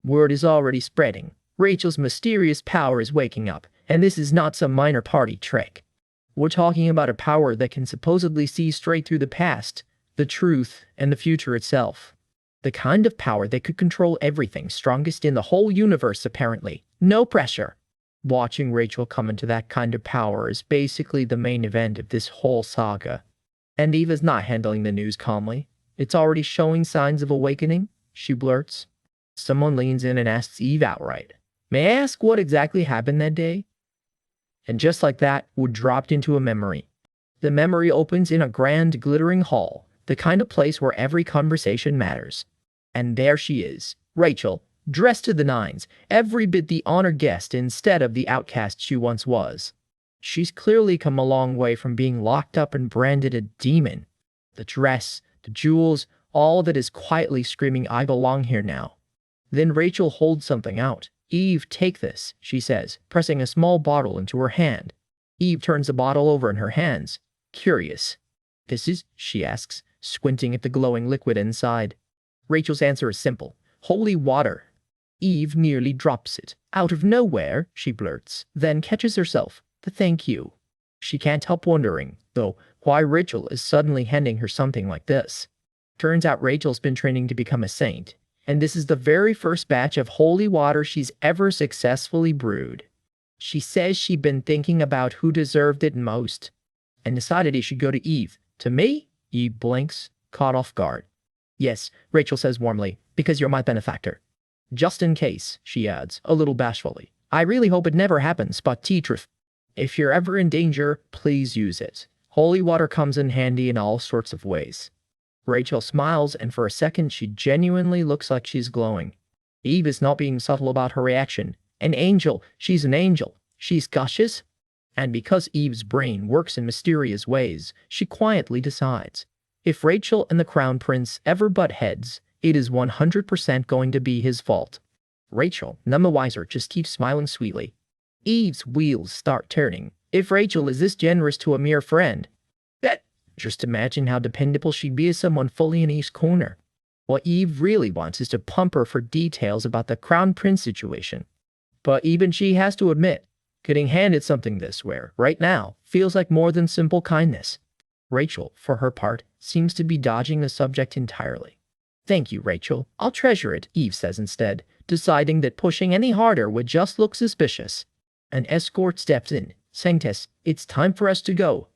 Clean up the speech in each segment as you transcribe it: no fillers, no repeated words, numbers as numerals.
Word is already spreading. Rachel's mysterious power is waking up, and this is not some minor party trick. We're talking about a power that can supposedly see straight through the past, the truth, and the future itself. The kind of power that could control everything, strongest in the whole universe apparently. No pressure. Watching Rachel come into that kind of power is basically the main event of this whole saga. And Eva's not handling the news calmly. It's already showing signs of awakening, she blurts. Someone leans in and asks Eve outright, "May I ask what exactly happened that day?" And just like that, we're dropped into a memory. The memory opens in a grand, glittering hall, the kind of place where every conversation matters. And there she is, Rachel, dressed to the nines, every bit the honored guest instead of the outcast she once was. She's clearly come a long way from being locked up and branded a demon. The dress, the jewels, all of it is quietly screaming, "I belong here now." Then Rachel holds something out. "Eve, take this," she says, pressing a small bottle into her hand. Eve turns the bottle over in her hands, curious. "This is," she asks, squinting at the glowing liquid inside. Rachel's answer is simple: "Holy water." Eve nearly drops it. "Out of nowhere," she blurts, then catches herself. "Thank you." She can't help wondering, though, why Rachel is suddenly handing her something like this. Turns out Rachel's been training to become a saint, and this is the very first batch of holy water she's ever successfully brewed. She says she'd been thinking about who deserved it most, and decided it should go to Eve. "To me?" Eve blinks, caught off guard. "Yes," Rachel says warmly, "because you're my benefactor." "Just in case," she adds, a little bashfully. "I really hope it never happens, but Teatrif, if you're ever in danger, please use it. Holy water comes in handy in all sorts of ways." Rachel smiles, and for a second she genuinely looks like she's glowing. Eve is not being subtle about her reaction. An angel, she's an angel. She's gushous. And because Eve's brain works in mysterious ways, she quietly decides, if Rachel and the Crown Prince ever butt heads, it is 100% going to be his fault. Rachel, none the wiser, just keeps smiling sweetly. Eve's wheels start turning. If Rachel is this generous to a mere friend, just imagine how dependable she'd be as someone fully in Eve's corner. What Eve really wants is to pump her for details about the Crown Prince situation. But even she has to admit, getting handed something this rare, right now, feels like more than simple kindness. Rachel, for her part, seems to be dodging the subject entirely. "Thank you, Rachel. I'll treasure it," Eve says instead, deciding that pushing any harder would just look suspicious. An escort steps in. "Sanctus, it's time for us to go."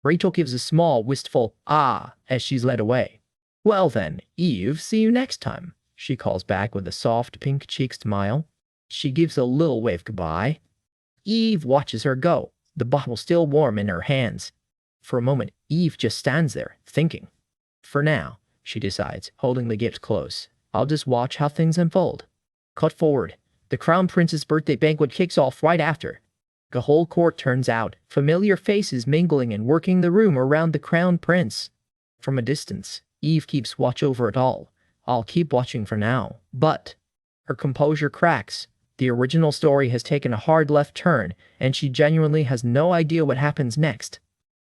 Rachel gives a small, wistful "ah" as she's led away. "Well then, Eve, see you next time," she calls back with a soft, pink-cheeked smile. She gives a little wave goodbye. Eve watches her go, the bottle still warm in her hands. For a moment, Eve just stands there, thinking. For now, she decides, holding the gift close, I'll just watch how things unfold. Cut forward. The Crown Prince's birthday banquet kicks off right after. The whole court turns out, familiar faces mingling and working the room around the Crown Prince. From a distance, Eve keeps watch over it all. "I'll keep watching for now." But her composure cracks. The original story has taken a hard left turn, and she genuinely has no idea what happens next.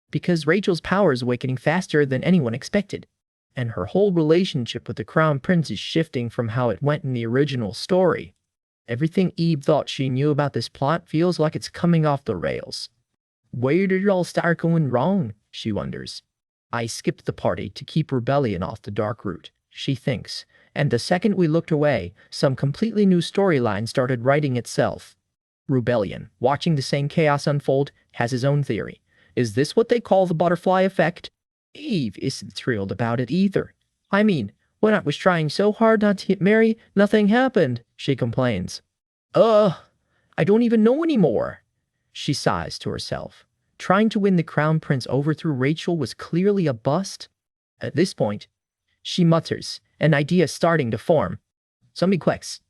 Because Rachel's power is awakening faster than anyone expected, and her whole relationship with the Crown Prince is shifting from how it went in the original story. Everything Eve thought she knew about this plot feels like it's coming off the rails. Where did it all start going wrong, she wonders. I skipped the party to keep rebellion off the dark route, she thinks, and the second we looked away, some completely new storyline started writing itself. Rebellion, watching the same chaos unfold, has his own theory. Is this what they call the butterfly effect? Eve isn't thrilled about it either. I mean, when I was trying so hard not to get married, nothing happened, she complains. I don't even know anymore. She sighs to herself. Trying to win the Crown Prince over through Rachel was clearly a bust. At this point, she mutters, an idea starting to form. Somebody clicks.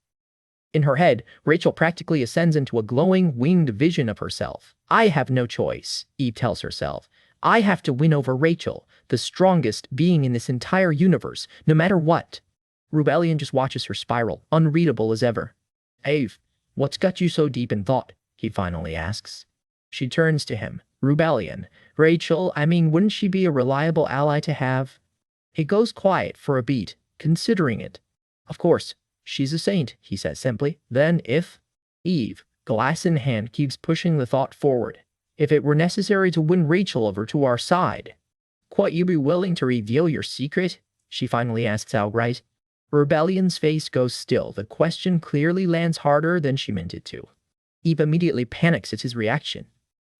In her head, Rachel practically ascends into a glowing, winged vision of herself. I have no choice, Eve tells herself. I have to win over Rachel, the strongest being in this entire universe, no matter what. Rebellion just watches her spiral, unreadable as ever. Eve, what's got you so deep in thought? He finally asks. She turns to him. Rebellion. Rachel, wouldn't she be a reliable ally to have? He goes quiet for a beat, considering it. Of course, She's a saint, he says simply. Then if Eve, glass in hand, keeps pushing the thought forward, if it were necessary to win Rachel over to our side, would you be willing to reveal your secret? She finally asks outright. Rebellion's face goes still. The question clearly lands harder than she meant it to. Eve immediately panics at his reaction.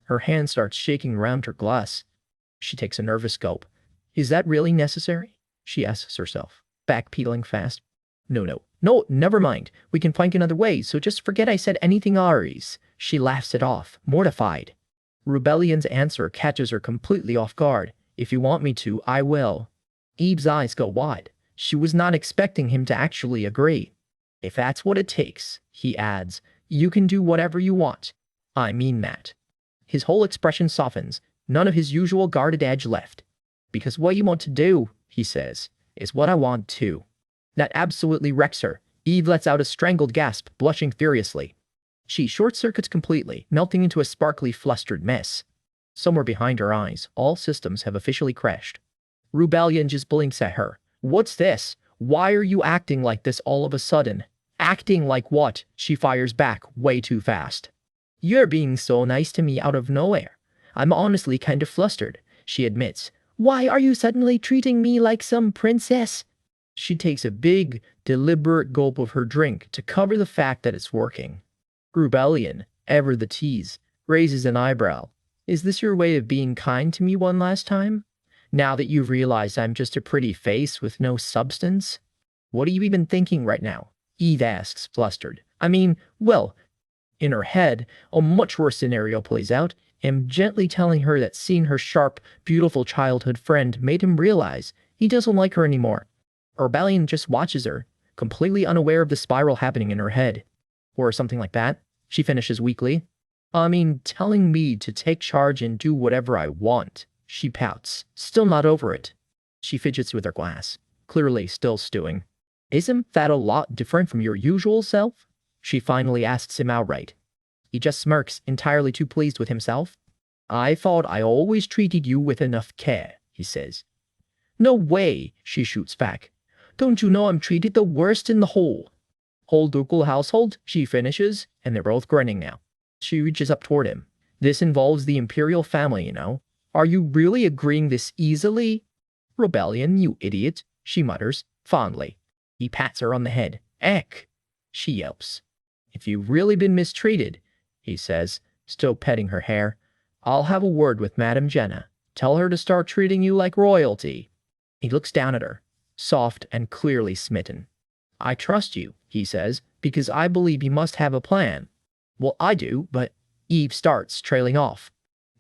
Her hand starts shaking around her glass. She takes a nervous gulp. Is that really necessary? She asks herself, backpedaling fast. No, never mind. We can find another way, so just forget I said anything, Aries. She laughs it off, mortified. Rebellion's answer catches her completely off guard. If you want me to, I will. Eve's eyes go wide. She was not expecting him to actually agree. If that's what it takes, he adds, you can do whatever you want. I mean that. His whole expression softens, none of his usual guarded edge left. Because what you want to do, he says, is what I want too. That absolutely wrecks her. Eve lets out a strangled gasp, blushing furiously. She short-circuits completely, melting into a sparkly, flustered mess. Somewhere behind her eyes, all systems have officially crashed. Rebellion just blinks at her. What's this? Why are you acting like this all of a sudden? Acting like what? She fires back, way too fast. You're being so nice to me out of nowhere. I'm honestly kind of flustered, she admits. Why are you suddenly treating me like some princess? She takes a big, deliberate gulp of her drink to cover the fact that it's working. Rebellion, ever the tease, raises an eyebrow. Is this your way of being kind to me one last time? Now that you've realized I'm just a pretty face with no substance? What are you even thinking right now? Eve asks, flustered. I mean, well, in her head, a much worse scenario plays out, and gently telling her that seeing her sharp, beautiful childhood friend made him realize he doesn't like her anymore. Rebellion just watches her, completely unaware of the spiral happening in her head. Or something like that, she finishes weakly. I mean, telling me to take charge and do whatever I want. She pouts, still not over it. She fidgets with her glass, clearly still stewing. Isn't that a lot different from your usual self? She finally asks him outright. He just smirks, entirely too pleased with himself. I thought I always treated you with enough care, he says. No way, she shoots back. Don't you know I'm treated the worst in the whole ducal household? She finishes, and they're both grinning now. She reaches up toward him. This involves the imperial family, you know. Are you really agreeing this easily? Rebellion, you idiot, she mutters, fondly. He pats her on the head. Eck, she yelps. If you've really been mistreated, he says, still petting her hair, I'll have a word with Madame Jenna. Tell her to start treating you like royalty. He looks down at her, soft and clearly smitten. I trust you, he says, because I believe you must have a plan. Well, I do, but Eve starts, trailing off.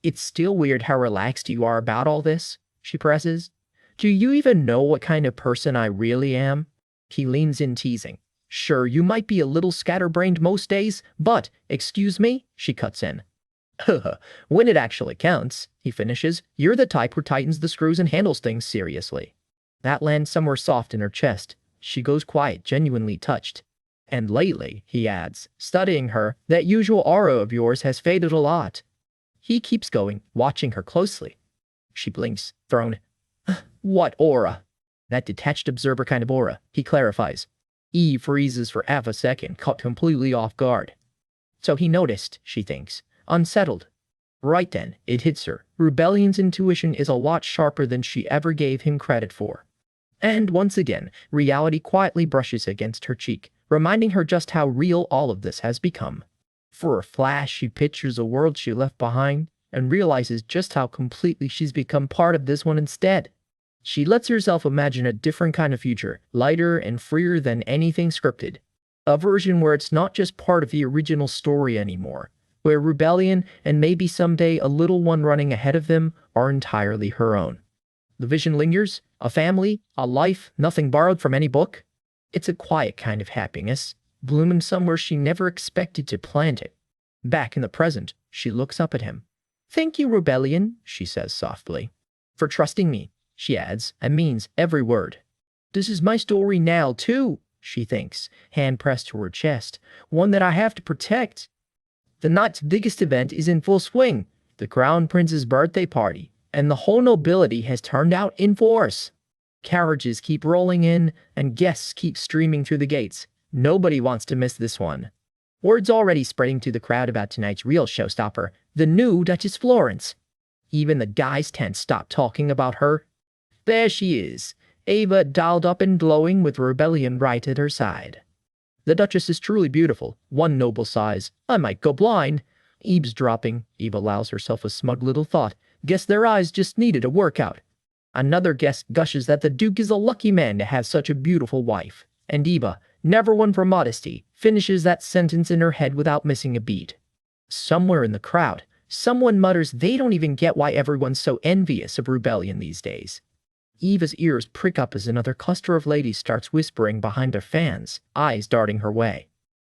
It's still weird how relaxed you are about all this, she presses. Do you even know what kind of person I really am? He leans in, teasing. Sure, you might be a little scatterbrained most days, but, excuse me, she cuts in. When it actually counts, he finishes, you're the type who tightens the screws and handles things seriously. That lands somewhere soft in her chest. She goes quiet, genuinely touched. And lately, he adds, studying her, that usual aura of yours has faded a lot. He keeps going, watching her closely. She blinks, thrown. What aura? That detached observer kind of aura, he clarifies. Eve freezes for half a second, caught completely off guard. So he noticed, she thinks, unsettled. Right then, it hits her. Rebellion's intuition is a lot sharper than she ever gave him credit for. And once again, reality quietly brushes against her cheek, reminding her just how real all of this has become. For a flash, she pictures a world she left behind and realizes just how completely she's become part of this one instead. She lets herself imagine a different kind of future, lighter and freer than anything scripted. A version where it's not just part of the original story anymore, where Rebellion and maybe someday a little one running ahead of them are entirely her own. The vision lingers, a family, a life, nothing borrowed from any book. It's a quiet kind of happiness, blooming somewhere she never expected to plant it. Back in the present, she looks up at him. Thank you, Rebellion, she says softly. For trusting me, she adds, and means every word. This is my story now, too, she thinks, hand pressed to her chest, one that I have to protect. The night's biggest event is in full swing, the Crown Prince's birthday party, and the whole nobility has turned out in force. Carriages keep rolling in, and guests keep streaming through the gates. Nobody wants to miss this one. Word's already spreading to the crowd about tonight's real showstopper, the new Duchess Florence. Even the guys can't stop talking about her. There she is, Ava dialed up and glowing with rebellion right at her side. The Duchess is truly beautiful, one noble size. I might go blind. Eavesdropping, Eva allows herself a smug little thought. Guess their eyes just needed a workout. Another guest gushes that the Duke is a lucky man to have such a beautiful wife. And Eva, never one for modesty, finishes that sentence in her head without missing a beat. Somewhere in the crowd, someone mutters they don't even get why everyone's so envious of rebellion these days. Eva's ears prick up as another cluster of ladies starts whispering behind their fans, eyes darting her way.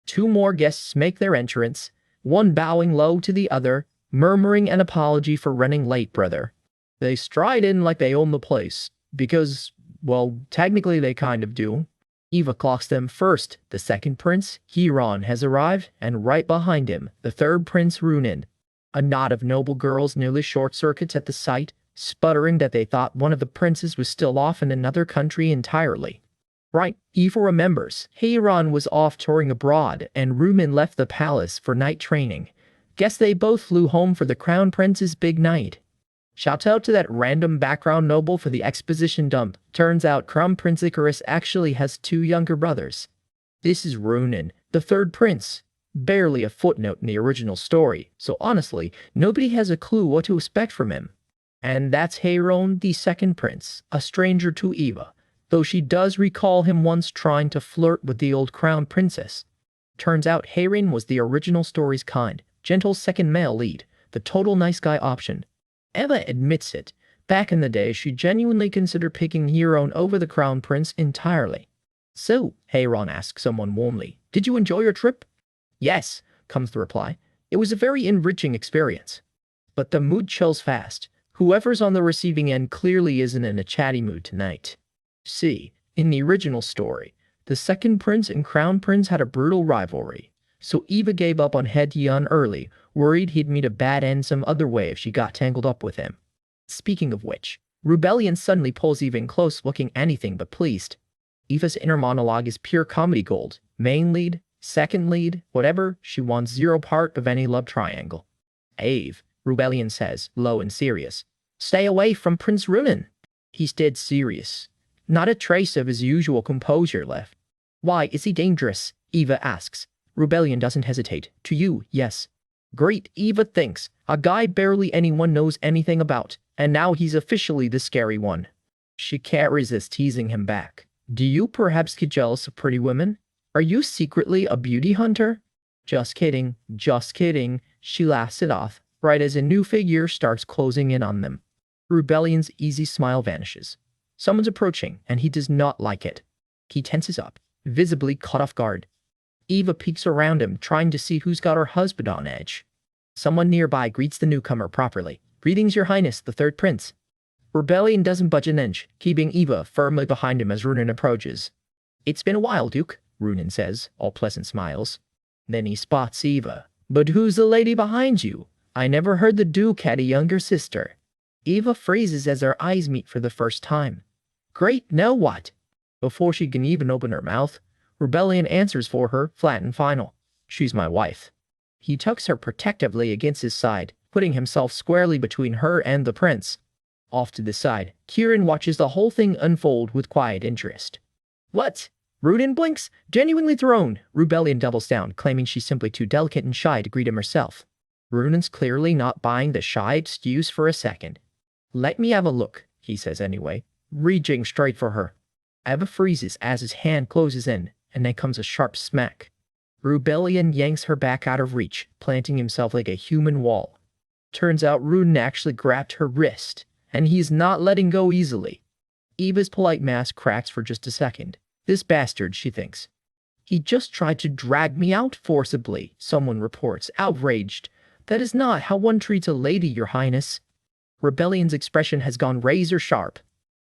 Two more guests make their entrance, one bowing low to the other, murmuring an apology for running late, brother. They stride in like they own the place, because, well, technically they kind of do. Eva clocks them first. The second prince, Hiron, has arrived, and right behind him, the third prince, Runin. A knot of noble girls nearly short-circuits at the sight, sputtering that they thought one of the princes was still off in another country entirely. Right, Eva remembers. Hiron was off touring abroad, and Runin left the palace for night training. Guess they both flew home for the crown prince's big night. Shout out to that random background noble for the exposition dump. Turns out Crown Prince Icarus actually has two younger brothers. This is Runin, the third prince. Barely a footnote in the original story, so honestly, nobody has a clue what to expect from him. And that's Hiron, the second prince, a stranger to Eva, though she does recall him once trying to flirt with the old crown princess. Turns out Hiron was the original story's kind, gentle second male lead, the total nice guy option. Eva admits it. Back in the day, she genuinely considered picking Hiron over the crown prince entirely. So, Hiron asks someone warmly, did you enjoy your trip? Yes, comes the reply. It was a very enriching experience. But the mood chills fast. Whoever's on the receiving end clearly isn't in a chatty mood tonight. See, in the original story, the second prince and crown prince had a brutal rivalry. So Eva gave up on Hedion early, worried he'd meet a bad end some other way if she got tangled up with him. Speaking of which, rebellion suddenly pulls Eva in close, looking anything but pleased. Eva's inner monologue is pure comedy gold. Main lead, second lead, whatever, she wants zero part of any love triangle. Ave, Rebellion says, low and serious. Stay away from Prince Runin. He's dead serious. Not a trace of his usual composure left. Why, is he dangerous? Eva asks. Rebellion doesn't hesitate. To you, yes. Great, Eva thinks. A guy barely anyone knows anything about, and now he's officially the scary one. She can't resist teasing him back. Do you perhaps get jealous of pretty women? Are you secretly a beauty hunter? Just kidding, she laughs it off, right as a new figure starts closing in on them. Rebellion's easy smile vanishes. Someone's approaching, and he does not like it. He tenses up, visibly caught off guard. Eva peeks around him, trying to see who's got her husband on edge. Someone nearby greets the newcomer properly. Greetings, Your Highness, the third prince. Rebellion doesn't budge an inch, keeping Eva firmly behind him as Runin approaches. It's been a while, Duke, Runin says, all pleasant smiles. Then he spots Eva. But who's the lady behind you? I never heard the Duke had a younger sister. Eva freezes as their eyes meet for the first time. Great, now what? Before she can even open her mouth, Rebellion answers for her, flat and final. She's my wife. He tucks her protectively against his side, putting himself squarely between her and the prince. Off to the side, Kieran watches the whole thing unfold with quiet interest. What? Runin blinks, genuinely thrown. Rebellion doubles down, claiming she's simply too delicate and shy to greet him herself. Runin's clearly not buying the shy excuse for a second. Let me have a look, he says anyway, reaching straight for her. Eva freezes as his hand closes in, and then comes a sharp smack. Rebellion yanks her back out of reach, planting himself like a human wall. Turns out Runin actually grabbed her wrist, and he's not letting go easily. Eva's polite mask cracks for just a second. This bastard, she thinks. He just tried to drag me out forcibly, someone reports, outraged. That is not how one treats a lady, Your Highness. Rebellion's expression has gone razor sharp.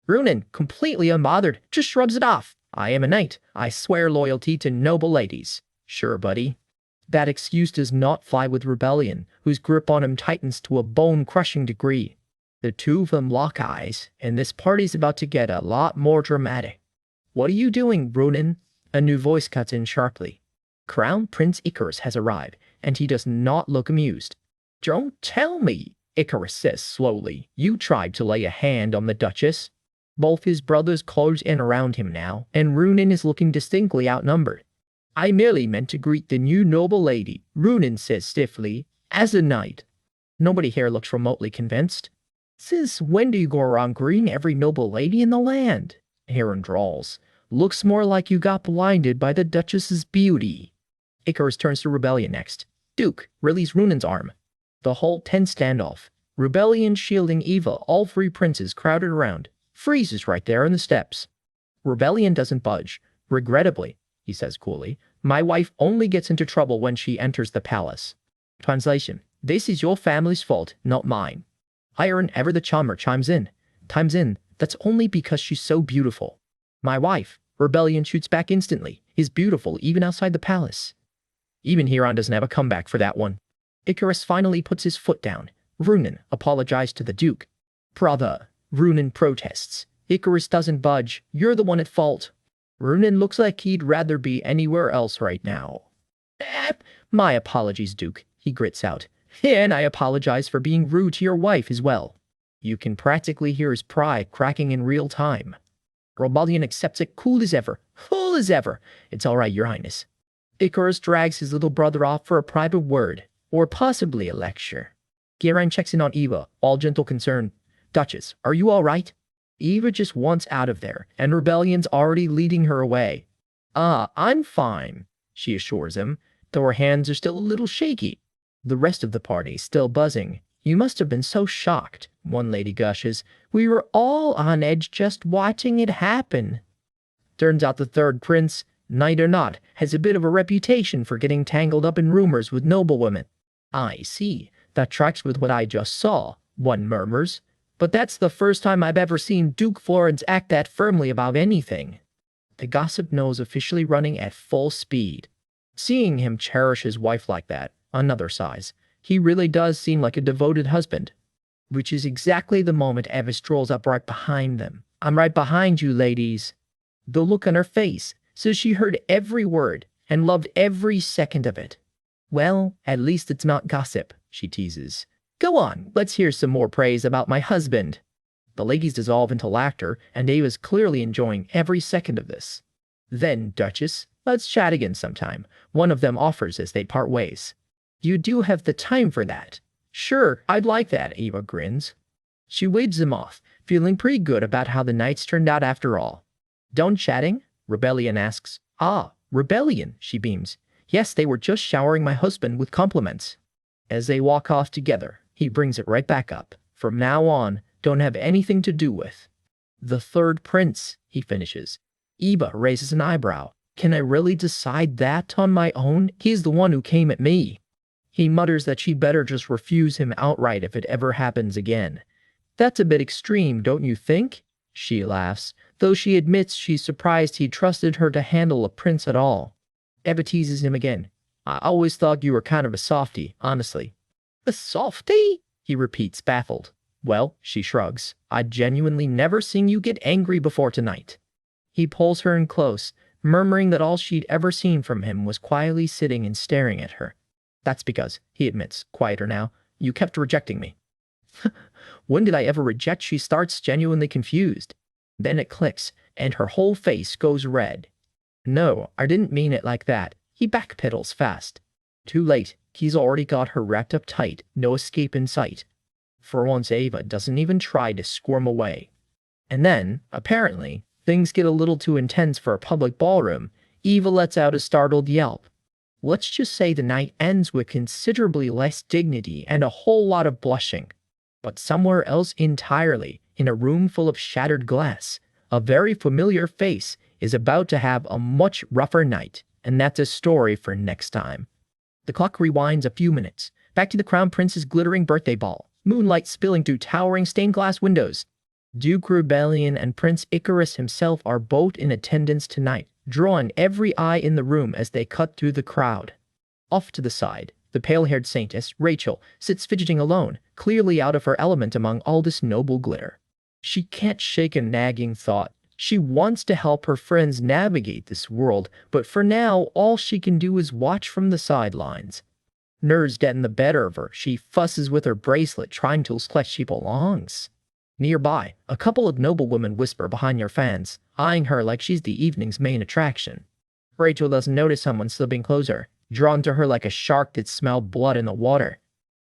Runin, completely unbothered, just shrugs it off. I am a knight. I swear loyalty to noble ladies. Sure, buddy. That excuse does not fly with Rebellion, whose grip on him tightens to a bone-crushing degree. The two of them lock eyes, and this party's about to get a lot more dramatic. What are you doing, Runin? A new voice cuts in sharply. Crown Prince Icarus has arrived, and he does not look amused. Don't tell me, Icarus says slowly. You tried to lay a hand on the Duchess? Both his brothers close in around him now, and Runin is looking distinctly outnumbered. I merely meant to greet the new noble lady, Runin says stiffly, as a knight. Nobody here looks remotely convinced. Since when do you go around greeting every noble lady in the land? Heron drawls. Looks more like you got blinded by the Duchess's beauty. Icarus turns to Rebellion next. Duke, release Runin's arm. The whole tense standoff. Rebellion shielding Eva, all three princes crowded around. Freezes right there in the steps. Rebellion doesn't budge. Regrettably, he says coolly, my wife only gets into trouble when she enters the palace. Translation. This is your family's fault, not mine. Iron Ever the Charmer chimes in. That's only because she's so beautiful. My wife, Rebellion shoots back instantly, is beautiful even outside the palace. Even Heron doesn't have a comeback for that one. Icarus finally puts his foot down. Runin apologized to the Duke. Brother, Runin protests. Icarus doesn't budge. You're the one at fault. Runin looks like he'd rather be anywhere else right now. My apologies, Duke, he grits out. And I apologize for being rude to your wife as well. You can practically hear his pride cracking in real time. Rebellion accepts it cool as ever. Full as ever. It's all right, Your Highness. Icarus drags his little brother off for a private word, or possibly a lecture. Geraint checks in on Eva, all gentle concern. Duchess, are you all right? Eva just wants out of there, and Rebellion's already leading her away. I'm fine, she assures him, though her hands are still a little shaky. The rest of the party's still buzzing. You must have been so shocked, one lady gushes. We were all on edge just watching it happen. Turns out the third prince, knight or not, has a bit of a reputation for getting tangled up in rumors with noblewomen. I see. That tracks with what I just saw, one murmurs. But that's the first time I've ever seen Duke Florence act that firmly about anything. The gossip nose officially running at full speed. Seeing him cherish his wife like that, another sighs. He really does seem like a devoted husband. Which is exactly the moment Eva strolls up right behind them. I'm right behind you, ladies. The look on her face says she heard every word and loved every second of it. Well, at least it's not gossip, she teases. Go on, let's hear some more praise about my husband. The ladies dissolve into laughter, and Eva's clearly enjoying every second of this. Then, Duchess, let's chat again sometime, one of them offers as they part ways. You do have the time for that. Sure, I'd like that, Eva grins. She waves him off, feeling pretty good about how the nights turned out after all. Done chatting? Rebellion asks. Rebellion, she beams. Yes, they were just showering my husband with compliments. As they walk off together, he brings it right back up. From now on, don't have anything to do with. The third prince, he finishes. Eva raises an eyebrow. Can I really decide that on my own? He's the one who came at me. He mutters that she'd better just refuse him outright if it ever happens again. That's a bit extreme, don't you think? She laughs, though she admits she's surprised he trusted her to handle a prince at all. Eva teases him again. I always thought you were kind of a softie, honestly. A softie? He repeats, baffled. Well, she shrugs. I'd genuinely never seen you get angry before tonight. He pulls her in close, murmuring that all she'd ever seen from him was quietly sitting and staring at her. That's because, he admits, quieter now, you kept rejecting me. When did I ever reject? She starts, genuinely confused. Then it clicks, and her whole face goes red. No, I didn't mean it like that. He backpedals fast. Too late. He's already got her wrapped up tight, no escape in sight. For once, Eva doesn't even try to squirm away. And then, apparently, things get a little too intense for a public ballroom. Eva lets out a startled yelp. Let's just say the night ends with considerably less dignity and a whole lot of blushing. But somewhere else entirely, in a room full of shattered glass, a very familiar face is about to have a much rougher night, and that's a story for next time. The clock rewinds a few minutes, back to the Crown Prince's glittering birthday ball, moonlight spilling through towering stained glass windows. Duke Rebellion and Prince Icarus himself are both in attendance tonight, drawing every eye in the room as they cut through the crowd. Off to the side, the pale-haired saintess, Rachel, sits fidgeting alone, clearly out of her element among all this noble glitter. She can't shake a nagging thought. She wants to help her friends navigate this world, but for now, all she can do is watch from the sidelines. Nerves getting the better of her. She fusses with her bracelet, trying to clutch she belongs. Nearby, a couple of noblewomen whisper behind their fans, eyeing her like she's the evening's main attraction. Rachel doesn't notice someone slipping closer, drawn to her like a shark that smelled blood in the water.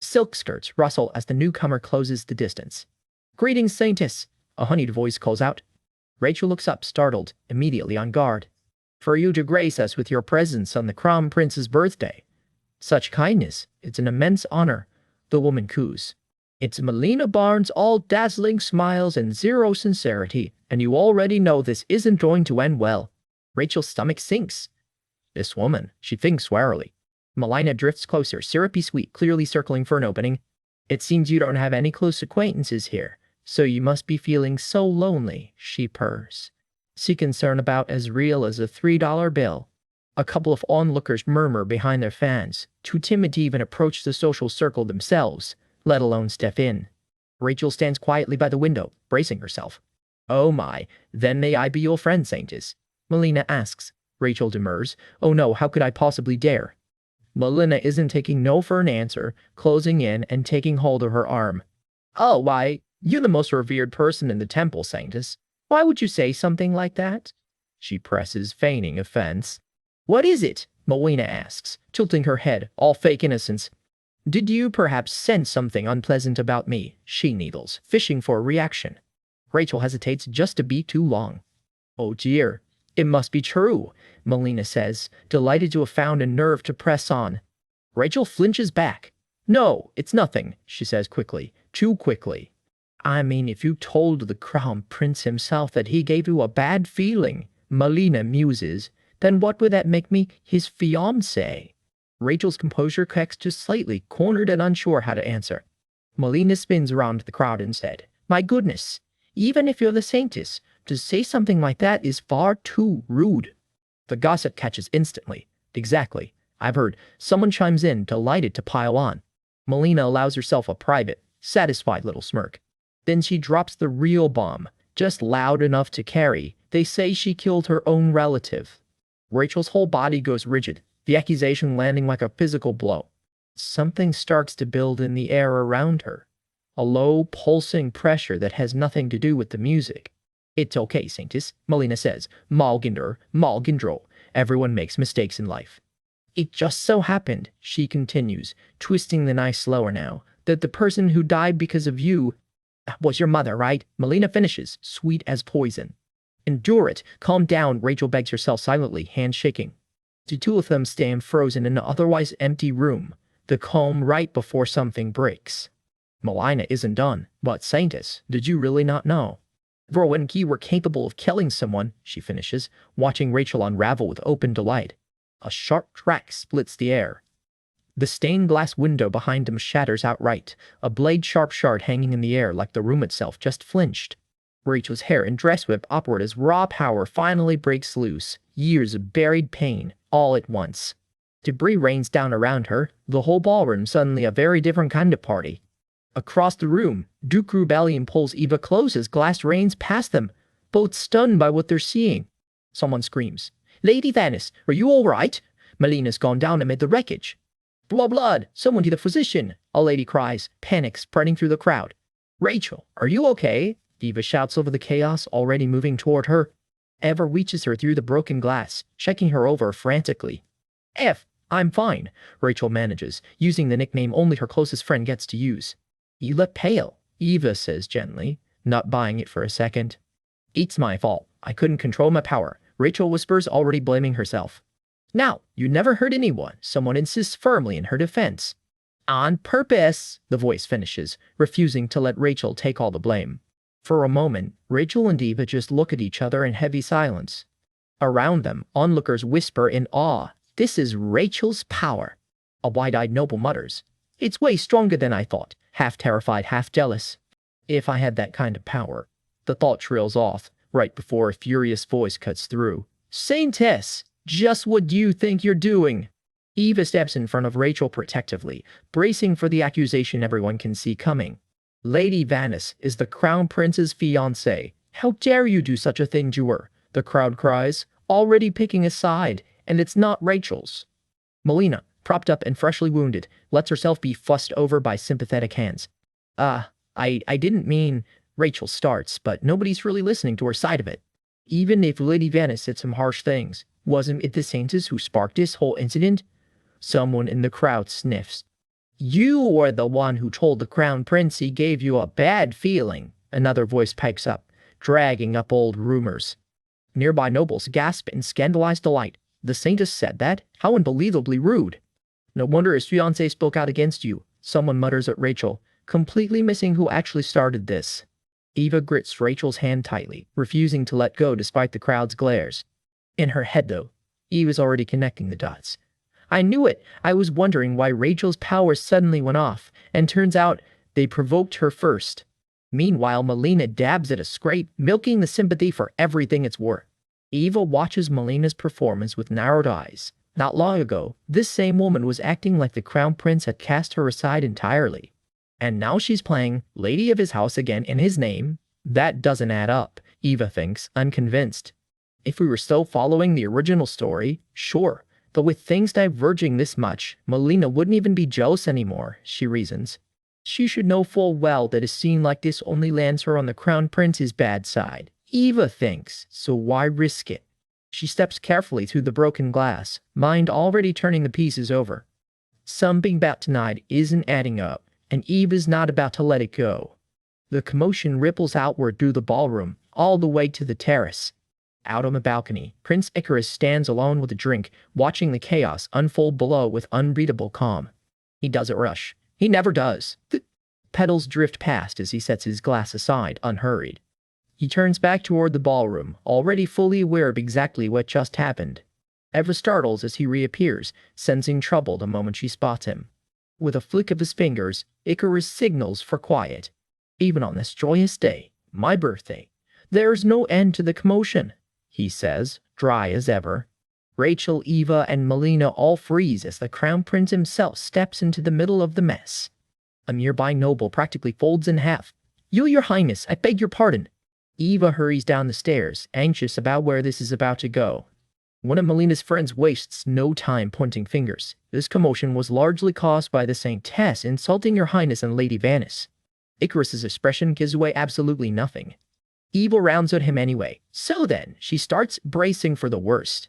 Silk skirts rustle as the newcomer closes the distance. "Greetings, Saintess," a honeyed voice calls out. Rachel looks up, startled, immediately on guard. "For you to grace us with your presence on the Crown Prince's birthday. Such kindness, it's an immense honor," the woman coos. "It's Melina Barnes, all dazzling smiles and zero sincerity, and you already know this isn't going to end well." Rachel's stomach sinks. This woman, she thinks warily. Melina drifts closer, syrupy sweet, clearly circling for an opening. "It seems you don't have any close acquaintances here, so you must be feeling so lonely," she purrs. "See concern about as real as a $3 bill." A couple of onlookers murmur behind their fans, too timid to even approach the social circle themselves, let alone step in. Rachel stands quietly by the window, bracing herself. "Oh my, then may I be your friend, Saintess?" Melina asks. Rachel demurs. "Oh no, how could I possibly dare?" Melina isn't taking no for an answer, closing in and taking hold of her arm. "Oh, why, you're the most revered person in the temple, Saintess. Why would you say something like that?" She presses, feigning offense. "What is it?" Melina asks, tilting her head, all fake innocence. "Did you perhaps sense something unpleasant about me?" She needles, fishing for a reaction. Rachel hesitates just a beat too long. "Oh dear, it must be true," Melina says, delighted to have found a nerve to press on. Rachel flinches back. "No, it's nothing," she says quickly, too quickly. "I mean, if you told the Crown Prince himself that he gave you a bad feeling," Melina muses, "then what would that make me his fiancé?" Rachel's composure cracks just slightly, cornered and unsure how to answer. Melina spins around the crowd and said, "My goodness, even if you're the Saintess, to say something like that is far too rude." The gossip catches instantly. "Exactly. I've heard." Someone chimes in, delighted to pile on. Melina allows herself a private, satisfied little smirk. Then she drops the real bomb, just loud enough to carry. "They say she killed her own relative." Rachel's whole body goes rigid, the accusation landing like a physical blow. Something starts to build in the air around her. A low, pulsing pressure that has nothing to do with the music. "It's okay, Saintess," Melina says. Malgindro. Everyone makes mistakes in life." "It just so happened," she continues, twisting the knife slower now, "that the person who died because of you was your mother, right?" Melina finishes, sweet as poison. "Endure it. Calm down," Rachel begs herself silently, hands shaking. The two of them stand frozen in an otherwise empty room, the calm right before something breaks. "Melina isn't done. But Saintess, did you really not know? Vrowenki were capable of killing someone," she finishes, watching Rachel unravel with open delight. A sharp crack splits the air. The stained glass window behind him shatters outright, a blade-sharp shard hanging in the air like the room itself just flinched. Rachel's hair and dress whip upward as raw power finally breaks loose, years of buried pain, all at once. Debris rains down around her, the whole ballroom suddenly a very different kind of party. Across the room, Duke Rebellion pulls Eva close as glass rains past them, both stunned by what they're seeing. Someone screams, "Lady Venice, are you all right?" Melina's gone down amid the wreckage. Blood! Someone to the physician!" a lady cries, panic spreading through the crowd. "Rachel, are you okay?" Eva shouts over the chaos already moving toward her. Eva reaches her through the broken glass, checking her over frantically. I'm fine," Rachel manages, using the nickname only her closest friend gets to use. "You look pale," Eva says gently, not buying it for a second. "It's my fault. I couldn't control my power," Rachel whispers, already blaming herself. "Now, you never hurt anyone," someone insists firmly in her defense. "On purpose," the voice finishes, refusing to let Rachel take all the blame. For a moment, Rachel and Eva just look at each other in heavy silence. Around them, onlookers whisper in awe, "This is Rachel's power." A wide-eyed noble mutters, "It's way stronger than I thought," half terrified, half jealous. "If I had that kind of power," the thought trails off, right before a furious voice cuts through. "Saintess, just what do you think you're doing?" Eva steps in front of Rachel protectively, bracing for the accusation everyone can see coming. "Lady Venice is the Crown Prince's fiancée, How dare you do such a thing to her? The crowd cries, already picking a side, and it's not Rachel's. Melina, propped up and freshly wounded, lets herself be fussed over by sympathetic hands. I didn't mean, Rachel starts, but nobody's really listening to her side of it. Even if Lady Venice said some harsh things, wasn't it the Saintess who sparked this whole incident? Someone in the crowd sniffs. You were the one who told the Crown Prince he gave you a bad feeling, another voice pipes up, dragging up old rumors. Nearby nobles gasp in scandalized delight. The Saintess said that? How unbelievably rude. No wonder his fiancé spoke out against you, someone mutters at Rachel, completely missing who actually started this. Eva grits Rachel's hand tightly, refusing to let go despite the crowd's glares. In her head, though, Eva's already connecting the dots. I knew it. I was wondering why Rachel's powers suddenly went off, and turns out they provoked her first. Meanwhile, Melina dabs at a scrape, milking the sympathy for everything it's worth. Eva watches Melina's performance with narrowed eyes. Not long ago, this same woman was acting like the Crown Prince had cast her aside entirely. And now she's playing Lady of his house again in his name. That doesn't add up, Eva thinks, unconvinced. If we were still following the original story, sure. But with things diverging this much, Melina wouldn't even be jealous anymore, she reasons. She should know full well that a scene like this only lands her on the Crown Prince's bad side. Eva thinks, so why risk it? She steps carefully through the broken glass, mind already turning the pieces over. Something about tonight isn't adding up, and Eva's not about to let it go. The commotion ripples outward through the ballroom, all the way to the terrace. Out on the balcony, Prince Icarus stands alone with a drink, watching the chaos unfold below with unreadable calm. He doesn't rush. He never does. The petals drift past as he sets his glass aside, unhurried. He turns back toward the ballroom, already fully aware of exactly what just happened. Eva startles as he reappears, sensing trouble the moment she spots him. With a flick of his fingers, Icarus signals for quiet. Even on this joyous day, my birthday, there's no end to the commotion, he says, dry as ever. Rachel, Eva, and Melina all freeze as the Crown Prince himself steps into the middle of the mess. A nearby noble practically folds in half. Your Highness, I beg your pardon. Eva hurries down the stairs, anxious about where this is about to go. One of Melina's friends wastes no time pointing fingers. This commotion was largely caused by the Saintess insulting Your Highness and Lady Venice. Icarus's expression gives away absolutely nothing. Eva rounds at him anyway. So then, she starts bracing for the worst.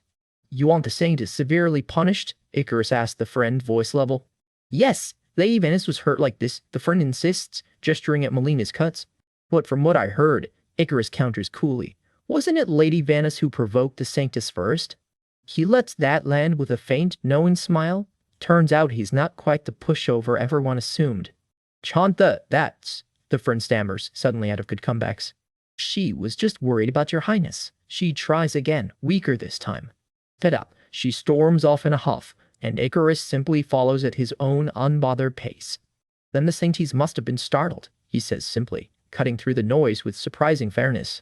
You want the Saintess severely punished? Icarus asks the friend, voice level. Yes, Lady Venice was hurt like this, the friend insists, gesturing at Melina's cuts. But from what I heard, Icarus counters coolly. Wasn't it Lady Venice who provoked the Saintess first? He lets that land with a faint, knowing smile. Turns out he's not quite the pushover everyone assumed. Chanta, that's, the friend stammers, suddenly out of good comebacks. She was just worried about Your Highness. She tries again, weaker this time. Fed up, she storms off in a huff, and Icarus simply follows at his own unbothered pace. Then the Saintess must have been startled, he says simply, cutting through the noise with surprising fairness.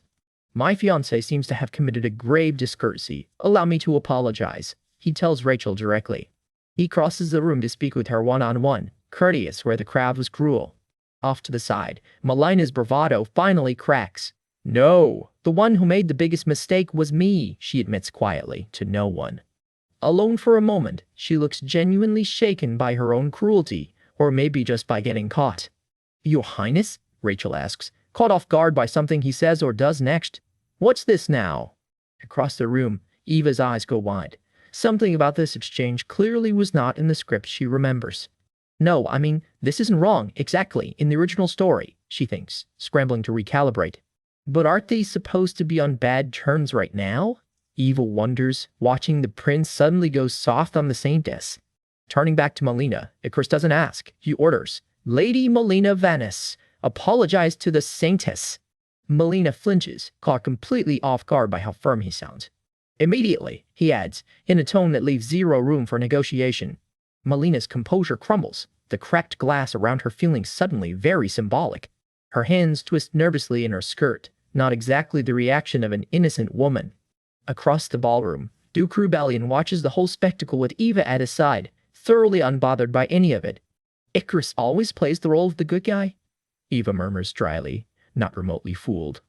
My fiancé seems to have committed a grave discourtesy. Allow me to apologize, he tells Rachel directly. He crosses the room to speak with her one-on-one, courteous where the crowd was cruel. Off to the side, Melina's bravado finally cracks. No, the one who made the biggest mistake was me, she admits quietly, to no one. Alone for a moment, she looks genuinely shaken by her own cruelty, or maybe just by getting caught. Your Highness? Rachel asks, caught off guard by something he says or does next. What's this now? Across the room, Eva's eyes go wide. Something about this exchange clearly was not in the script she remembers. No, I mean, this isn't wrong, exactly, in the original story, she thinks, scrambling to recalibrate. But aren't they supposed to be on bad terms right now? Eva wonders, watching the prince suddenly go soft on the Saintess. Turning back to Melina, Icarus doesn't ask, he orders, Lady Melina Venice, apologize to the Saintess. Melina flinches, caught completely off guard by how firm he sounds. Immediately, he adds, in a tone that leaves zero room for negotiation. Melina's composure crumbles, the cracked glass around her feeling suddenly very symbolic. Her hands twist nervously in her skirt, not exactly the reaction of an innocent woman. Across the ballroom, Duke Rebellion watches the whole spectacle with Eva at his side, thoroughly unbothered by any of it. Icarus always plays the role of the good guy? Eva murmurs dryly, not remotely fooled.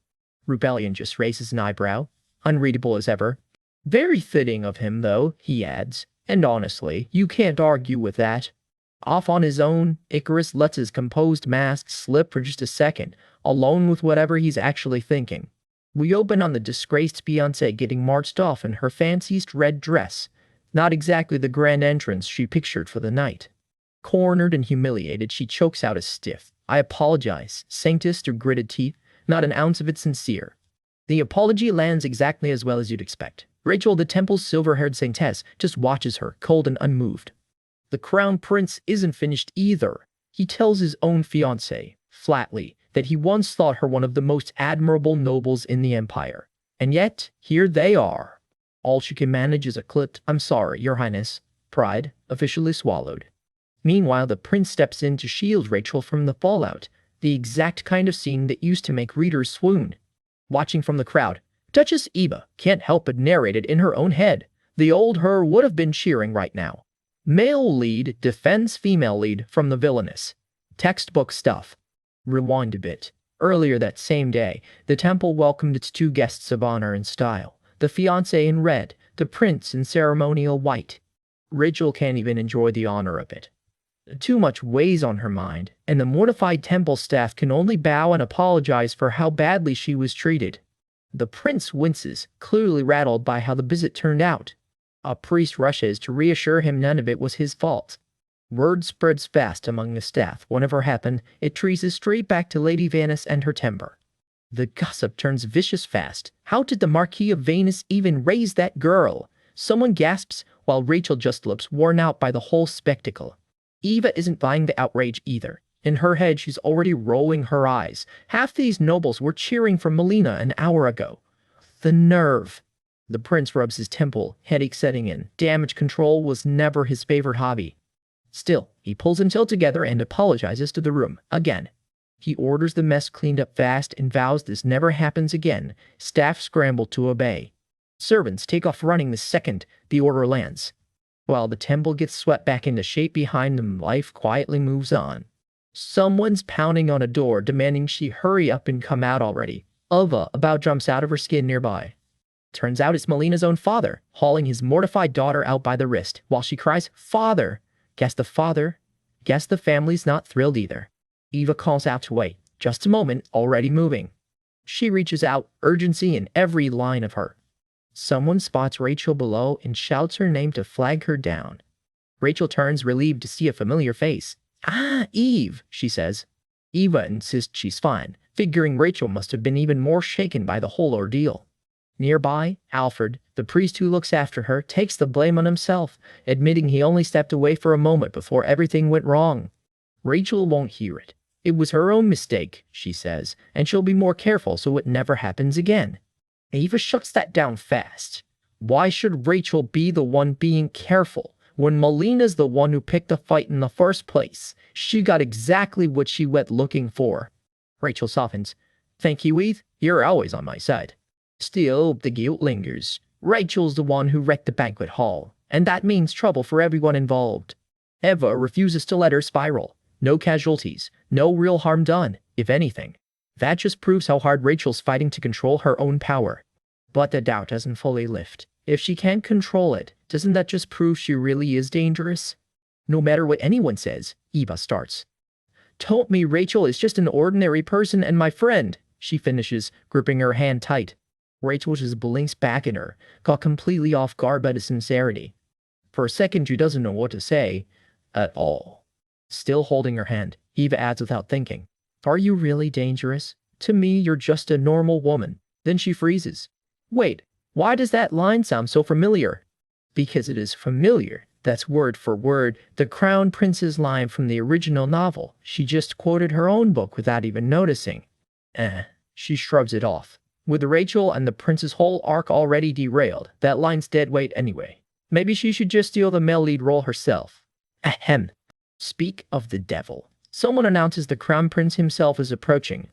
Rebellion just raises an eyebrow, unreadable as ever. Very fitting of him, though, he adds, and honestly, you can't argue with that. Off on his own, Icarus lets his composed mask slip for just a second, alone with whatever he's actually thinking. We open on the disgraced Beyoncé getting marched off in her fanciest red dress, not exactly the grand entrance she pictured for the night. Cornered and humiliated, she chokes out a stiff, "I apologize," sanctus through gritted teeth, not an ounce of it sincere. The apology lands exactly as well as you'd expect. Rachel, the temple's silver-haired saintess, just watches her, cold and unmoved. The crown prince isn't finished either. He tells his own fiancée, flatly, that he once thought her one of the most admirable nobles in the empire. And yet, here they are. All she can manage is a clipped, "I'm sorry, your highness," pride, officially swallowed. Meanwhile, the prince steps in to shield Rachel from the fallout, the exact kind of scene that used to make readers swoon. Watching from the crowd, Duchess Eva can't help but narrate it in her own head. The old her would have been cheering right now. Male lead defends female lead from the villainous. Textbook stuff. Rewind a bit. Earlier that same day, the temple welcomed its two guests of honor in style. The fiancé in red, the prince in ceremonial white. Rachel can't even enjoy the honor of it. Too much weighs on her mind, and the mortified temple staff can only bow and apologize for how badly she was treated. The prince winces, clearly rattled by how the visit turned out. A priest rushes to reassure him none of it was his fault. Word spreads fast among the staff. Whatever happened, it traces straight back to Lady Venice and her temper. The gossip turns vicious fast. How did the Marquis of Venus even raise that girl? Someone gasps, while Rachel just looks worn out by the whole spectacle. Eva isn't buying the outrage either. In her head, she's already rolling her eyes. Half these nobles were cheering for Melina an hour ago. The nerve. The prince rubs his temple, headache setting in. Damage control was never his favorite hobby. Still, he pulls himself together and apologizes to the room, again. He orders the mess cleaned up fast and vows this never happens again. Staff scramble to obey. Servants take off running the second the order lands. While the temple gets swept back into shape behind them, life quietly moves on. Someone's pounding on a door, demanding she hurry up and come out already. Eva about jumps out of her skin nearby. Turns out it's Melina's own father, hauling his mortified daughter out by the wrist, while she cries, "Father!" Guess the family's not thrilled either. Eva calls out to wait. Just a moment, already moving. She reaches out, urgency in every line of her. Someone spots Rachel below and shouts her name to flag her down. Rachel turns, relieved to see a familiar face. "Ah, Eve," she says. Eva insists she's fine, figuring Rachel must have been even more shaken by the whole ordeal. Nearby, Alfred, the priest who looks after her, takes the blame on himself, admitting he only stepped away for a moment before everything went wrong. Rachel won't hear it. It was her own mistake, she says, and she'll be more careful so it never happens again. Eva shuts that down fast. Why should Rachel be the one being careful when Melina's the one who picked the fight in the first place? She got exactly what she went looking for. Rachel softens. "Thank you, Eve. You're always on my side." Still, the guilt lingers. Rachel's the one who wrecked the banquet hall, and that means trouble for everyone involved. Eva refuses to let her spiral. No casualties, no real harm done, if anything. That just proves how hard Rachel's fighting to control her own power. But the doubt doesn't fully lift. If she can't control it, doesn't that just prove she really is dangerous? No matter what anyone says, Eva starts. "Told me Rachel is just an ordinary person and my friend," she finishes, gripping her hand tight. Rachel just blinks back at her, caught completely off guard by the sincerity. For a second, she doesn't know what to say at all. Still holding her hand, Eva adds without thinking, "Are you really dangerous? To me, you're just a normal woman." Then she freezes. Wait, why does that line sound so familiar? Because it is familiar. That's word for word the Crown Prince's line from the original novel. She just quoted her own book without even noticing. She shrugs it off. With Rachel and the prince's whole arc already derailed, that line's dead weight anyway. Maybe she should just steal the male lead role herself. Ahem. Speak of the devil. Someone announces the Crown Prince himself is approaching.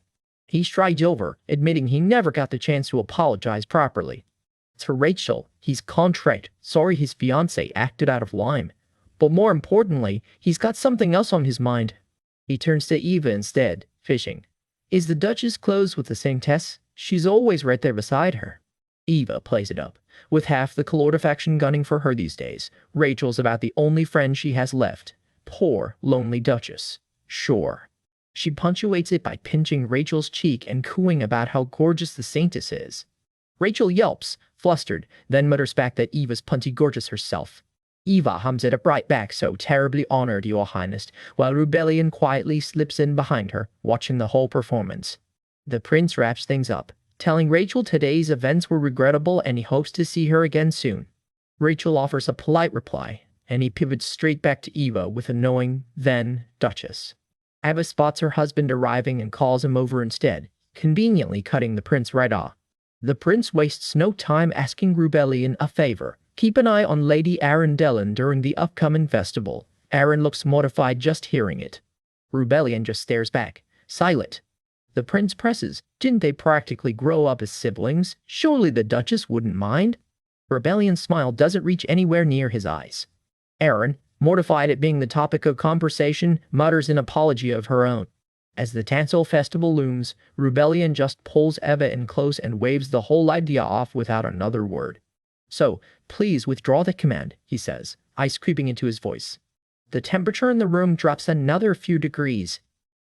He strides over, admitting he never got the chance to apologize properly. To Rachel, he's contrite, sorry his fiancée acted out of line. But more importantly, he's got something else on his mind. He turns to Eva instead, fishing. "Is the Duchess close with the Saintess?" She's always right there beside her. Eva plays it up. With half the coloured affection gunning for her these days, Rachel's about the only friend she has left. Poor, lonely Duchess. Sure. She punctuates it by pinching Rachel's cheek and cooing about how gorgeous the saintess is. Rachel yelps, flustered, then mutters back that Eva's punty gorgeous herself. Eva hums it up right back, so terribly honored, your highness, while Rebellion quietly slips in behind her, watching the whole performance. The prince wraps things up, telling Rachel today's events were regrettable and he hopes to see her again soon. Rachel offers a polite reply, and he pivots straight back to Eva with a knowing, then, Duchess. Eva spots her husband arriving and calls him over instead, conveniently cutting the prince right off. The prince wastes no time asking Rebellion a favor. Keep an eye on Lady Arundellen during the upcoming festival. Aaron looks mortified just hearing it. Rebellion just stares back, silent. The prince presses. Didn't they practically grow up as siblings? Surely the Duchess wouldn't mind? Rebellion's smile doesn't reach anywhere near his eyes. Aaron, mortified at being the topic of conversation, mutters an apology of her own. As the Tansel festival looms, Rebellion just pulls Eva in close and waves the whole idea off without another word. So, please withdraw the command, he says, ice creeping into his voice. The temperature in the room drops another few degrees.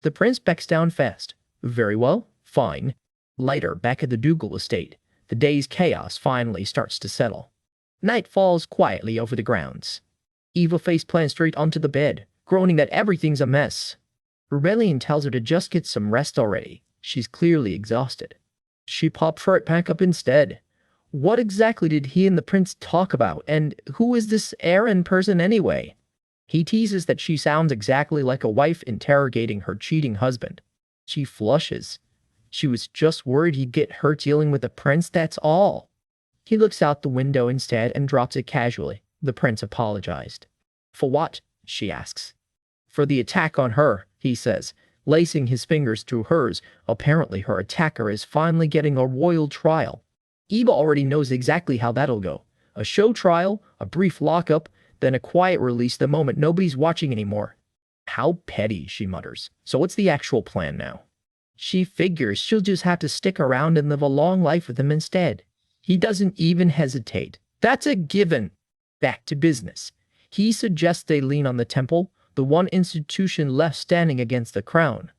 The prince backs down fast. Very well, fine. Later, back at the Dougal estate, the day's chaos finally starts to settle. Night falls quietly over the grounds. Eva face plants straight onto the bed, groaning that everything's a mess. Rebellion tells her to just get some rest already. She's clearly exhausted. She pops right back up instead. What exactly did he and the prince talk about, and who is this Aaron person anyway? He teases that she sounds exactly like a wife interrogating her cheating husband. She flushes. She was just worried he'd get hurt dealing with the prince, that's all. He looks out the window instead and drops it casually. The prince apologized. For what? She asks. For the attack on her, he says, lacing his fingers through hers. Apparently her attacker is finally getting a royal trial. Eva already knows exactly how that'll go. A show trial, a brief lockup, then a quiet release the moment nobody's watching anymore. How petty, she mutters. So what's the actual plan now? She figures she'll just have to stick around and live a long life with him instead. He doesn't even hesitate. That's a given. Back to business. He suggests they lean on the temple, the one institution left standing against the crown.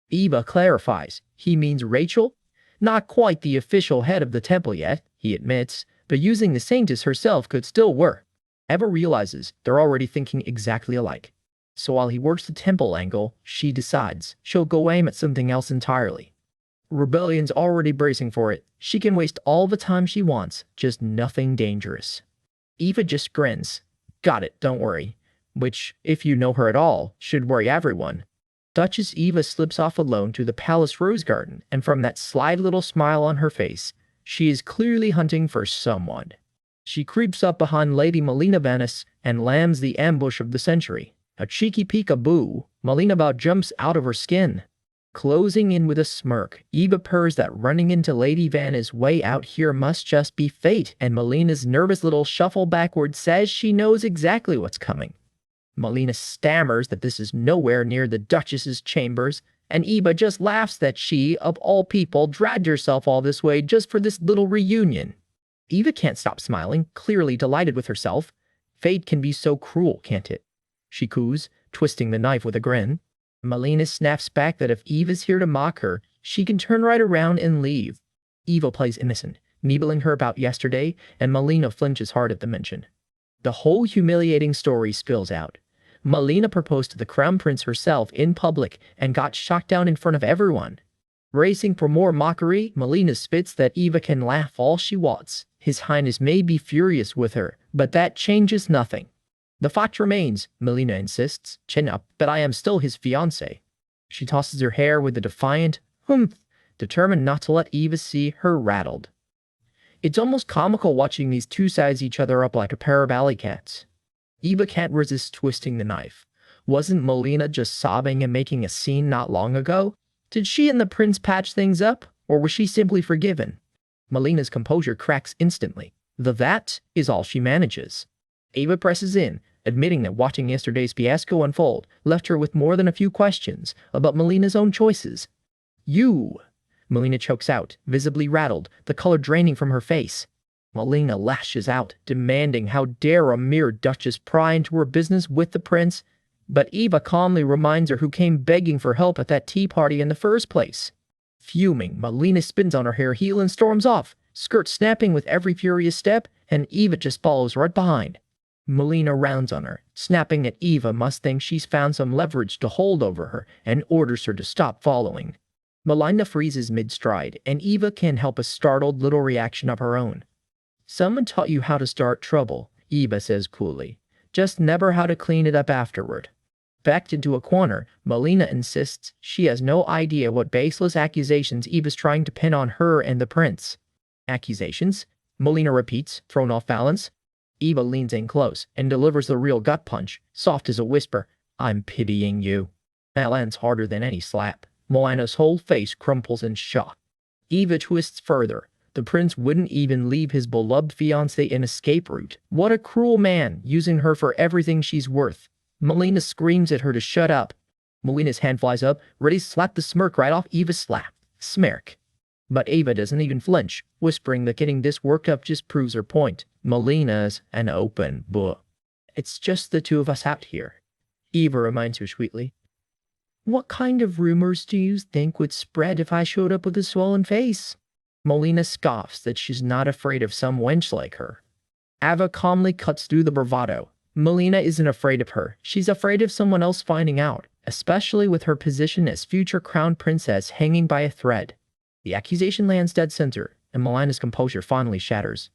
Eva clarifies. He means Rachel? Not quite the official head of the temple yet, he admits, but using the saintess herself could still work. Eva realizes they're already thinking exactly alike. So while he works the temple angle, she decides she'll go aim at something else entirely. Rebellion's already bracing for it. She can waste all the time she wants, just nothing dangerous. Eva just grins. Got it, don't worry. Which, if you know her at all, should worry everyone. Duchess Eva slips off alone to the palace rose garden, and from that sly little smile on her face, she is clearly hunting for someone. She creeps up behind Lady Melina Venice and lambs the ambush of the century. A cheeky peek-a-boo, Melina about jumps out of her skin. Closing in with a smirk, Eva purrs that running into Lady Vanna's way out here must just be fate, and Melina's nervous little shuffle backward says she knows exactly what's coming. Melina stammers that this is nowhere near the Duchess's chambers, and Eva just laughs that she, of all people, dragged herself all this way just for this little reunion. Eva can't stop smiling, clearly delighted with herself. Fate can be so cruel, can't it? She coos, twisting the knife with a grin. Melina snaps back that if Eva's here to mock her, she can turn right around and leave. Eva plays innocent, needling her about yesterday, and Melina flinches hard at the mention. The whole humiliating story spills out. Melina proposed to the crown prince herself in public and got shot down in front of everyone. Racing for more mockery, Melina spits that Eva can laugh all she wants. His Highness may be furious with her, but that changes nothing. The fact remains, Melina insists, chin up, but I am still his fiancé. She tosses her hair with a defiant humph, determined not to let Eva see her rattled. It's almost comical watching these two size each other up like a pair of alley cats. Eva can't resist twisting the knife. Wasn't Melina just sobbing and making a scene not long ago? Did she and the prince patch things up, or was she simply forgiven? Melina's composure cracks instantly. That is all she manages. Eva presses in, admitting that watching yesterday's fiasco unfold left her with more than a few questions about Melina's own choices. You. Melina chokes out, visibly rattled, the color draining from her face. Melina lashes out, demanding how dare a mere duchess pry into her business with the prince, but Eva calmly reminds her who came begging for help at that tea party in the first place. Fuming, Melina spins on her hair heel and storms off, skirt snapping with every furious step, and Eva just follows right behind. Melina rounds on her, snapping that Eva must think she's found some leverage to hold over her, and orders her to stop following. Melina freezes mid-stride, and Eva can't help a startled little reaction of her own. "Someone taught you how to start trouble," Eva says coolly. "Just never how to clean it up afterward." Backed into a corner, Melina insists she has no idea what baseless accusations Eva's trying to pin on her and the prince. "Accusations?" Melina repeats, thrown off balance. Eva leans in close and delivers the real gut punch, soft as a whisper. "I'm pitying you." That lands harder than any slap. Melina's whole face crumples in shock. Eva twists further. The prince wouldn't even leave his beloved fiancée an escape route. What a cruel man, using her for everything she's worth. Melina screams at her to shut up. Melina's hand flies up, ready to slap the smirk right off Eva's slap. Smirk. But Eva doesn't even flinch, whispering that getting this worked up just proves her point. "Melina's an open book. It's just the two of us out here," Eva reminds her sweetly. "What kind of rumors do you think would spread if I showed up with a swollen face?" Melina scoffs that she's not afraid of some wench like her. Ava calmly cuts through the bravado. Melina isn't afraid of her. She's afraid of someone else finding out, especially with her position as future crown princess hanging by a thread. The accusation lands dead center, and Melina's composure finally shatters.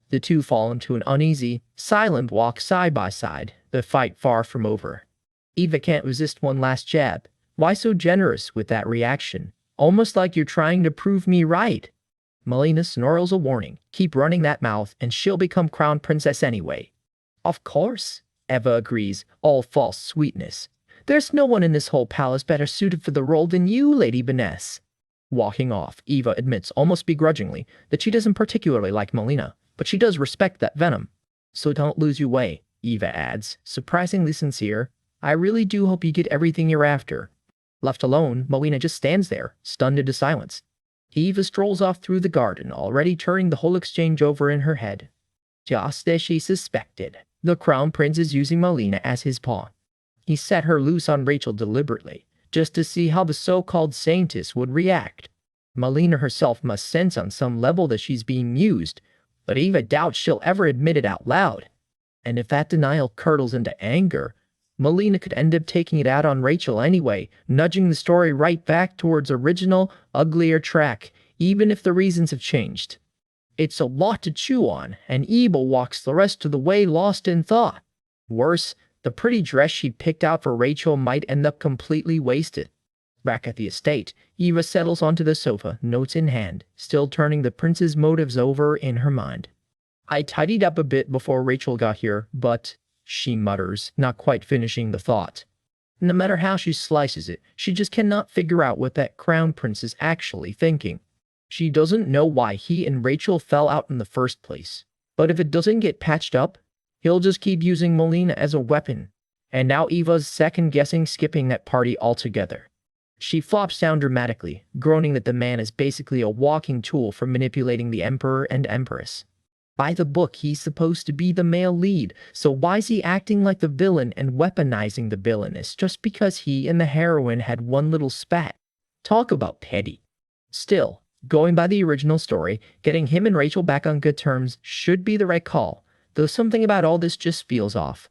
The two fall into an uneasy, silent walk side by side, the fight far from over. Eva can't resist one last jab. Why so generous with that reaction? Almost like you're trying to prove me right. Melina snarls a warning. Keep running that mouth, and she'll become crown princess anyway. "Of course," Eva agrees, all false sweetness. "There's no one in this whole palace better suited for the role than you, Lady Vanessa." Walking off, Eva admits almost begrudgingly that she doesn't particularly like Melina, but she does respect that venom. "So don't lose your way," Eva adds, surprisingly sincere. "I really do hope you get everything you're after." Left alone, Melina just stands there, stunned into silence. Eva strolls off through the garden, already turning the whole exchange over in her head. Just as she suspected, the crown prince is using Melina as his pawn. He set her loose on Rachel deliberately, just to see how the so-called saintess would react. Melina herself must sense on some level that she's being used, but Eva doubts she'll ever admit it out loud. And if that denial curdles into anger, Melina could end up taking it out on Rachel anyway, nudging the story right back towards original, uglier track, even if the reasons have changed. It's a lot to chew on, and Eva walks the rest of the way lost in thought. Worse, the pretty dress she picked out for Rachel might end up completely wasted. Back at the estate, Eva settles onto the sofa, notes in hand, still turning the prince's motives over in her mind. "I tidied up a bit before Rachel got here, but," she mutters, not quite finishing the thought. No matter how she slices it, she just cannot figure out what that crown prince is actually thinking. She doesn't know why he and Rachel fell out in the first place. But if it doesn't get patched up, he'll just keep using Melina as a weapon. And now Eva's second-guessing skipping that party altogether. She flops down dramatically, groaning that the man is basically a walking tool for manipulating the emperor and empress. By the book, he's supposed to be the male lead, so why is he acting like the villain and weaponizing the villainess just because he and the heroine had one little spat? Talk about petty. Still, going by the original story, getting him and Rachel back on good terms should be the right call, though something about all this just feels off.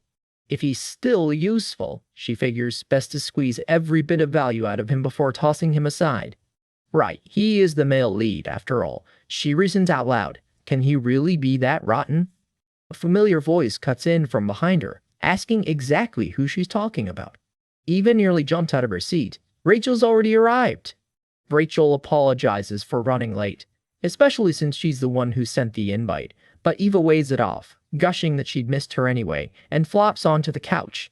If he's still useful, she figures best to squeeze every bit of value out of him before tossing him aside. Right, he is the male lead, after all. She reasons out loud. Can he really be that rotten? A familiar voice cuts in from behind her, asking exactly who she's talking about. Eva nearly jumped out of her seat. Rachel's already arrived. Rachel apologizes for running late, especially since she's the one who sent the invite, but Eva waves it off, gushing that she'd missed her anyway, and flops onto the couch.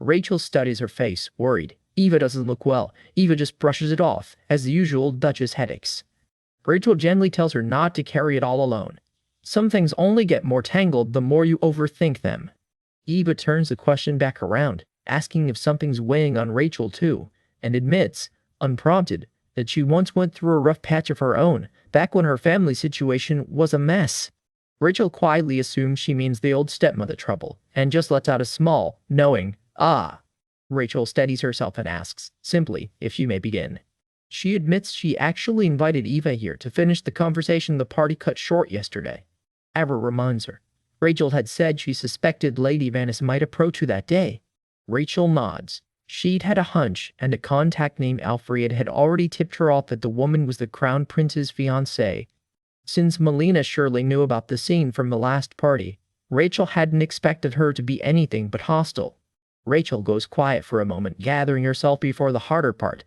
Rachel studies her face, worried. Eva doesn't look well. Eva just brushes it off, as the usual Duchess headaches. Rachel gently tells her not to carry it all alone. Some things only get more tangled the more you overthink them. Eva turns the question back around, asking if something's weighing on Rachel too, and admits, unprompted, that she once went through a rough patch of her own, back when her family situation was a mess. Rachel quietly assumes she means the old stepmother trouble, and just lets out a small, knowing, ah. Rachel steadies herself and asks, simply, if she may begin. She admits she actually invited Eva here to finish the conversation the party cut short yesterday. Ava reminds her. Rachel had said she suspected Lady Venice might approach her that day. Rachel nods. She'd had a hunch, and a contact named Alfred had already tipped her off that the woman was the Crown Prince's fiancée. Since Melina surely knew about the scene from the last party, Rachel hadn't expected her to be anything but hostile. Rachel goes quiet for a moment, gathering herself before the harder part.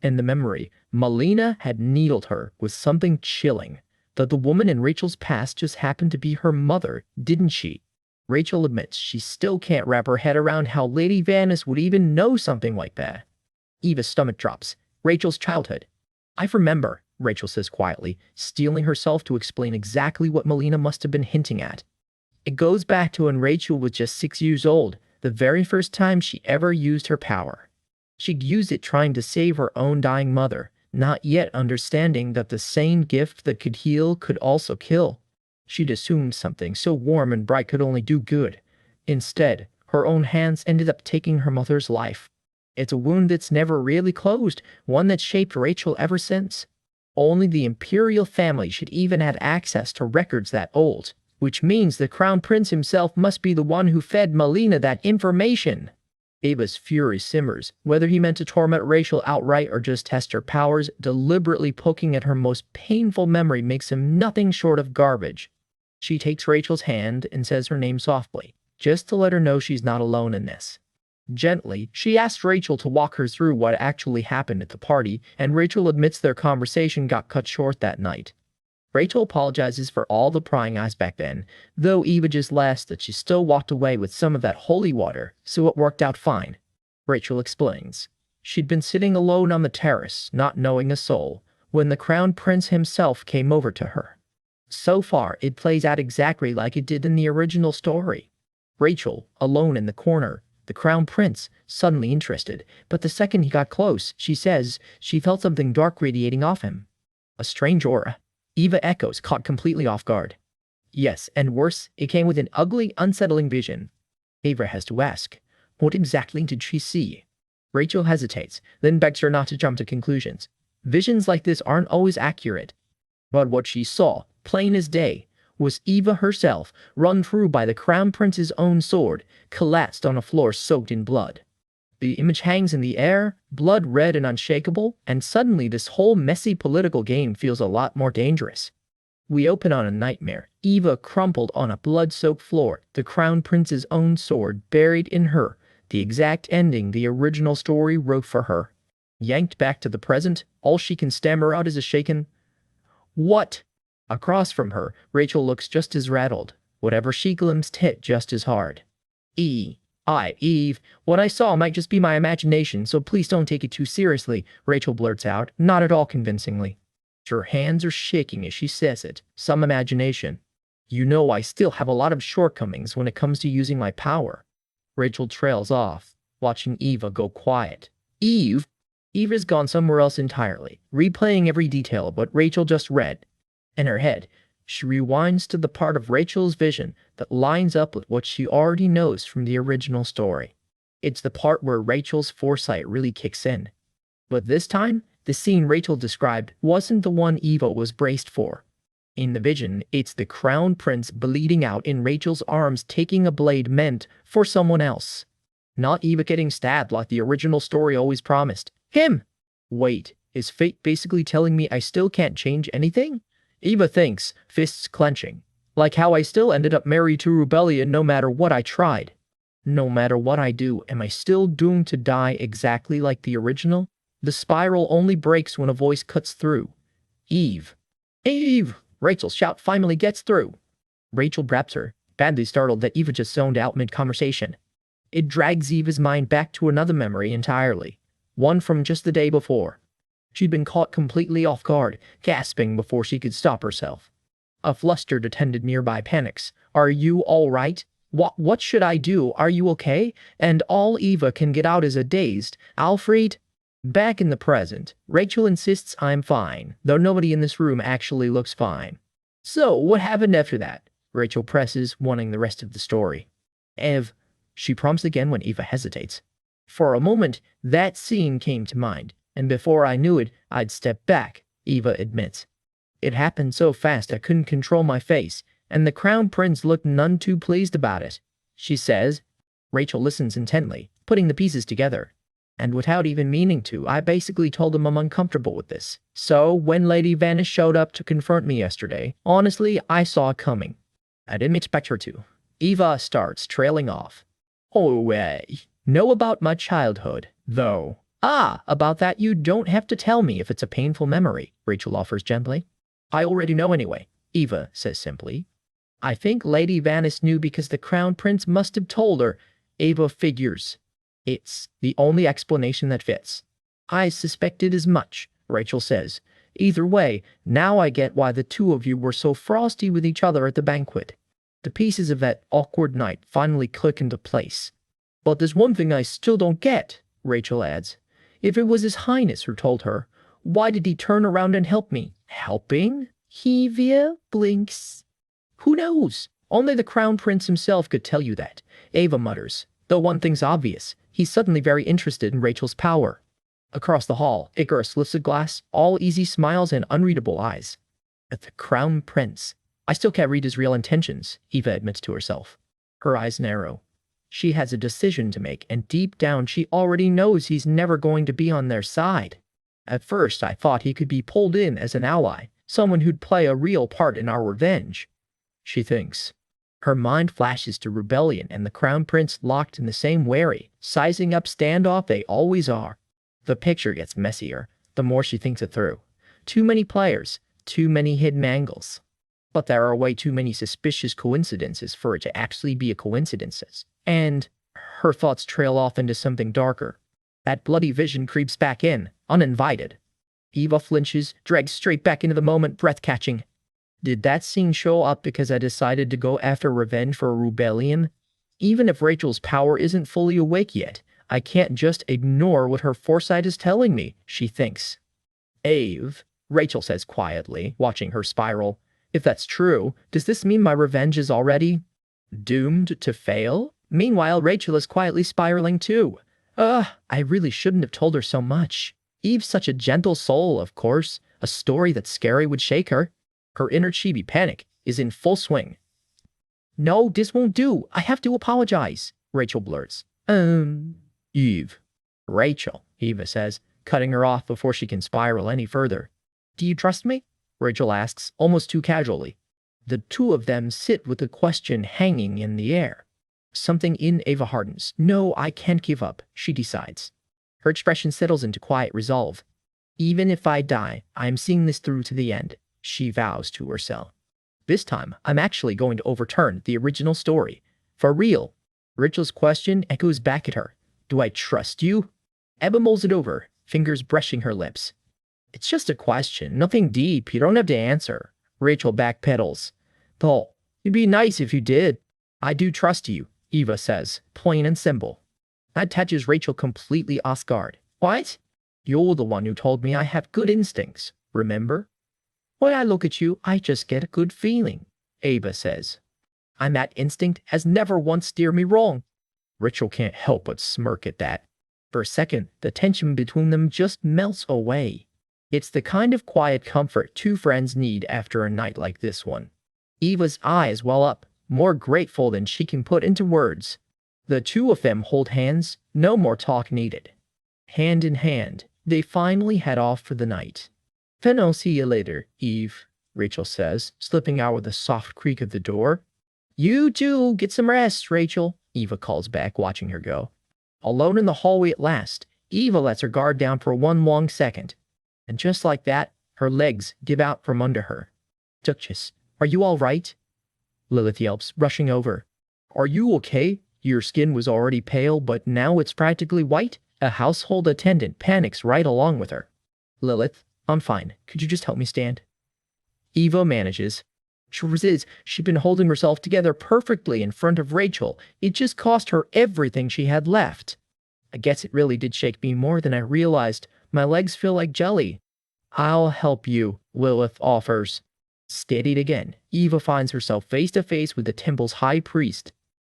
In the memory, Melina had needled her with something chilling. That the woman in Rachel's past just happened to be her mother, didn't she? Rachel admits she still can't wrap her head around how Lady Venice would even know something like that. Eva's stomach drops. Rachel's childhood. I remember, Rachel says quietly, steeling herself to explain exactly what Melina must have been hinting at. It goes back to when Rachel was just 6 years old, the very first time she ever used her power. She'd used it trying to save her own dying mother, not yet understanding that the same gift that could heal could also kill. She'd assumed something so warm and bright could only do good. Instead, her own hands ended up taking her mother's life. It's a wound that's never really closed, one that's shaped Rachel ever since. Only the imperial family should even have access to records that old, which means the Crown Prince himself must be the one who fed Melina that information. Ava's fury simmers, whether he meant to torment Rachel outright or just test her powers. Deliberately poking at her most painful memory makes him nothing short of garbage. She takes Rachel's hand and says her name softly, just to let her know she's not alone in this. Gently, she asks Rachel to walk her through what actually happened at the party, and Rachel admits their conversation got cut short that night. Rachel apologizes for all the prying eyes back then, though Eva just laughs that she still walked away with some of that holy water, so it worked out fine. Rachel explains. She'd been sitting alone on the terrace, not knowing a soul, when the Crown Prince himself came over to her. So far, it plays out exactly like it did in the original story. Rachel, alone in the corner, the Crown Prince, suddenly interested, but the second he got close, she says, she felt something dark radiating off him. A strange aura. Eva echoes, caught completely off guard. Yes, and worse, it came with an ugly, unsettling vision. Ava has to ask, what exactly did she see? Rachel hesitates, then begs her not to jump to conclusions. Visions like this aren't always accurate. But what she saw, plain as day, was Eva herself, run through by the Crown Prince's own sword, collapsed on a floor soaked in blood. The image hangs in the air, blood red and unshakable, and suddenly this whole messy political game feels a lot more dangerous. We open on a nightmare. Eva crumpled on a blood-soaked floor, the Crown Prince's own sword buried in her, the exact ending the original story wrote for her. Yanked back to the present, all she can stammer out is a shaken, "What?" Across from her, Rachel looks just as rattled. Whatever she glimpsed hit just as hard. Eve, what I saw might just be my imagination, so please don't take it too seriously, Rachel blurts out, not at all convincingly. Her hands are shaking as she says it. Some imagination. You know I still have a lot of shortcomings when it comes to using my power. Rachel trails off, watching Eva go quiet. Eva's gone somewhere else entirely, replaying every detail of what Rachel just read. In her head, she rewinds to the part of Rachel's vision that lines up with what she already knows from the original story. It's the part where Rachel's foresight really kicks in. But this time, the scene Rachel described wasn't the one Eva was braced for. In the vision, it's the Crown Prince bleeding out in Rachel's arms, taking a blade meant for someone else. Not Eva getting stabbed like the original story always promised. Him! Wait, is fate basically telling me I still can't change anything? Eva thinks, fists clenching. Like how I still ended up married to Rebellion no matter what I tried. No matter what I do, am I still doomed to die exactly like the original? The spiral only breaks when a voice cuts through. Eve! Rachel's shout finally gets through. Rachel grabs her, badly startled that Eva just zoned out mid-conversation. It drags Eva's mind back to another memory entirely. One from just the day before. She'd been caught completely off guard, gasping before she could stop herself. A flustered attendant nearby panics. Are you all right? What should I do? Are you okay? And all Eva can get out is a dazed, Alfred? Back in the present, Rachel insists I'm fine, though nobody in this room actually looks fine. So, what happened after that? Rachel presses, wanting the rest of the story. Ev, she prompts again when Eva hesitates. For a moment, that scene came to mind, and before I knew it, I'd stepped back, Eva admits. It happened so fast I couldn't control my face, and the crown prince looked none too pleased about it. She says. Rachel listens intently, putting the pieces together. And without even meaning to, I basically told him I'm uncomfortable with this. So, when Lady Vanish showed up to confront me yesterday, honestly, I saw it coming. I didn't expect her to. Eva starts trailing off. Oh, know about my childhood, though. Ah, about that you don't have to tell me if it's a painful memory, Rachel offers gently. I already know anyway, Eva says simply. I think Lady Vanish knew because the crown prince must have told her, Eva figures. It's the only explanation that fits. I suspected as much, Rachel says. Either way, now I get why the two of you were so frosty with each other at the banquet. The pieces of that awkward night finally click into place. But there's one thing I still don't get, Rachel adds. If it was His Highness who told her, why did he turn around and help me? Helping? Hevia blinks. Who knows? Only the crown prince himself could tell you that, Eva mutters. Though one thing's obvious, he's suddenly very interested in Rachel's power. Across the hall, Icarus lifts a glass, all easy smiles and unreadable eyes. At the crown prince. I still can't read his real intentions, Eva admits to herself. Her eyes narrow. She has a decision to make, and deep down she already knows he's never going to be on their side. At first I thought he could be pulled in as an ally, someone who'd play a real part in our revenge. She thinks. Her mind flashes to rebellion and the crown prince locked in the same wary, sizing up standoff they always are. The picture gets messier, the more she thinks it through. Too many players, too many hidden angles. But there are way too many suspicious coincidences for it to actually be a coincidence. And her thoughts trail off into something darker. That bloody vision creeps back in, uninvited. Eva flinches, drags straight back into the moment, breath-catching. Did that scene show up because I decided to go after revenge for a rebellion? Even if Rachel's power isn't fully awake yet, I can't just ignore what her foresight is telling me, she thinks. Ave, Rachel says quietly, watching her spiral. If that's true, does this mean my revenge is already doomed to fail? Meanwhile, Rachel is quietly spiraling too. I really shouldn't have told her so much. Eve's such a gentle soul, of course. A story that's scary would shake her. Her inner chibi panic is in full swing. No, this won't do. I have to apologize, Rachel blurts. Eve. Rachel, Eva says, cutting her off before she can spiral any further. Do you trust me? Rachel asks, almost too casually. The two of them sit with the question hanging in the air. Something in Eva hardens. No, I can't give up, she decides. Her expression settles into quiet resolve. Even if I die, I'm seeing this through to the end, she vows to herself. This time, I'm actually going to overturn the original story. For real. Rachel's question echoes back at her. Do I trust you? Eva mulls it over, fingers brushing her lips. It's just a question, nothing deep, you don't have to answer. Rachel backpedals. Though, it'd be nice if you did. I do trust you, Eva says, plain and simple. That catches Rachel completely off guard. What? You're the one who told me I have good instincts, remember? When I look at you, I just get a good feeling, Eva says. And that instinct has never once steered me wrong. Rachel can't help but smirk at that. For a second, the tension between them just melts away. It's the kind of quiet comfort two friends need after a night like this one. Eva's eyes well up, more grateful than she can put into words. The two of them hold hands, no more talk needed. Hand in hand, they finally head off for the night. Then I'll see you later, Eve, Rachel says, slipping out with a soft creak of the door. You too, get some rest, Rachel, Eva calls back, watching her go. Alone in the hallway at last, Eva lets her guard down for one long second. And just like that, her legs give out from under her. Duchess, are you all right? Lilith yelps, rushing over. Are you okay? Your skin was already pale, but now it's practically white. A household attendant panics right along with her. Lilith, I'm fine. Could you just help me stand? Eva manages. She'd been holding herself together perfectly in front of Rachel. It just cost her everything she had left. I guess it really did shake me more than I realized. My legs feel like jelly. I'll help you, Lilith offers. Steadied again, Eva finds herself face to face with the temple's high priest.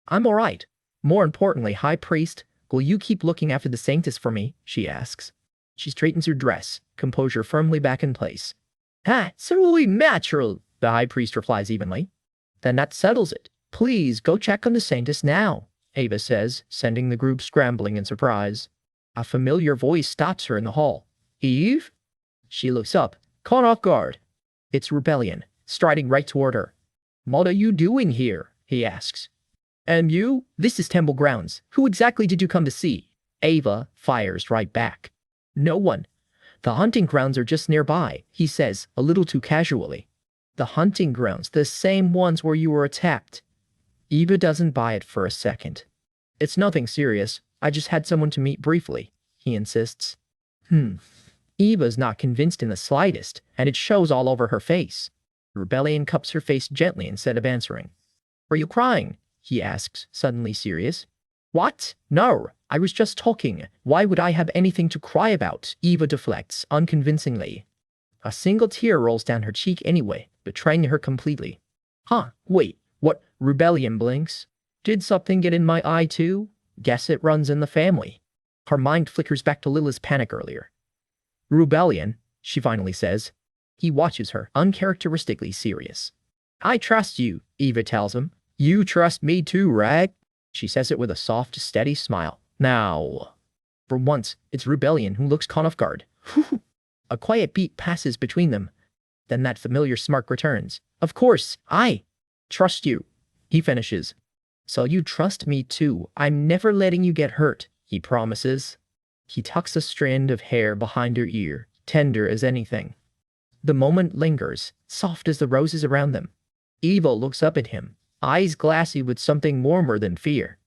I'm all right. More importantly, high priest, will you keep looking after the sanctus for me? She asks. She straightens her dress, composure firmly back in place. Certainly natural, the high priest replies evenly. Then that settles it. Please go check on the sanctus now, Eva says, sending the group scrambling in surprise. A familiar voice stops her in the hall. Eve? She looks up, caught off guard. It's Rebellion, striding right toward her. What are you doing here? He asks. And you? This is temple grounds. Who exactly did you come to see? Eva fires right back. No one. The hunting grounds are just nearby, he says, a little too casually. The hunting grounds, the same ones where you were attacked. Eva doesn't buy it for a second. It's nothing serious. I just had someone to meet briefly, he insists. Eva's not convinced in the slightest, and it shows all over her face. Rebellion cups her face gently instead of answering. Are you crying? He asks, suddenly serious. What? No, I was just talking. Why would I have anything to cry about? Eva deflects, unconvincingly. A single tear rolls down her cheek anyway, betraying her completely. Wait, what? Rebellion blinks. Did something get in my eye too? Guess it runs in the family. Her mind flickers back to Lila's panic earlier. Rebellion, she finally says. He watches her, uncharacteristically serious. I trust you, Eva tells him. You trust me too, right? She says it with a soft, steady smile. Now. For once, it's Rebellion who looks caught off guard. A quiet beat passes between them. Then that familiar smirk returns. Of course, I trust you, he finishes. So you trust me too. I'm never letting you get hurt, he promises. He tucks a strand of hair behind her ear, tender as anything. The moment lingers, soft as the roses around them. Eva looks up at him, eyes glassy with something warmer than fear.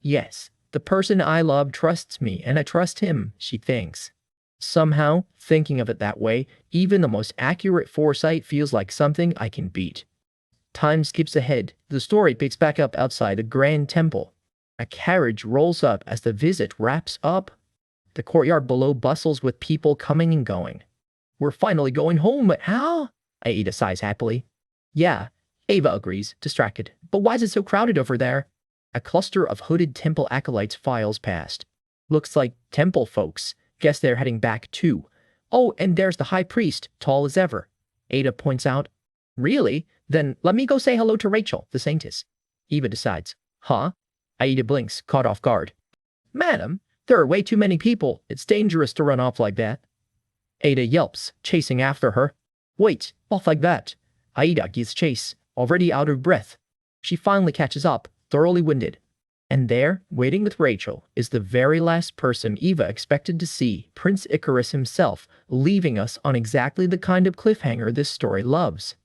Yes, the person I love trusts me, and I trust him, she thinks. Somehow, thinking of it that way, even the most accurate foresight feels like something I can beat. Time skips ahead. The story picks back up outside a grand temple. A carriage rolls up as the visit wraps up. The courtyard below bustles with people coming and going. We're finally going home, how? Aida sighs happily. Yeah, Ava agrees, distracted. But why is it so crowded over there? A cluster of hooded temple acolytes files past. Looks like temple folks. Guess they're heading back too. Oh, and there's the high priest, tall as ever. Ada points out. Really? Then let me go say hello to Rachel, the saintess. Eva decides. Huh? Aida blinks, caught off guard. Madam, there are way too many people. It's dangerous to run off like that. Ada yelps, chasing after her. Wait, off like that. Aida gives chase, already out of breath. She finally catches up, thoroughly winded. And there, waiting with Rachel, is the very last person Eva expected to see, Prince Icarus himself, leaving us on exactly the kind of cliffhanger this story loves.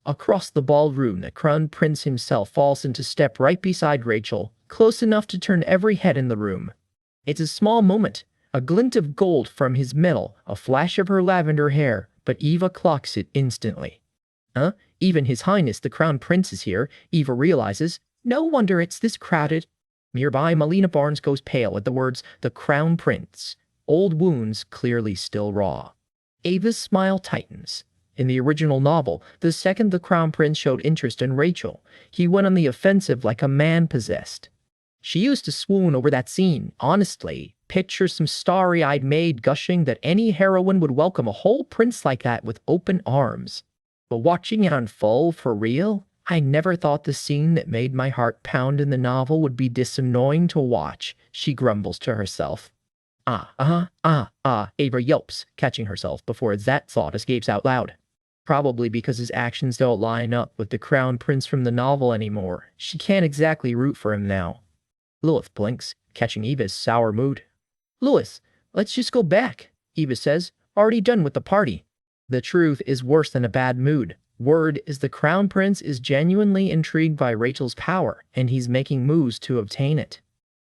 Across the ballroom, the crown prince himself falls into step right beside Rachel, close enough to turn every head in the room. It's a small moment, a glint of gold from his medal, a flash of her lavender hair, but Eva clocks it instantly. Even His Highness the Crown Prince is here, Eva realizes. No wonder it's this crowded. Nearby, Melina Barnes goes pale at the words, the Crown Prince. Old wounds clearly still raw. Ava's smile tightens. In the original novel, the second the Crown Prince showed interest in Rachel, he went on the offensive like a man possessed. She used to swoon over that scene, honestly. Picture some starry-eyed maid gushing that any heroine would welcome a whole prince like that with open arms. But watching it unfold for real, I never thought the scene that made my heart pound in the novel would be this annoying to watch, she grumbles to herself. Ava yelps, catching herself before that thought escapes out loud. Probably because his actions don't line up with the Crown Prince from the novel anymore. She can't exactly root for him now. Lilith blinks, catching Eva's sour mood. Lewis, let's just go back, Eva says, already done with the party. The truth is worse than a bad mood. Word is the Crown Prince is genuinely intrigued by Rachel's power, and he's making moves to obtain it.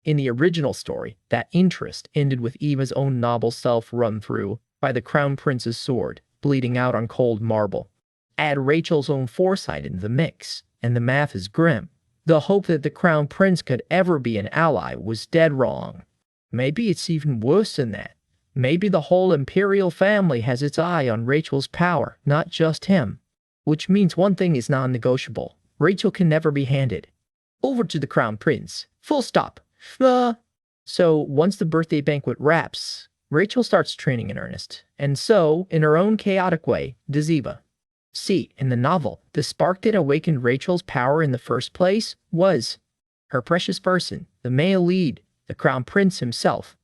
In the original story, that interest ended with Eva's own noble self run through by the Crown Prince's sword, bleeding out on cold marble. Add Rachel's own foresight into the mix, and the math is grim. The hope that the Crown Prince could ever be an ally was dead wrong. Maybe it's even worse than that. Maybe the whole imperial family has its eye on Rachel's power, not just him. Which means one thing is non-negotiable. Rachel can never be handed over to the crown prince. Full stop. So once the birthday banquet wraps, Rachel starts training in earnest. And so, in her own chaotic way, does Eva. See, in the novel, the spark that awakened Rachel's power in the first place was her precious person, the male lead, the crown prince himself.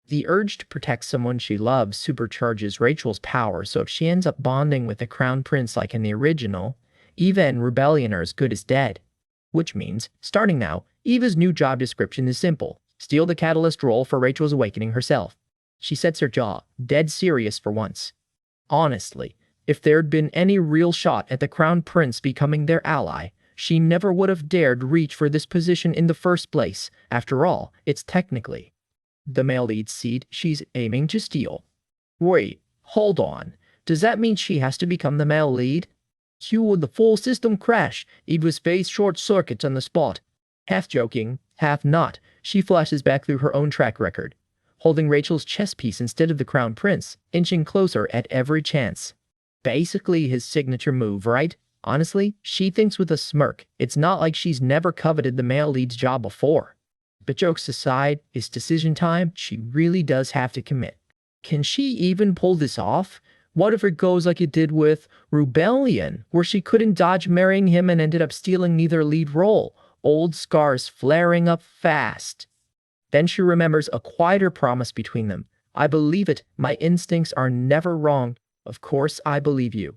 The urge to protect someone she loves supercharges Rachel's power, so if she ends up bonding with the crown prince like in the original, Eva and Rebellion are as good as dead. Which means, starting now, Eva's new job description is simple. Steal the catalyst role for Rachel's awakening herself. She sets her jaw, dead serious for once. Honestly, if there'd been any real shot at the crown prince becoming their ally, she never would have dared reach for this position in the first place. After all, it's technically the male lead seat she's aiming to steal. Wait, hold on. Does that mean she has to become the male lead? Cue would the full system crash. Eva's face short circuits on the spot. Half joking, half not, she flashes back through her own track record, holding Rachel's chess piece instead of the crown prince, inching closer at every chance. Basically his signature move, right? Honestly, she thinks with a smirk, it's not like she's never coveted the male lead's job before. But jokes aside, it's decision time. She really does have to commit. Can she even pull this off? What if it goes like it did with Rebellion, where she couldn't dodge marrying him and ended up stealing neither lead role? Old scars flaring up fast. Then she remembers a quieter promise between them. I believe it. My instincts are never wrong. Of course I believe you.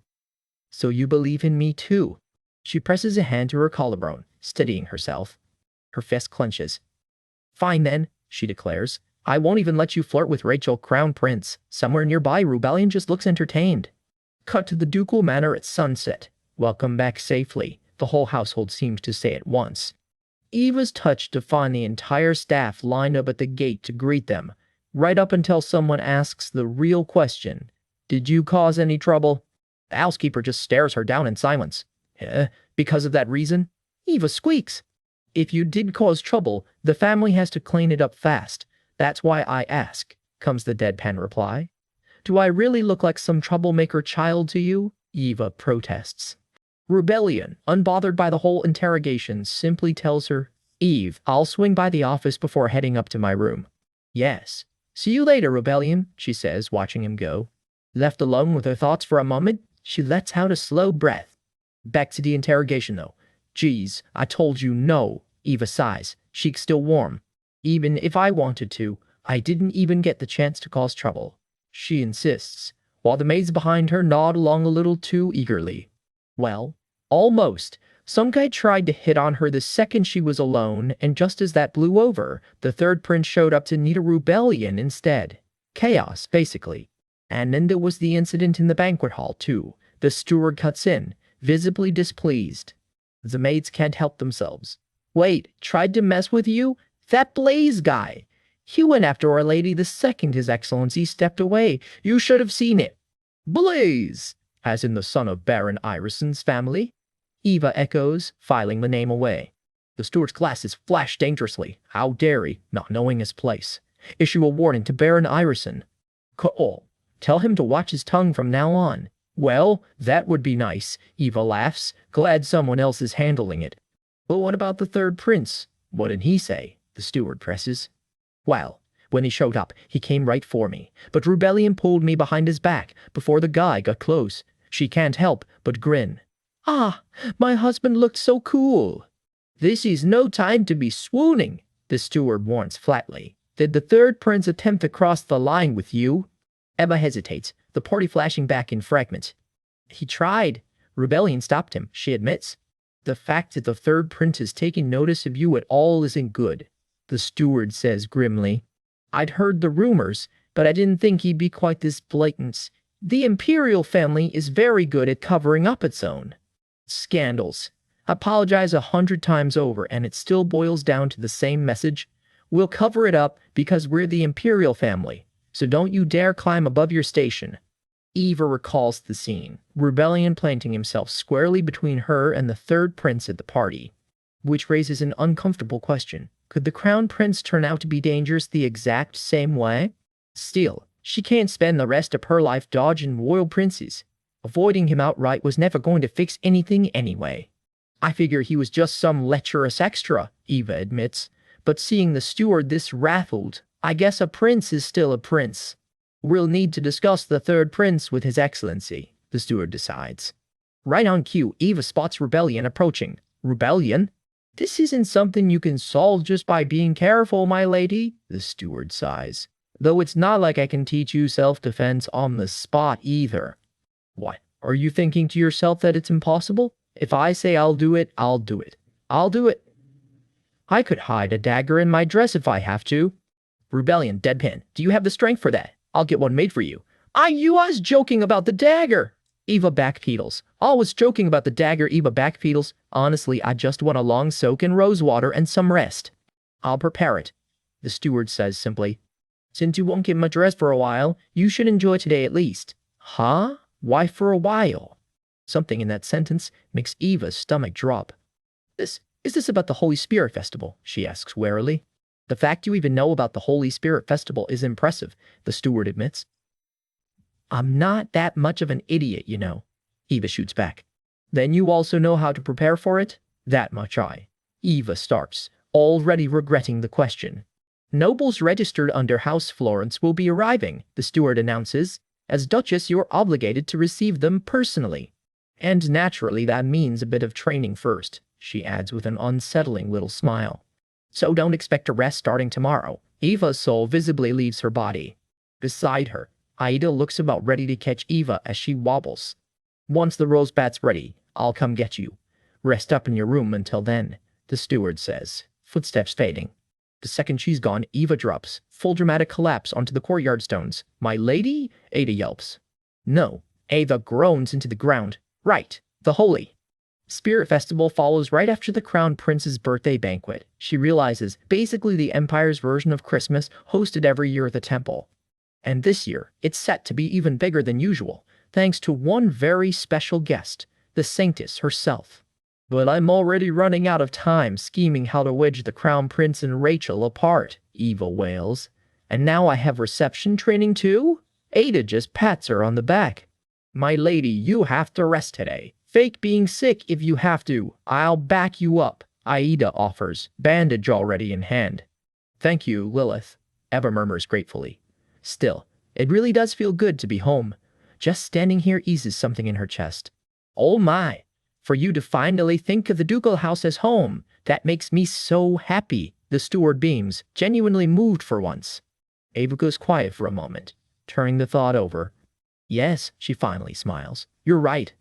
So you believe in me too. She presses a hand to her collarbone, steadying herself. Her fist clenches. Fine then, she declares. I won't even let you flirt with Rachel Crown Prince. Somewhere nearby, Rebellion just looks entertained. Cut to the ducal manor at sunset. Welcome back safely, the whole household seems to say at once. Eva's touched to find the entire staff lined up at the gate to greet them, right up until someone asks the real question. Did you cause any trouble? The housekeeper just stares her down in silence. Because of that reason? Eva squeaks. If you did cause trouble, the family has to clean it up fast. That's why I ask, comes the deadpan reply. Do I really look like some troublemaker child to you? Eva protests. Rebellion, unbothered by the whole interrogation, simply tells her, Eve, I'll swing by the office before heading up to my room. Yes. See you later, Rebellion, she says, watching him go. Left alone with her thoughts for a moment, she lets out a slow breath. Back to the interrogation, though. Geez, I told you no, Eva sighs, cheeks still warm. Even if I wanted to, I didn't even get the chance to cause trouble. She insists, while the maids behind her nod along a little too eagerly. Well, almost. Some guy tried to hit on her the second she was alone, and just as that blew over, the third prince showed up to need a rebellion instead. Chaos, basically. And then there was the incident in the banquet hall, too. The steward cuts in, visibly displeased. The maids can't help themselves. Wait, tried to mess with you? That Blaze guy. He went after Our Lady the second His Excellency stepped away. You should have seen it. Blaze, as in the son of Baron Irison's family. Eva echoes, filing the name away. The steward's glasses flash dangerously. How dare he, not knowing his place. Issue a warning to Baron Irison. Call. Tell him to watch his tongue from now on. Well, that would be nice, Eva laughs, glad someone else is handling it. But what about the third prince? What did he say? The steward presses. Well, when he showed up, he came right for me, but Rebellion pulled me behind his back before the guy got close. She can't help but grin. Ah, my husband looked so cool. This is no time to be swooning, the steward warns flatly. Did the third prince attempt to cross the line with you? Emma hesitates, the party flashing back in fragments. He tried. Rebellion stopped him, she admits. The fact that the third prince is taking notice of you at all isn't good, the steward says grimly. I'd heard the rumors, but I didn't think he'd be quite this blatant. The imperial family is very good at covering up its own scandals. Apologize 100 times over and it still boils down to the same message. We'll cover it up because we're the imperial family. So don't you dare climb above your station. Eva recalls the scene, Rebellion planting himself squarely between her and the third prince at the party, which raises an uncomfortable question. Could the crown prince turn out to be dangerous the exact same way? Still, she can't spend the rest of her life dodging royal princes. Avoiding him outright was never going to fix anything anyway. I figure he was just some lecherous extra, Eva admits. But seeing the steward this raffled, I guess a prince is still a prince. We'll need to discuss the third prince with his excellency, the steward decides. Right on cue, Eva spots rebellion approaching. Rebellion? This isn't something you can solve just by being careful, my lady, the steward sighs. Though it's not like I can teach you self-defense on the spot either. What? Are you thinking to yourself that it's impossible? If I say I'll do it, I'll do it. I'll do it. I could hide a dagger in my dress if I have to. Rebellion, deadpan. Do you have the strength for that? I'll get one made for you. You was joking about the dagger. Eva backpedals. Always joking about the dagger, Eva backpedals. Honestly, I just want a long soak in rose water and some rest. I'll prepare it, the steward says simply. Since you won't get my dress for a while, you should enjoy today at least. Huh? Why for a while? Something in that sentence makes Eva's stomach drop. Is this about the Holy Spirit Festival? She asks warily. The fact you even know about the Holy Spirit Festival is impressive, the steward admits. I'm not that much of an idiot, you know, Eva shoots back. Then you also know how to prepare for it? That much Eva starts, already regretting the question. Nobles registered under House Florence will be arriving, the steward announces. As Duchess, you're obligated to receive them personally. And naturally that means a bit of training first, she adds with an unsettling little smile. So don't expect a rest starting tomorrow. Eva's soul visibly leaves her body. Beside her, Aida looks about ready to catch Eva as she wobbles. Once the rosebat's ready, I'll come get you. Rest up in your room until then, the steward says, footsteps fading. The second she's gone, Eva drops, full dramatic collapse onto the courtyard stones. My lady? Ada yelps. No, Eva groans into the ground. Right, the Holy Spirit Festival follows right after the Crown Prince's birthday banquet. She realizes, basically the Empire's version of Christmas hosted every year at the temple. And this year, it's set to be even bigger than usual, thanks to one very special guest, the Saintess herself. But I'm already running out of time scheming how to wedge the Crown Prince and Rachel apart, Eva wails. And now I have reception training too? Ada just pats her on the back. My lady, you have to rest today. Fake being sick if you have to. I'll back you up, Aida offers, bandage already in hand. Thank you, Lilith, Eva murmurs gratefully. Still, it really does feel good to be home. Just standing here eases something in her chest. Oh my! For you to finally think of the ducal house as home, that makes me so happy, the steward beams, genuinely moved for once. Ava goes quiet for a moment, turning the thought over. Yes, she finally smiles. You're right.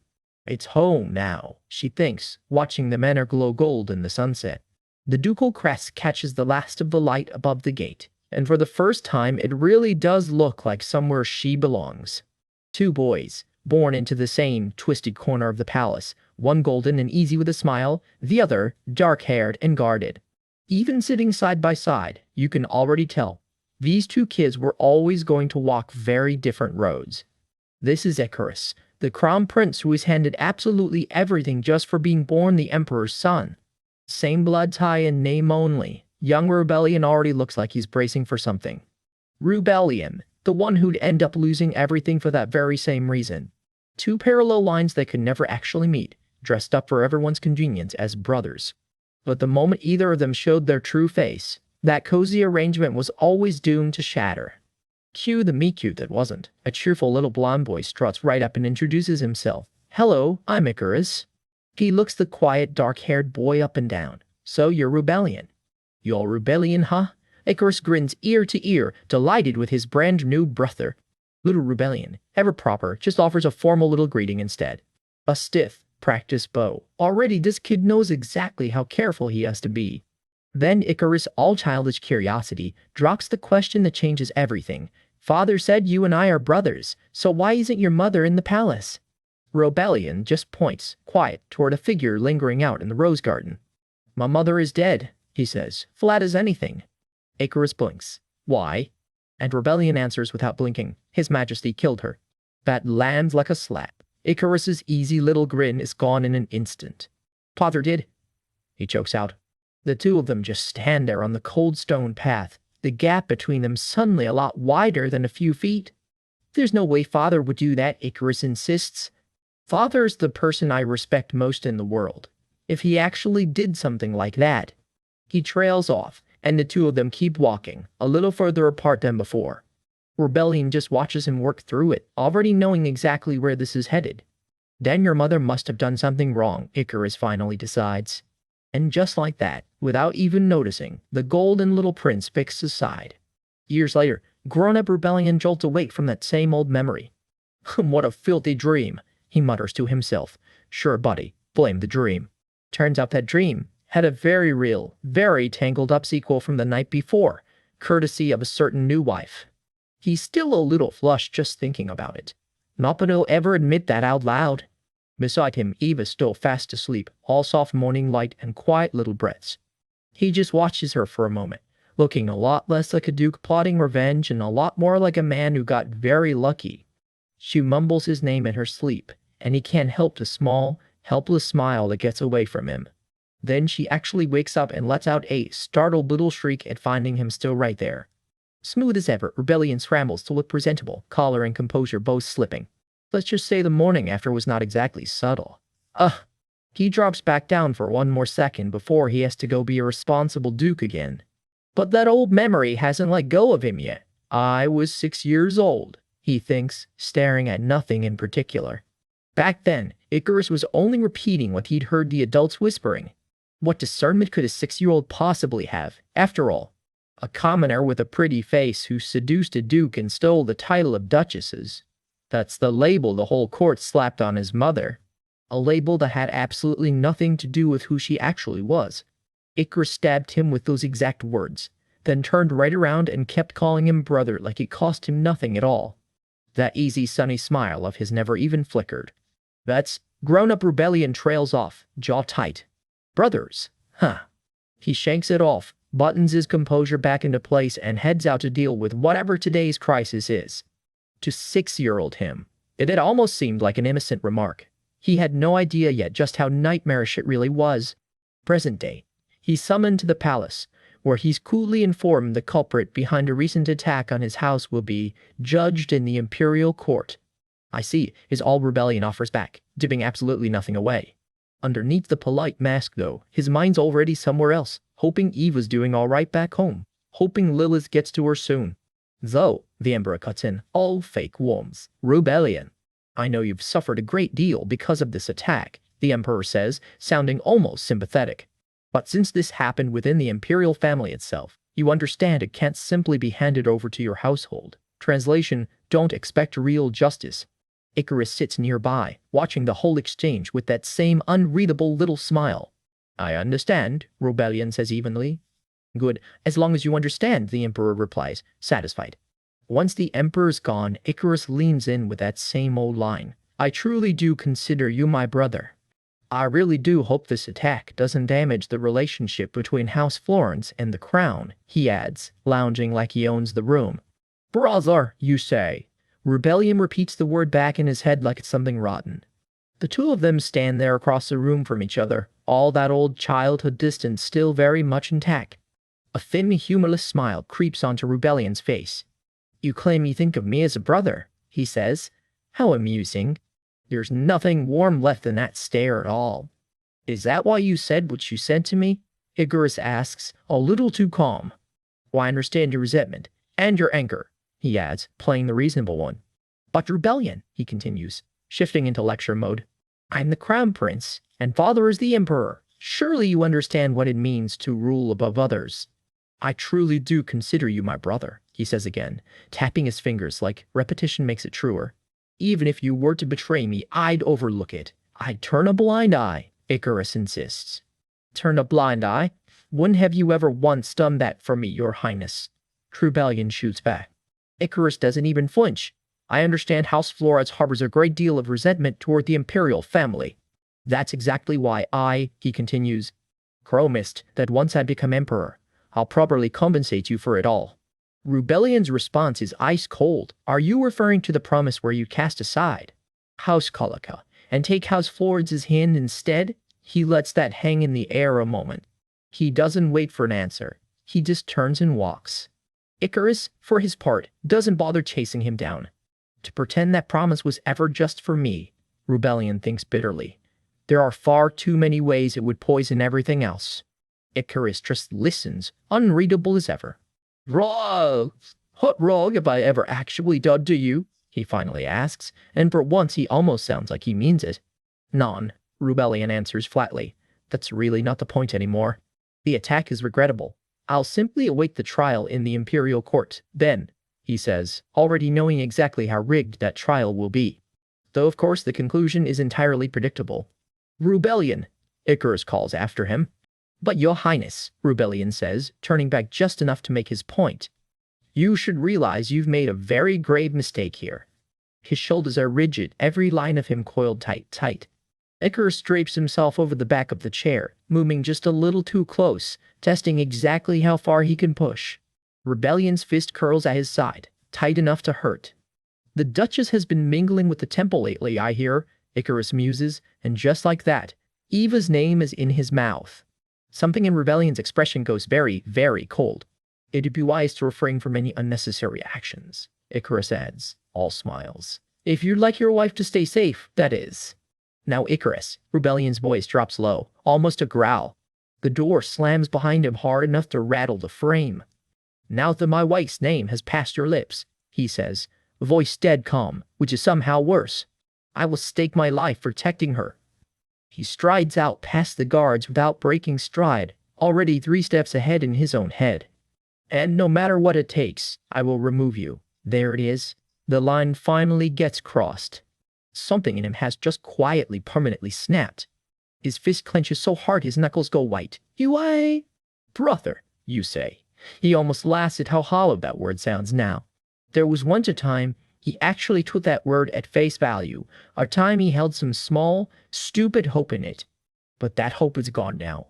It's home now, she thinks, watching the manor glow gold in the sunset. The ducal crest catches the last of the light above the gate, and for the first time it really does look like somewhere she belongs. Two boys, born into the same twisted corner of the palace, one golden and easy with a smile, the other dark-haired and guarded. Even sitting side by side, you can already tell, these two kids were always going to walk very different roads. This is Icarus, the crown prince who is handed absolutely everything just for being born the emperor's son. Same blood tie and name only. Young Rebellion already looks like he's bracing for something. Rebellion, the one who'd end up losing everything for that very same reason. Two parallel lines that could never actually meet, dressed up for everyone's convenience as brothers. But the moment either of them showed their true face, that cozy arrangement was always doomed to shatter. Cue the meet-cute that wasn't. A cheerful little blonde boy struts right up and introduces himself. Hello, I'm Icarus. He looks the quiet, dark-haired boy up and down. So you're Rebellion. You're Rebellion, huh? Icarus grins ear to ear, delighted with his brand new brother. Little Rebellion, ever proper, just offers a formal little greeting instead. A stiff, practiced bow. Already this kid knows exactly how careful he has to be. Then Icarus, all childish curiosity, drops the question that changes everything. Father said you and I are brothers, so why isn't your mother in the palace? Rebellion just points, quiet, toward a figure lingering out in the rose garden. My mother is dead, he says, flat as anything. Icarus blinks. Why? And Rebellion answers without blinking. His Majesty killed her. That lands like a slap. Icarus's easy little grin is gone in an instant. Father did? He chokes out. The two of them just stand there on the cold stone path, the gap between them suddenly a lot wider than a few feet. There's no way father would do that, Icarus insists. Father's the person I respect most in the world. If he actually did something like that. He trails off, and the two of them keep walking, a little further apart than before. Rebellion just watches him work through it, already knowing exactly where this is headed. Then your mother must have done something wrong, Icarus finally decides. And just like that, without even noticing, the golden little prince picks his side. Years later, grown-up Rebellion jolts awake from that same old memory. What a filthy dream, he mutters to himself. Sure, buddy, blame the dream. Turns out that dream had a very real, very tangled-up sequel from the night before, courtesy of a certain new wife. He's still a little flushed just thinking about it. Not that he'll ever admit that out loud. Beside him, Eva's still fast asleep, all soft morning light and quiet little breaths. He just watches her for a moment, looking a lot less like a duke plotting revenge and a lot more like a man who got very lucky. She mumbles his name in her sleep, and he can't help the small, helpless smile that gets away from him. Then she actually wakes up and lets out a startled little shriek at finding him still right there. Smooth as ever, Rebellion scrambles to look presentable, collar and composure both slipping. Let's just say the morning after was not exactly subtle. He drops back down for one more second before he has to go be a responsible duke again. But that old memory hasn't let go of him yet. I was 6 years old, he thinks, staring at nothing in particular. Back then, Icarus was only repeating what he'd heard the adults whispering. What discernment could a 6-year-old possibly have, after all? A commoner with a pretty face who seduced a duke and stole the title of duchesses. That's the label the whole court slapped on his mother. A label that had absolutely nothing to do with who she actually was. Icarus stabbed him with those exact words, then turned right around and kept calling him brother like it cost him nothing at all. That easy sunny smile of his never even flickered. That's grown-up Rebellion trails off, jaw tight. Brothers, huh? He shakes it off, buttons his composure back into place and heads out to deal with whatever today's crisis is. To 6-year-old him, it had almost seemed like an innocent remark. He had no idea yet just how nightmarish it really was. Present day, he's summoned to the palace, where he's coolly informed the culprit behind a recent attack on his house will be judged in the imperial court. I see, is all Rebellion offers back, giving absolutely nothing away. Underneath the polite mask, though, his mind's already somewhere else, hoping Eva's doing all right back home, hoping Lilith gets to her soon. Though, the Emperor cuts in, all fake worms. Rebellion. I know you've suffered a great deal because of this attack, the Emperor says, sounding almost sympathetic. But since this happened within the imperial family itself, you understand it can't simply be handed over to your household. Translation, don't expect real justice. Icarus sits nearby, watching the whole exchange with that same unreadable little smile. I understand, Rebellion says evenly. Good, as long as you understand, the Emperor replies, satisfied. Once the Emperor's gone, Icarus leans in with that same old line. I truly do consider you my brother. I really do hope this attack doesn't damage the relationship between House Florence and the Crown, he adds, lounging like he owns the room. Brother, you say? Rebellion repeats the word back in his head like it's something rotten. The two of them stand there across the room from each other, all that old childhood distance still very much intact. A thin, humorless smile creeps onto Rebellion's face. You claim you think of me as a brother, he says. How amusing. There's nothing warm left in that stare at all. Is that why you said what you said to me? Icarus asks, a little too calm. Well, I understand your resentment, and your anger, he adds, playing the reasonable one. But Rebellion, he continues, shifting into lecture mode. I'm the Crown Prince, and Father is the Emperor. Surely you understand what it means to rule above others. I truly do consider you my brother, he says again, tapping his fingers like repetition makes it truer. Even if you were to betray me, I'd overlook it. I'd turn a blind eye, Icarus insists. Turn a blind eye? When have you ever once done that for me, your highness? Rebellion shoots back. Icarus doesn't even flinch. I understand House Florence harbors a great deal of resentment toward the imperial family. That's exactly why he continues, promised that once I become emperor, I'll properly compensate you for it all. Rebellion's response is ice cold. Are you referring to the promise where you cast aside House Colica and take House Florence's hand instead? He lets that hang in the air a moment. He doesn't wait for an answer. He just turns and walks. Icarus, for his part, doesn't bother chasing him down. To pretend that promise was ever just for me, Rebellion thinks bitterly. There are far too many ways it would poison everything else. Icarus just listens, unreadable as ever. Wrong! What wrong have I ever actually done to you? He finally asks, and for once he almost sounds like he means it. None, Rebellion answers flatly. That's really not the point anymore. The attack is regrettable. I'll simply await the trial in the Imperial Court. Then, he says, already knowing exactly how rigged that trial will be. Though of course the conclusion is entirely predictable. Rebellion, Icarus calls after him. But your highness, Rebellion says, turning back just enough to make his point. You should realize you've made a very grave mistake here. His shoulders are rigid, every line of him coiled tight. Icarus drapes himself over the back of the chair, moving just a little too close, testing exactly how far he can push. Rebellion's fist curls at his side, tight enough to hurt. The Duchess has been mingling with the temple lately, I hear, Icarus muses, and just like that, Eva's name is in his mouth. Something in Rebellion's expression goes very, very cold. It'd be wise to refrain from any unnecessary actions, Icarus adds, all smiles. If you'd like your wife to stay safe, that is. Now Icarus, Rebellion's voice drops low, almost a growl. The door slams behind him hard enough to rattle the frame. Now that my wife's name has passed your lips, he says, voice dead calm, which is somehow worse. I will stake my life protecting her. He strides out past the guards without breaking stride, already 3 steps ahead in his own head. And no matter what it takes, I will remove you. There it is. The line finally gets crossed. Something in him has just quietly, permanently snapped. His fist clenches so hard his knuckles go white. You brother, you say. He almost laughs at how hollow that word sounds now. There was once a time he actually took that word at face value, a time he held some small, stupid hope in it. But that hope is gone now.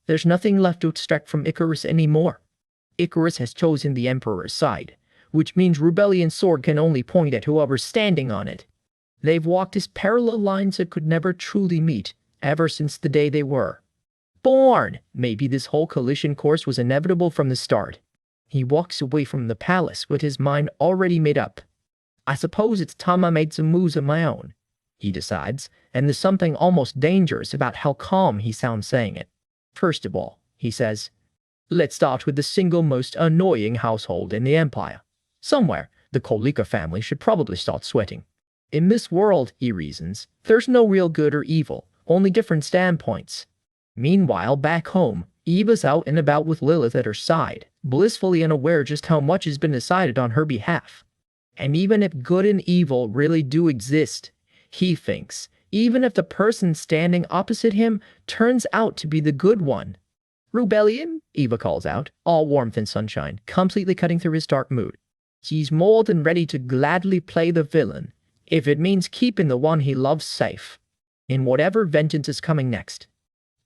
There's nothing left to extract from Icarus anymore. Icarus has chosen the Emperor's side, which means Rebellion's sword can only point at whoever's standing on it. They've walked as parallel lines that could never truly meet, ever since the day they were born. Maybe this whole collision course was inevitable from the start. He walks away from the palace with his mind already made up. I suppose it's time I made some moves of my own, he decides, and there's something almost dangerous about how calm he sounds saying it. First of all, he says, let's start with the single most annoying household in the Empire. Somewhere, the Kolika family should probably start sweating. In this world, he reasons, there's no real good or evil, only different standpoints. Meanwhile, back home, Eva's out and about with Lilith at her side, blissfully unaware just how much has been decided on her behalf. And even if good and evil really do exist, he thinks, even if the person standing opposite him turns out to be the good one. Rebellion, Eva calls out, all warmth and sunshine, completely cutting through his dark mood. He's more than ready to gladly play the villain, if it means keeping the one he loves safe, in whatever vengeance is coming next.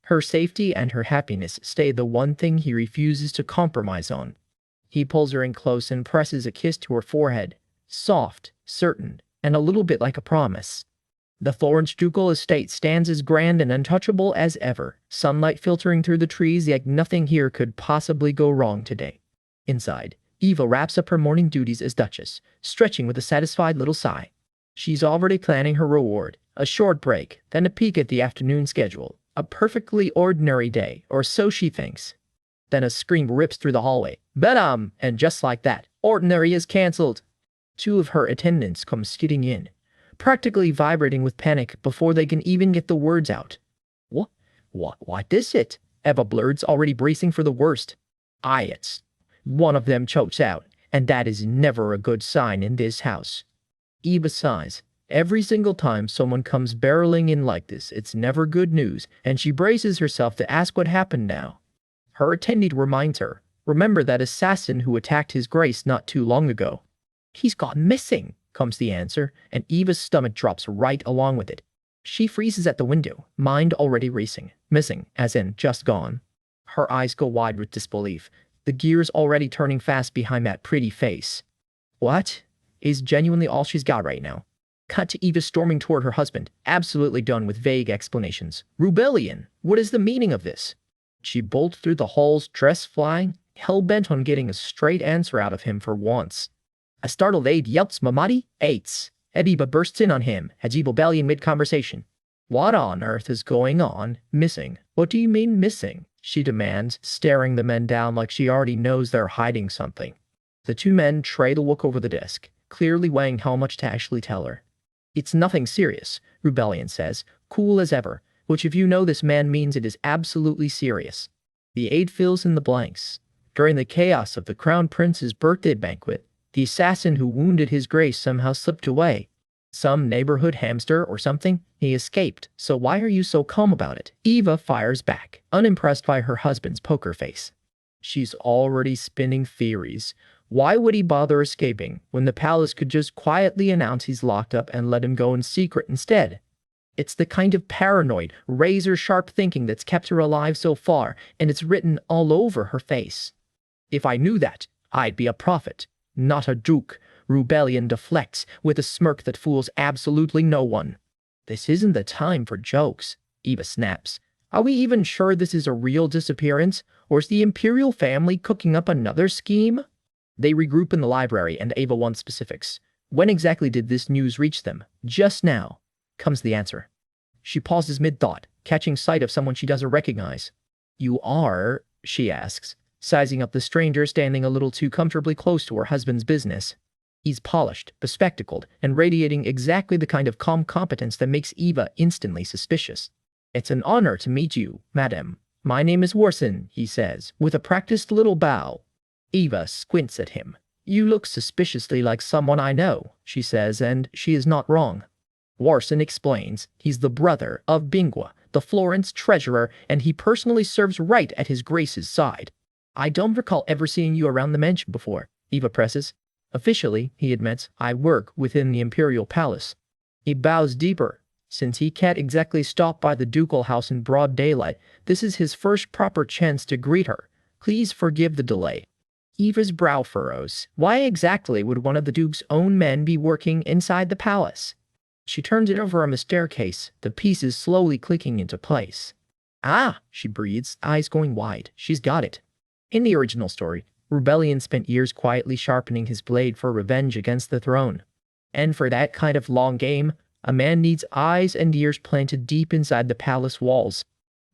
Her safety and her happiness stay the one thing he refuses to compromise on. He pulls her in close and presses a kiss to her forehead, soft, certain, and a little bit like a promise. The Florence ducal estate stands as grand and untouchable as ever, sunlight filtering through the trees, yet nothing here could possibly go wrong today. Inside, Eva wraps up her morning duties as Duchess, stretching with a satisfied little sigh. She's already planning her reward, a short break, then a peek at the afternoon schedule. A perfectly ordinary day, or so she thinks. Then a scream rips through the hallway. Bedam! And just like that, ordinary is cancelled. 2 of her attendants come skidding in, practically vibrating with panic before they can even get the words out. What is it? Eva blurts, already bracing for the worst. It's. One of them chokes out, and that is never a good sign in this house. Eva sighs. Every single time someone comes barreling in like this, it's never good news, and she braces herself to ask what happened now. Her attendant reminds her, remember that assassin who attacked his grace not too long ago. He's gone missing, comes the answer, and Eva's stomach drops right along with it. She freezes at the window, mind already racing. Missing, as in just gone. Her eyes go wide with disbelief, the gears already turning fast behind that pretty face. What? Is genuinely all she's got right now. Cut to Eva storming toward her husband, absolutely done with vague explanations. Rebellion, what is the meaning of this? She bolted through the halls, dress flying, hell-bent on getting a straight answer out of him for once. A startled Abe yelps Mamadi, Ates. Ediba bursts in on him, Hajibo Belly in mid-conversation. What on earth is going on? Missing. What do you mean missing? She demands, staring the men down like she already knows they're hiding something. The two men trade a look over the desk, clearly weighing how much to actually tell her. It's nothing serious, Rebellion says, cool as ever, which if you know this man means it is absolutely serious. The aide fills in the blanks. During the chaos of the Crown Prince's birthday banquet, the assassin who wounded his grace somehow slipped away. Some neighborhood hamster or something? He escaped, so why are you so calm about it? Eva fires back, unimpressed by her husband's poker face. She's already spinning theories. Why would he bother escaping when the palace could just quietly announce he's locked up and let him go in secret instead? It's the kind of paranoid, razor-sharp thinking that's kept her alive so far, and it's written all over her face. If I knew that, I'd be a prophet, not a duke. Rebellion deflects with a smirk that fools absolutely no one. This isn't the time for jokes, Eva snaps. Are we even sure this is a real disappearance, or is the imperial family cooking up another scheme? They regroup in the library and Eva wants specifics. When exactly did this news reach them? Just now, comes the answer. She pauses mid-thought, catching sight of someone she doesn't recognize. You are, she asks, sizing up the stranger standing a little too comfortably close to her husband's business. He's polished, bespectacled, and radiating exactly the kind of calm competence that makes Eva instantly suspicious. It's an honor to meet you, madam. My name is Warson, he says, with a practiced little bow. Eva squints at him. You look suspiciously like someone I know, she says, and she is not wrong. Warson explains he's the brother of Bingwa, the Florence treasurer, and he personally serves right at his grace's side. I don't recall ever seeing you around the mansion before, Eva presses. Officially, he admits, I work within the imperial palace. He bows deeper. Since he can't exactly stop by the ducal house in broad daylight, this is his first proper chance to greet her. Please forgive the delay. Eva's brow furrows. Why exactly would one of the duke's own men be working inside the palace? She turns it over on the staircase, the pieces slowly clicking into place. Ah, she breathes, eyes going wide. She's got it. In the original story, Rebellion spent years quietly sharpening his blade for revenge against the throne. And for that kind of long game, a man needs eyes and ears planted deep inside the palace walls.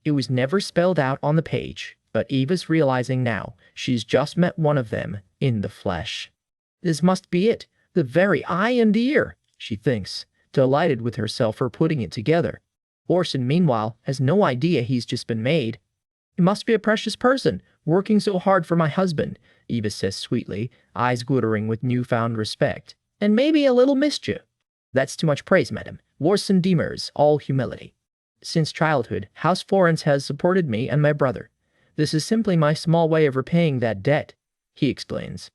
It was never spelled out on the page, but Eva's realizing now she's just met one of them in the flesh. This must be it, the very eye and ear, she thinks, delighted with herself for putting it together. Orson, meanwhile, has no idea he's just been made. He must be a precious person, working so hard for my husband, Eva says sweetly, eyes glittering with newfound respect. And maybe a little mischief. That's too much praise, madam. Warson demurs, all humility. Since childhood, House Florence has supported me and my brother. This is simply my small way of repaying that debt, he explains.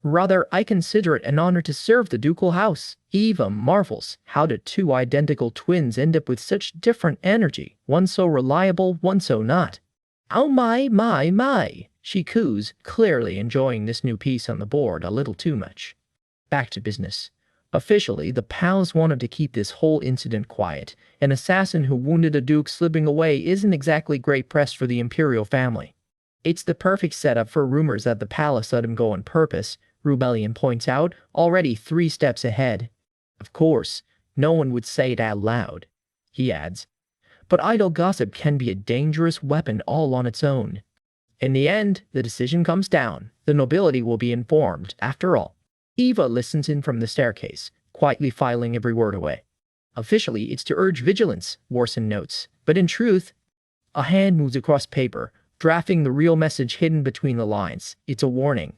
Rather, I consider it an honor to serve the ducal house. Eva marvels. How did two identical twins end up with such different energy? One so reliable, one so not. Oh my, she coos, clearly enjoying this new piece on the board a little too much. Back to business. Officially, the palace wanted to keep this whole incident quiet. An assassin who wounded a duke slipping away isn't exactly great press for the imperial family. It's the perfect setup for rumors that the palace let him go on purpose, Rebellion points out, already 3 steps ahead. Of course, no one would say it out loud, he adds. But idle gossip can be a dangerous weapon all on its own. In the end, the decision comes down. The nobility will be informed, after all. Eva listens in from the staircase, quietly filing every word away. Officially, it's to urge vigilance, Warson notes, but in truth, a hand moves across paper, drafting the real message hidden between the lines. It's a warning.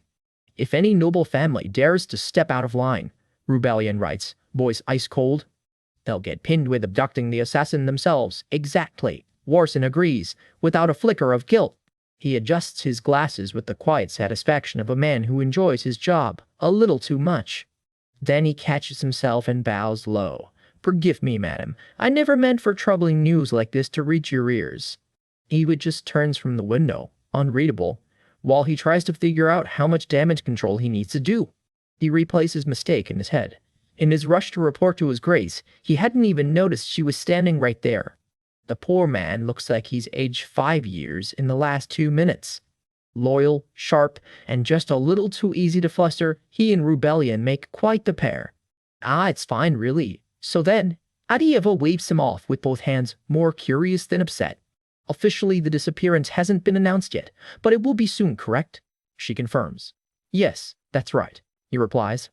If any noble family dares to step out of line, Rebellion writes, voice ice cold, they'll get pinned with abducting the assassin themselves. Exactly. Warson agrees, without a flicker of guilt. He adjusts his glasses with the quiet satisfaction of a man who enjoys his job a little too much. Then he catches himself and bows low. Forgive me, madam. I never meant for troubling news like this to reach your ears. Eva just turns from the window, unreadable, while he tries to figure out how much damage control he needs to do. He replays his mistake in his head. In his rush to report to his grace, he hadn't even noticed she was standing right there. The poor man looks like he's aged 5 years in the last 2 minutes. Loyal, sharp, and just a little too easy to fluster, he and Rebellion make quite the pair. Ah, it's fine, really. So then, Adieva waves him off with both hands, more curious than upset. Officially, the disappearance hasn't been announced yet, but it will be soon, correct? She confirms. Yes, that's right, he replies.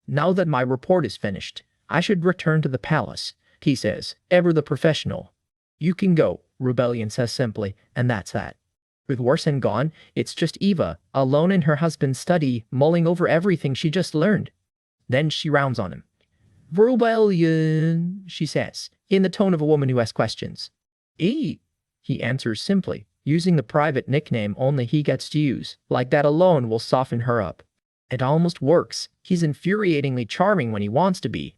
Now that my report is finished, I should return to the palace, he says, ever the professional. You can go, Rebellion says simply, and that's that. With Warsen gone, it's just Eva, alone in her husband's study, mulling over everything she just learned. Then she rounds on him. Rebellion, she says, in the tone of a woman who asks questions. He answers simply, using the private nickname only he gets to use, like that alone will soften her up. It almost works. He's infuriatingly charming when he wants to be.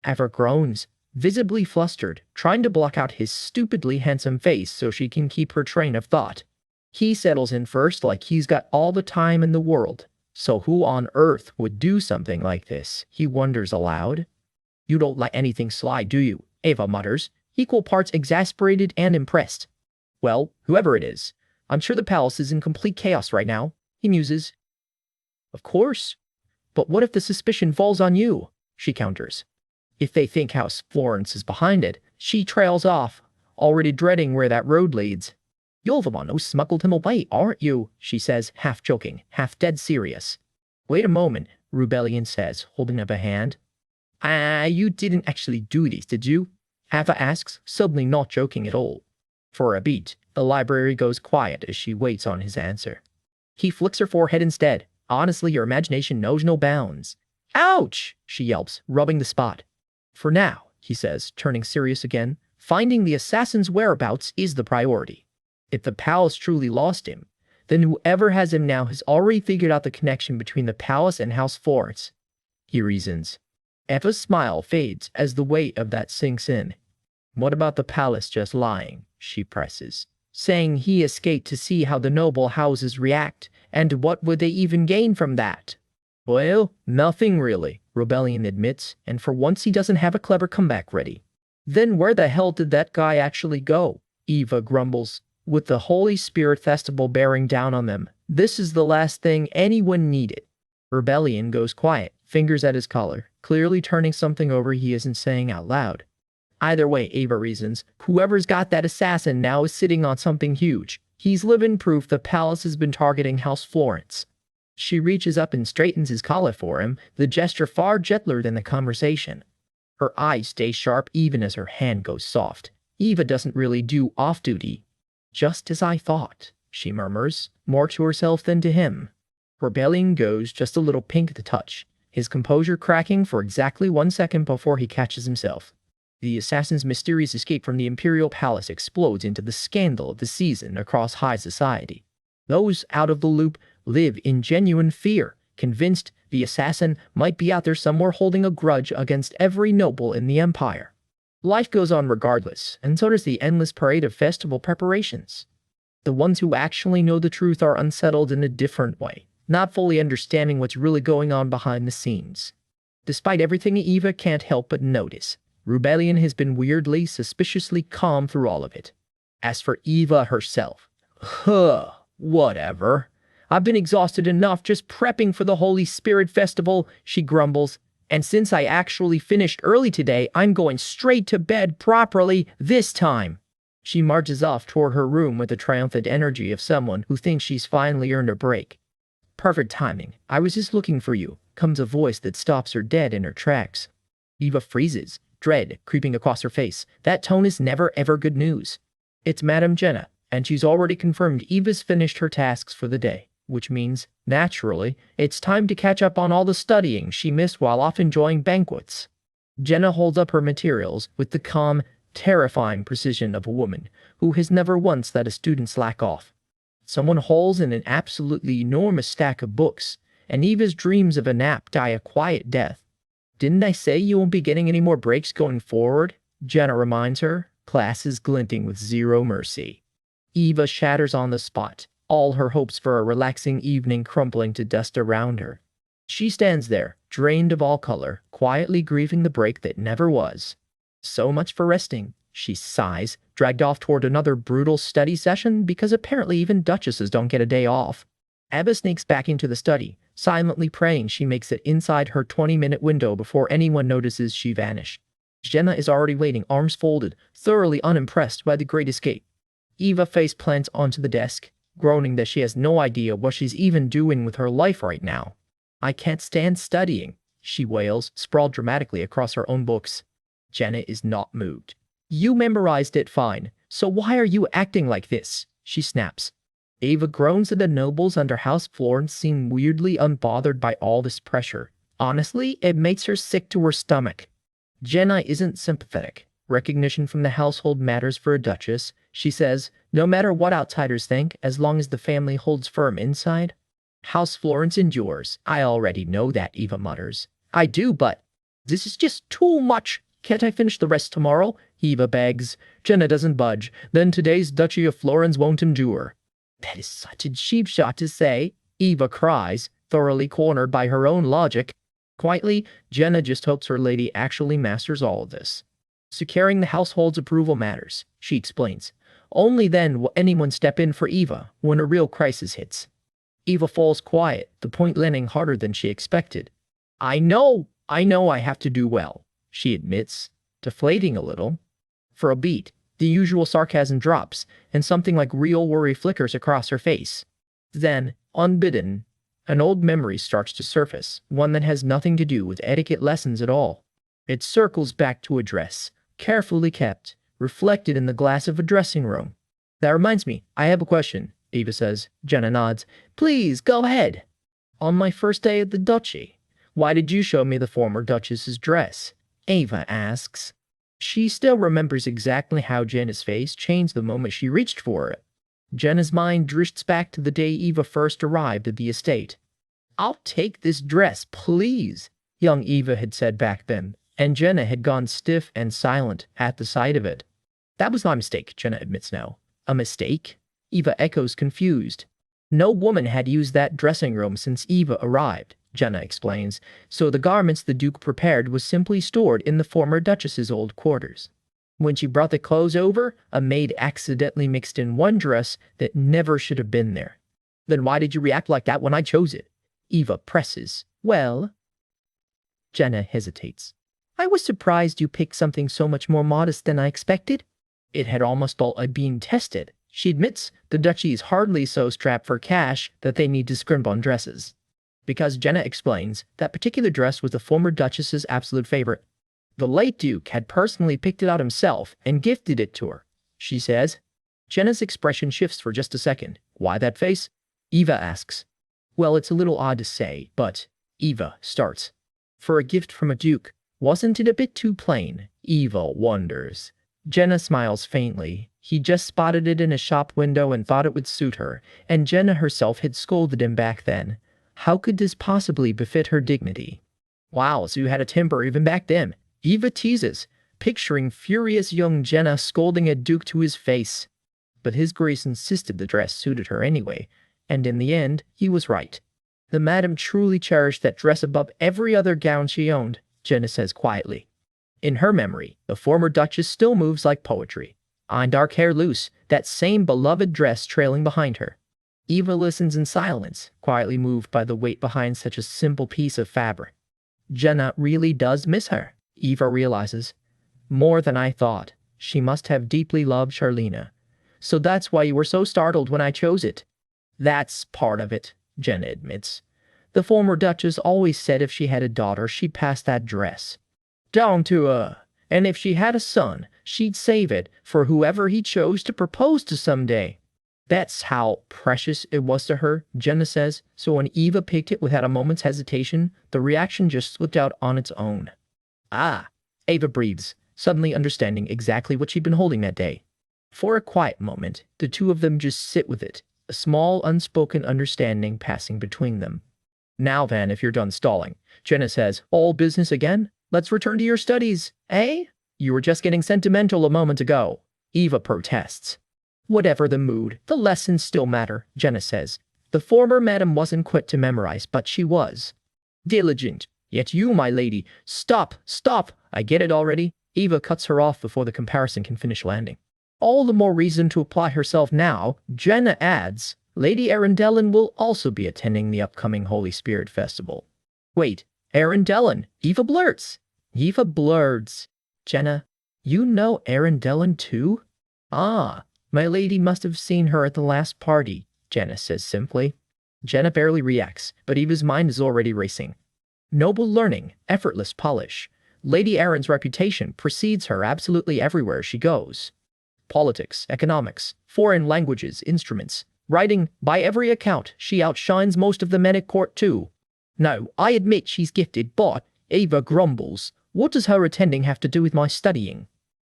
Eva groans, visibly flustered, trying to block out his stupidly handsome face so she can keep her train of thought. He settles in first like he's got all the time in the world. So who on earth would do something like this? He wonders aloud. You don't let anything slide, do you? Eva mutters, equal parts exasperated and impressed. Well, whoever it is, I'm sure the palace is in complete chaos right now, he muses. Of course. But what if the suspicion falls on you? She counters. If they think House Florence is behind it, she trails off, already dreading where that road leads. You're the one who smuggled him away, aren't you? She says, half joking, half dead serious. Wait a moment, Rebellion says, holding up a hand. You didn't actually do this, did you? Ava asks, suddenly not joking at all. For a beat, the library goes quiet as she waits on his answer. He flicks her forehead instead. Honestly, your imagination knows no bounds. Ouch! She yelps, rubbing the spot. For now, he says, turning serious again, finding the assassin's whereabouts is the priority. If the palace truly lost him, then whoever has him now has already figured out the connection between the palace and House Florence. He reasons. Eva's smile fades as the weight of that sinks in. What about the palace just lying? She presses, saying he escaped to see how the noble houses react, and what would they even gain from that? Well, nothing really, Rebellion admits, and for once he doesn't have a clever comeback ready. Then where the hell did that guy actually go? Eva grumbles. With the Holy Spirit Festival bearing down on them, this is the last thing anyone needed. Rebellion goes quiet, fingers at his collar, clearly turning something over he isn't saying out loud. Either way, Eva reasons, whoever's got that assassin now is sitting on something huge. He's living proof the palace has been targeting House Florence. She reaches up and straightens his collar for him, the gesture far gentler than the conversation. Her eyes stay sharp even as her hand goes soft. Eva doesn't really do off-duty. Just as I thought, she murmurs, more to herself than to him. Rebellion goes just a little pink at the touch, his composure cracking for exactly 1 second before he catches himself. The assassin's mysterious escape from the Imperial Palace explodes into the scandal of the season across high society. Those out of the loop live in genuine fear, convinced the assassin might be out there somewhere holding a grudge against every noble in the empire. Life goes on regardless, and so does the endless parade of festival preparations. The ones who actually know the truth are unsettled in a different way, not fully understanding what's really going on behind the scenes. Despite everything Eva can't help but notice, Rebellion has been weirdly, suspiciously calm through all of it. As for Eva herself, whatever. I've been exhausted enough just prepping for the Holy Spirit Festival, she grumbles. And since I actually finished early today, I'm going straight to bed properly this time. She marches off toward her room with the triumphant energy of someone who thinks she's finally earned a break. Perfect timing. I was just looking for you, comes a voice that stops her dead in her tracks. Eva freezes, dread creeping across her face. That tone is never ever good news. It's Madame Jenna, and she's already confirmed Eva's finished her tasks for the day. Which means, naturally, it's time to catch up on all the studying she missed while off enjoying banquets. Jenna holds up her materials with the calm, terrifying precision of a woman who has never once let a student slack off. Someone hauls in an absolutely enormous stack of books, and Eva's dreams of a nap die a quiet death. Didn't I say you won't be getting any more breaks going forward? Jenna reminds her, glasses glinting with zero mercy. Eva shatters on the spot, all her hopes for a relaxing evening crumbling to dust around her. She stands there, drained of all color, quietly grieving the break that never was. So much for resting, She sighs, dragged off toward another brutal study session because apparently even duchesses don't get a day off. Eva sneaks back into the study, silently praying she makes it inside her 20-minute window before anyone notices she vanished. Jenna is already waiting, arms folded, thoroughly unimpressed by the great escape. Eva face plants onto the desk, groaning that she has no idea what she's even doing with her life right now. I can't stand studying, she wails, sprawled dramatically across her own books. Jenna is not moved. You memorized it fine, so why are you acting like this? She snaps. Eva groans that the nobles under House Florence seem weirdly unbothered by all this pressure. Honestly, it makes her sick to her stomach. Jenna isn't sympathetic. Recognition from the household matters for a duchess, she says, no matter what outsiders think, as long as the family holds firm inside. House Florence endures. I already know that, Eva mutters. I do, but this is just too much. Can't I finish the rest tomorrow? Eva begs. Jenna doesn't budge. Then today's Duchy of Florence won't endure. That is such a cheap shot to say, Eva cries, thoroughly cornered by her own logic. Quietly, Jenna just hopes her lady actually masters all of this. Securing the household's approval matters, she explains. Only then will anyone step in for Eva when a real crisis hits. Eva falls quiet, the point landing harder than she expected. I know I have to do well, she admits, deflating a little. For a beat, the usual sarcasm drops, and something like real worry flickers across her face. Then, unbidden, an old memory starts to surface, one that has nothing to do with etiquette lessons at all. It circles back to a dress, carefully kept, reflected in the glass of a dressing room. That reminds me, I have a question, Eva says. Jenna nods. Please, go ahead. On my first day at the duchy, why did you show me the former duchess's dress? Eva asks. She still remembers exactly how Jenna's face changed the moment she reached for it. Jenna's mind drifts back to the day Eva first arrived at the estate. I'll take this dress, please, young Eva had said back then, and Jenna had gone stiff and silent at the sight of it. That was my mistake, Jenna admits now. A mistake? Eva echoes, confused. No woman had used that dressing room since Eva arrived, Jenna explains, so the garments the Duke prepared was simply stored in the former Duchess's old quarters. When she brought the clothes over, a maid accidentally mixed in one dress that never should have been there. Then why did you react like that when I chose it? Eva presses. Well, Jenna hesitates. I was surprised you picked something so much more modest than I expected. It had almost all been tested. She admits the duchy is hardly so strapped for cash that they need to scrimp on dresses. Because Jenna explains, that particular dress was the former duchess's absolute favorite. The late Duke had personally picked it out himself and gifted it to her, she says. Jenna's expression shifts for just a second. Why that face? Eva asks. Well, it's a little odd to say, but Eva starts. For a gift from a duke, wasn't it a bit too plain? Eva wonders. Jenna smiles faintly. He just spotted it in a shop window and thought it would suit her, and Jenna herself had scolded him back then. How could this possibly befit her dignity? Wow, so you had a temper even back then, Eva teases, picturing furious young Jenna scolding a duke to his face. But his grace insisted the dress suited her anyway, and in the end, he was right. The madam truly cherished that dress above every other gown she owned, Jenna says quietly. In her memory, the former duchess still moves like poetry. On dark hair loose, that same beloved dress trailing behind her. Eva listens in silence, quietly moved by the weight behind such a simple piece of fabric. Jenna really does miss her, Eva realizes. More than I thought. She must have deeply loved Charlena. So that's why you were so startled when I chose it. That's part of it, Jenna admits. The former duchess always said if she had a daughter, she'd pass that dress down to her, and if she had a son, she'd save it for whoever he chose to propose to someday. That's how precious it was to her, Jenna says, so when Eva picked it without a moment's hesitation, the reaction just slipped out on its own. Ah, Eva breathes, suddenly understanding exactly what she'd been holding that day. For a quiet moment, the two of them just sit with it, a small unspoken understanding passing between them. Now then, if you're done stalling, Jenna says, all business again? Let's return to your studies, eh? You were just getting sentimental a moment ago, Eva protests. Whatever the mood, the lessons still matter, Jenna says. The former madam wasn't quick to memorize, but she was diligent. Yet you, my lady, stop, I get it already. Eva cuts her off before the comparison can finish landing. All the more reason to apply herself now, Jenna adds. Lady Arundellen will also be attending the upcoming Holy Spirit Festival. Wait, Arundellen, Eva blurts. Eva blurts. Jenna, you know Arundellen too? Ah, my lady must have seen her at the last party, Jenna says simply. Jenna barely reacts, but Eva's mind is already racing. Noble learning, effortless polish. Lady Erin's reputation precedes her absolutely everywhere she goes. Politics, economics, foreign languages, instruments, writing, by every account, she outshines most of the men at court too. No, I admit she's gifted, but, Eva grumbles, what does her attending have to do with my studying?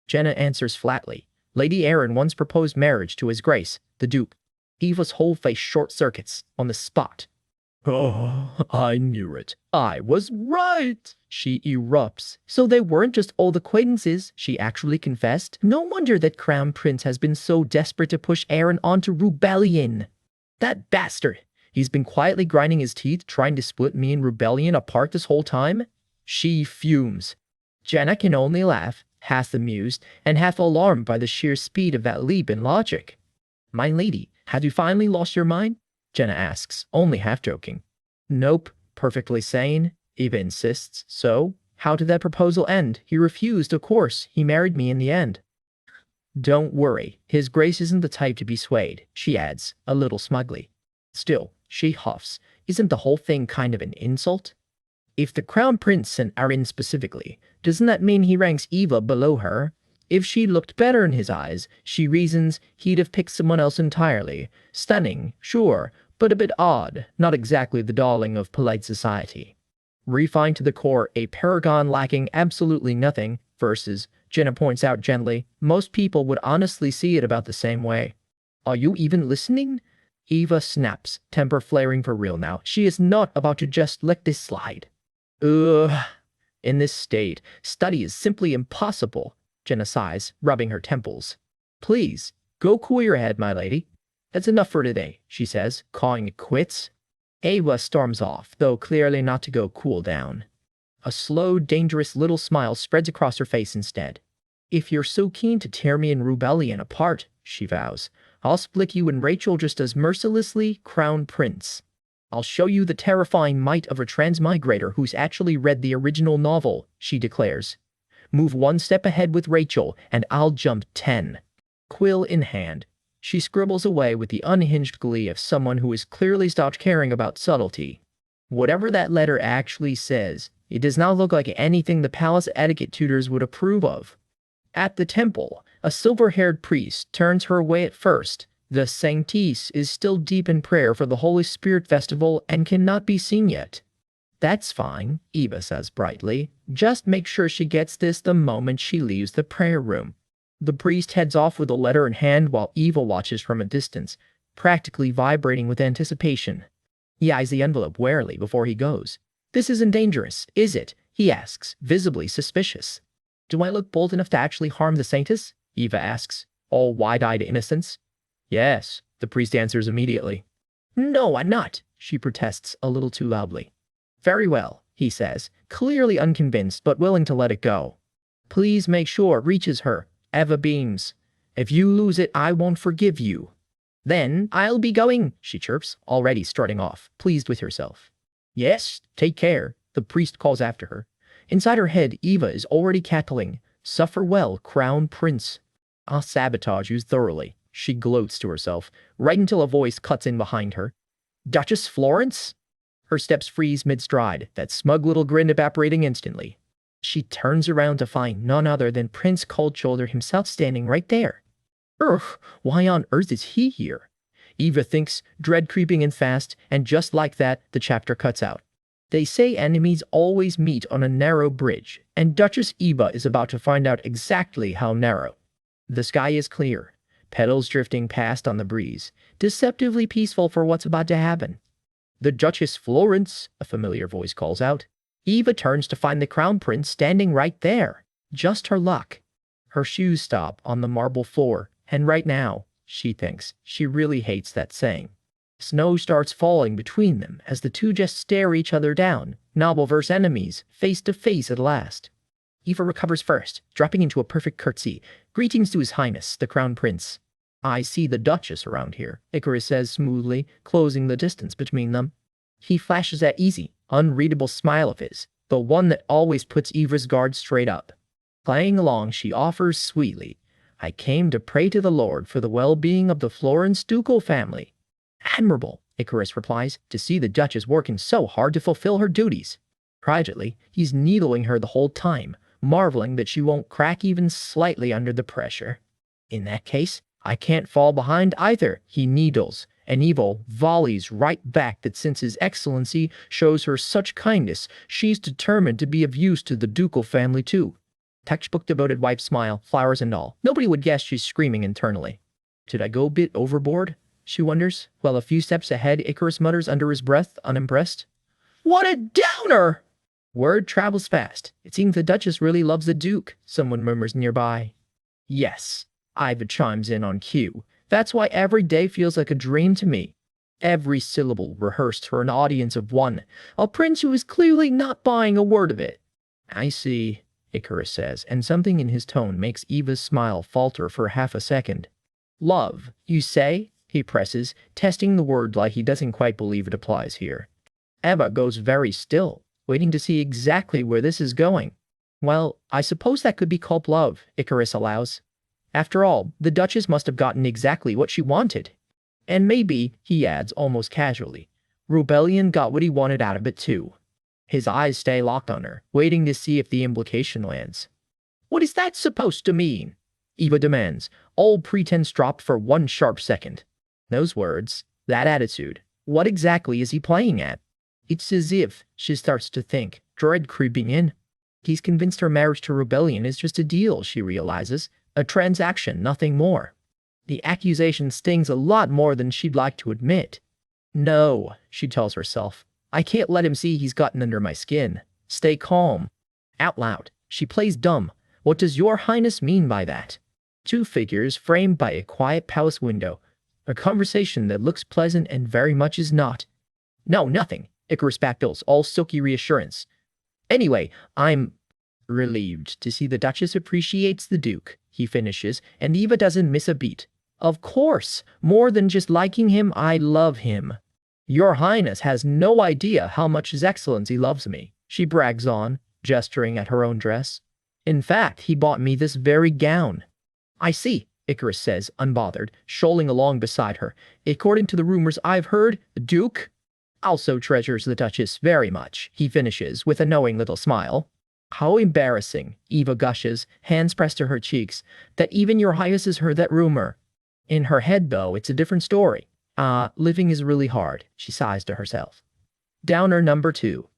Jenna answers flatly. Lady Erin once proposed marriage to His Grace, the Duke. Eva's whole face short-circuits on the spot. Oh, I knew it. I was right, she erupts. So they weren't just old acquaintances, she actually confessed. No wonder that Crown Prince has been so desperate to push Aaron onto rebellion. That bastard. He's been quietly grinding his teeth trying to split me and rebellion apart this whole time. She fumes. Jenna can only laugh, half amused and half alarmed by the sheer speed of that leap in logic. My lady, have you finally lost your mind? Jenna asks, only half joking. Nope, perfectly sane, Eva insists. So, how did that proposal end? He refused, of course. He married me in the end. Don't worry, His Grace isn't the type to be swayed, she adds, a little smugly. Still, she huffs, isn't the whole thing kind of an insult? If the Crown Prince and Arryn specifically, doesn't that mean he ranks Eva below her? If she looked better in his eyes, she reasons he'd have picked someone else entirely. Stunning, sure, but a bit odd, not exactly the darling of polite society. Refined to the core, a paragon lacking absolutely nothing, versus, Jenna points out gently, most people would honestly see it about the same way. Are you even listening? Eva snaps, temper flaring for real now. She is not about to just let this slide. Ugh. In this state, study is simply impossible. Jenna sighs, rubbing her temples. Please, go cool your head, my lady. That's enough for today, she says, calling it quits. Eva storms off, though clearly not to go cool down. A slow, dangerous little smile spreads across her face instead. If you're so keen to tear me and rebellion apart, she vows, I'll split you and Rachel just as mercilessly, Crown Prince. I'll show you the terrifying might of a transmigrator who's actually read the original novel, she declares. Move one step ahead with Rachel, and I'll jump 10. Quill in hand, she scribbles away with the unhinged glee of someone who has clearly stopped caring about subtlety. Whatever that letter actually says, it does not look like anything the palace etiquette tutors would approve of. At the temple, a silver-haired priest turns her away at first. The saintess is still deep in prayer for the Holy Spirit Festival and cannot be seen yet. That's fine, Eva says brightly. Just make sure she gets this the moment she leaves the prayer room. The priest heads off with a letter in hand while Eva watches from a distance, practically vibrating with anticipation. He eyes the envelope warily before he goes. This isn't dangerous, is it? He asks, visibly suspicious. Do I look bold enough to actually harm the saintess? Eva asks, all wide-eyed innocence. Yes, the priest answers immediately. No, I'm not, she protests a little too loudly. Very well, he says, clearly unconvinced but willing to let it go. Please make sure it reaches her, Eva beams. If you lose it, I won't forgive you. Then I'll be going, she chirps, already strutting off, pleased with herself. Yes, take care, the priest calls after her. Inside her head, Eva is already cackling. Suffer well, Crown Prince. I'll sabotage you thoroughly, she gloats to herself, right until a voice cuts in behind her. Duchess Florence? Her steps freeze mid-stride, that smug little grin evaporating instantly. She turns around to find none other than Prince Cold-Shoulder himself standing right there. Ugh, why on earth is he here? Eva thinks, dread creeping in fast, and just like that, the chapter cuts out. They say enemies always meet on a narrow bridge, and Duchess Eva is about to find out exactly how narrow. The sky is clear, petals drifting past on the breeze, deceptively peaceful for what's about to happen. The Duchess Florence, a familiar voice calls out. Eva turns to find the Crown Prince standing right there. Just her luck. Her shoes stop on the marble floor, and right now, she thinks, she really hates that saying. Snow starts falling between them as the two just stare each other down, novel versus enemies, face to face at last. Eva recovers first, dropping into a perfect curtsy. Greetings to His Highness, the Crown Prince. I see the Duchess around here, Icarus says smoothly, closing the distance between them. He flashes that easy, unreadable smile of his, the one that always puts Eva's guard straight up. Playing along, she offers sweetly, I came to pray to the Lord for the well-being of the Florence ducal family. Admirable, Icarus replies, to see the Duchess working so hard to fulfill her duties. Privately, he's needling her the whole time, marveling that she won't crack even slightly under the pressure. In that case, I can't fall behind either, he needles, and Eva volleys right back that since His Excellency shows her such kindness, she's determined to be of use to the ducal family too. Textbook-devoted wife smile, flowers and all. Nobody would guess she's screaming internally. Did I go a bit overboard? She wonders, while a few steps ahead Icarus mutters under his breath, unimpressed. What a downer! Word travels fast. It seems the Duchess really loves the Duke, someone murmurs nearby. Yes, Iva chimes in on cue. That's why every day feels like a dream to me. Every syllable rehearsed for an audience of one, a prince who is clearly not buying a word of it. I see, Icarus says, and something in his tone makes Eva's smile falter for half a second. Love, you say? He presses, testing the word like he doesn't quite believe it applies here. Eva goes very still, waiting to see exactly where this is going. Well, I suppose that could be called love, Icarus allows. After all, the Duchess must have gotten exactly what she wanted. And maybe, he adds almost casually, Rebellion got what he wanted out of it too. His eyes stay locked on her, waiting to see if the implication lands. What is that supposed to mean? Eva demands, all pretense dropped for one sharp second. Those words, that attitude, what exactly is he playing at? It's as if she starts to think, dread creeping in. He's convinced her marriage to Rebellion is just a deal, she realizes, a transaction, nothing more. The accusation stings a lot more than she'd like to admit. No, she tells herself, I can't let him see he's gotten under my skin. Stay calm. Out loud, she plays dumb. What does your highness mean by that? Two figures framed by a quiet palace window. A conversation that looks pleasant and very much is not. No, nothing, Icarus backpedals, all silky reassurance. Anyway, I'm relieved to see the Duchess appreciates the Duke, he finishes, and Eva doesn't miss a beat. Of course, more than just liking him, I love him. Your Highness has no idea how much His Excellency loves me, she brags on, gesturing at her own dress. In fact, he bought me this very gown. I see, Icarus says, unbothered, strolling along beside her. According to the rumors I've heard, the Duke also treasures the Duchess very much, he finishes with a knowing little smile. How embarrassing, Eva gushes, hands pressed to her cheeks, that even your Highness has heard that rumor. In her head, though, it's a different story. Living is really hard, she sighs to herself. Downer number 2.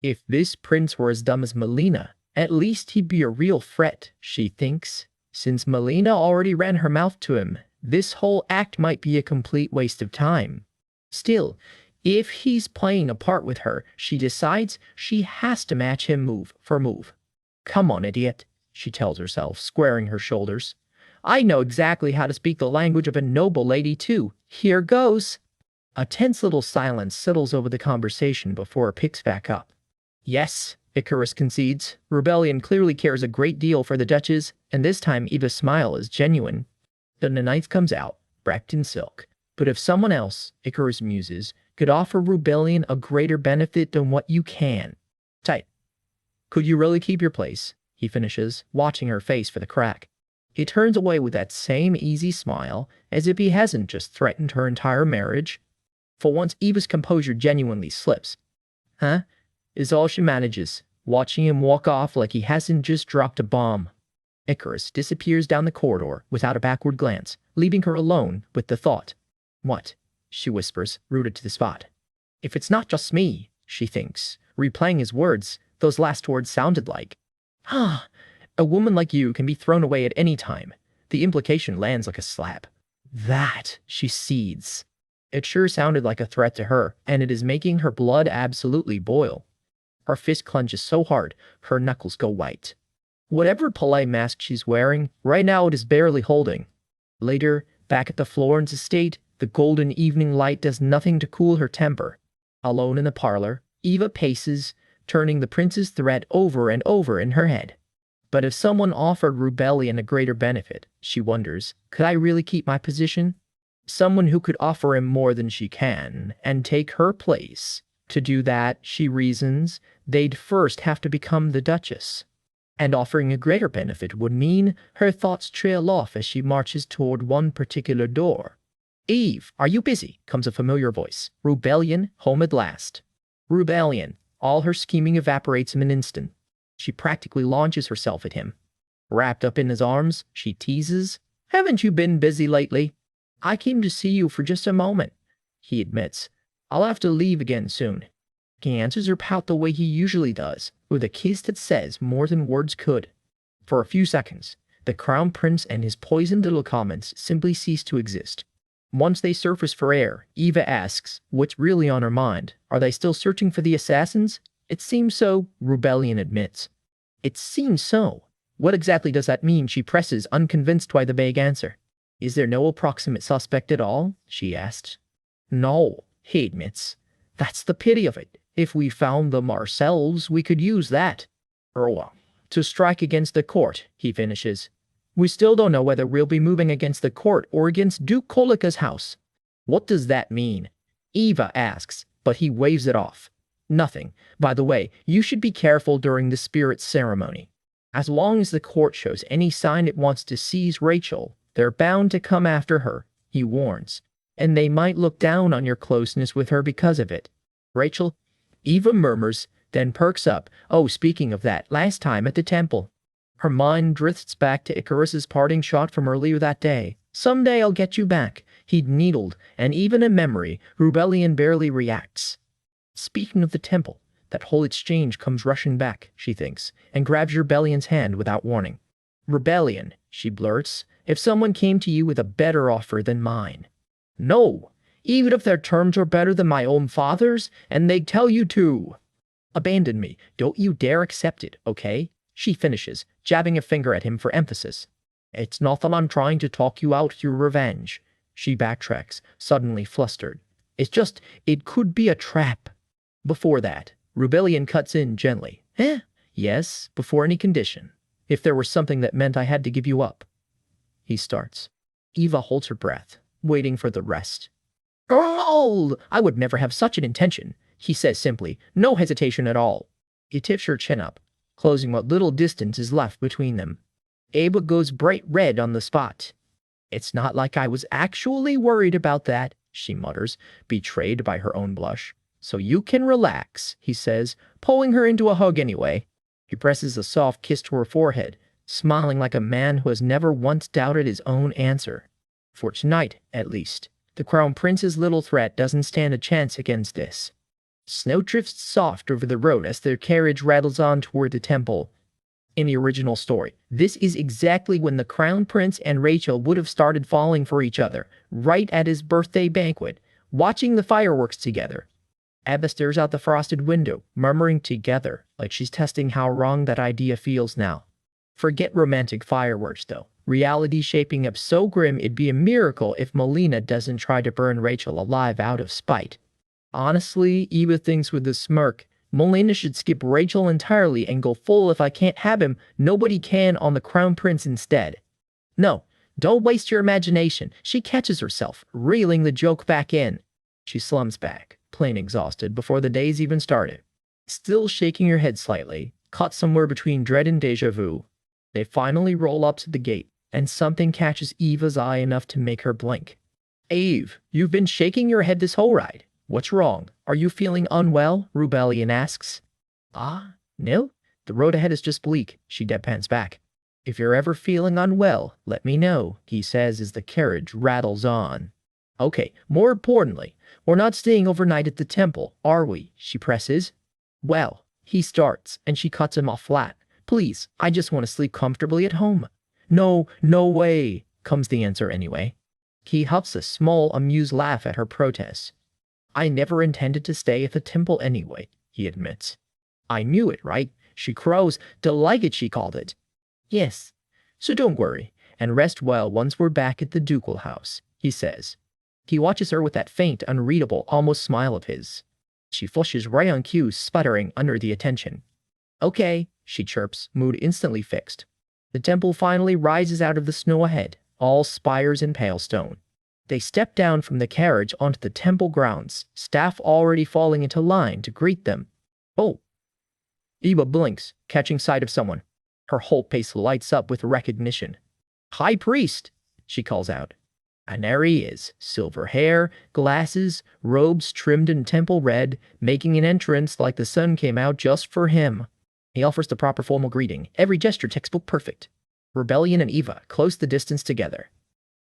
If this prince were as dumb as Melina, at least he'd be a real threat, she thinks. Since Melina already ran her mouth to him, this whole act might be a complete waste of time. Still, if he's playing a part with her, she decides she has to match him move for move. Come on, idiot, she tells herself, squaring her shoulders. I know exactly how to speak the language of a noble lady, too. Here goes. A tense little silence settles over the conversation before it picks back up. Yes, Icarus concedes. Rebellion clearly cares a great deal for the Duchess, and this time Eva's smile is genuine. Then the knife comes out, wrapped in silk. But if someone else, Icarus muses, could offer Rebellion a greater benefit than what you can. Tight. Could you really keep your place? He finishes, watching her face for the crack. He turns away with that same easy smile, as if he hasn't just threatened her entire marriage. For once, Eva's composure genuinely slips. Huh? Is all she manages, watching him walk off like he hasn't just dropped a bomb. Icarus disappears down the corridor without a backward glance, leaving her alone with the thought. What? She whispers, rooted to the spot. If it's not just me, she thinks, replaying his words, those last words sounded like. A woman like you can be thrown away at any time. The implication lands like a slap. That, she seethes. It sure sounded like a threat to her, and it is making her blood absolutely boil. Her fist clenches so hard, her knuckles go white. Whatever polite mask she's wearing, right now it is barely holding. Later, back at the Florence estate, the golden evening light does nothing to cool her temper. Alone in the parlor, Eva paces, turning the prince's threat over and over in her head. But if someone offered rebellion a greater benefit, she wonders, could I really keep my position? Someone who could offer him more than she can, and take her place. To do that, she reasons, they'd first have to become the Duchess. And offering a greater benefit would mean her thoughts trail off as she marches toward one particular door. "Eve, are you busy?" comes a familiar voice. Rebellion, home at last. Rebellion. All her scheming evaporates in an instant. She practically launches herself at him. Wrapped up in his arms, she teases, "Haven't you been busy lately?" "I came to see you for just a moment," he admits. "I'll have to leave again soon." He answers her pout the way he usually does, with a kiss that says more than words could. For a few seconds, the Crown Prince and his poisoned little comments simply cease to exist. Once they surface for air, Eva asks, what's really on her mind? Are they still searching for the assassins? "It seems so," Rebellion admits. "It seems so. What exactly does that mean?" she presses, unconvinced by the vague answer. "Is there no approximate suspect at all?" she asks. "No," he admits. "That's the pity of it. If we found them ourselves, we could use that. To strike against the court," he finishes. "We still don't know whether we'll be moving against the court or against Duke Kolika's house." "What does that mean?" Eva asks, but he waves it off. "Nothing. By the way, you should be careful during the spirit ceremony. As long as the court shows any sign it wants to seize Rachel, they're bound to come after her," he warns. "And they might look down on your closeness with her because of it." "Rachel?" Eva murmurs, then perks up. "Oh, speaking of that, last time at the temple." Her mind drifts back to Icarus's parting shot from earlier that day. "Someday I'll get you back," he'd needled, and even in memory, Rebellion barely reacts. Speaking of the temple, that whole exchange comes rushing back, she thinks, and grabs Rebellion's hand without warning. "Rebellion," she blurts, "if someone came to you with a better offer than mine." "No, even if their terms are better than my own father's, and they'd tell you to." "Abandon me. Don't you dare accept it, okay?" she finishes, jabbing a finger at him for emphasis. "It's not that I'm trying to talk you out through revenge." She backtracks, suddenly flustered. "It's just, it could be a trap." Before that, Rebellion cuts in gently. "Yes, before any condition. If there were something that meant I had to give you up." He starts. Eva holds her breath, waiting for the rest. "Oh, I would never have such an intention," he says simply, no hesitation at all. He tips her chin up, closing what little distance is left between them. Eva goes bright red on the spot. "It's not like I was actually worried about that," she mutters, betrayed by her own blush. "So you can relax," he says, pulling her into a hug anyway. He presses a soft kiss to her forehead, smiling like a man who has never once doubted his own answer. For tonight, at least, the Crown Prince's little threat doesn't stand a chance against this. Snow drifts soft over the road as their carriage rattles on toward the temple. In the original story, this is exactly when the Crown Prince and Rachel would have started falling for each other, right at his birthday banquet, watching the fireworks together. Eva stares out the frosted window, murmuring together, like she's testing how wrong that idea feels now. Forget romantic fireworks, though. Reality shaping up so grim it'd be a miracle if Melina doesn't try to burn Rachel alive out of spite. Honestly, Eva thinks with a smirk, Melina should skip Rachel entirely and go full "if I can't have him, nobody can" on the Crown Prince instead. "No, don't waste your imagination." She catches herself, reeling the joke back in. She slumps back, plain exhausted, before the day's even started. Still shaking her head slightly, caught somewhere between dread and deja vu. They finally roll up to the gate, and something catches Eva's eye enough to make her blink. "Eve, you've been shaking your head this whole ride. What's wrong? Are you feeling unwell?" Rebellion asks. No. The road ahead is just bleak," she deadpans back. "If you're ever feeling unwell, let me know," he says as the carriage rattles on. "Okay, more importantly, we're not staying overnight at the temple, are we?" she presses. "Well," he starts, and she cuts him off flat. "Please, I just want to sleep comfortably at home." "No, no way," comes the answer anyway. He huffs a small, amused laugh at her protest. "I never intended to stay at the temple anyway," he admits. "I knew it, right?" she crows, delighted she called it. "Yes, so don't worry, and rest well once we're back at the ducal house," he says. He watches her with that faint, unreadable, almost smile of his. She flushes right on cue, sputtering under the attention. Okay, she chirps, mood instantly fixed. The temple finally rises out of the snow ahead, all spires and pale stone. They step down from the carriage onto the temple grounds, staff already falling into line to greet them. Oh! Eva blinks, catching sight of someone. Her whole face lights up with recognition. High Priest, she calls out. And there he is, silver hair, glasses, robes trimmed in temple red, making an entrance like the sun came out just for him. He offers the proper formal greeting, every gesture textbook perfect. Rebellion and Eva close the distance together.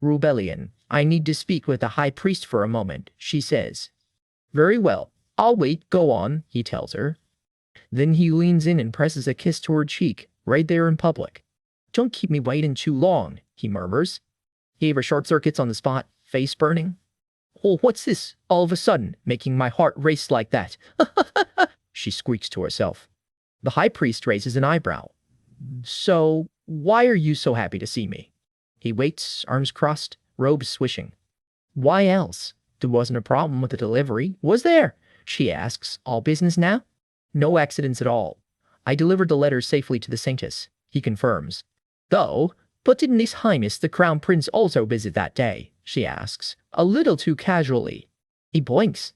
Rebellion, I need to speak with the High Priest for a moment, she says. Very well, I'll wait, go on, he tells her. Then he leans in and presses a kiss to her cheek, right there in public. Don't keep me waiting too long, he murmurs. Eva short circuits on the spot, face burning. Oh, what's this, all of a sudden, making my heart race like that? She squeaks to herself. The High Priest raises an eyebrow. So, why are you so happy to see me? He waits, arms crossed, robes swishing. Why else? There wasn't a problem with the delivery, was there? She asks. All business now? No accidents at all. I delivered the letter safely to the Saintess, he confirms. Though, but didn't His Highness the Crown Prince also visit that day? She asks, a little too casually. He blinks.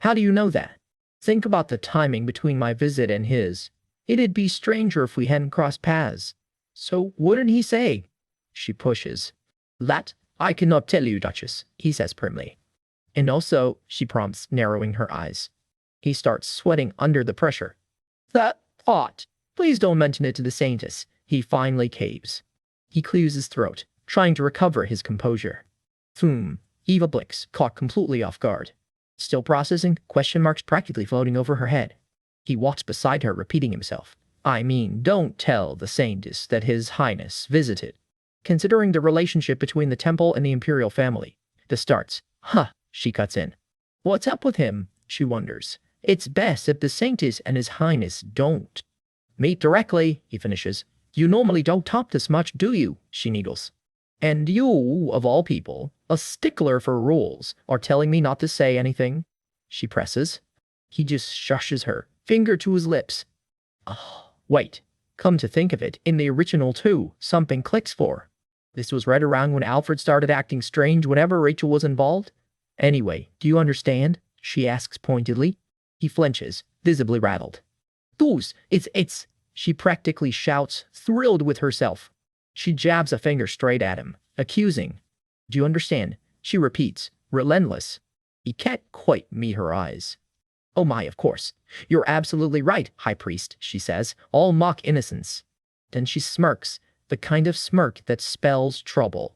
How do you know that? Think about the timing between my visit and his. It'd be stranger if we hadn't crossed paths. So what did he say? She pushes. That I cannot tell you, Duchess, he says primly. And also, she prompts, narrowing her eyes. He starts sweating under the pressure. That thought. Please don't mention it to the Saintess. He finally caves. He clears his throat, trying to recover his composure. Eva blinks, caught completely off guard. Still processing, question marks practically floating over her head. He walks beside her, repeating himself. I mean, don't tell the Saintess that His Highness visited. Considering the relationship between the temple and the imperial family. This starts. She cuts in. What's up with him? She wonders. It's best if the Saintess and His Highness don't. Meet directly, he finishes. You normally don't talk this much, do you? She needles. And you, of all people, a stickler for rules, are telling me not to say anything? She presses. He just shushes her, finger to his lips. Oh, wait. Come to think of it, in the original too, something clicks for. This was right around when Alfred started acting strange whenever Rachel was involved. Anyway, do you understand? She asks pointedly. He flinches, visibly rattled. It's... She practically shouts, thrilled with herself. She jabs a finger straight at him, accusing. Do you understand? She repeats, relentless. He can't quite meet her eyes. Oh my, of course. You're absolutely right, High Priest, she says, all mock innocence. Then she smirks, the kind of smirk that spells trouble.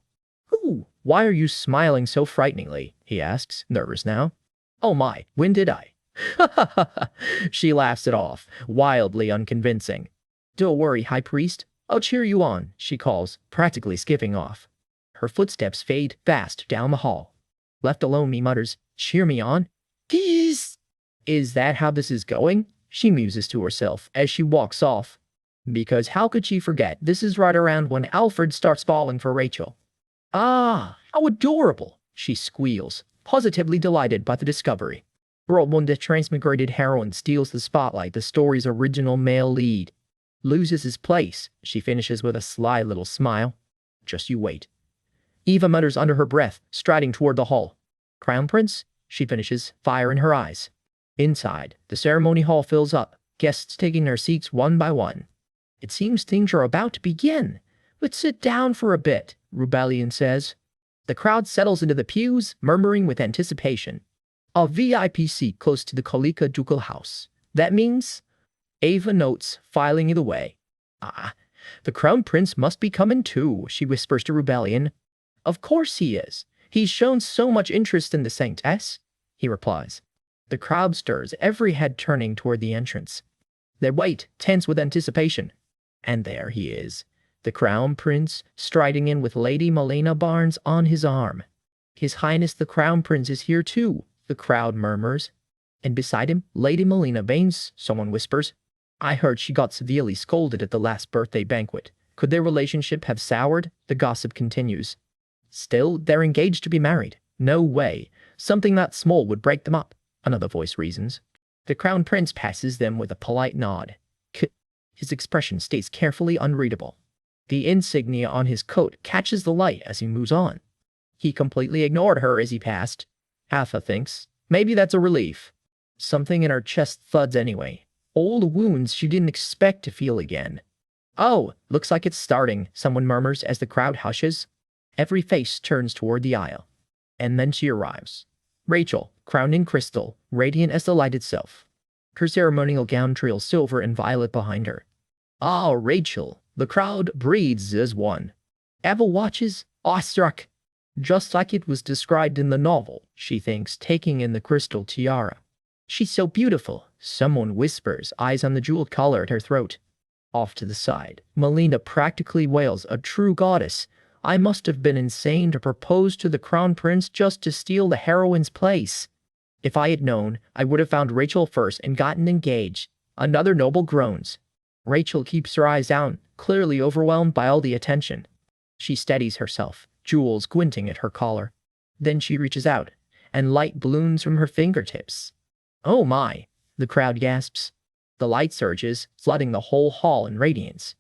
Ooh, why are you smiling so frighteningly? He asks, nervous now. Oh my, when did I? She laughs it off, wildly unconvincing. Don't worry, High Priest. I'll cheer you on, she calls, practically skipping off. Her footsteps fade fast down the hall. Left alone, he mutters, cheer me on? Is that how this is going? She muses to herself as she walks off. Because how could she forget this is right around when Alfred starts falling for Rachel. Ah, how adorable, she squeals, positively delighted by the discovery. World when the transmigrated heroine steals the spotlight, the story's original male lead. Loses his place, she finishes with a sly little smile. Just you wait. Eva mutters under her breath, striding toward the hall. Crown Prince? She finishes, fire in her eyes. Inside, the ceremony hall fills up, guests taking their seats one by one. It seems things are about to begin. Let's sit down for a bit, Rebellion says. The crowd settles into the pews, murmuring with anticipation. A VIP seat close to the Kolika ducal house. That means... Eva notes, filing it away. Ah, the Crown Prince must be coming too, she whispers to Rebellion. Of course he is. He's shown so much interest in the Saintess, he replies. The crowd stirs, every head turning toward the entrance. They wait, tense with anticipation. And there he is, the Crown Prince, striding in with Lady Malena Barnes on his arm. His Highness the Crown Prince is here too, the crowd murmurs. And beside him, Lady Malena Baines, someone whispers. I heard she got severely scolded at the last birthday banquet. Could their relationship have soured? The gossip continues. Still, they're engaged to be married. No way. Something that small would break them up, another voice reasons. The Crown Prince passes them with a polite nod. His expression stays carefully unreadable. The insignia on his coat catches the light as he moves on. He completely ignored her as he passed. Atha thinks, maybe that's a relief. Something in her chest thuds anyway. Old wounds she didn't expect to feel again. Oh, looks like it's starting, someone murmurs as the crowd hushes. Every face turns toward the aisle. And then she arrives. Rachel, crowned in crystal, radiant as the light itself. Her ceremonial gown trails silver and violet behind her. Ah, Rachel, the crowd breathes as one. Eva watches, awestruck. Just like it was described in the novel, she thinks, taking in the crystal tiara. She's so beautiful, someone whispers, eyes on the jeweled collar at her throat. Off to the side, Melina practically wails, a true goddess. I must have been insane to propose to the crown prince just to steal the heroine's place. If I had known, I would have found Rachel first and gotten engaged. Another noble groans. Rachel keeps her eyes down, clearly overwhelmed by all the attention. She steadies herself, jewels glinting at her collar. Then she reaches out, and light balloons from her fingertips. Oh my, the crowd gasps. The light surges, flooding the whole hall in radiance.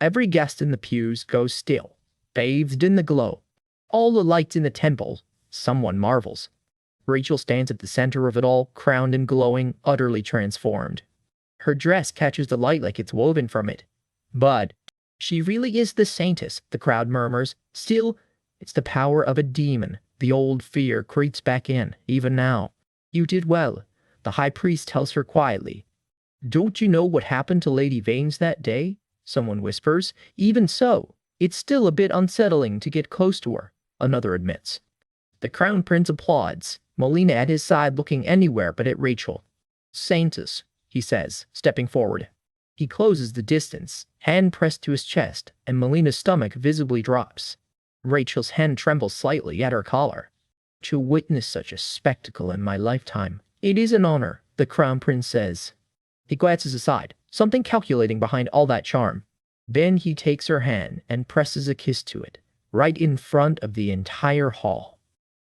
Every guest in the pews goes still, bathed in the glow. All the lights in the temple, someone marvels. Rachel stands at the center of it all, crowned and glowing, utterly transformed. Her dress catches the light like it's woven from it. But she really is the saintess, the crowd murmurs. Still, it's the power of a demon. The old fear creeps back in, even now. You did well, the high priest tells her quietly. Don't you know what happened to Lady Vanes that day? Someone whispers. Even so, it's still a bit unsettling to get close to her, another admits. The crown prince applauds, Melina at his side looking anywhere but at Rachel. Saintess, he says, stepping forward. He closes the distance, hand pressed to his chest, and Melina's stomach visibly drops. Rachel's hand trembles slightly at her collar. To witness such a spectacle in my lifetime, it is an honor, the crown prince says. He glances aside, something calculating behind all that charm. Then he takes her hand and presses a kiss to it, right in front of the entire hall.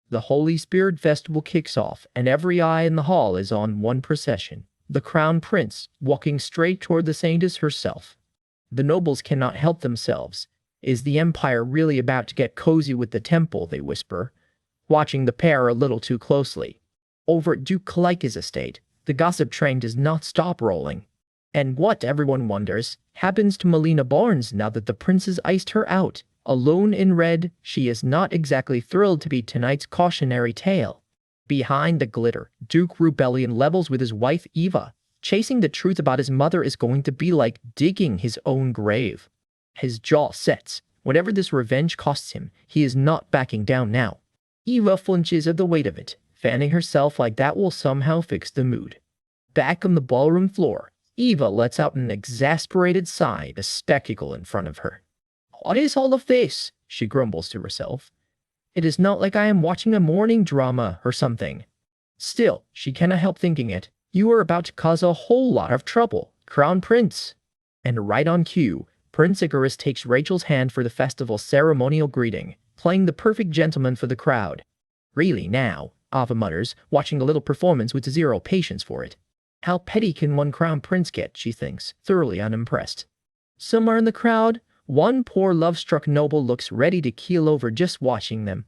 The Holy Spirit Festival kicks off, and every eye in the hall is on one procession. The crown prince, walking straight toward the saintess herself. The nobles cannot help themselves. Is the empire really about to get cozy with the temple, they whisper, watching the pair a little too closely. Over at Duke Kalika's estate, the gossip train does not stop rolling. And what, everyone wonders, happens to Melina Barnes now that the princes iced her out? Alone in red, she is not exactly thrilled to be tonight's cautionary tale. Behind the glitter, Duke Rebellion levels with his wife Eva. Chasing the truth about his mother is going to be like digging his own grave. His jaw sets. Whatever this revenge costs him, he is not backing down now. Eva flinches at the weight of it, fanning herself like that will somehow fix the mood. Back on the ballroom floor, Eva lets out an exasperated sigh, the spectacle in front of her. What is all of this? She grumbles to herself. It is not like I am watching a morning drama or something. Still, she cannot help thinking it. You are about to cause a whole lot of trouble, Crown Prince. And right on cue, Prince Icarus takes Rachel's hand for the festival's ceremonial greeting, playing the perfect gentleman for the crowd. Really now, Ava mutters, watching a little performance with zero patience for it. How petty can one crown prince get, she thinks, thoroughly unimpressed. Somewhere in the crowd, one poor love-struck noble looks ready to keel over just watching them.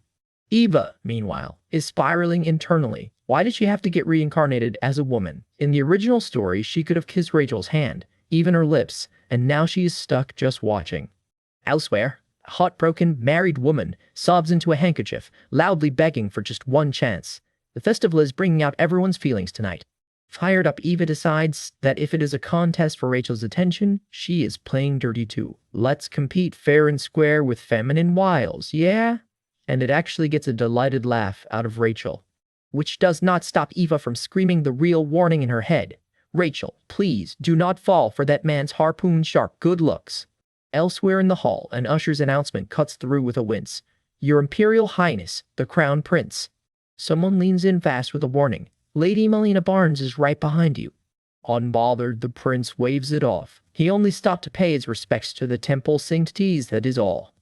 Eva, meanwhile, is spiraling internally. Why did she have to get reincarnated as a woman? In the original story, she could have kissed Rachel's hand, even her lips, and now she is stuck just watching. Elsewhere, a heartbroken, married woman sobs into a handkerchief, loudly begging for just one chance. The festival is bringing out everyone's feelings tonight. Fired up, Eva decides that if it is a contest for Rachel's attention, she is playing dirty too. Let's compete fair and square with feminine wiles, yeah? And it actually gets a delighted laugh out of Rachel, which does not stop Eva from screaming the real warning in her head. Rachel, please do not fall for that man's harpoon-sharp good looks. Elsewhere in the hall, an usher's announcement cuts through with a wince. Your Imperial Highness, the Crown Prince. Someone leans in fast with a warning. Lady Melina Barnes is right behind you. Unbothered, the prince waves it off. He only stopped to pay his respects to the temple sanctities, that is all.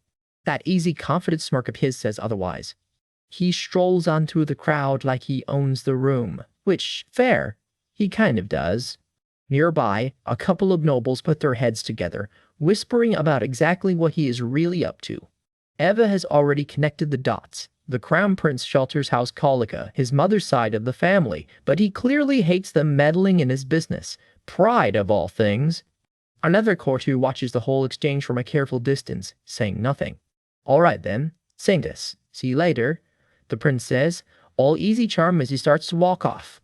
That easy, confident smirk of his says otherwise. He strolls onto the crowd like he owns the room, which, fair, he kind of does. Nearby, a couple of nobles put their heads together, whispering about exactly what he is really up to. Eva has already connected the dots. The crown prince shelters House Kolika, his mother's side of the family, but he clearly hates them meddling in his business. Pride of all things. Another courtier watches the whole exchange from a careful distance, saying nothing. All right then, Saintus, see you later, the prince says, all easy charm as he starts to walk off.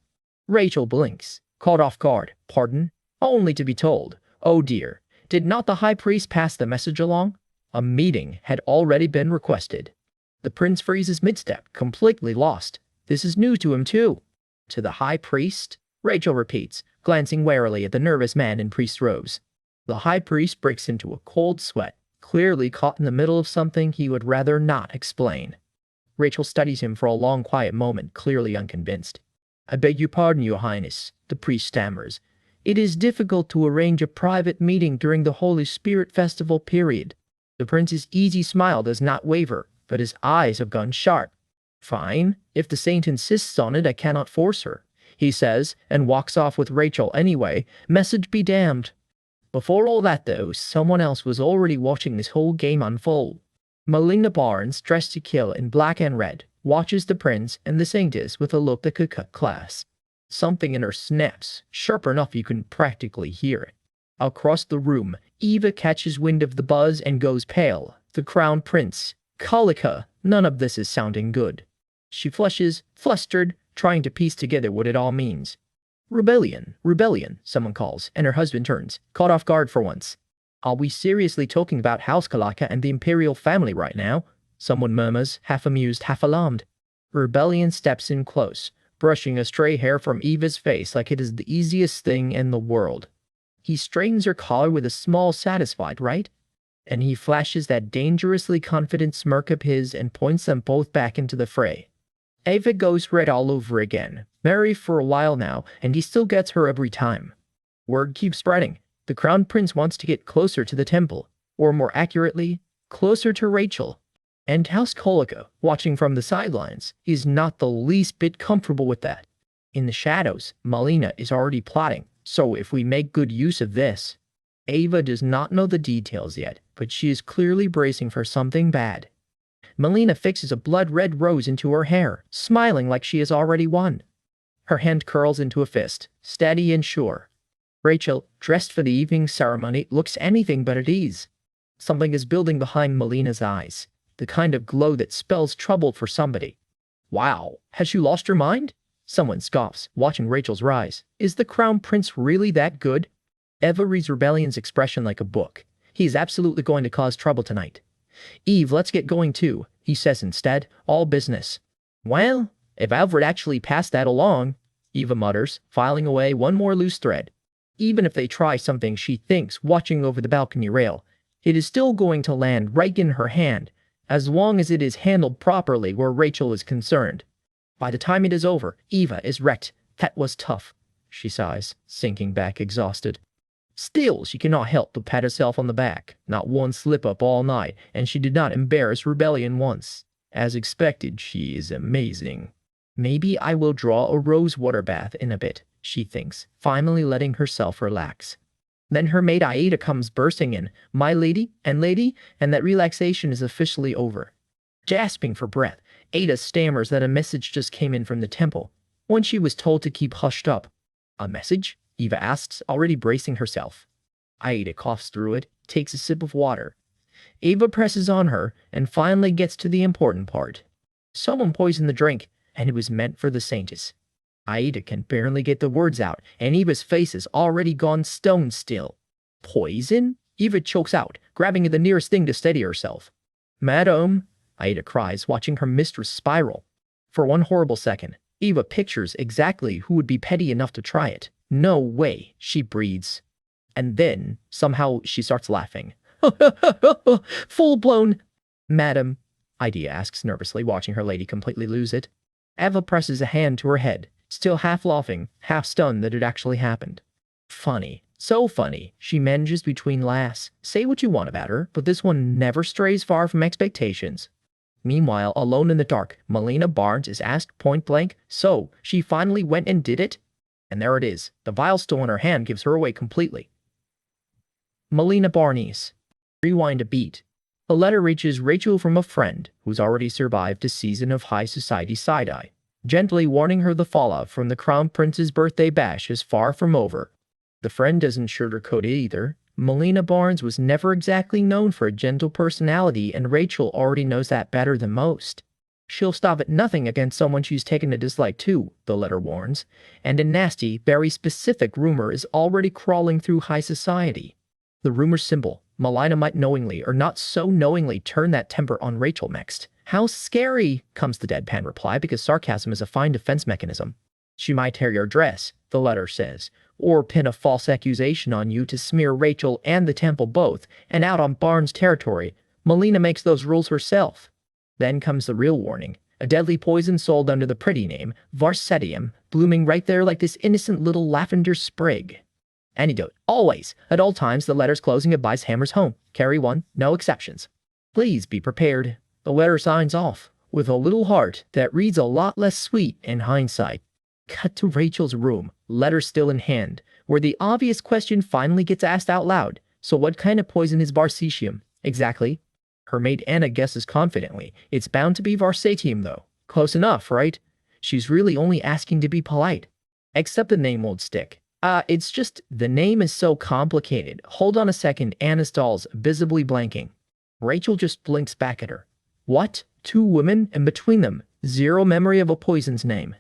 Rachel blinks, caught off guard. Pardon? Only to be told, oh dear, did not the high priest pass the message along? A meeting had already been requested. The prince freezes mid-step, completely lost. This is new to him too. To the high priest? Rachel repeats, glancing warily at the nervous man in priest robes. The high priest breaks into a cold sweat, clearly caught in the middle of something he would rather not explain. Rachel studies him for a long quiet moment, clearly unconvinced. I beg your pardon, your highness, the priest stammers. It is difficult to arrange a private meeting during the Holy Spirit Festival period. The prince's easy smile does not waver, but his eyes have gone sharp. Fine, if the saint insists on it, I cannot force her, he says, and walks off with Rachel anyway. Message be damned. Before all that, though, someone else was already watching this whole game unfold. Melina Barnes, dressed to kill in black and red, watches the prince and the saintess with a look that could cut class. Something in her snaps, sharp enough you can practically hear it. Across the room, Eva catches wind of the buzz and goes pale. The crown prince, Kalika, none of this is sounding good. She flushes, flustered, trying to piece together what it all means. Rebellion, someone calls, and her husband turns, caught off guard for once. Are we seriously talking about House Kalaka and the imperial family right now? Someone murmurs, half amused, half alarmed. Rebellion steps in close, brushing a stray hair from Eva's face like it is the easiest thing in the world. He straightens her collar with a small satisfied right, and he flashes that dangerously confident smirk of his and points them both back into the fray. Eva goes red all over again, married for a while now, and he still gets her every time. Word keeps spreading. The crown prince wants to get closer to the temple, or more accurately, closer to Rachel. And House Kolika, watching from the sidelines, is not the least bit comfortable with that. In the shadows, Melina is already plotting, so if we make good use of this. Ava does not know the details yet, but she is clearly bracing for something bad. Melina fixes a blood-red rose into her hair, smiling like she has already won. Her hand curls into a fist, steady and sure. Rachel, dressed for the evening ceremony, looks anything but at ease. Something is building behind Melina's eyes, the kind of glow that spells trouble for somebody. Wow, has she lost her mind? Someone scoffs, watching Rachel's rise. Is the crown prince really that good? Eva reads Rebellion's expression like a book. He's absolutely going to cause trouble tonight. Eve, let's get going too, he says instead, all business. Well, if Alfred actually passed that along, Eva mutters, filing away one more loose thread. Even if they try something she thinks watching over the balcony rail, it is still going to land right in her hand, as long as it is handled properly where Rachel is concerned. By the time it is over, Eva is wrecked. That was tough, she sighs, sinking back exhausted. Still, she cannot help but pat herself on the back. Not one slip-up all night, and she did not embarrass Rebellion once. As expected, she is amazing. Maybe I will draw a rose water bath in a bit, she thinks, finally letting herself relax. Then her maid Aida comes bursting in, my lady, and that relaxation is officially over. Gasping for breath, Ada stammers that a message just came in from the temple, when she was told to keep hushed up. A message? Eva asks, already bracing herself. Aida coughs through it, takes a sip of water. Eva presses on her, and finally gets to the important part. Someone poisoned the drink, and it was meant for the saintess. Aida can barely get the words out, and Eva's face is already gone stone still. Poison? Eva chokes out, grabbing at the nearest thing to steady herself. Madam, Aida cries, watching her mistress spiral. For one horrible second, Eva pictures exactly who would be petty enough to try it. No way, she breathes. And then, somehow, she starts laughing. Full-blown. Madam, Aida asks nervously, watching her lady completely lose it. Eva presses a hand to her head, still half laughing, half stunned that it actually happened. Funny. So funny, she manages between laughs. Say what you want about her, but this one never strays far from expectations. Meanwhile, alone in the dark, Melina Barnes is asked point-blank, so, she finally went and did it? And there it is. The vial still in her hand gives her away completely. Melina Barnes. Rewind a beat. A letter reaches Rachel from a friend who's already survived a season of high society side-eye, gently warning her the fallout from the Crown Prince's birthday bash is far from over. The friend doesn't sugarcoat it either. Melina Barnes was never exactly known for a gentle personality, and Rachel already knows that better than most. She'll stop at nothing against someone she's taken a dislike to, the letter warns, and a nasty, very specific rumor is already crawling through high society. The rumor's simple. Melina might knowingly or not so knowingly turn that temper on Rachel next. How scary, comes the deadpan reply, because sarcasm is a fine defense mechanism. She might tear your dress, the letter says, or pin a false accusation on you to smear Rachel and the temple both, and out on Barnes' territory. Melina makes those rules herself. Then comes the real warning. A deadly poison sold under the pretty name, Varsetium, blooming right there like this innocent little lavender sprig. Antidote. Always. At all times, the letter's closing advice hammers home. Carry one, no exceptions. Please be prepared. The letter signs off with a little heart that reads a lot less sweet in hindsight. Cut to Rachel's room, letter still in hand, where the obvious question finally gets asked out loud. So what kind of poison is Varsetium? Exactly. Her maid Anna guesses confidently. It's bound to be Varsetium, though. Close enough, right? She's really only asking to be polite. Except the name won't stick. It's just, the name is so complicated. Hold on a second, Anna stalls, visibly blanking. Rachel just blinks back at her. What? 2 women, and between them, zero memory of a poison's name.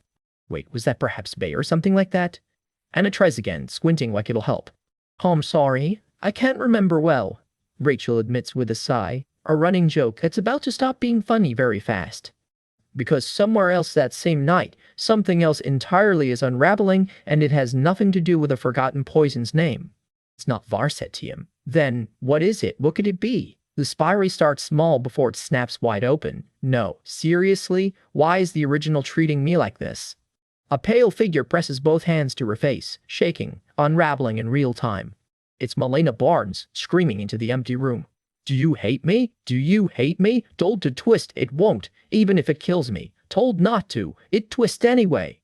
Wait, was that perhaps Bay or something like that? Anna tries again, squinting like it'll help. Oh, I'm sorry. I can't remember well, Rachel admits with a sigh, a running joke that's about to stop being funny very fast. Because somewhere else that same night, something else entirely is unraveling, and it has nothing to do with a forgotten poison's name. It's not Varsetium. Then, what is it? What could it be? The spiral starts small before it snaps wide open. No, seriously? Why is the original treating me like this? A pale figure presses both hands to her face, shaking, unraveling in real time. It's Melina Barnes, screaming into the empty room. Do you hate me? Do you hate me? Told to twist, it won't, even if it kills me. Told not to, it twists anyway.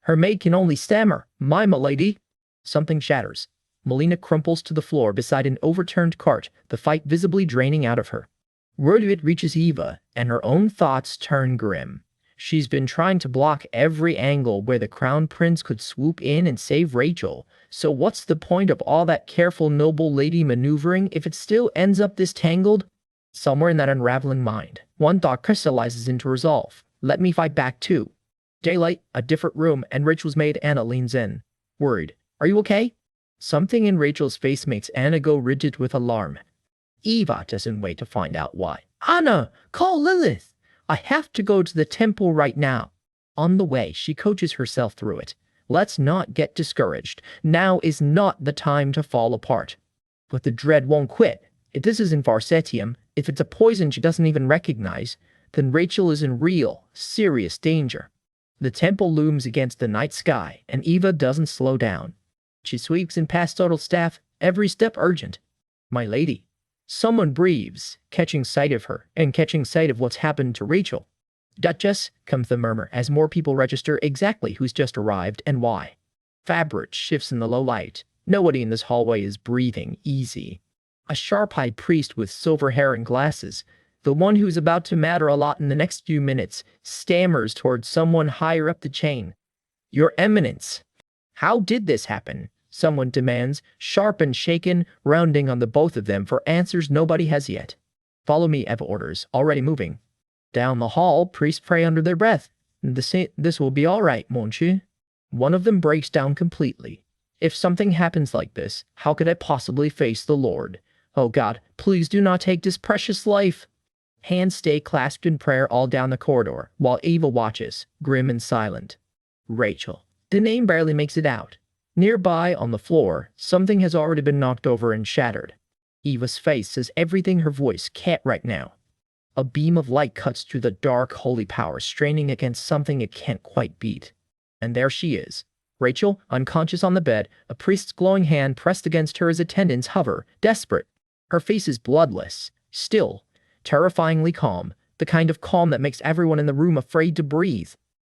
Her maid can only stammer, my milady. Something shatters. Melina crumples to the floor beside an overturned cart, the fight visibly draining out of her. Word of it reaches Eva, and her own thoughts turn grim. She's been trying to block every angle where the Crown Prince could swoop in and save Rachel. So what's the point of all that careful noble lady maneuvering if it still ends up this tangled? Somewhere in that unraveling mind, one thought crystallizes into resolve. Let me fight back too. Daylight, a different room, and Rachel's maid Anna leans in. Worried. Are you okay? Something in Rachel's face makes Anna go rigid with alarm. Eva doesn't wait to find out why. Anna, call Lilith. I have to go to the temple right now. On the way, she coaches herself through it. Let's not get discouraged. Now is not the time to fall apart. But the dread won't quit. If this isn't Varsetium, if it's a poison she doesn't even recognize, then Rachel is in real, serious danger. The temple looms against the night sky, and Eva doesn't slow down. She sweeps in past total staff, every step urgent. My lady. Someone breathes, catching sight of her, and catching sight of what's happened to Rachel. Duchess, comes the murmur as more people register exactly who's just arrived and why. Fabric shifts in the low light. Nobody in this hallway is breathing easy. A sharp-eyed priest with silver hair and glasses, the one who's about to matter a lot in the next few minutes, stammers towards someone higher up the chain. Your Eminence. How did this happen? Someone demands, sharp and shaken, rounding on the both of them for answers nobody has yet. Follow me, Eva orders, already moving. Down the hall, priests pray under their breath. This will be all right, won't you? One of them breaks down completely. If something happens like this, how could I possibly face the Lord? Oh God, please do not take this precious life. Hands stay clasped in prayer all down the corridor, while Eva watches, grim and silent. Rachel. The name barely makes it out. Nearby, on the floor, something has already been knocked over and shattered. Eva's face says everything her voice can't right now. A beam of light cuts through the dark, holy power, straining against something it can't quite beat. And there she is. Rachel, unconscious on the bed, a priest's glowing hand pressed against her as attendants hover, desperate. Her face is bloodless, still, terrifyingly calm, the kind of calm that makes everyone in the room afraid to breathe.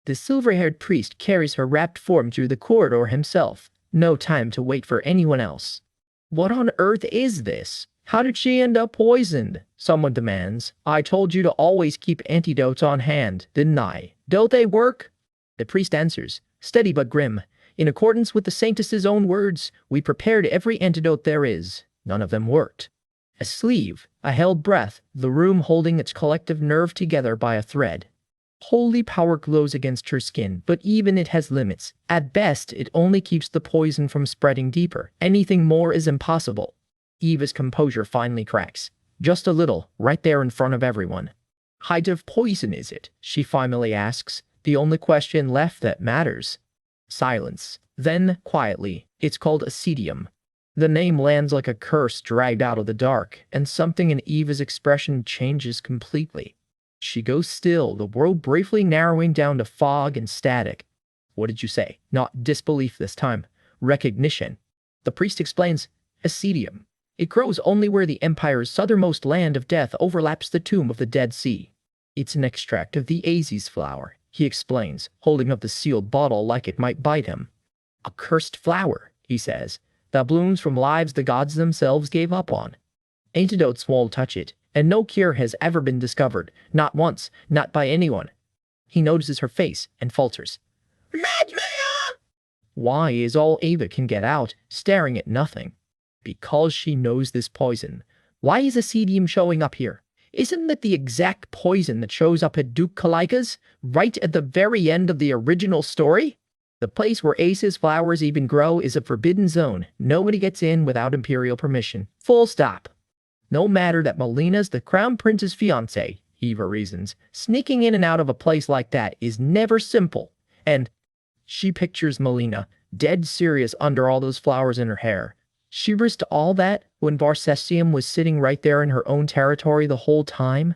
The silver-haired priest carries her wrapped form through the corridor himself. No time to wait for anyone else. What on earth is this? How did she end up poisoned? Someone demands. I told you to always keep antidotes on hand, didn't I? Don't they work? The priest answers, steady but grim. In accordance with the saintess's own words, we prepared every antidote there is. None of them worked. A sleeve, a held breath, the room holding its collective nerve together by a thread. Holy power glows against her skin, but even it has limits. At best, it only keeps the poison from spreading deeper. Anything more is impossible. Eva's composure finally cracks. Just a little, right there in front of everyone. Kind of poison is it? She finally asks. The only question left that matters. Silence. Then, quietly, it's called acetium. The name lands like a curse dragged out of the dark, and something in Eva's expression changes completely. She goes still, the world briefly narrowing down to fog and static. What did you say? Not disbelief this time. Recognition. The priest explains. Acetium. It grows only where the Empire's southernmost land of death overlaps the tomb of the Dead Sea. It's an extract of the Aziz flower, he explains, holding up the sealed bottle like it might bite him. A cursed flower, he says, that blooms from lives the gods themselves gave up on. Antidotes won't touch it, and no cure has ever been discovered, not once, not by anyone. He notices her face and falters. Madman! Why is all Ava can get out, staring at nothing? Because she knows this poison. Why is acetium showing up here? Isn't that the exact poison that shows up at Duke Kalika's, right at the very end of the original story? The place where Ace's flowers even grow is a forbidden zone. Nobody gets in without imperial permission. Full stop. No matter that Melina's the crown prince's fiancé, Eva reasons, sneaking in and out of a place like that is never simple. And she pictures Melina, dead serious under all those flowers in her hair. She risked all that when Varsestium was sitting right there in her own territory the whole time?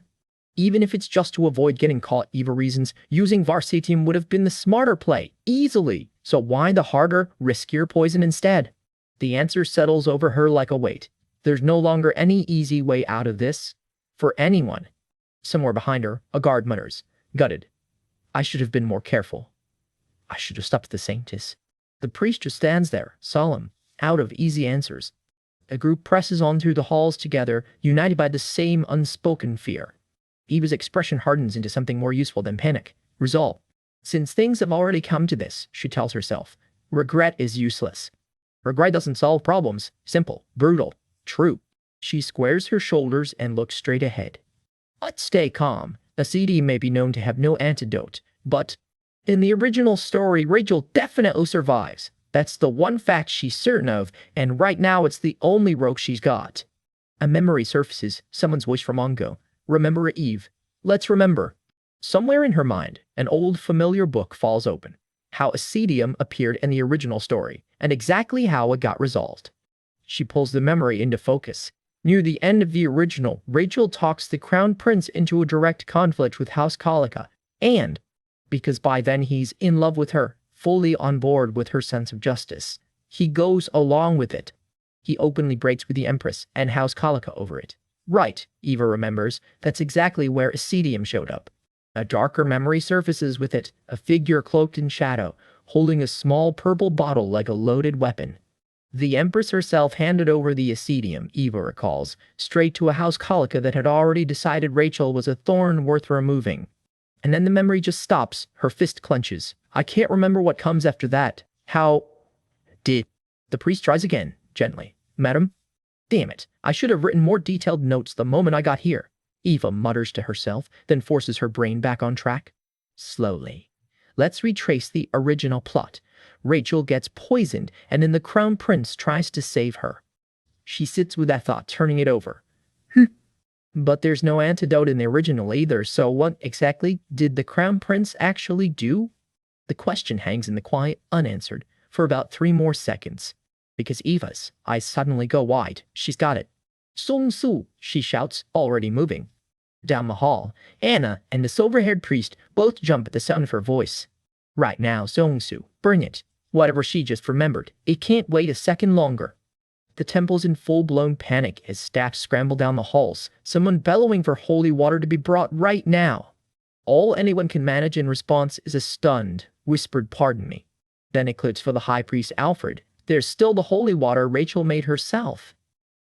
Even if it's just to avoid getting caught, Eva reasons, using Varsitium would have been the smarter play, easily. So why the harder, riskier poison instead? The answer settles over her like a weight. There's no longer any easy way out of this. For anyone. Somewhere behind her, a guard mutters, gutted. I should have been more careful. I should have stopped the saintess. The priest just stands there, solemn, out of easy answers. A group presses on through the halls together, united by the same unspoken fear. Eva's expression hardens into something more useful than panic. Resolve. Since things have already come to this, she tells herself, regret is useless. Regret doesn't solve problems. Simple, brutal, true. She squares her shoulders and looks straight ahead. Let's stay calm. Acetium may be known to have no antidote, but in the original story, Rachel definitely survives. That's the one fact she's certain of, and right now it's the only rope she's got. A memory surfaces, someone's voice from Ongo. Remember Eve. Let's remember. Somewhere in her mind, an old familiar book falls open. How acetium appeared in the original story, and exactly how it got resolved. She pulls the memory into focus. Near the end of the original, Rachel talks the Crown Prince into a direct conflict with House Kalika, and, because by then he's in love with her, fully on board with her sense of justice, he goes along with it. He openly breaks with the Empress and House Kalika over it. Right, Eva remembers, that's exactly where acetium showed up. A darker memory surfaces with it, a figure cloaked in shadow, holding a small purple bottle like a loaded weapon. The Empress herself handed over the acetium, Eva recalls, straight to a House Kalika that had already decided Rachel was a thorn worth removing. And then the memory just stops, her fist clenches. I can't remember what comes after that. How did... The priest tries again, gently. Madam? Damn it, I should have written more detailed notes the moment I got here. Eva mutters to herself, then forces her brain back on track. Slowly. Let's retrace the original plot. Rachel gets poisoned, and then the Crown Prince tries to save her. She sits with that thought, turning it over. But there's no antidote in the original either, so what exactly did the Crown Prince actually do? The question hangs in the quiet, unanswered, for about 3 more seconds. Because Eva's eyes suddenly go wide. She's got it. Song Su, she shouts, already moving. Down the hall, Anna and the silver-haired priest both jump at the sound of her voice. Right now, Song Su, bring it. Whatever she just remembered, it can't wait a second longer. The temple's in full-blown panic as staff scramble down the halls, someone bellowing for holy water to be brought right now. All anyone can manage in response is a stunned, whispered pardon me. Then it clicks for the high priest Alfred. There's still the holy water Rachel made herself.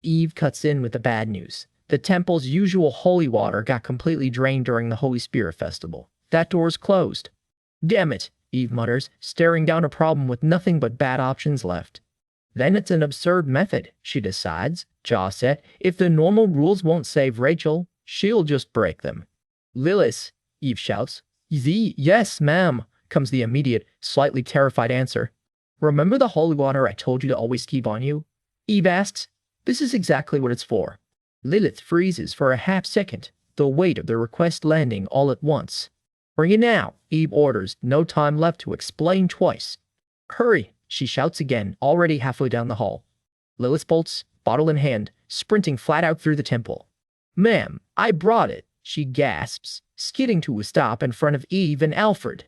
Eve cuts in with the bad news. The temple's usual holy water got completely drained during the Holy Spirit Festival. That door's closed. Damn it, Eve mutters, staring down a problem with nothing but bad options left. Then it's an absurd method, she decides, jaw set. If the normal rules won't save Rachel, she'll just break them. Lilith, Eve shouts. Yes, ma'am, comes the immediate, slightly terrified answer. Remember the holy water I told you to always keep on you? Eve asks. This is exactly what it's for. Lilith freezes for a half second, the weight of the request landing all at once. Bring it now, Eve orders, no time left to explain twice. Hurry, she shouts again, already halfway down the hall. Lilith bolts, bottle in hand, sprinting flat out through the temple. Ma'am, I brought it, she gasps, skidding to a stop in front of Eve and Alfred.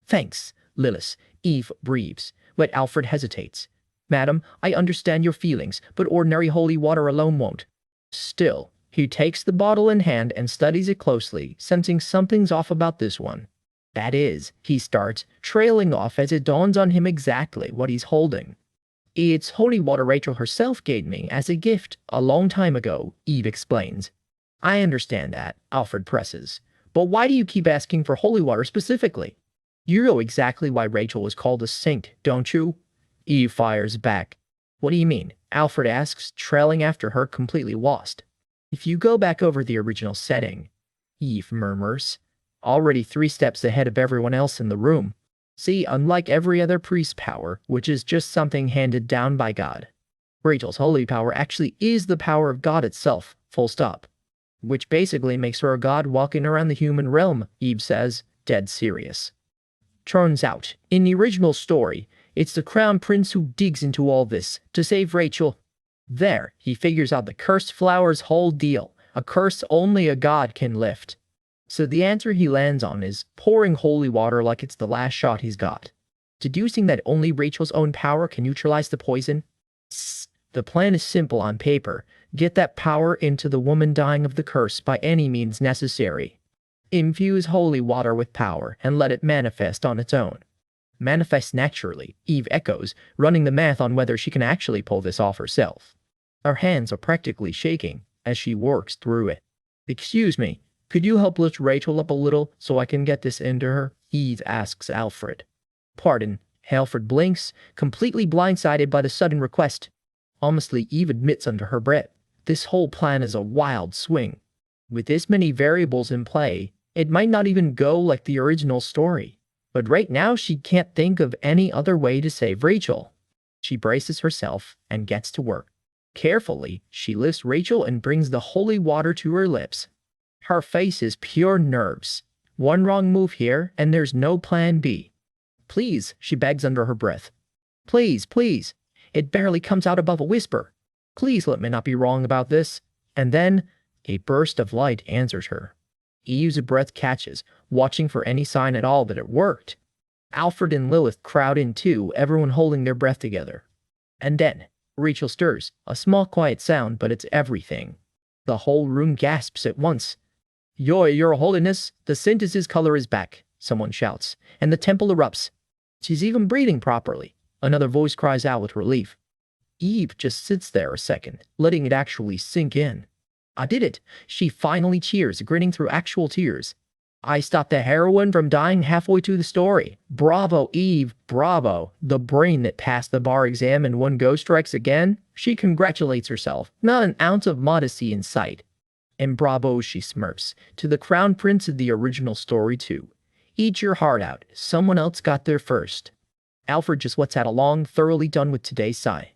Thanks, Lilith, Eve breathes, but Alfred hesitates. Madam, I understand your feelings, but ordinary holy water alone won't. Still, he takes the bottle in hand and studies it closely, sensing something's off about this one. That is, he starts, trailing off as it dawns on him exactly what he's holding. It's holy water Rachel herself gave me as a gift a long time ago, Eve explains. I understand that, Alfred presses. But why do you keep asking for holy water specifically? You know exactly why Rachel was called a saint, don't you? Eve fires back. What do you mean? Alfred asks, trailing after her, completely lost. If you go back over the original setting, Eve murmurs, already 3 steps ahead of everyone else in the room. See, unlike every other priest power, which is just something handed down by God, Rachel's holy power actually is the power of God itself, full stop. Which basically makes her a god walking around the human realm, Eve says, dead serious. Turns out, in the original story, it's the crown prince who digs into all this to save Rachel. There, he figures out the cursed flower's whole deal, a curse only a god can lift. So the answer he lands on is pouring holy water like it's the last shot he's got. Deducing that only Rachel's own power can neutralize the poison? The plan is simple on paper. Get that power into the woman dying of the curse by any means necessary. Infuse holy water with power and let it manifest on its own. Manifest naturally, Eve echoes, running the math on whether she can actually pull this off herself. Her hands are practically shaking as she works through it. Excuse me, could you help lift Rachel up a little so I can get this into her? Eve asks Alfred. Pardon, Alfred blinks, completely blindsided by the sudden request. Honestly, Eve admits under her breath, this whole plan is a wild swing. With this many variables in play, it might not even go like the original story. But right now she can't think of any other way to save Rachel. She braces herself and gets to work. Carefully, she lifts Rachel and brings the holy water to her lips. Her face is pure nerves. One wrong move here, and there's no plan B. Please, she begs under her breath. Please, please. It barely comes out above a whisper. Please let me not be wrong about this. And then, a burst of light answers her. Eve's breath catches, watching for any sign at all that it worked. Alfred and Lilith crowd in too, everyone holding their breath together. And then, Rachel stirs, a small quiet sound, but it's everything. The whole room gasps at once. Your holiness, the synthesis color is back, someone shouts, and the temple erupts. She's even breathing properly, another voice cries out with relief. Eve just sits there a second, letting it actually sink in. I did it, she finally cheers, grinning through actual tears. I stopped the heroine from dying halfway through the story. Bravo, Eve, bravo. The brain that passed the bar exam in one go strikes again. She congratulates herself, not an ounce of modesty in sight. And bravo, she smirks, to the crown prince of the original story too. Eat your heart out, someone else got there first. Alfred just lets out a long, thoroughly done with today's sigh.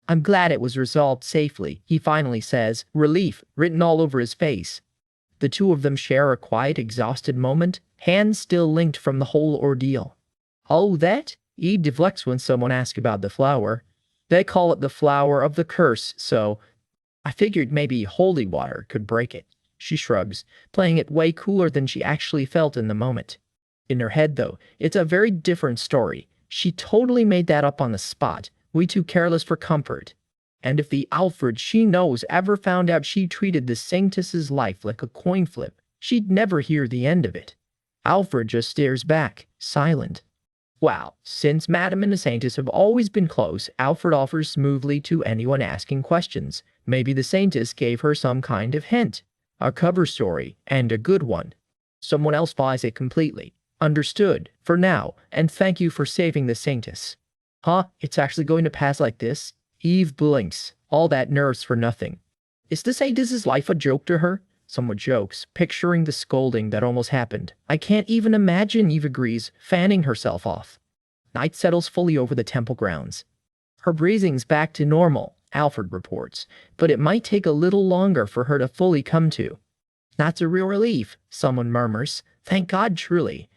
I'm glad it was resolved safely, he finally says, relief written all over his face. The two of them share a quiet, exhausted moment, hands still linked from the whole ordeal. Oh, that? Eve deflects when someone asks about the flower. They call it the flower of the curse, so I figured maybe holy water could break it. She shrugs, playing it way cooler than she actually felt in the moment. In her head, though, it's a very different story. She totally made that up on the spot, way too careless for comfort. And if the Alfred she knows ever found out she treated the Saintess's life like a coin flip, she'd never hear the end of it. Alfred just stares back, silent. Wow, since Madame and the Saintess have always been close, Alfred offers smoothly to anyone asking questions. Maybe the Saintess gave her some kind of hint. A cover story, and a good one. Someone else buys it completely. Understood, for now, and thank you for saving the Saintess. Huh? It's actually going to pass like this? Eve blinks. All that nerves for nothing. Is the Saintess's life a joke to her? Someone jokes, picturing the scolding that almost happened. I can't even imagine, Eve agrees, fanning herself off. Night settles fully over the temple grounds. Her breathing's back to normal, Alfred reports, but it might take a little longer for her to fully come to. That's a real relief, someone murmurs. Thank God, truly.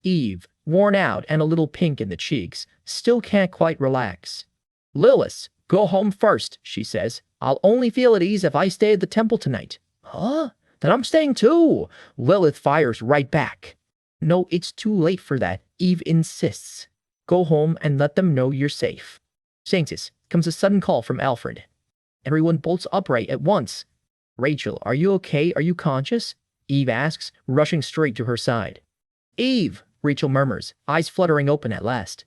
Eve, worn out and a little pink in the cheeks, still can't quite relax. Lilith, go home first, she says. I'll only feel at ease if I stay at the temple tonight. Huh? Then I'm staying too. Lilith fires right back. No, it's too late for that, Eve insists. Go home and let them know you're safe. Saintess, comes a sudden call from Alfred. Everyone bolts upright at once. Rachel, are you okay? Are you conscious? Eve asks, rushing straight to her side. Eve, Rachel murmurs, eyes fluttering open at last.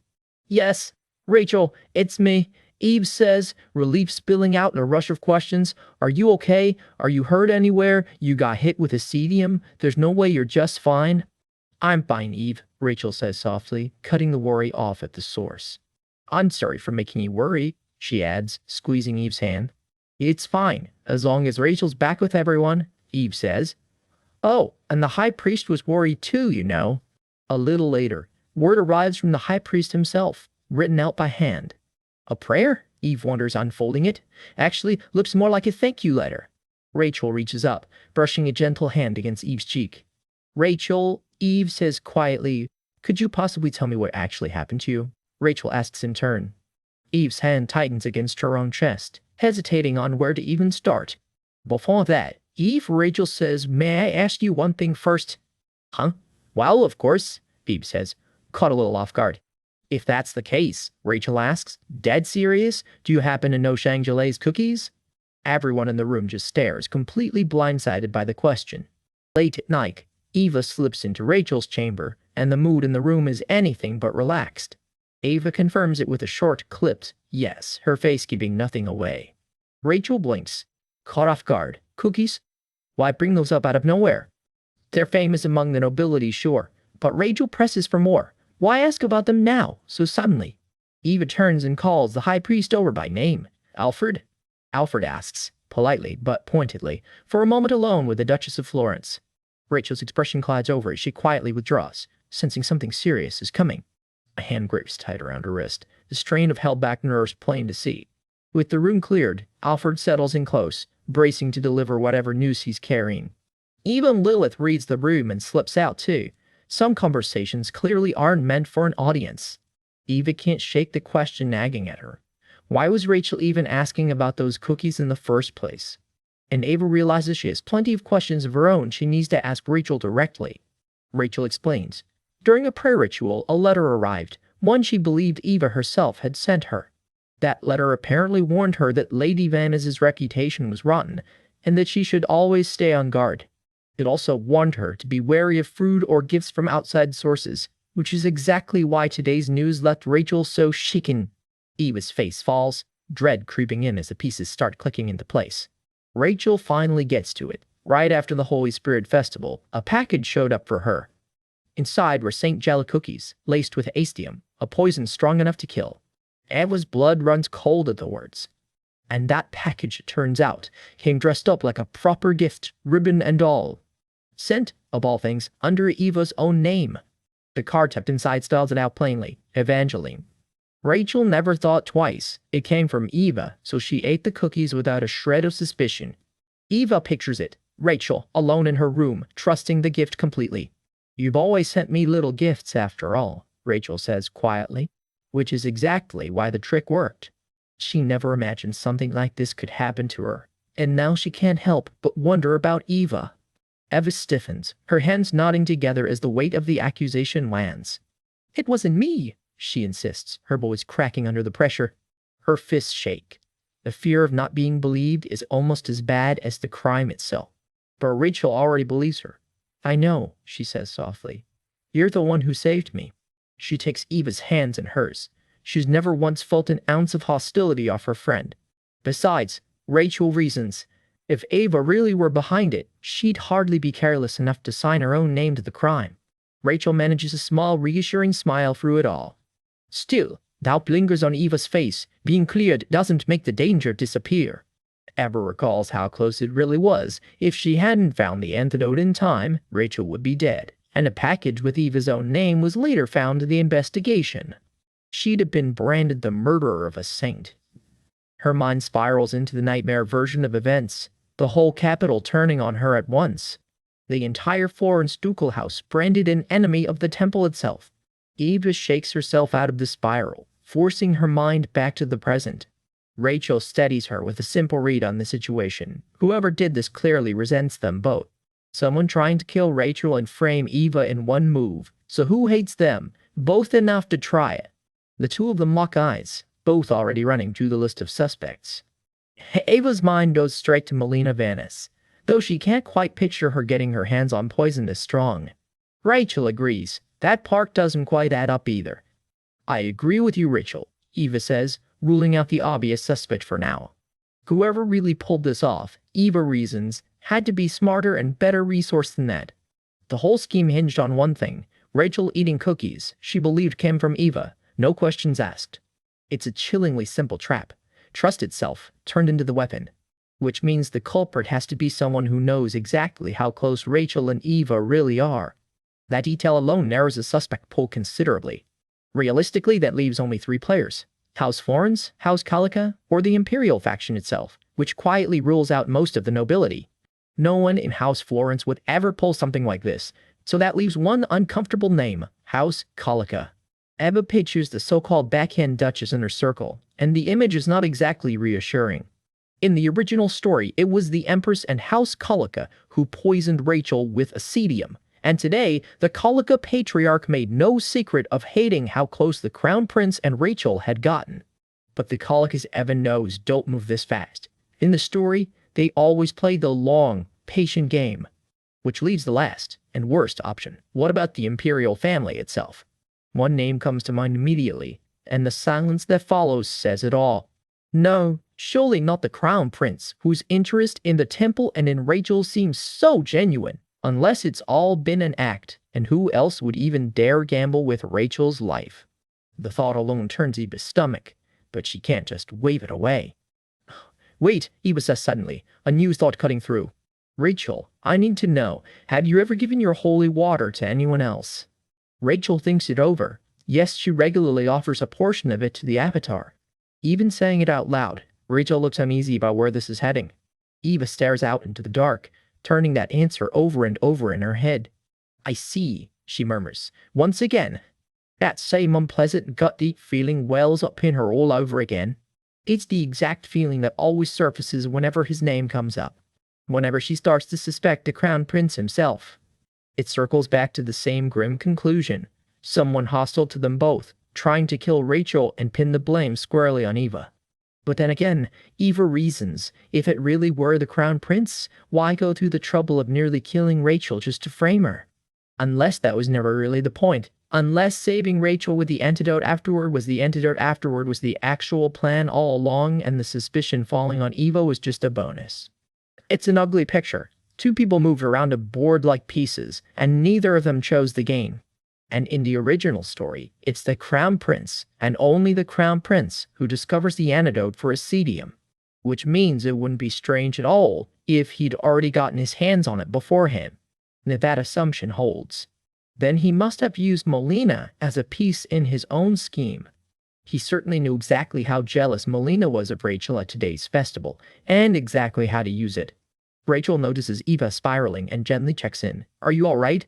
Yes, Rachel, it's me. Eve says, relief spilling out in a rush of questions. Are you okay? Are you hurt anywhere? You got hit with a cedium? There's no way you're just fine? I'm fine, Eve, Rachel says softly, cutting the worry off at the source. I'm sorry for making you worry, she adds, squeezing Eve's hand. It's fine, as long as Rachel's back with everyone, Eve says. Oh, and the high priest was worried too, you know. A little later, word arrives from the high priest himself, written out by hand. A prayer? Eve wonders, unfolding it. Actually, looks more like a thank you letter. Rachel reaches up, brushing a gentle hand against Eve's cheek. Rachel, Eve says quietly, could you possibly tell me what actually happened to you? Rachel asks in turn. Eve's hand tightens against her own chest, hesitating on where to even start. Before that, Eve, Rachel says, may I ask you one thing first? Huh? Well, of course, Eve says, caught a little off guard. If that's the case, Rachel asks, dead serious? Do you happen to know Shangela's cookies? Everyone in the room just stares, completely blindsided by the question. Late at night, Eva slips into Rachel's chamber, and the mood in the room is anything but relaxed. Eva confirms it with a short, clipped yes, her face giving nothing away. Rachel blinks, caught off guard. Cookies? Why bring those up out of nowhere? They're famous among the nobility, sure, but Rachel presses for more. Why ask about them now, so suddenly? Eva turns and calls the high priest over by name. Alfred? Alfred asks, politely but pointedly, for a moment alone with the Duchess of Florence. Rachel's expression clouds over as she quietly withdraws, sensing something serious is coming. A hand grips tight around her wrist, the strain of held-back nerves plain to see. With the room cleared, Alfred settles in close, bracing to deliver whatever news he's carrying. Even Lilith reads the room and slips out too. Some conversations clearly aren't meant for an audience. Eva can't shake the question nagging at her. Why was Rachel even asking about those cookies in the first place? And Eva realizes she has plenty of questions of her own she needs to ask Rachel directly. Rachel explains. During a prayer ritual, a letter arrived, one she believed Eva herself had sent her. That letter apparently warned her that Lady Vanessa's reputation was rotten, and that she should always stay on guard. It also warned her to be wary of food or gifts from outside sources, which is exactly why today's news left Rachel so shaken. Eva's face falls, dread creeping in as the pieces start clicking into place. Rachel finally gets to it. Right after the Holy Spirit Festival, a package showed up for her. Inside were St. Jelly cookies, laced with astium, a poison strong enough to kill. Eva's blood runs cold at the words. And that package, it turns out, came dressed up like a proper gift, ribbon and all. Sent, of all things, under Eva's own name. The card tucked inside spells it out plainly, Evangeline. Rachel never thought twice. It came from Eva, so she ate the cookies without a shred of suspicion. Eva pictures it, Rachel, alone in her room, trusting the gift completely. You've always sent me little gifts after all, Rachel says quietly, which is exactly why the trick worked. She never imagined something like this could happen to her, and now she can't help but wonder about Eva. Eva stiffens, her hands knotting together as the weight of the accusation lands. It wasn't me, she insists, her voice cracking under the pressure. Her fists shake. The fear of not being believed is almost as bad as the crime itself. But Rachel already believes her. I know, she says softly. You're the one who saved me. She takes Eva's hands in hers. She's never once felt an ounce of hostility off her friend. Besides, Rachel reasons. If Ava really were behind it, she'd hardly be careless enough to sign her own name to the crime. Rachel manages a small, reassuring smile through it all. Still, doubt lingers on Eva's face. Being cleared doesn't make the danger disappear. Ava recalls how close it really was. If she hadn't found the antidote in time, Rachel would be dead, and a package with Eva's own name was later found in the investigation. She'd have been branded the murderer of a saint. Her mind spirals into the nightmare version of events, the whole capital turning on her at once. The entire Florence ducal house branded an enemy of the temple itself. Eva shakes herself out of the spiral, forcing her mind back to the present. Rachel steadies her with a simple read on the situation. Whoever did this clearly resents them both. Someone trying to kill Rachel and frame Eva in one move. So who hates them? Both enough to try it. The two of them lock eyes, both already running through the list of suspects. Ava's mind goes straight to Melina Vanis, though she can't quite picture her getting her hands on poison this strong. Rachel agrees. That part doesn't quite add up either. I agree with you, Rachel, Eva says, ruling out the obvious suspect for now. Whoever really pulled this off, Eva reasons, had to be smarter and better resourced than that. The whole scheme hinged on one thing, Rachel eating cookies she believed came from Eva, no questions asked. It's a chillingly simple trap. Trust itself, turned into the weapon. Which means the culprit has to be someone who knows exactly how close Rachel and Eva really are. That detail alone narrows the suspect pool considerably. Realistically, that leaves only 3 players. House Florence, House Calica, or the Imperial faction itself, which quietly rules out most of the nobility. No one in House Florence would ever pull something like this, so that leaves one uncomfortable name, House Calica. Eva pictures the so-called backhand Duchess in her circle, and the image is not exactly reassuring. In the original story, it was the Empress and House Calica who poisoned Rachel with acetium, and today, the Calica patriarch made no secret of hating how close the Crown Prince and Rachel had gotten. But the Calicas Eva knows don't move this fast. In the story, they always play the long, patient game. Which leaves the last, and worst option. What about the Imperial family itself? One name comes to mind immediately, and the silence that follows says it all. No, surely not the Crown Prince, whose interest in the temple and in Rachel seems so genuine. Unless it's all been an act, and who else would even dare gamble with Rachel's life? The thought alone turns Eva's stomach, but she can't just wave it away. Wait, Eva says suddenly, a new thought cutting through. Rachel, I need to know, have you ever given your holy water to anyone else? Rachel thinks it over. Yes, she regularly offers a portion of it to the Avatar. Even saying it out loud, Rachel looks uneasy about where this is heading. Eva stares out into the dark, turning that answer over and over in her head. I see, she murmurs. Once again, that same unpleasant gut-deep feeling wells up in her all over again. It's the exact feeling that always surfaces whenever his name comes up. Whenever she starts to suspect the Crown Prince himself. It circles back to the same grim conclusion. Someone hostile to them both, trying to kill Rachel and pin the blame squarely on Eva. But then again, Eva reasons, if it really were the Crown Prince, why go through the trouble of nearly killing Rachel just to frame her? Unless that was never really the point. Unless saving Rachel with the antidote afterward was the actual plan all along and the suspicion falling on Eva was just a bonus. It's an ugly picture. 2 people moved around a board like pieces, and neither of them chose the game. And in the original story, it's the Crown Prince, and only the Crown Prince, who discovers the antidote for acetium. Which means it wouldn't be strange at all if he'd already gotten his hands on it before him. And if that assumption holds, then he must have used Melina as a piece in his own scheme. He certainly knew exactly how jealous Melina was of Rachel at today's festival, and exactly how to use it. Rachel notices Eva spiraling and gently checks in. Are you alright?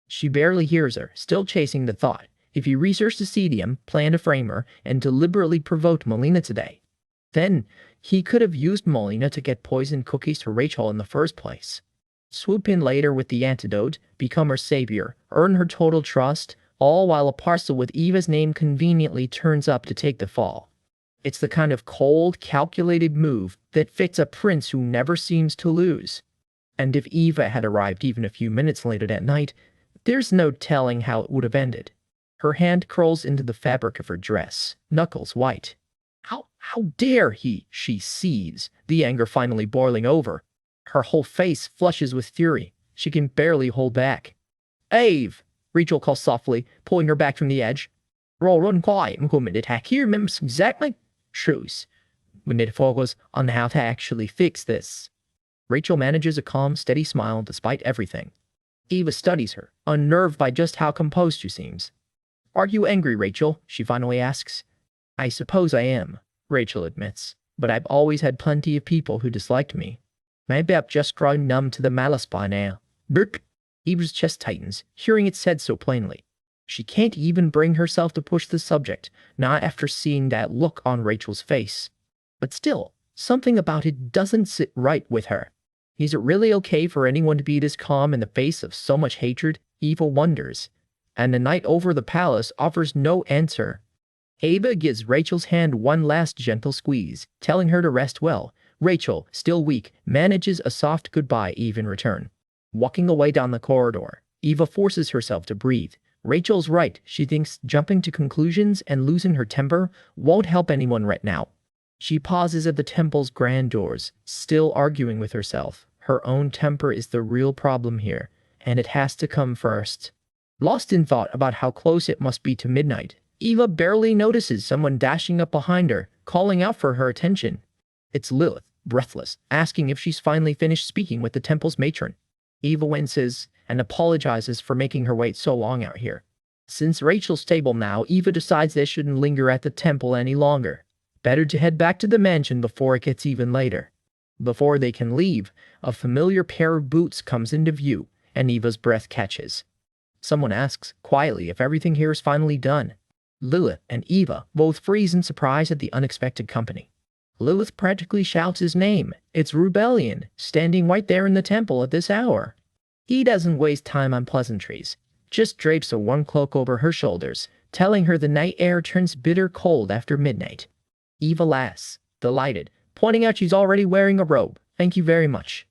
She barely hears her, still chasing the thought. If he researched acetium, planned to frame her, and deliberately provoked Melina today, then he could have used Melina to get poisoned cookies to Rachel in the first place. Swoop in later with the antidote, become her savior, earn her total trust, all while a parcel with Eva's name conveniently turns up to take the fall. It's the kind of cold, calculated move that fits a prince who never seems to lose. And if Eva had arrived even a few minutes later that night, There's no telling how it would have ended. Her hand curls into the fabric of her dress, knuckles white. How dare he, she sees, the anger finally boiling over. Her whole face flushes with fury. She can barely hold back. Ave! Rachel calls softly, pulling her back from the edge. Roll run quiet, attack here, remembers exactly. Truth. We need to focus on how to actually fix this. Rachel manages a calm, steady smile despite everything. Eva studies her, unnerved by just how composed she seems. Are you angry, Rachel? She finally asks. I suppose I am, Rachel admits, but I've always had plenty of people who disliked me. Maybe I've just grown numb to the malice by now. Burp! Eva's chest tightens, hearing it said so plainly. She can't even bring herself to push the subject, not after seeing that look on Rachel's face. But still, something about it doesn't sit right with her. Is it really okay for anyone to be this calm in the face of so much hatred? Eva wonders. And the night over the palace offers no answer. Eva gives Rachel's hand one last gentle squeeze, telling her to rest well. Rachel, still weak, manages a soft goodbye Eve in return. Walking away down the corridor, Eva forces herself to breathe. Rachel's right, she thinks jumping to conclusions and losing her temper won't help anyone right now. She pauses at the temple's grand doors, still arguing with herself. Her own temper is the real problem here, and it has to come first. Lost in thought about how close it must be to midnight, Eva barely notices someone dashing up behind her, calling out for her attention. It's Lilith, breathless, asking if she's finally finished speaking with the temple's matron. Eva winces and apologizes for making her wait so long out here. Since Rachel's stable now, Eva decides they shouldn't linger at the temple any longer. Better to head back to the mansion before it gets even later. Before they can leave, a familiar pair of boots comes into view, and Eva's breath catches. Someone asks quietly if everything here is finally done. Lilith and Eva both freeze in surprise at the unexpected company. Lilith practically shouts his name. It's Rebellion, standing right there in the temple at this hour. He doesn't waste time on pleasantries, just drapes a warm cloak over her shoulders, telling her the night air turns bitter cold after midnight. Eva laughs, delighted, pointing out she's already wearing a robe. Thank you very much.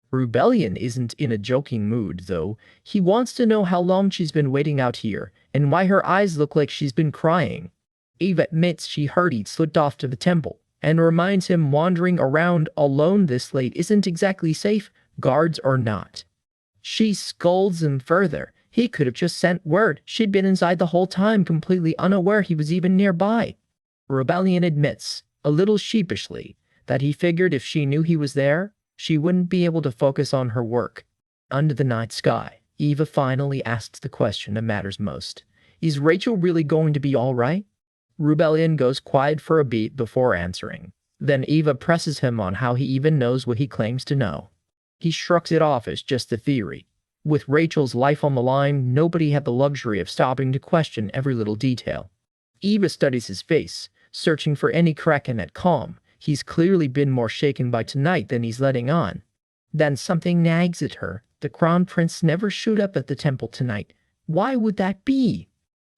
Rebellion isn't in a joking mood, though. He wants to know how long she's been waiting out here, and why her eyes look like she's been crying. Eva admits she hurried slipped off to the temple, and reminds him wandering around alone this late isn't exactly safe, guards or not. She scolds him further. He could have just sent word. She'd been inside the whole time, completely unaware he was even nearby. Rebellion admits, a little sheepishly, that he figured if she knew he was there, she wouldn't be able to focus on her work. Under the night sky, Eva finally asks the question that matters most. Is Rachel really going to be all right? Rebellion goes quiet for a beat before answering. Then Eva presses him on how he even knows what he claims to know. He shrugs it off as just a theory. With Rachel's life on the line, nobody had the luxury of stopping to question every little detail. Eva studies his face, searching for any crack in that calm. He's clearly been more shaken by tonight than he's letting on. Then something nags at her. The crown prince never showed up at the temple tonight. Why would that be?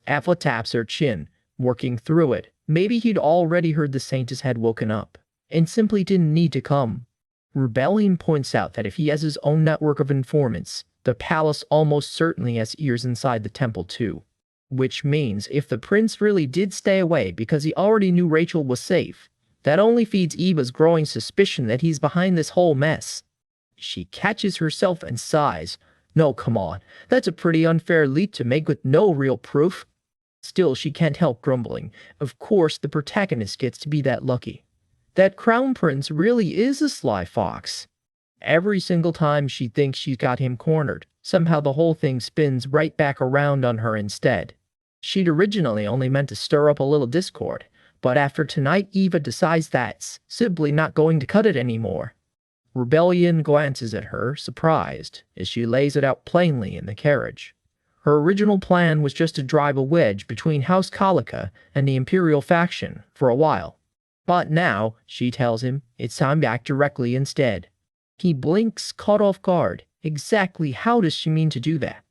Eva taps her chin, working through it. Maybe he'd already heard the saintess had woken up, and simply didn't need to come. Rebellion points out that if he has his own network of informants, the palace almost certainly has ears inside the temple too. Which means if the prince really did stay away because he already knew Rachel was safe, that only feeds Eva's growing suspicion that he's behind this whole mess. She catches herself and sighs. No, come on, that's a pretty unfair leap to make with no real proof. Still, she can't help grumbling. Of course, the protagonist gets to be that lucky. That crown prince really is a sly fox. Every single time she thinks she's got him cornered, somehow the whole thing spins right back around on her instead. She'd originally only meant to stir up a little discord, but after tonight Eva decides that's simply not going to cut it anymore. Rebellion glances at her, surprised, as she lays it out plainly in the carriage. Her original plan was just to drive a wedge between House Kalika and the Imperial faction for a while. But now, she tells him, it's time to act directly instead. He blinks, caught off guard. Exactly how does she mean to do that?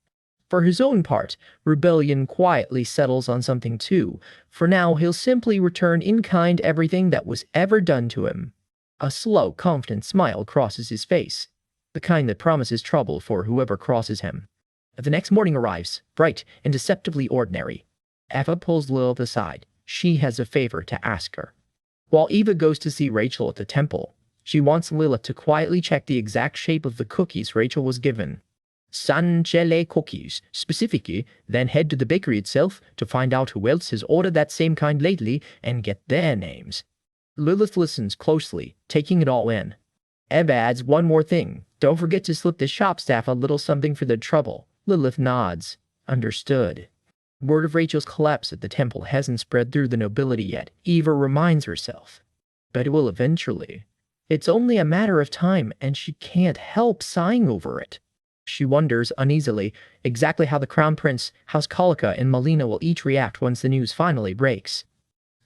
For his own part, Rebellion quietly settles on something too. For now, he'll simply return in kind everything that was ever done to him. A slow, confident smile crosses his face, the kind that promises trouble for whoever crosses him. The next morning arrives, bright and deceptively ordinary. Eva pulls Lilith aside. She has a favor to ask her. While Eva goes to see Rachel at the temple, she wants Lilith to quietly check the exact shape of the cookies Rachel was given. Sancelle cookies, specifically, then head to the bakery itself to find out who else has ordered that same kind lately and get their names. Lilith listens closely, taking it all in. Eva adds one more thing. Don't forget to slip the shop staff a little something for the trouble. Lilith nods. Understood. Word of Rachel's collapse at the temple hasn't spread through the nobility yet, Eva reminds herself. But it will eventually. It's only a matter of time, and she can't help sighing over it. She wonders uneasily exactly how the Crown Prince, House Colica, and Melina will each react once the news finally breaks.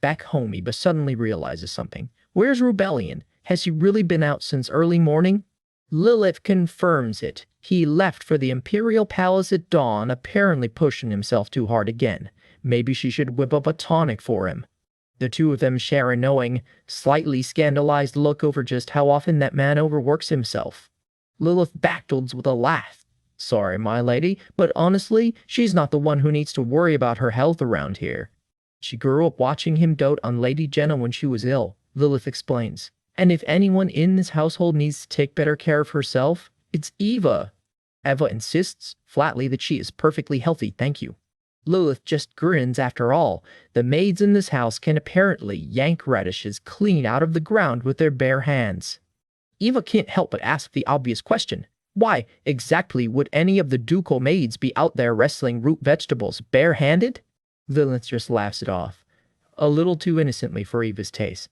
Back home, Eva suddenly realizes something. Where's Rebellion? Has he really been out since early morning? Lilith confirms it. He left for the Imperial Palace at dawn, apparently pushing himself too hard again. Maybe she should whip up a tonic for him. The two of them share a knowing, slightly scandalized look over just how often that man overworks himself. Lilith backdols with a laugh. Sorry, my lady, but honestly, she's not the one who needs to worry about her health around here. She grew up watching him dote on Lady Jenna when she was ill, Lilith explains. And if anyone in this household needs to take better care of herself, it's Eva. Eva insists flatly that she is perfectly healthy, thank you. Lilith just grins after all. The maids in this house can apparently yank radishes clean out of the ground with their bare hands. Eva can't help but ask the obvious question. Why exactly would any of the ducal maids be out there wrestling root vegetables bare-handed? Lilith just laughs it off, a little too innocently for Eva's taste.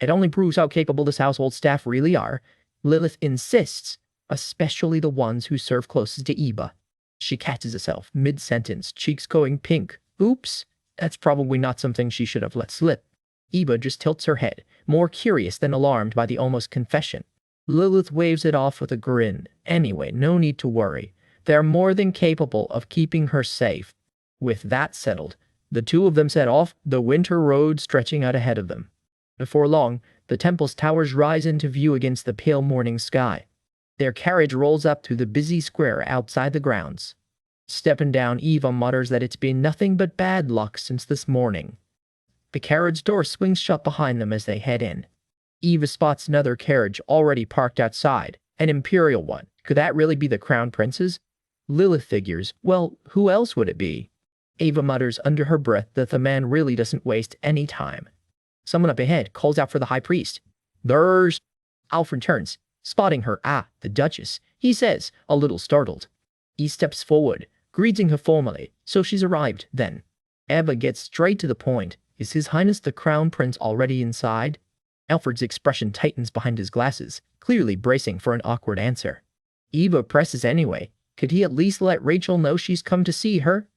It only proves how capable this household staff really are. Lilith insists, especially the ones who serve closest to Eva. She catches herself mid-sentence, cheeks going pink. Oops, that's probably not something she should have let slip. Eva just tilts her head, more curious than alarmed by the almost confession. Lilith waves it off with a grin. Anyway, no need to worry. They're more than capable of keeping her safe. With that settled, the two of them set off, the winter road stretching out ahead of them. Before long, the temple's towers rise into view against the pale morning sky. Their carriage rolls up to the busy square outside the grounds. Stepping down, Eva mutters that it's been nothing but bad luck since this morning. The carriage door swings shut behind them as they head in. Eva spots another carriage already parked outside, an imperial one. Could that really be the Crown Prince's? Lilith figures, well, who else would it be? Eva mutters under her breath that the man really doesn't waste any time. Someone up ahead calls out for the high priest. There's... Alfred turns, spotting her. Ah, the Duchess, he says, a little startled. He steps forward, greeting her formally. So she's arrived, then. Eva gets straight to the point. Is His Highness the Crown Prince already inside? Alfred's expression tightens behind his glasses, clearly bracing for an awkward answer. Eva presses anyway. Could he at least let Rachel know she's come to see her?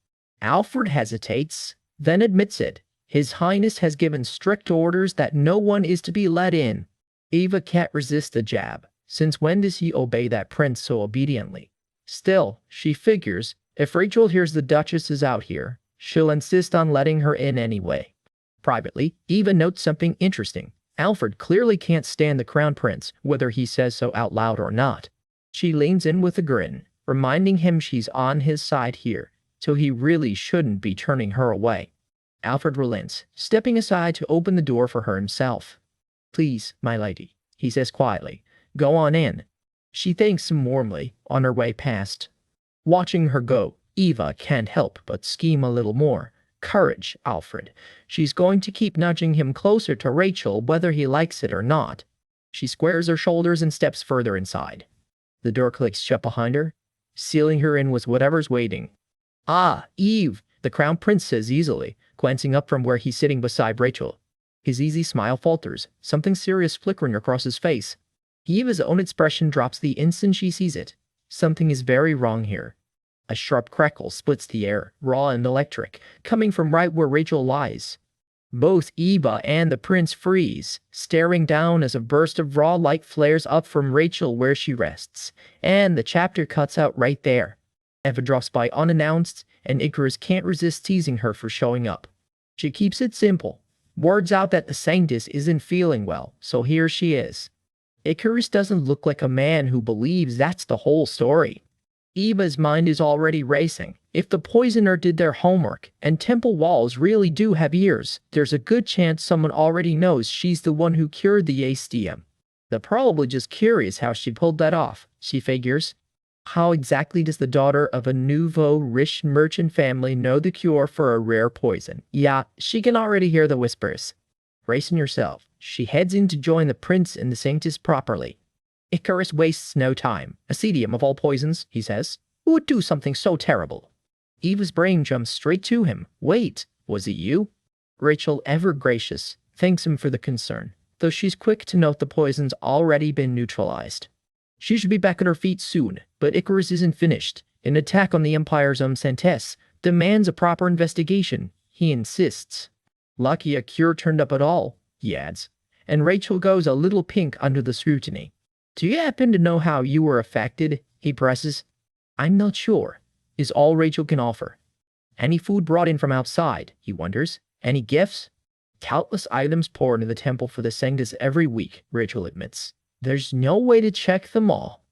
Alfred hesitates, then admits it. His Highness has given strict orders that no one is to be let in. Eva can't resist the jab. Since when does he obey that prince so obediently? Still, she figures, if Rachel hears the Duchess is out here, she'll insist on letting her in anyway. Privately, Eva notes something interesting. Alfred clearly can't stand the Crown Prince, whether he says so out loud or not. She leans in with a grin, reminding him she's on his side here, so he really shouldn't be turning her away. Alfred relents, stepping aside to open the door for her himself. Please, my lady, he says quietly, go on in. She thanks him warmly, on her way past. Watching her go, Eva can't help but scheme a little more. Courage, Alfred. She's going to keep nudging him closer to Rachel whether he likes it or not. She squares her shoulders and steps further inside. The door clicks shut behind her, sealing her in with whatever's waiting. Ah, Eve, the Crown Prince says easily, glancing up from where he's sitting beside Rachel. His easy smile falters, something serious flickering across his face. Eva's own expression drops the instant she sees it. Something is very wrong here. A sharp crackle splits the air, raw and electric, coming from right where Rachel lies. Both Eva and the prince freeze, staring down as a burst of raw light flares up from Rachel where she rests, and the chapter cuts out right there. Eva drops by unannounced, and Icarus can't resist teasing her for showing up. She keeps it simple. Words out that the Sanctus isn't feeling well, so here she is. Icarus doesn't look like a man who believes that's the whole story. Eva's mind is already racing. If the poisoner did their homework, and temple walls really do have ears, there's a good chance someone already knows she's the one who cured the ASTM. They're probably just curious how she pulled that off, she figures. How exactly does the daughter of a nouveau rich merchant family know the cure for a rare poison? Yeah, she can already hear the whispers. Bracing herself, she heads in to join the prince and the sanctus properly. Icarus wastes no time. Acetium of all poisons, he says. Who would do something so terrible? Eva's brain jumps straight to him. Wait, was it you? Rachel, ever gracious, thanks him for the concern, though she's quick to note the poison's already been neutralized. She should be back on her feet soon, but Icarus isn't finished. An attack on the Empire's sanctus demands a proper investigation, he insists. Lucky a cure turned up at all, he adds, and Rachel goes a little pink under the scrutiny. Do you happen to know how you were affected? He presses. I'm not sure, is all Rachel can offer. Any food brought in from outside, he wonders. Any gifts? Countless items pour into the temple for the sanctus every week, Rachel admits. There's no way to check them all.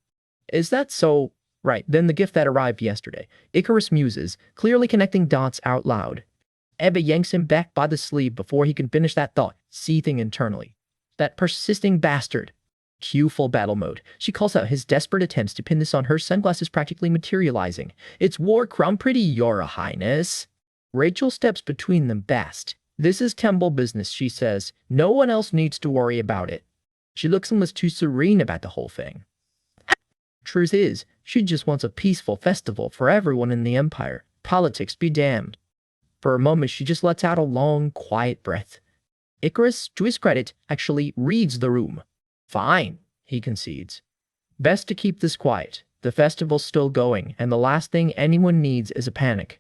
Is that so? Right, then the gift that arrived yesterday. Icarus muses, clearly connecting dots out loud. Eva yanks him back by the sleeve before he can finish that thought, seething internally. That persisting bastard. Cue full battle mode. She calls out his desperate attempts to pin this on her, sunglasses practically materializing. It's war crown pretty, your highness. Rachel steps between them fast. This is temple business, she says. No one else needs to worry about it. She looks almost too serene about the whole thing. Truth is, she just wants a peaceful festival for everyone in the Empire. Politics be damned. For a moment, she just lets out a long, quiet breath. Icarus, to his credit, actually reads the room. Fine, he concedes. Best to keep this quiet. The festival's still going, and the last thing anyone needs is a panic.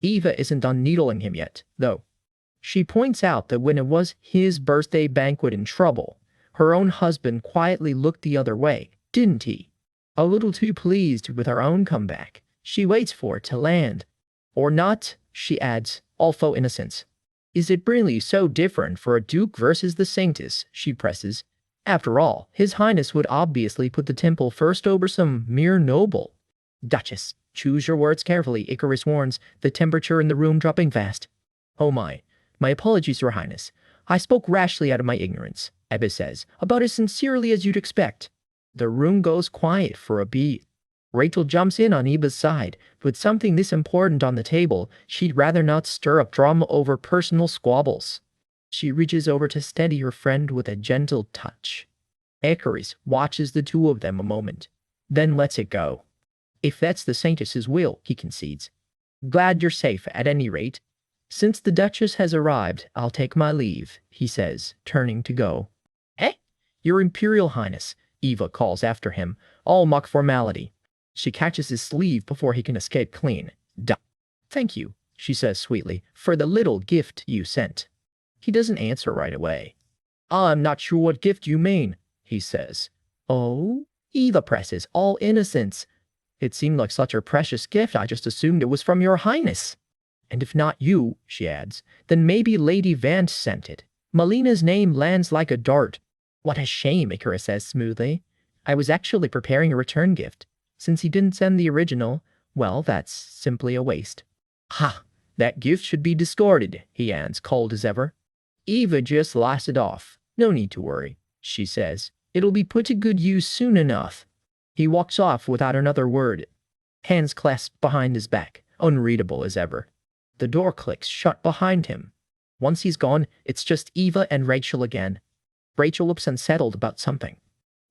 Eva isn't done needling him yet, though. She points out that when it was his birthday banquet in trouble, her own husband quietly looked the other way, didn't he? A little too pleased with her own comeback. She waits for it to land. Or not, she adds, all faux innocence. Is it really so different for a duke versus the sanctus, she presses. After all, his highness would obviously put the temple first over some mere noble. Duchess, choose your words carefully, Icarus warns, the temperature in the room dropping fast. Oh my apologies, your highness. I spoke rashly out of my ignorance, Eva says, about as sincerely as you'd expect. The room goes quiet for a beat. Rachel jumps in on Eva's side. With something this important on the table, she'd rather not stir up drama over personal squabbles. She reaches over to steady her friend with a gentle touch. Icarus watches the two of them a moment, then lets it go. If that's the sanctus's will, he concedes. Glad you're safe at any rate. Since the Duchess has arrived, I'll take my leave, he says, turning to go. Eh? Your Imperial Highness, Eva calls after him, all mock formality. She catches his sleeve before he can escape clean. Thank you, she says sweetly, for the little gift you sent. He doesn't answer right away. I'm not sure what gift you mean, he says. Oh? Eva presses, all innocence. It seemed like such a precious gift, I just assumed it was from your highness. And if not you, she adds, then maybe Lady Vance sent it. Melina's name lands like a dart. What a shame, Icarus says smoothly. I was actually preparing a return gift. Since he didn't send the original, well, that's simply a waste. Ha! That gift should be discarded, he adds, cold as ever. Eva just laughs it off. No need to worry, she says. It'll be put to good use soon enough. He walks off without another word, hands clasped behind his back, unreadable as ever. The door clicks shut behind him. Once he's gone, it's just Eva and Rachel again. Rachel looks unsettled about something.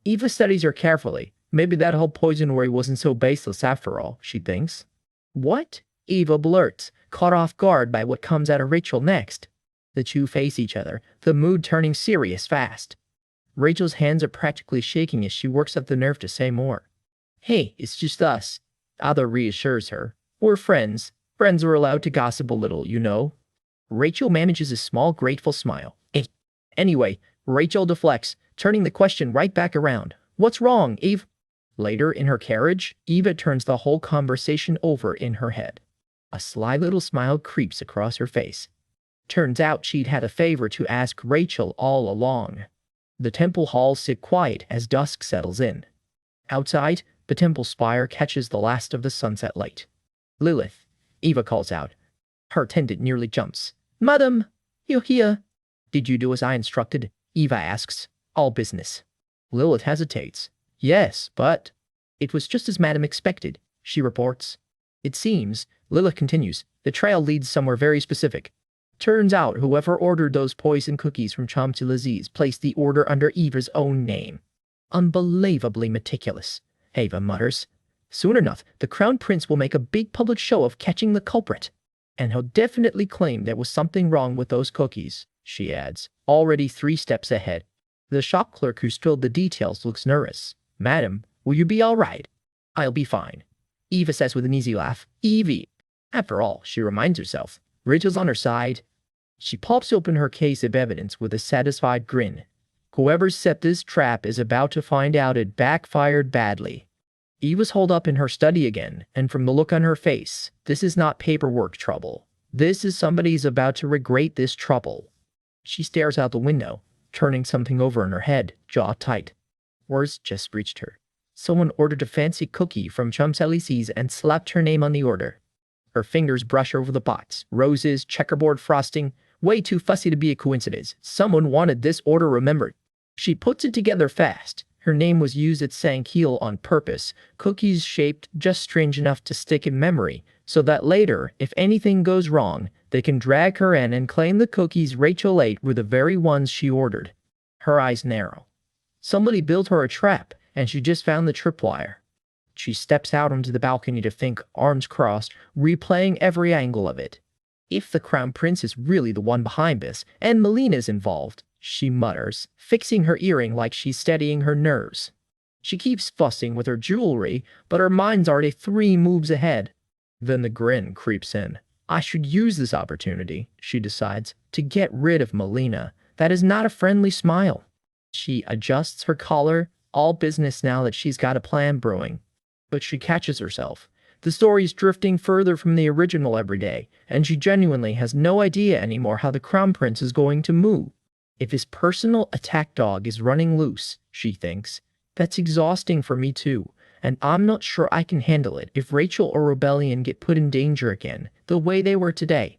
Eva studies her carefully. Maybe that whole poison worry wasn't so baseless after all, she thinks. What? Eva blurts, caught off guard by what comes out of Rachel next. The two face each other, the mood turning serious fast. Rachel's hands are practically shaking as she works up the nerve to say more. Hey, it's just us. Ava reassures her. We're friends. Friends are allowed to gossip a little, you know. Rachel manages a small, grateful smile. Anyway, Rachel deflects, turning the question right back around. What's wrong, Eve? Later, in her carriage, Eva turns the whole conversation over in her head. A sly little smile creeps across her face. Turns out she'd had a favor to ask Rachel all along. The temple halls sit quiet as dusk settles in. Outside, The temple spire catches the last of the sunset light. Lilith, Eva calls out. Her attendant nearly jumps. Madam, you're here. Did you do as I instructed? Eva asks. All business. Lilith hesitates. Yes, but... It was just as Madam expected, she reports. It seems, Lilith continues, the trail leads somewhere very specific. Turns out whoever ordered those poison cookies from Champs-Élysées placed the order under Eva's own name. Unbelievably meticulous, Eva mutters. Soon enough, the Crown Prince will make a big public show of catching the culprit. And he'll definitely claim there was something wrong with those cookies, she adds, already 3 steps ahead. The shop clerk who spilled the details looks nervous. Madam, will you be all right? I'll be fine, Eva says with an easy laugh. Evie. After all, she reminds herself, Rachel's on her side. She pops open her case of evidence with a satisfied grin. Whoever set this trap is about to find out it backfired badly. Eva's holed up in her study again, and from the look on her face, this is not paperwork trouble. This is somebody's about to regret this trouble. She stares out the window, turning something over in her head, jaw tight. Words just reached her. Someone ordered a fancy cookie from Champs-Élysées and slapped her name on the order. Her fingers brush over the box. Roses, checkerboard frosting. Way too fussy to be a coincidence. Someone wanted this order remembered. She puts it together fast. Her name was used at Sankeel on purpose. Cookies shaped just strange enough to stick in memory, so that later, if anything goes wrong, they can drag her in and claim the cookies Rachel ate were the very ones she ordered. Her eyes narrow. Somebody built her a trap, and she just found the tripwire. She steps out onto the balcony to think, arms crossed, replaying every angle of it. If the Crown Prince is really the one behind this, and Melina's involved, she mutters, fixing her earring like she's steadying her nerves. She keeps fussing with her jewelry, but her mind's already 3 moves ahead. Then the grin creeps in. I should use this opportunity, she decides, to get rid of Melina. That is not a friendly smile. She adjusts her collar, all business now that she's got a plan brewing. But she catches herself. The story's drifting further from the original every day, and she genuinely has no idea anymore how the Crown Prince is going to move. If his personal attack dog is running loose, she thinks, that's exhausting for me too, and I'm not sure I can handle it if Rachel or Rebellion get put in danger again, the way they were today.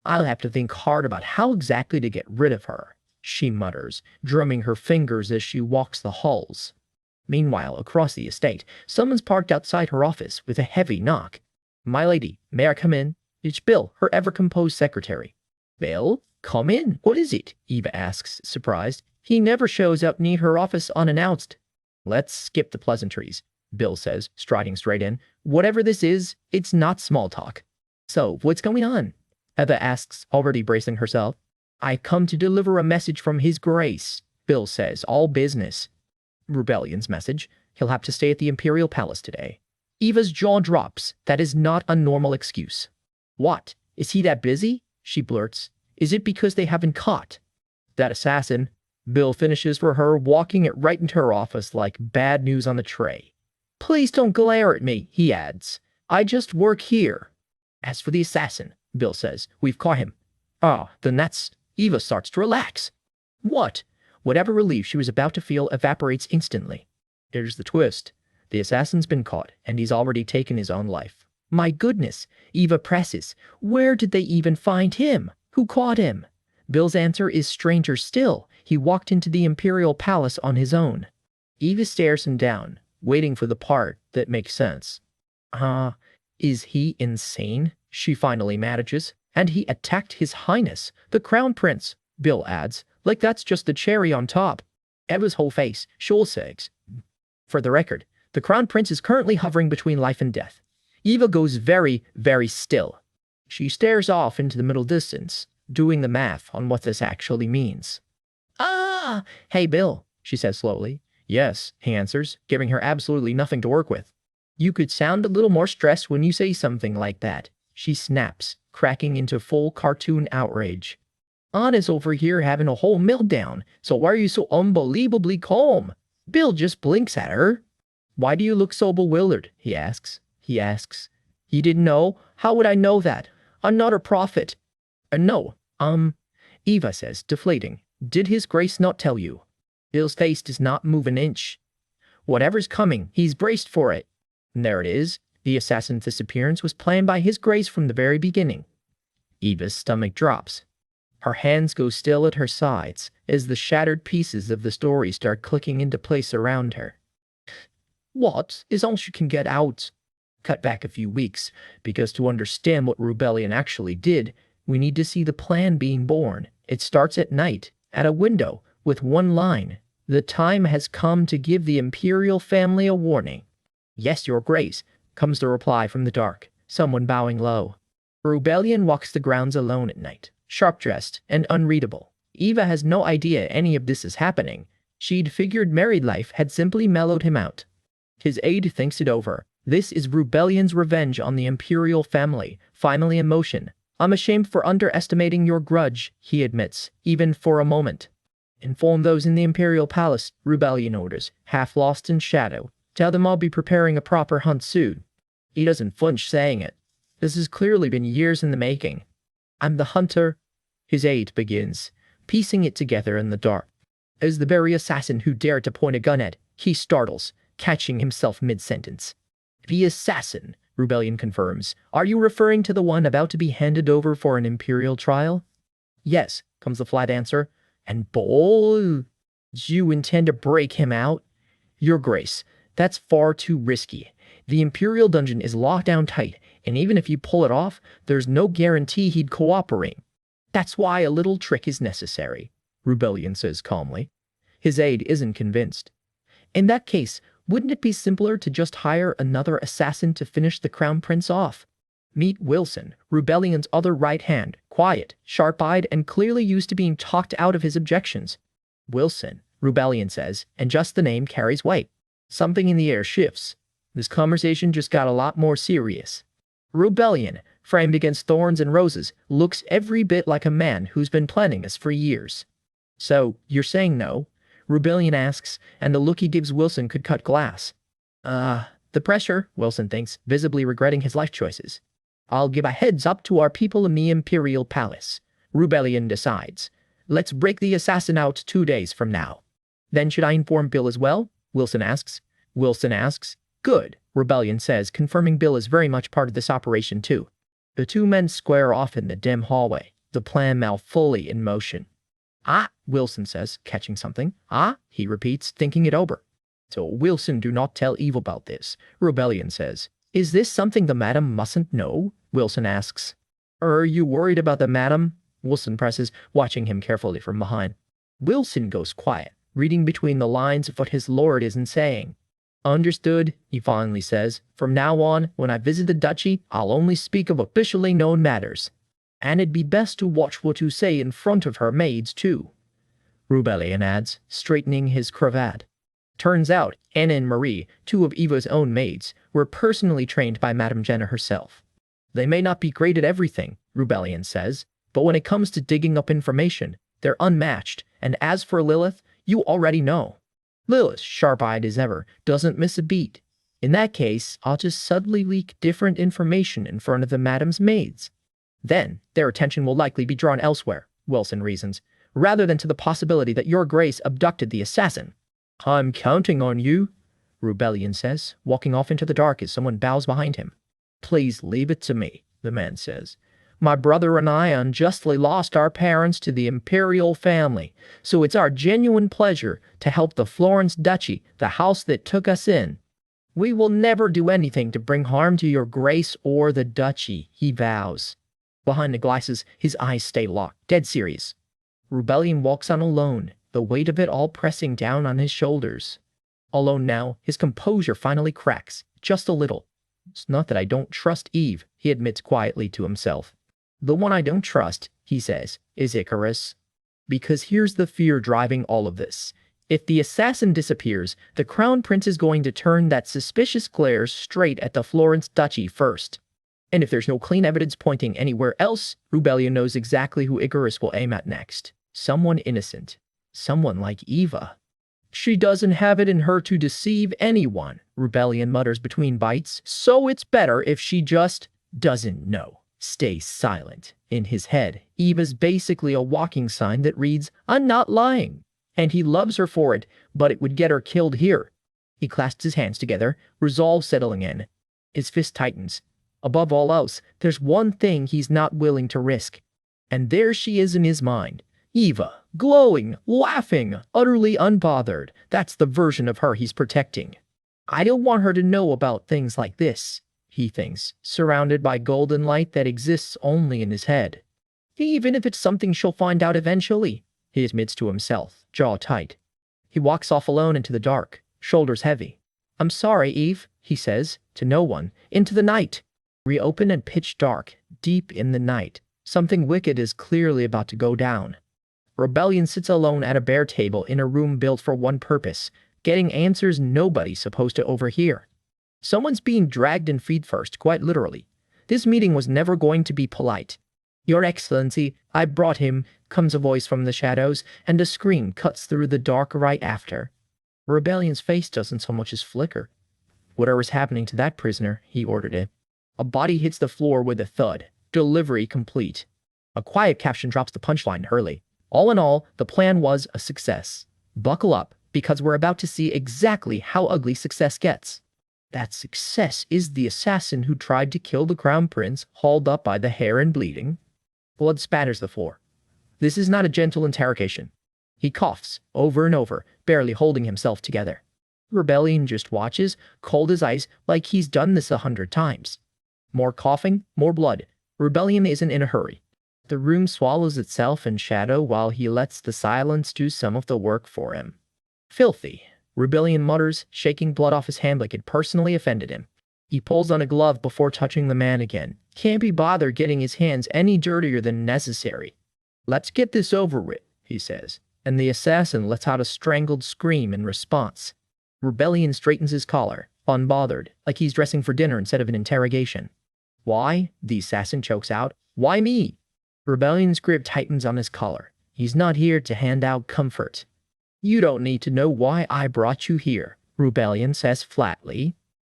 I'll have to think hard about how exactly to get rid of her, she mutters, drumming her fingers as she walks the halls. Meanwhile, across the estate, someone's parked outside her office with a heavy knock. My lady, may I come in? It's Bill, her ever-composed secretary. Bill? Come in. What is it? Eva asks, surprised. He never shows up near her office unannounced. Let's skip the pleasantries, Bill says, striding straight in. Whatever this is, it's not small talk. So, what's going on? Eva asks, already bracing herself. I've come to deliver a message from His Grace, Bill says, all business. Rebellion's message. He'll have to stay at the Imperial Palace today. Eva's jaw drops. That is not a normal excuse. What? Is he that busy? She blurts. Is it because they haven't caught that assassin? Bill finishes for her, walking it right into her office like bad news on the tray. Please don't glare at me, he adds. I just work here. As for the assassin, Bill says, we've caught him. Ah, then that's... Eva starts to relax. What? Whatever relief she was about to feel evaporates instantly. Here's the twist. The assassin's been caught, and he's already taken his own life. My goodness, Eva presses. Where did they even find him? Who caught him? Bill's answer is stranger still. He walked into the Imperial Palace on his own. Eva stares him down, waiting for the part that makes sense. Is he insane? She finally manages. And he attacked His Highness, the Crown Prince, Bill adds, like that's just the cherry on top. Eva's whole face, Shoal says. For the record, the Crown Prince is currently hovering between life and death. Eva goes very, very still. She stares off into the middle distance, doing the math on what this actually means. Hey, Bill, she says slowly. Yes, he answers, giving her absolutely nothing to work with. You could sound a little more stressed when you say something like that, she snaps, cracking into full cartoon outrage. Anna's over here having a whole meltdown, so why are you so unbelievably calm? Bill just blinks at her. Why do you look so bewildered? He asks. You didn't know? How would I know that? I'm not a prophet. No, Eva says, deflating. Did His Grace not tell you? Bill's face does not move an inch. Whatever's coming, he's braced for it. And there it is. The assassin's disappearance was planned by His Grace from the very beginning. Eva's stomach drops. Her hands go still at her sides as the shattered pieces of the story start clicking into place around her. What is all she can get out? Cut back a few weeks, because to understand what rebellion actually did, we need to see the plan being born. It starts at night, at a window, with one line. The time has come to give the imperial family a warning. Yes, your grace, comes the reply from the dark, someone bowing low. Rebellion walks the grounds alone at night, sharp-dressed and unreadable. Eva has no idea any of this is happening. She'd figured married life had simply mellowed him out. His aide thinks it over. This is Rebellion's revenge on the imperial family, finally in motion. I'm ashamed for underestimating your grudge, he admits, even for a moment. Inform those in the imperial palace, Rebellion orders, half lost in shadow. Tell them I'll be preparing a proper hunt soon. He doesn't flinch saying it. This has clearly been years in the making. I'm the hunter, his aide begins, piecing it together in the dark. As the very assassin who dared to point a gun at, he startles, catching himself mid-sentence. The assassin, Rebellion confirms. Are you referring to the one about to be handed over for an imperial trial? Yes, comes the flat answer. And bold, do you intend to break him out? Your Grace, that's far too risky. The imperial dungeon is locked down tight, and even if you pull it off, there's no guarantee he'd cooperate. That's why a little trick is necessary, Rebellion says calmly. His aide isn't convinced. In that case, wouldn't it be simpler to just hire another assassin to finish the crown prince off? Meet Wilson, Rebellion's other right hand, quiet, sharp-eyed, and clearly used to being talked out of his objections. Wilson, Rebellion says, and just the name carries weight. Something in the air shifts. This conversation just got a lot more serious. Rebellion, framed against thorns and roses, looks every bit like a man who's been planning this for years. So, you're saying no? Rebellion asks, and the look he gives Wilson could cut glass. The pressure, Wilson thinks, visibly regretting his life choices. I'll give a heads up to our people in the Imperial Palace. Rebellion decides. Let's break the assassin out 2 days from now. Then should I inform Bill as well? Wilson asks. Good, Rebellion says, confirming Bill is very much part of this operation too. The two men square off in the dim hallway, the plan now fully in motion. Ah, Wilson says, catching something. Ah, he repeats, thinking it over. So Wilson, do not tell Eve about this, Rebellion says. Is this something the madam mustn't know? Wilson asks. Are you worried about the madam? Wilson presses, watching him carefully from behind. Wilson goes quiet, reading between the lines of what his lord isn't saying. Understood, he finally says. From now on, when I visit the duchy, I'll only speak of officially known matters. And it'd be best to watch what you say in front of her maids, too. Rebellion adds, straightening his cravat. Turns out, Anna and Marie, two of Eva's own maids, were personally trained by Madame Jenna herself. They may not be great at everything, Rebellion says, but when it comes to digging up information, they're unmatched, and as for Lilith, you already know. Lilith, sharp-eyed as ever, doesn't miss a beat. In that case, I'll just subtly leak different information in front of the madam's maids. Then, their attention will likely be drawn elsewhere, Wilson reasons, rather than to the possibility that your Grace abducted the assassin. I'm counting on you, Rebellion says, walking off into the dark as someone bows behind him. Please leave it to me, the man says. My brother and I unjustly lost our parents to the imperial family, so it's our genuine pleasure to help the Florence Duchy, the house that took us in. We will never do anything to bring harm to your Grace or the duchy, he vows. Behind the glasses, his eyes stay locked, dead serious. Rebellion walks on alone, the weight of it all pressing down on his shoulders. Alone now, his composure finally cracks, just a little. It's not that I don't trust Eve, he admits quietly to himself. The one I don't trust, he says, is Icarus. Because here's the fear driving all of this. If the assassin disappears, the crown prince is going to turn that suspicious glare straight at the Florence Duchy first. And if there's no clean evidence pointing anywhere else, Rebellion knows exactly who Icarus will aim at next. Someone innocent. Someone like Eva. She doesn't have it in her to deceive anyone, Rebellion mutters between bites, so it's better if she just doesn't know. Stay silent. In his head, Eva's basically a walking sign that reads, I'm not lying. And he loves her for it, but it would get her killed here. He clasps his hands together, resolve settling in. His fist tightens. Above all else, there's one thing he's not willing to risk. And there she is in his mind. Eva, glowing, laughing, utterly unbothered. That's the version of her he's protecting. I don't want her to know about things like this, he thinks, surrounded by golden light that exists only in his head. Even if it's something she'll find out eventually, he admits to himself, jaw tight. He walks off alone into the dark, shoulders heavy. I'm sorry, Eve, he says, to no one, into the night. Reopen and pitch dark, deep in the night. Something wicked is clearly about to go down. Rebellion sits alone at a bare table in a room built for one purpose, getting answers nobody's supposed to overhear. Someone's being dragged in feet first, quite literally. This meeting was never going to be polite. Your Excellency, I brought him, comes a voice from the shadows, and a scream cuts through the dark right after. Rebellion's face doesn't so much as flicker. Whatever's happening to that prisoner, he ordered it. A body hits the floor with a thud. Delivery complete. A quiet caption drops the punchline early. All in all, the plan was a success. Buckle up, because we're about to see exactly how ugly success gets. That success is the assassin who tried to kill the crown prince, hauled up by the hair and bleeding. Blood spatters the floor. This is not a gentle interrogation. He coughs, over and over, barely holding himself together. Rebellion just watches, cold as ice, like he's done this 100 times. More coughing, more blood. Rebellion isn't in a hurry. The room swallows itself in shadow while he lets the silence do some of the work for him. Filthy, Rebellion mutters, shaking blood off his hand like it personally offended him. He pulls on a glove before touching the man again. Can't be bothered getting his hands any dirtier than necessary. Let's get this over with, he says, and the assassin lets out a strangled scream in response. Rebellion straightens his collar, unbothered, like he's dressing for dinner instead of an interrogation. Why? The assassin chokes out. Why me? Rebellion's grip tightens on his collar. He's not here to hand out comfort. You don't need to know why I brought you here, Rebellion says flatly.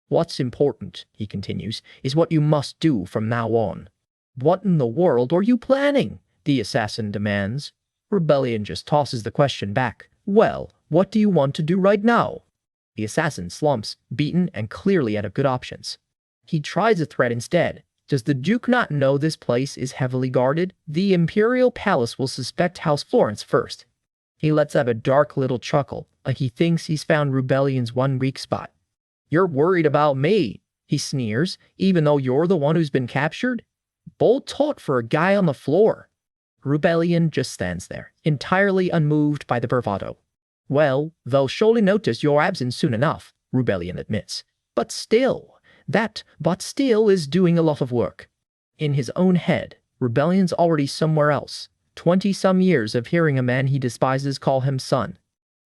What's important, he continues, is what you must do from now on. What in the world are you planning? The assassin demands. Rebellion just tosses the question back. Well, what do you want to do right now? The assassin slumps, beaten and clearly out of good options. He tries a threat instead. Does the Duke not know this place is heavily guarded? The Imperial Palace will suspect House Florence first. He lets out a dark little chuckle, like he thinks he's found Rebellion's one weak spot. You're worried about me, he sneers, even though you're the one who's been captured? Bold talk for a guy on the floor. Rebellion just stands there, entirely unmoved by the bravado. Well, they'll surely notice your absence soon enough, Rebellion admits. But still is doing a lot of work. In his own head, Rebellion's already somewhere else. 20-some years of hearing a man he despises call him son.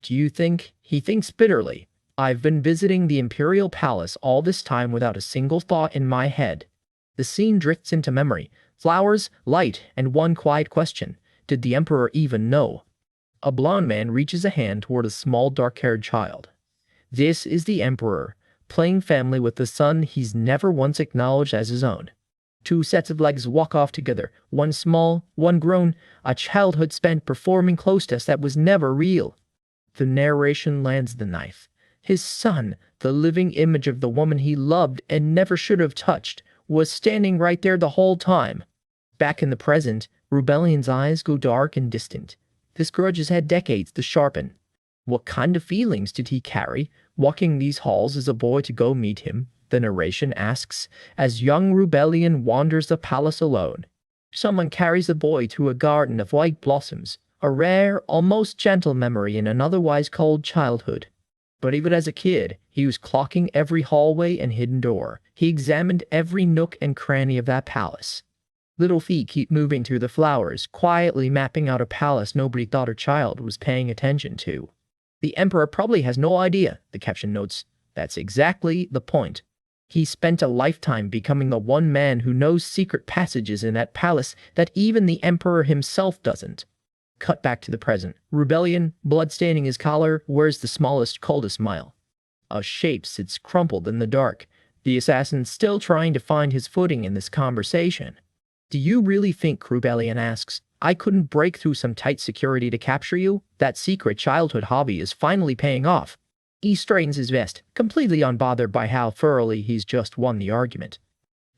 Do you think? He thinks bitterly. I've been visiting the Imperial Palace all this time without a single thought in my head. The scene drifts into memory. Flowers, light, and one quiet question. Did the Emperor even know? A blond man reaches a hand toward a small dark-haired child. This is the Emperor, playing family with the son he's never once acknowledged as his own. Two sets of legs walk off together, one small, one grown, a childhood spent performing closeness that was never real. The narration lands the knife. His son, the living image of the woman he loved and never should have touched, was standing right there the whole time. Back in the present, Rebellion's eyes go dark and distant. This grudge has had decades to sharpen. What kind of feelings did he carry, walking these halls as a boy to go meet him? The narration asks, as young Rebellion wanders the palace alone. Someone carries the boy to a garden of white blossoms, a rare, almost gentle memory in an otherwise cold childhood. But even as a kid, he was clocking every hallway and hidden door. He examined every nook and cranny of that palace. Little feet keep moving through the flowers, quietly mapping out a palace nobody thought a child was paying attention to. The Emperor probably has no idea, the caption notes. That's exactly the point. He spent a lifetime becoming the one man who knows secret passages in that palace that even the Emperor himself doesn't. Cut back to the present. Rebellion, blood staining his collar, wears the smallest, coldest smile. A shape sits crumpled in the dark. The assassin's still trying to find his footing in this conversation. Do you really think, Rebellion asks, I couldn't break through some tight security to capture you? That secret childhood hobby is finally paying off. He straightens his vest, completely unbothered by how thoroughly he's just won the argument.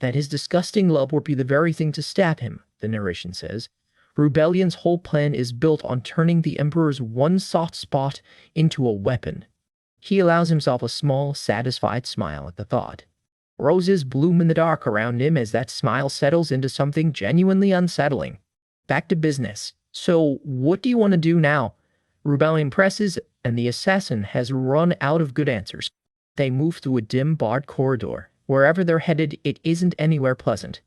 That his disgusting love would be the very thing to stab him, the narration says. Rebellion's whole plan is built on turning the Emperor's one soft spot into a weapon. He allows himself a small, satisfied smile at the thought. Roses bloom in the dark around him as that smile settles into something genuinely unsettling. Back to business. So, what do you want to do now? Rebellion presses, and the assassin has run out of good answers. They move through a dim, barred corridor. Wherever they're headed, it isn't anywhere pleasant.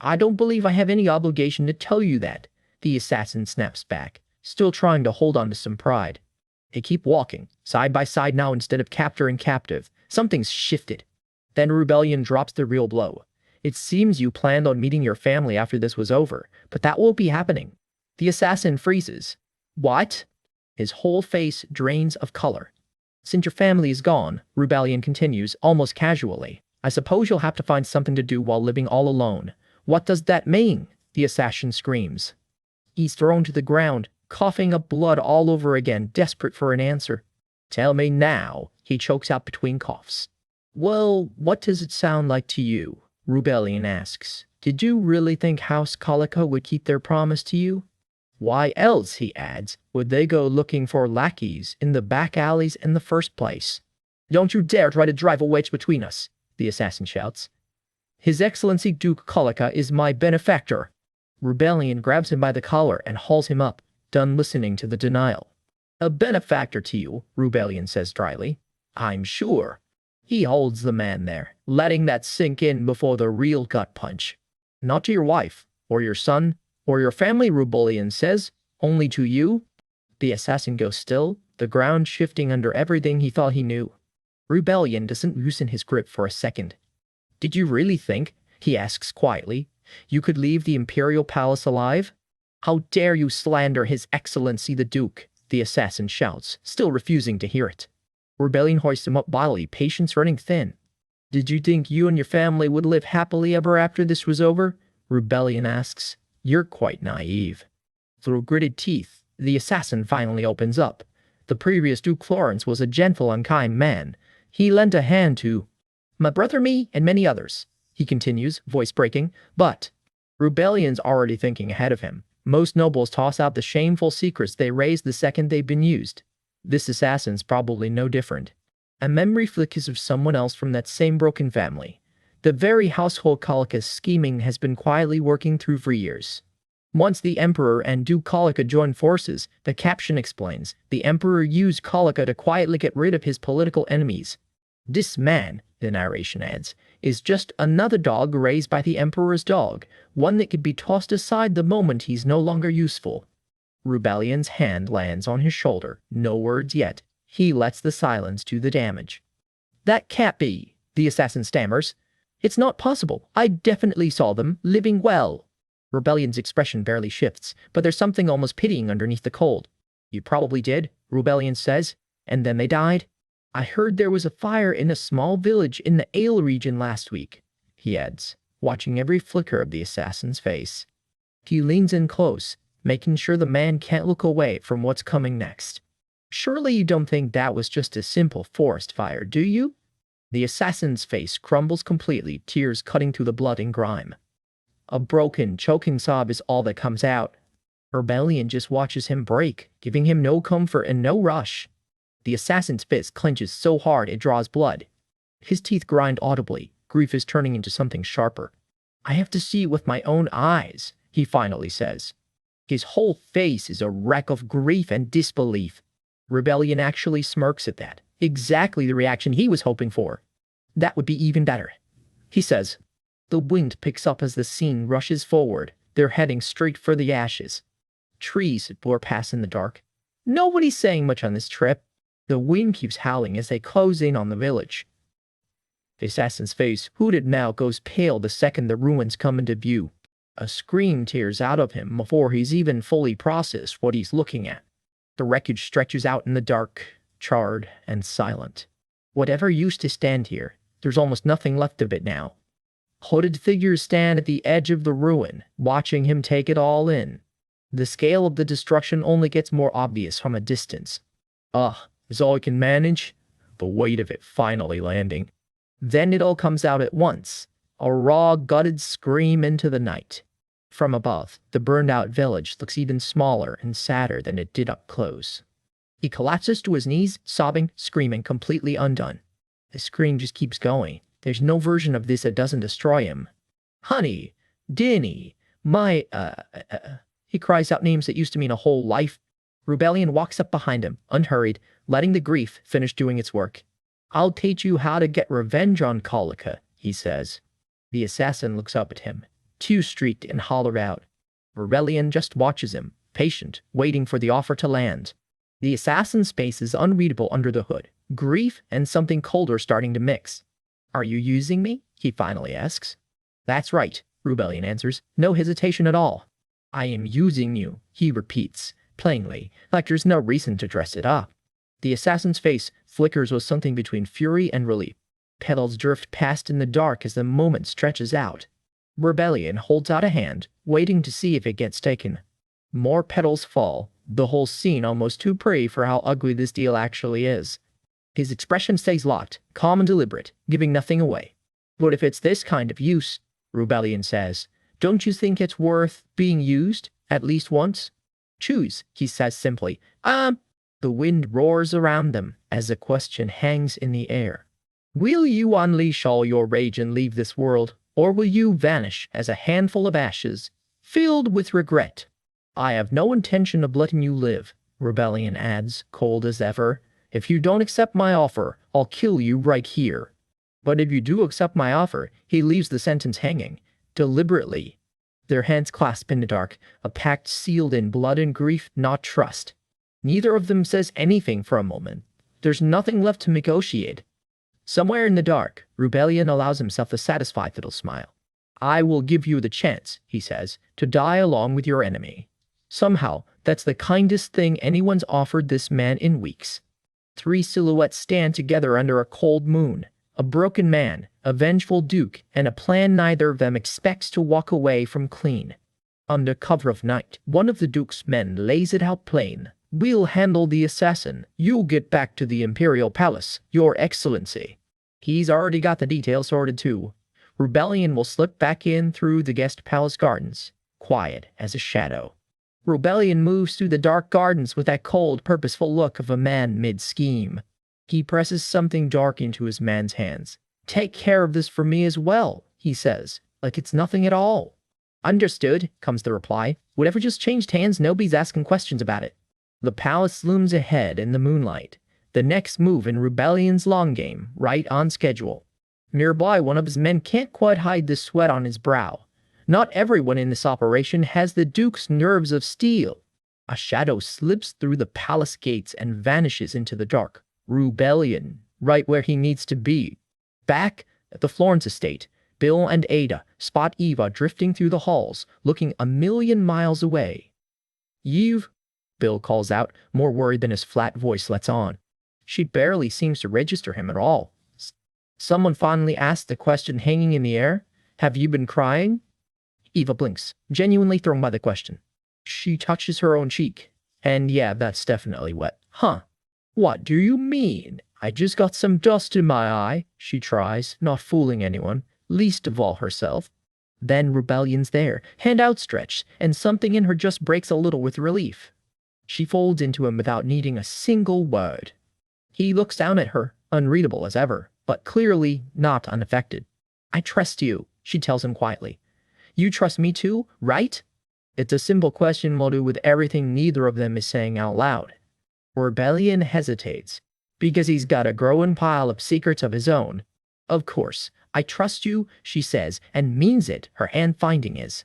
I don't believe I have any obligation to tell you that, the assassin snaps back, still trying to hold on to some pride. They keep walking, side by side now instead of captor and captive. Something's shifted. Then Rebellion drops the real blow. It seems you planned on meeting your family after this was over, but that won't be happening. The assassin freezes. What? His whole face drains of color. Since your family is gone, Rebellion continues, almost casually, I suppose you'll have to find something to do while living all alone. What does that mean? The assassin screams. He's thrown to the ground, coughing up blood all over again, desperate for an answer. Tell me now, he chokes out between coughs. Well, what does it sound like to you? Rebellion asks. Did you really think House Colica would keep their promise to you? Why else, he adds, would they go looking for lackeys in the back alleys in the first place? Don't you dare try to drive a wedge between us, the assassin shouts. His Excellency Duke Colica is my benefactor. Rebellion grabs him by the collar and hauls him up, done listening to the denial. A benefactor to you, Rebellion says dryly. I'm sure. He holds the man there, letting that sink in before the real gut punch. Not to your wife, or your son, or your family, Rebellion says, only to you. The assassin goes still, the ground shifting under everything he thought he knew. Rebellion doesn't loosen his grip for a second. Did you really think, he asks quietly, you could leave the Imperial Palace alive? How dare you slander His Excellency the Duke, the assassin shouts, still refusing to hear it. Rebellion hoists him up bodily, patience running thin. Did you think you and your family would live happily ever after this was over? Rebellion asks. You're quite naive. Through gritted teeth, the assassin finally opens up. The previous Duke Florence was a gentle, unkind man. He lent a hand to my brother, me, and many others, he continues, voice breaking, but Rebellion's already thinking ahead of him. Most nobles toss out the shameful secrets they raise the second they've been used. This assassin's probably no different. A memory flick is of someone else from that same broken family. The very household Colica's scheming has been quietly working through for years. Once the Emperor and Duke Colica joined forces, the caption explains, the Emperor used Colica to quietly get rid of his political enemies. This man, the narration adds, is just another dog raised by the Emperor's dog, one that could be tossed aside the moment he's no longer useful. Rebellion's hand lands on his shoulder. No words yet. He lets the silence do the damage. That can't be, the assassin stammers. It's not possible. I definitely saw them, living well. Rebellion's expression barely shifts, but there's something almost pitying underneath the cold. You probably did, Rebellion says, and then they died. I heard there was a fire in a small village in the Ale region last week, he adds, watching every flicker of the assassin's face. He leans in close, making sure the man can't look away from what's coming next. Surely you don't think that was just a simple forest fire, do you? The assassin's face crumbles completely, tears cutting through the blood and grime. A broken, choking sob is all that comes out. Rebellion just watches him break, giving him no comfort and no rush. The assassin's fist clenches so hard it draws blood. His teeth grind audibly. Grief is turning into something sharper. I have to see it with my own eyes, he finally says. His whole face is a wreck of grief and disbelief. Rebellion actually smirks at that. Exactly the reaction he was hoping for. That would be even better, he says. The wind picks up as the scene rushes forward. They're heading straight for the ashes. Trees blur past in the dark. Nobody's saying much on this trip. The wind keeps howling as they close in on the village. The assassin's face, hooded now, goes pale the second the ruins come into view. A scream tears out of him before he's even fully processed what he's looking at. The wreckage stretches out in the dark, charred and silent. Whatever used to stand here, there's almost nothing left of it now. Hooded figures stand at the edge of the ruin, watching him take it all in. The scale of the destruction only gets more obvious from a distance. Is all we can manage? the weight of it finally landing. Then it all comes out at once, a raw, gutted scream into the night. From above, the burned-out village looks even smaller and sadder than it did up close. He collapses to his knees, sobbing, screaming, completely undone. The scream just keeps going. There's no version of this that doesn't destroy him. Honey, Dinny, my, He cries out names that used to mean a whole life. Rebellion walks up behind him, unhurried, letting the grief finish doing its work. I'll teach you how to get revenge on Kalika, he says. The assassin looks up at him, tear-streaked and hollowed out. Rebellion just watches him, patient, waiting for the offer to land. The assassin's face is unreadable under the hood, grief and something colder starting to mix. Are you using me? He finally asks. That's right, Rebellion answers, no hesitation at all. I am using you, he repeats, plainly, like there's no reason to dress it up. The assassin's face flickers with something between fury and relief. Petals drift past in the dark as the moment stretches out. Rebellion holds out a hand, waiting to see if it gets taken. More petals fall, the whole scene almost too pretty for how ugly this deal actually is. His expression stays locked, calm and deliberate, giving nothing away. But if it's this kind of use, Rebellion says, don't you think it's worth being used, at least once? Choose, he says simply. The wind roars around them as the question hangs in the air. Will you unleash all your rage and leave this world, or will you vanish as a handful of ashes, filled with regret? I have no intention of letting you live, Rebellion adds, cold as ever. If you don't accept my offer, I'll kill you right here. But if you do accept my offer, he leaves the sentence hanging, deliberately. Their hands clasp in the dark, a pact sealed in blood and grief, not trust. Neither of them says anything for a moment. There's nothing left to negotiate. Somewhere in the dark, Rebellion allows himself a satisfied little smile. I will give you the chance, he says, to die along with your enemy. Somehow, that's the kindest thing anyone's offered this man in weeks. 3 silhouettes stand together under a cold moon. A broken man, a vengeful duke, and a plan neither of them expects to walk away from clean. Under cover of night, one of the duke's men lays it out plain. We'll handle the assassin. You'll get back to the Imperial Palace, Your Excellency. He's already got the details sorted too. Rebellion will slip back in through the guest palace gardens, quiet as a shadow. Rebellion moves through the dark gardens with that cold, purposeful look of a man mid-scheme. He presses something dark into his man's hands. Take care of this for me as well, he says, like it's nothing at all. Understood, comes the reply. Whatever just changed hands, nobody's asking questions about it. The palace looms ahead in the moonlight. The next move in Rebellion's long game, right on schedule. Nearby, one of his men can't quite hide the sweat on his brow. Not everyone in this operation has the Duke's nerves of steel. A shadow slips through the palace gates and vanishes into the dark. Rebellion, right where he needs to be. Back at the Florence estate, Bill and Ada spot Eva drifting through the halls, looking a million miles away. Eve, Bill calls out, more worried than his flat voice lets on. She barely seems to register him at all. Someone finally asks the question hanging in the air. Have you been crying? Eva blinks, genuinely thrown by the question. She touches her own cheek. And yeah, that's definitely wet. Huh. What do you mean? I just got some dust in my eye, she tries, not fooling anyone, least of all herself. Then Rebellion's there, hand outstretched, and something in her just breaks a little with relief. She folds into him without needing a single word. He looks down at her, unreadable as ever, but clearly not unaffected. I trust you, she tells him quietly. You trust me too, right? It's a simple question we'll do with everything neither of them is saying out loud. Rebellion hesitates, because he's got a growing pile of secrets of his own. Of course, I trust you, she says, and means it, her hand finding his.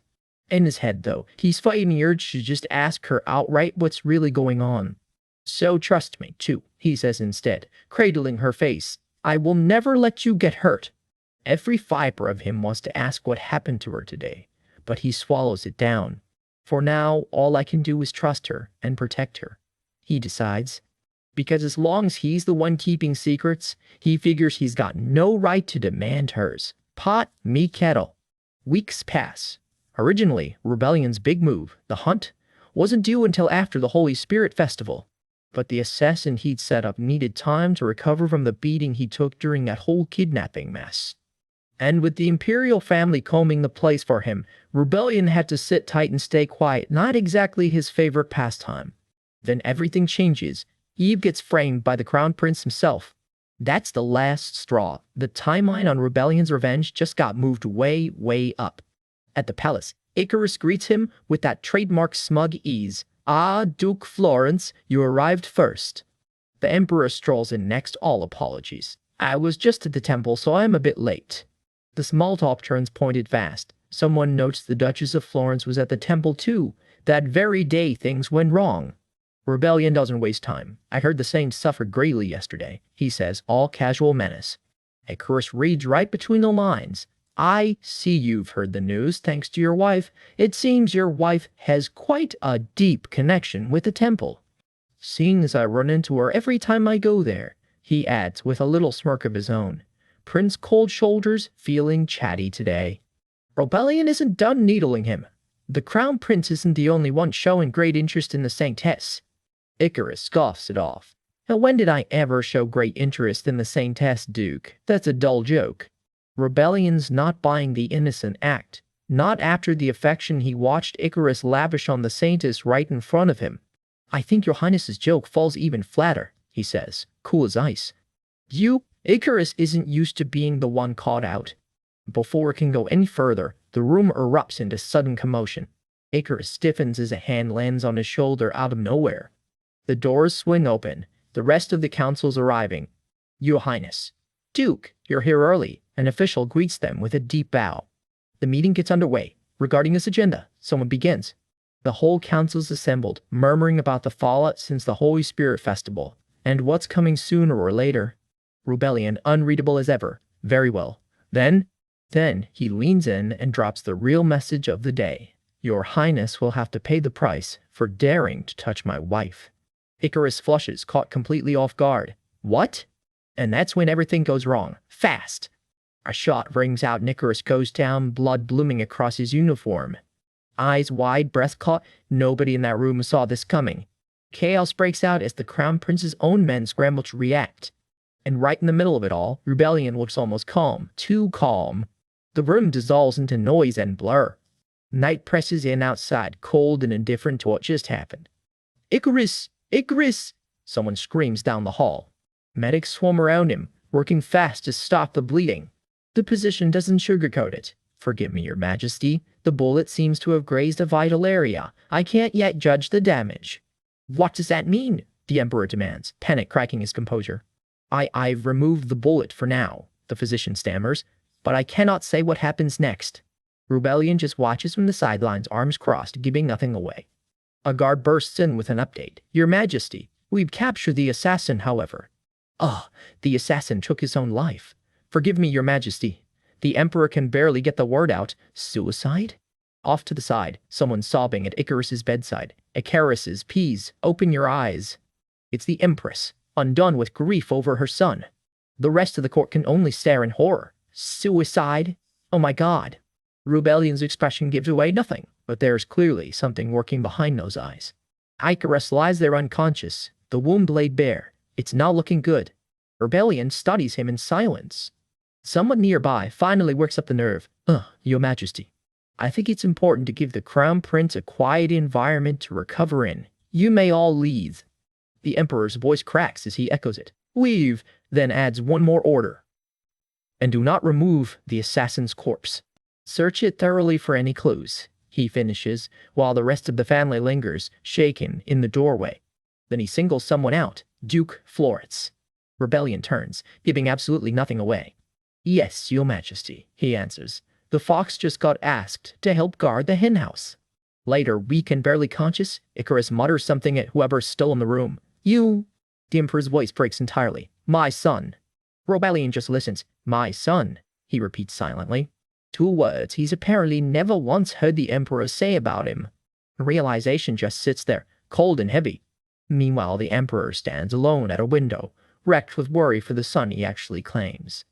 In his head, though, he's fighting the urge to just ask her outright what's really going on. So trust me, too, he says instead, cradling her face. I will never let you get hurt. Every fiber of him wants to ask what happened to her today, but he swallows it down. For now, all I can do is trust her and protect her, he decides. Because as long as he's the one keeping secrets, he figures he's got no right to demand hers. Pot me kettle. Weeks pass. Originally, Rebellion's big move, the hunt, wasn't due until after the Holy Spirit Festival. But the assassin he'd set up needed time to recover from the beating he took during that whole kidnapping mess. And with the imperial family combing the place for him, Rebellion had to sit tight and stay quiet, not exactly his favorite pastime. Then everything changes. Eve gets framed by the crown prince himself. That's the last straw. The timeline on Rebellion's revenge just got moved way, way up. At the palace, Icarus greets him with that trademark smug ease. "Ah, Duke Florence, you arrived first." The Emperor strolls in next, all apologies. "I was just at the temple, so I'm a bit late." The small talk turns pointed fast. Someone notes the Duchess of Florence was at the temple too. That very day things went wrong. Rebellion doesn't waste time. "I heard the Saints suffered greatly yesterday," he says, all casual menace. Icarus reads right between the lines. "I see you've heard the news thanks to your wife. It seems your wife has quite a deep connection with the temple. Seeing as I run into her every time I go there," he adds with a little smirk of his own. Prince Cold Shoulders feeling chatty today. Rebellion isn't done needling him. The Crown Prince isn't the only one showing great interest in the Saintess. Icarus scoffs it off. "And when did I ever show great interest in the Saintess, Duke? That's a dull joke." Rebellion's not buying the innocent act. Not after the affection he watched Icarus lavish on the Saintess right in front of him. "I think your highness's joke falls even flatter," he says, cool as ice. Icarus isn't used to being the one caught out. Before it can go any further, the room erupts into sudden commotion. Icarus stiffens as a hand lands on his shoulder out of nowhere. The doors swing open. The rest of the council's arriving. "Your Highness." "Duke, you're here early." An official greets them with a deep bow. The meeting gets underway. Regarding this agenda, someone begins. The whole council's assembled, murmuring about the fallout since the Holy Spirit Festival, and what's coming sooner or later. Rebellion unreadable as ever. Very well. Then he leans in and drops the real message of the day. "Your Highness will have to pay the price for daring to touch my wife." Icarus flushes, caught completely off guard. "What?" And that's when everything goes wrong. Fast. A shot rings out and Icarus goes down, blood blooming across his uniform. Eyes wide, breath caught. Nobody in that room saw this coming. Chaos breaks out as the Crown Prince's own men scramble to react. And right in the middle of it all, Rebellion looks almost calm. Too calm. The room dissolves into noise and blur. Night presses in outside, cold and indifferent to what just happened. "Icarus! Icarus!" Someone screams down the hall. Medics swarm around him, working fast to stop the bleeding. The physician doesn't sugarcoat it. "Forgive me, Your Majesty. The bullet seems to have grazed a vital area. I can't yet judge the damage." "What does that mean?" the Emperor demands, panic cracking his composure. I've removed the bullet for now," the physician stammers, "but I cannot say what happens next." Rebellion just watches from the sidelines, arms crossed, giving nothing away. A guard bursts in with an update. "Your Majesty, we've captured the assassin, however." The assassin took his own life. "Forgive me, Your Majesty." The Emperor can barely get the word out. "Suicide?" Off to the side, someone sobbing at Icarus's bedside. "Icarus's, please, open your eyes." It's the Empress, undone with grief over her son. The rest of the court can only stare in horror. "Suicide? Oh my God." Rebellion's expression gives away nothing, but there's clearly something working behind those eyes. Icarus lies there unconscious, the wound laid bare. It's not looking good. Rebellion studies him in silence. Someone nearby finally works up the nerve. Your Majesty, I think it's important to give the Crown Prince a quiet environment to recover in. You may all leave." The Emperor's voice cracks as he echoes it. "Leave," then adds one more order. "And do not remove the assassin's corpse. Search it thoroughly for any clues," he finishes, while the rest of the family lingers, shaken, in the doorway. Then he singles someone out. Duke Florence. Rebellion turns, giving absolutely nothing away. "Yes, Your Majesty," he answers. "The fox just got asked to help guard the henhouse." Later, weak and barely conscious, Icarus mutters something at whoever's still in the room. "You..." The Emperor's voice breaks entirely. "My son." Rebellion just listens. "My son," he repeats silently. 2 words he's apparently never once heard the Emperor say about him. Realization just sits there, cold and heavy. Meanwhile, the Emperor stands alone at a window, wrecked with worry for the son he actually claims.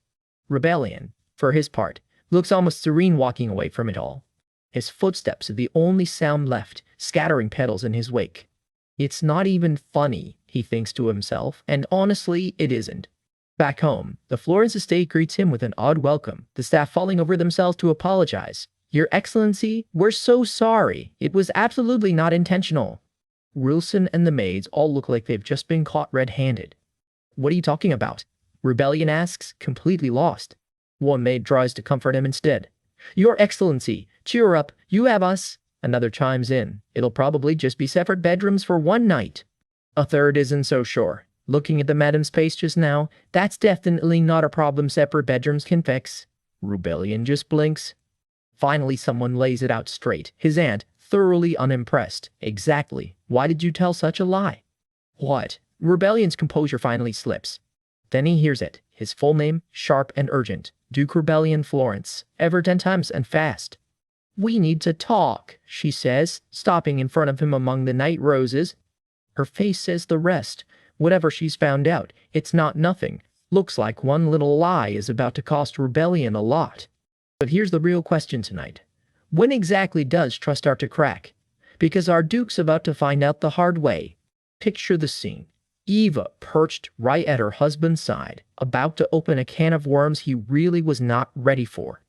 Rebellion, for his part, looks almost serene walking away from it all. His footsteps are the only sound left, scattering petals in his wake. It's not even funny, he thinks to himself, and honestly, it isn't. Back home, the Florence estate greets him with an odd welcome, the staff falling over themselves to apologize. Your Excellency, we're so sorry. It was absolutely not intentional. Wilson and the maids all look like they've just been caught red-handed. What are you talking about? Rebellion asks, completely lost. One maid tries to comfort him instead. Your Excellency, cheer up, you have us. Another chimes in. It'll probably just be separate bedrooms for one night. A third isn't so sure. Looking at the madam's face just now, that's definitely not a problem separate bedrooms can fix. Rebellion just blinks. Finally, someone lays it out straight. His aunt, thoroughly unimpressed. Exactly. Why did you tell such a lie? What? Rebellion's composure finally slips. Then he hears it. His full name, sharp and urgent. Duke Rebellion Florence. Ever 10 times and fast. We need to talk, she says, stopping in front of him among the night roses. Her face says the rest. Whatever she's found out, it's not nothing. Looks like one little lie is about to cost Rebellion a lot. But here's the real question tonight. When exactly does trust start to crack? Because our Duke's about to find out the hard way. Picture the scene. Eva perched right at her husband's side, about to open a can of worms he really was not ready for.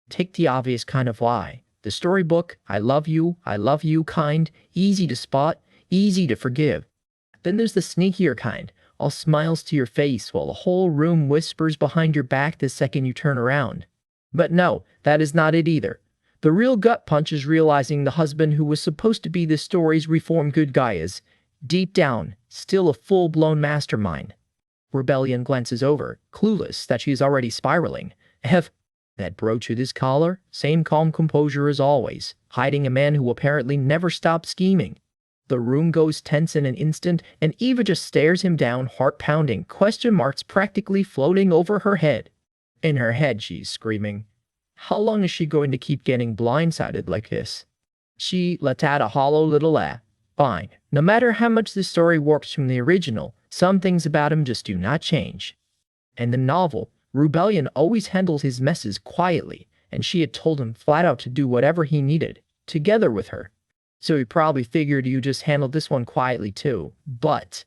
Take the obvious kind of lie. The storybook, I love you kind, easy to spot, easy to forgive. Then there's the sneakier kind, all smiles to your face while the whole room whispers behind your back the second you turn around. But no, that is not it either. The real gut punch is realizing the husband who was supposed to be the story's reformed good guy is, deep down, still a full-blown mastermind. Rebellion glances over, clueless that she is already spiraling. That brooch at his collar, same calm composure as always, hiding a man who apparently never stopped scheming. The room goes tense in an instant, and Eva just stares him down, heart-pounding, question marks practically floating over her head. In her head, she's screaming, how long is she going to keep getting blindsided like this? She let out a hollow little laugh. Fine. No matter how much the story warps from the original, some things about him just do not change. In the novel, Rebellion always handles his messes quietly, and she had told him flat out to do whatever he needed, together with her. So he probably figured you just handled this one quietly too. But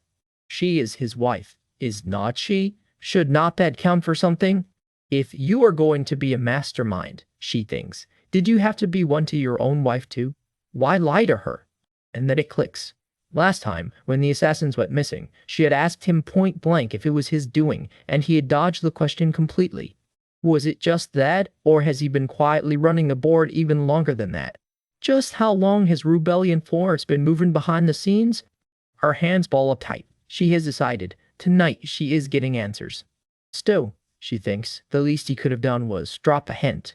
she is his wife, is not she? Should not that count for something? If you are going to be a mastermind, she thinks, did you have to be one to your own wife too? Why lie to her? And then it clicks. Last time, when the assassins went missing, she had asked him point blank if it was his doing, and he had dodged the question completely. Was it just that, or has he been quietly running the board even longer than that? Just how long has Rebellion Florence been moving behind the scenes? Her hands ball up tight. She has decided. Tonight she is getting answers. Still, she thinks, the least he could have done was drop a hint.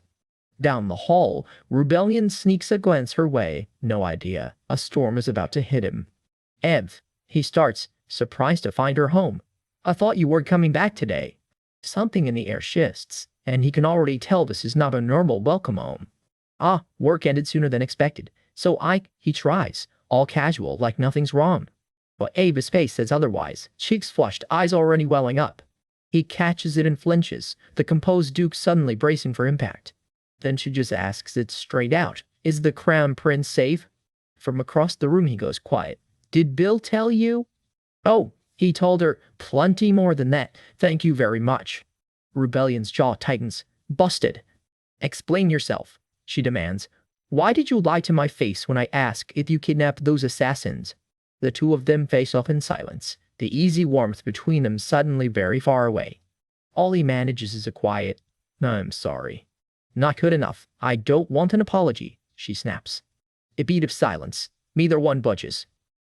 Down the hall, Rebellion sneaks a glance her way. No idea. A storm is about to hit him. Ev, he starts, surprised to find her home. I thought you were coming back today. Something in the air shifts, and he can already tell this is not a normal welcome home. Work ended sooner than expected, so he tries, all casual, like nothing's wrong. But Ava's face says otherwise, cheeks flushed, eyes already welling up. He catches it and flinches, the composed Duke suddenly bracing for impact. Then she just asks it straight out. Is the Crown Prince safe? From across the room he goes quiet. Did Bill tell you? Oh, he told her plenty more than that. Thank you very much. Rebellion's jaw tightens. Busted. Explain yourself, she demands. Why did you lie to my face when I asked if you kidnapped those assassins? The two of them face off in silence, the easy warmth between them suddenly very far away. All he manages is a quiet, I'm sorry. Not good enough. I don't want an apology, she snaps. A beat of silence. Neither one budges.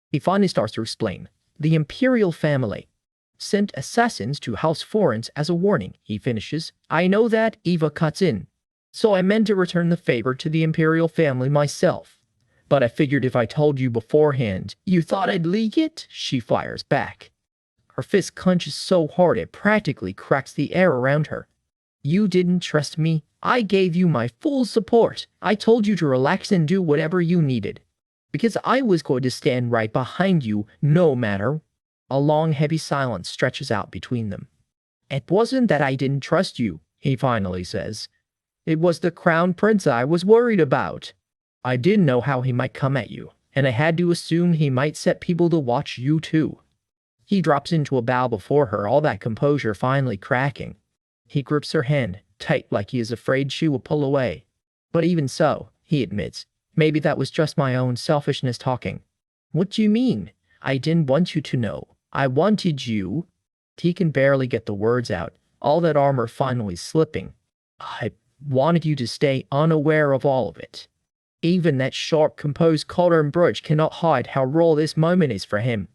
He finally starts to explain. The Imperial family sent assassins to House Florence as a warning, he finishes. I know that, Eva cuts in. So I meant to return the favor to the Imperial family myself. But I figured if I told you beforehand, you thought I'd leak it? She fires back. Her fist clenches so hard it practically cracks the air around her. You didn't trust me. I gave you my full support. I told you to relax and do whatever you needed. Because I was going to stand right behind you, no matter. A long, heavy silence stretches out between them. It wasn't that I didn't trust you, he finally says. It was the Crown Prince I was worried about. I didn't know how he might come at you. and I had to assume he might set people to watch you too. He drops into a bow before her, all that composure finally cracking. He grips her hand, tight like he is afraid she will pull away. But even so, he admits, maybe that was just my own selfishness talking. What do you mean? I didn't want you to know. I wanted you. He can barely get the words out, all that armor finally slipping. I wanted you to stay unaware of all of it. Even that sharp, composed collar and brooch cannot hide how raw this moment is for him.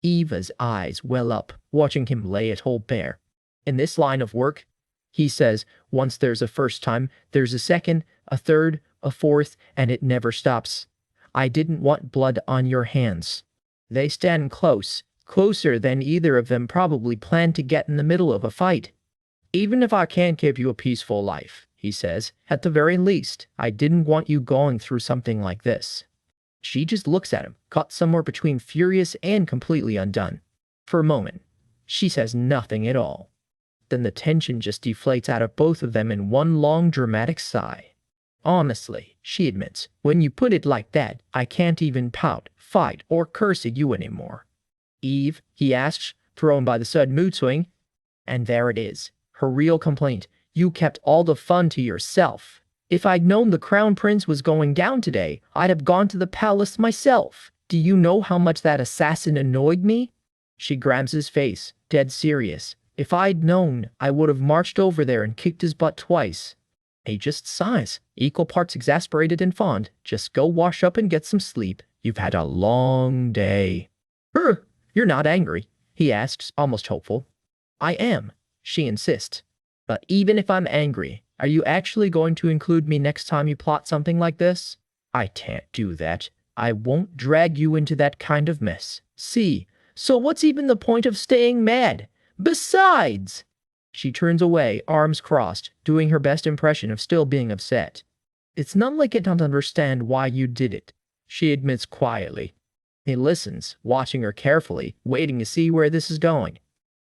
Eva's eyes well up, watching him lay it all bare. In this line of work, he says, once there's a first time, there's a second, a third, a fourth, and it never stops. I didn't want blood on your hands. They stand close, closer than either of them probably planned to get in the middle of a fight. Even if I can't give you a peaceful life, he says, at the very least, I didn't want you going through something like this. She just looks at him, caught somewhere between furious and completely undone. For a moment, she says nothing at all. Then the tension just deflates out of both of them in one long dramatic sigh. Honestly, she admits, when you put it like that, I can't even pout, fight, or curse at you anymore. Eve, he asks, thrown by the sudden mood swing. And there it is, her real complaint. You kept all the fun to yourself. If I'd known the crown prince was going down today, I'd have gone to the palace myself. Do you know how much that assassin annoyed me? She grabs his face, dead serious. If I'd known, I would have marched over there and kicked his butt twice. He just sighs, equal parts exasperated and fond. Just go wash up and get some sleep. You've had a long day. You're not angry? He asks, almost hopeful. I am, she insists. But even if I'm angry, are you actually going to include me next time you plot something like this? I can't do that. I won't drag you into that kind of mess. See, so what's even the point of staying mad? Besides, she turns away, arms crossed, doing her best impression of still being upset. It's not like I don't understand why you did it, she admits quietly. He listens, watching her carefully, waiting to see where this is going.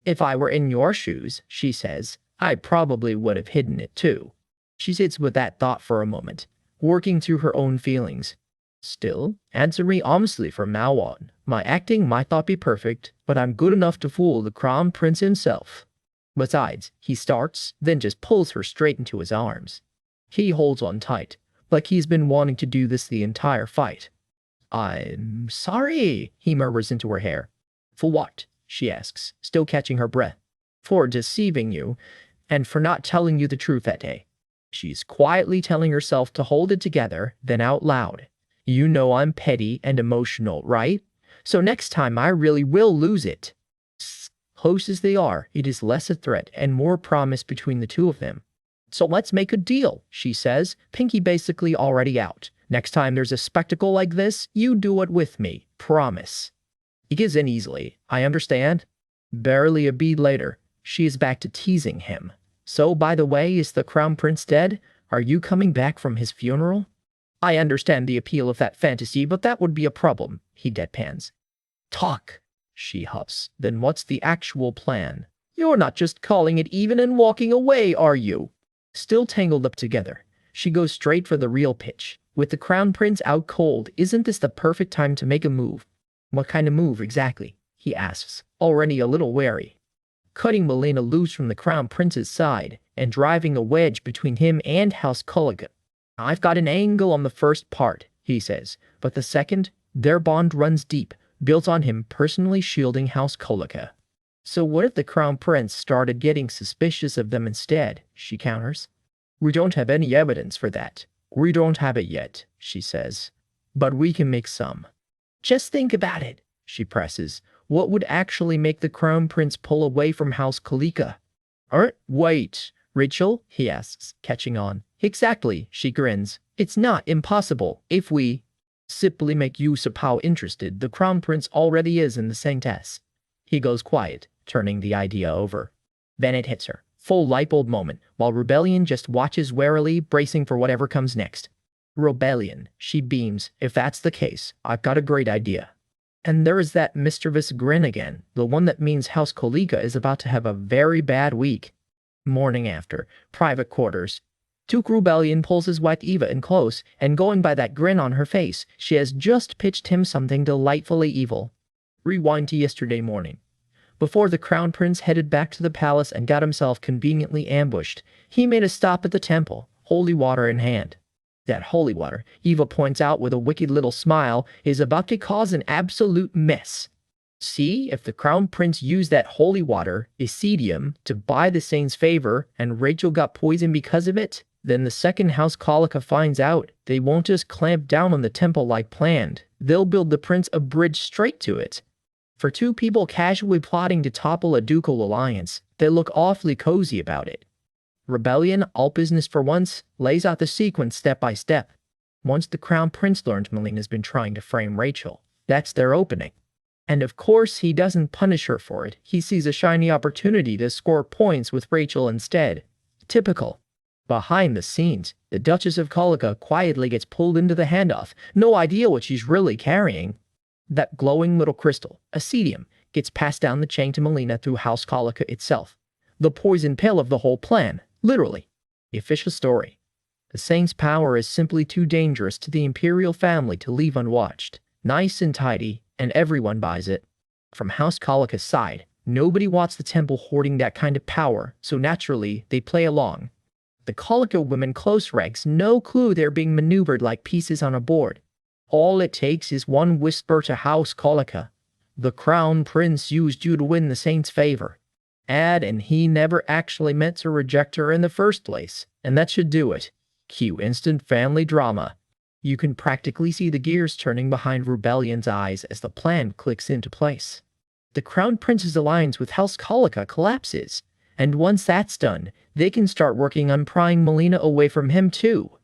If I were in your shoes, she says, I probably would have hidden it too. She sits with that thought for a moment, working through her own feelings. Still, answer me honestly from now on. My acting might not be perfect, but I'm good enough to fool the crown prince himself. Besides, he starts, then just pulls her straight into his arms. He holds on tight, like he's been wanting to do this the entire fight. I'm sorry, he murmurs into her hair. For what? She asks, still catching her breath. For deceiving you, and for not telling you the truth that day. She's quietly telling herself to hold it together, then out loud. You know I'm petty and emotional, right? So next time I really will lose it. Close as they are, it is less a threat and more promise between the two of them. So let's make a deal, she says, pinky basically already out. Next time there's a spectacle like this, you do it with me. Promise. He gives in easily. I understand. Barely a beat later, she is back to teasing him. So, by the way, is the crown prince dead? Are you coming back from his funeral? I understand the appeal of that fantasy, but that would be a problem, he deadpans. Talk, she huffs. Then what's the actual plan? You're not just calling it even and walking away, are you? Still tangled up together, she goes straight for the real pitch. With the crown prince out cold, isn't this the perfect time to make a move? What kind of move exactly? He asks, already a little wary. Cutting Melina loose from the crown prince's side and driving a wedge between him and House Kulika. I've got an angle on the first part, he says, but the second, their bond runs deep, built on him personally shielding House Kulika. So what if the crown prince started getting suspicious of them instead, she counters. We don't have any evidence for that. We don't have it yet, she says. But we can make some. Just think about it, she presses. What would actually make the crown prince pull away from House Kulika? Wait, Rachel, he asks, catching on. Exactly, she grins. It's not impossible if we simply make use of how interested the crown prince already is in the Saintess. He goes quiet, turning the idea over. Then it hits her. Full light bulb moment, while Rebellion just watches warily, bracing for whatever comes next. Rebellion, she beams. If that's the case, I've got a great idea. And there is that mischievous grin again, the one that means House Kulika is about to have a very bad week. Morning after, private quarters. Took Rebellion pulls his wife Eva in close, and going by that grin on her face, she has just pitched him something delightfully evil. Rewind to yesterday morning. Before the crown prince headed back to the palace and got himself conveniently ambushed, he made a stop at the temple, holy water in hand. That holy water, Eva points out with a wicked little smile, is about to cause an absolute mess. See, if the crown prince used that holy water, Isidium, to buy the saint's favor, and Rachel got poisoned because of it, then the second house Colica finds out, they won't just clamp down on the temple like planned, they'll build the prince a bridge straight to it. For two people casually plotting to topple a ducal alliance, they look awfully cozy about it. Rebellion, all business for once, lays out the sequence step by step. Once the crown prince learned Melina's been trying to frame Rachel, that's their opening. And of course he doesn't punish her for it, he sees a shiny opportunity to score points with Rachel instead. Typical. Behind the scenes, the Duchess of Colica quietly gets pulled into the handoff, no idea what she's really carrying. That glowing little crystal, Isidium, gets passed down the chain to Melina through House Colica itself. The poison pill of the whole plan, literally. The official story. The saint's power is simply too dangerous to the imperial family to leave unwatched. Nice and tidy, and everyone buys it. From House Colica's side, nobody wants the temple hoarding that kind of power, so naturally, they play along. The Colica women close ranks no clue they're being maneuvered like pieces on a board. All it takes is one whisper to House Colica. The crown prince used you to win the saint's favor. And he never actually meant to reject her in the first place, and that should do it. Cue instant family drama. You can practically see the gears turning behind Rebellion's eyes as the plan clicks into place. The crown prince's alliance with House Colica collapses, and once that's done, they can start working on prying Melina away from him too.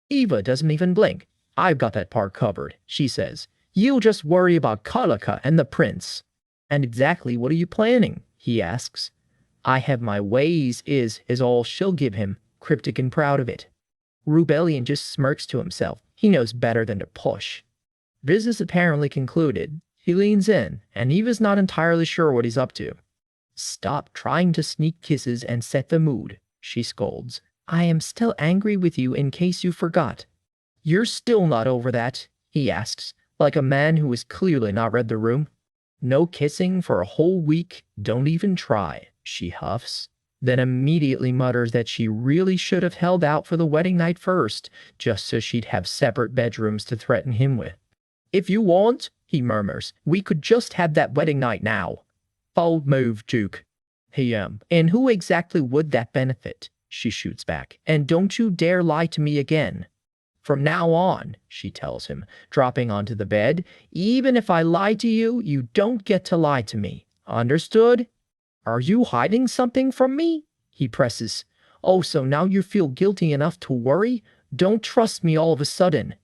Eva doesn't even blink. I've got that part covered, she says. You just worry about Colica and the prince. And exactly what are you planning? He asks. I have my ways is all she'll give him, cryptic and proud of it. Rebellion just smirks to himself. He knows better than to push. Business apparently concluded. He leans in, and Eva's not entirely sure what he's up to. Stop trying to sneak kisses and set the mood, she scolds. I am still angry with you in case you forgot. You're still not over that, he asks, like a man who has clearly not read the room. No kissing for a whole week, don't even try, she huffs, then immediately mutters that she really should have held out for the wedding night first, just so she'd have separate bedrooms to threaten him with. If you want, he murmurs, we could just have that wedding night now. Bold move, Duke. And who exactly would that benefit? She shoots back. And don't you dare lie to me again. From now on, she tells him, dropping onto the bed, even if I lie to you, you don't get to lie to me. Understood? Are you hiding something from me? He presses. Oh, so now you feel guilty enough to worry? Don't trust me all of a sudden.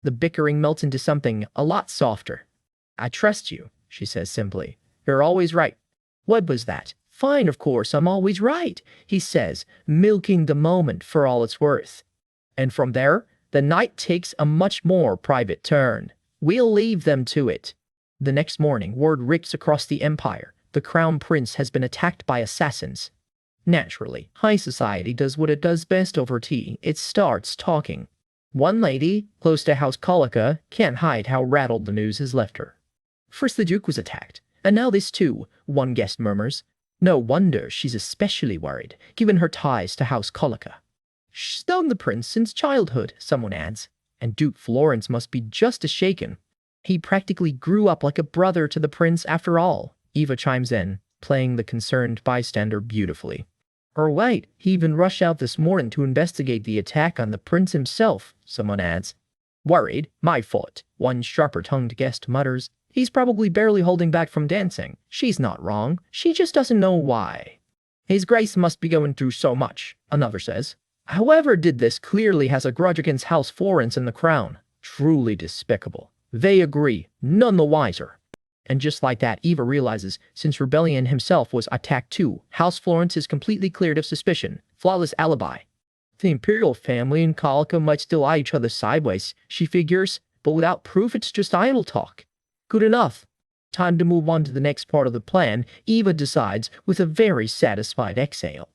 The bickering melts into something a lot softer. I trust you, she says simply. You're always right. What was that? Fine, of course, I'm always right, he says, milking the moment for all it's worth. And from there, the night takes a much more private turn. We'll leave them to it. The next morning, word rigs across the empire. The crown prince has been attacked by assassins. Naturally, high society does what it does best over tea. It starts talking. One lady, close to House Colica, can't hide how rattled the news has left her. First the Duke was attacked, and now this too, one guest murmurs. No wonder she's especially worried, given her ties to House Colica. She's known the prince since childhood, someone adds, and Duke Florence must be just as shaken. He practically grew up like a brother to the prince after all, Eva chimes in, playing the concerned bystander beautifully. Or wait, he even rushed out this morning to investigate the attack on the prince himself, someone adds. Worried? My fault, one sharper-tongued guest mutters. He's probably barely holding back from dancing. She's not wrong. She just doesn't know why. His Grace must be going through so much, another says. Whoever did this clearly has a grudge against House Florence and the crown. Truly despicable. They agree, none the wiser. And just like that, Eva realizes, since Rebellion himself was attacked too, House Florence is completely cleared of suspicion. Flawless alibi. The imperial family and Colica might still eye each other sideways, she figures, but without proof it's just idle talk. Good enough. Time to move on to the next part of the plan, Eva decides, with a very satisfied exhale.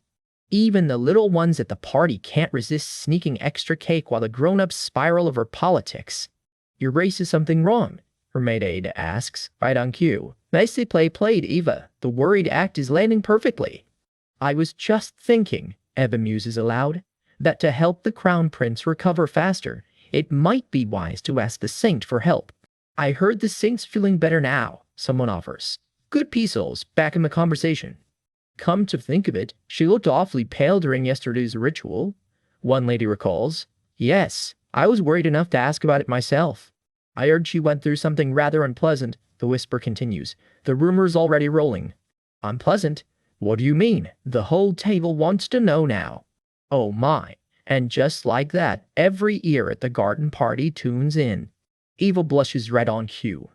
Even the little ones at the party can't resist sneaking extra cake while the grown-ups spiral over politics. Your race is something wrong, her mate Ada asks, right on cue. Nicely played, Eva. The worried act is landing perfectly. I was just thinking, Eva muses aloud, that to help the crown prince recover faster, it might be wise to ask the saint for help. I heard the saint's feeling better now, someone offers. Good peasouls, back in the conversation. Come to think of it, she looked awfully pale during yesterday's ritual. One lady recalls. Yes, I was worried enough to ask about it myself. I heard she went through something rather unpleasant, the whisper continues. The rumor's already rolling. Unpleasant? What do you mean? The whole table wants to know now. Oh my. And just like that, every ear at the garden party tunes in. Eva blushes red on cue.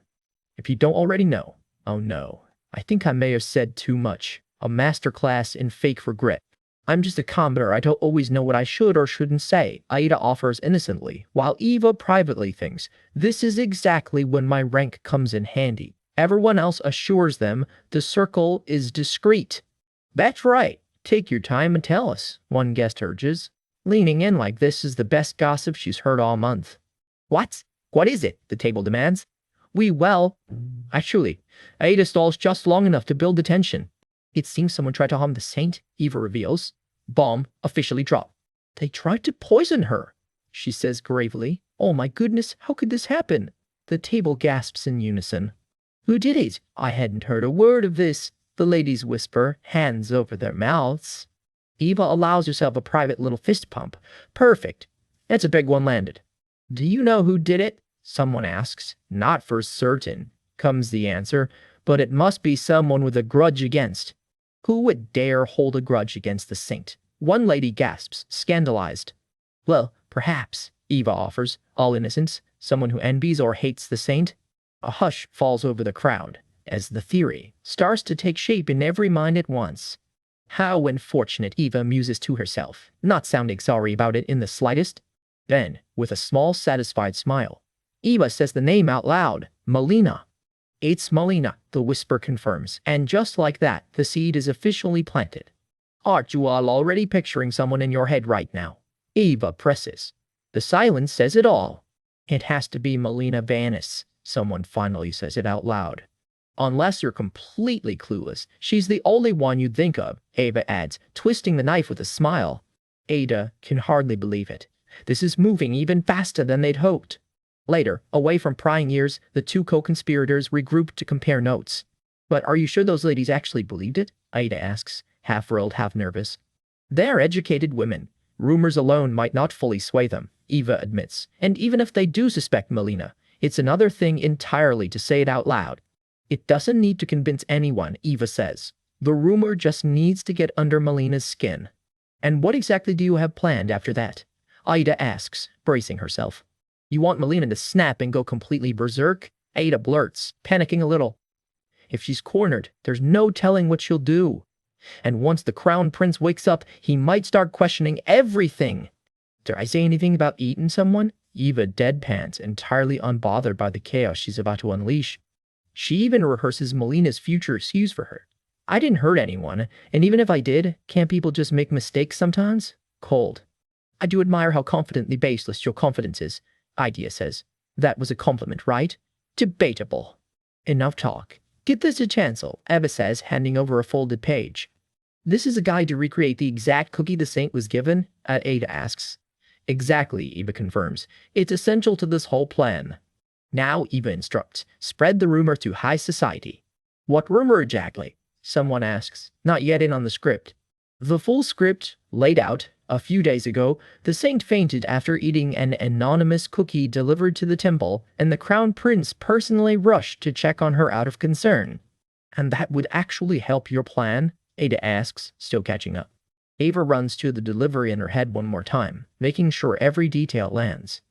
If you don't already know. Oh no. I think I may have said too much. A masterclass in fake regret. I'm just a commoner. I don't always know what I should or shouldn't say, Aida offers innocently, while Eva privately thinks, this is exactly when my rank comes in handy. Everyone else assures them the circle is discreet. That's right. Take your time and tell us, one guest urges, leaning in like this is the best gossip she's heard all month. What? What is it? The table demands. Actually, Aida stalls just long enough to build the tension. It seems someone tried to harm the saint, Eva reveals. Bomb officially dropped. They tried to poison her, she says gravely. Oh my goodness, how could this happen? The table gasps in unison. Who did it? I hadn't heard a word of this, the ladies whisper, hands over their mouths. Eva allows herself a private little fist pump. Perfect. That's a big one landed. Do you know who did it? Someone asks. Not for certain, comes the answer, but it must be someone with a grudge against. Who would dare hold a grudge against the saint? One lady gasps, scandalized. Well, perhaps, Eva offers, all innocence, someone who envies or hates the saint. A hush falls over the crowd, as the theory starts to take shape in every mind at once. How unfortunate, Eva muses to herself, not sounding sorry about it in the slightest. Then, with a small satisfied smile, Eva says the name out loud, Melina. It's Melina, the whisper confirms, and just like that, the seed is officially planted. Aren't you all already picturing someone in your head right now? Eva presses. The silence says it all. It has to be Melina Vanis, someone finally says it out loud. Unless you're completely clueless, she's the only one you'd think of, Eva adds, twisting the knife with a smile. Ada can hardly believe it. This is moving even faster than they'd hoped. Later, away from prying ears, the two co-conspirators regrouped to compare notes. But are you sure those ladies actually believed it? Aida asks, half thrilled, half nervous. They're educated women. Rumors alone might not fully sway them, Eva admits. And even if they do suspect Melina, it's another thing entirely to say it out loud. It doesn't need to convince anyone, Eva says. The rumor just needs to get under Melina's skin. And what exactly do you have planned after that? Aida asks, bracing herself. You want Melina to snap and go completely berserk? Ada blurts, panicking a little. If she's cornered, there's no telling what she'll do. And once the crown prince wakes up, he might start questioning everything. Did I say anything about eating someone? Eva deadpans, entirely unbothered by the chaos she's about to unleash. She even rehearses Melina's future excuse for her. I didn't hurt anyone, and even if I did, can't people just make mistakes sometimes? Cold. I do admire how confidently baseless your confidence is, Idea says. That was a compliment, right? Debatable. Enough talk. Get this a chancel, Eva says, handing over a folded page. This is a guide to recreate the exact cookie the saint was given? Ada asks. Exactly, Eva confirms. It's essential to this whole plan. Now Eva instructs. Spread the rumor to high society. What rumor exactly? Someone asks. Not yet in on the script. The full script, laid out, a few days ago, the saint fainted after eating an anonymous cookie delivered to the temple, and the crown prince personally rushed to check on her out of concern. And that would actually help your plan? Ada asks, still catching up. Ava runs to the delivery in her head one more time, making sure every detail lands.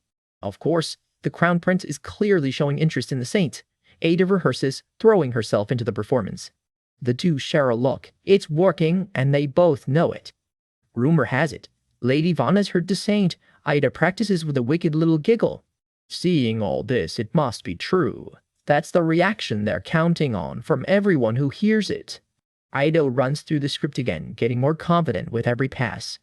Of course, the crown prince is clearly showing interest in the saint. Ada rehearses, throwing herself into the performance. The two share a look. It's working, and they both know it. Rumor has it, Lady Vanna's heard the saint. Ida practices with a wicked little giggle. Seeing all this, it must be true. That's the reaction they're counting on from everyone who hears it. Ido runs through the script again, getting more confident with every pass.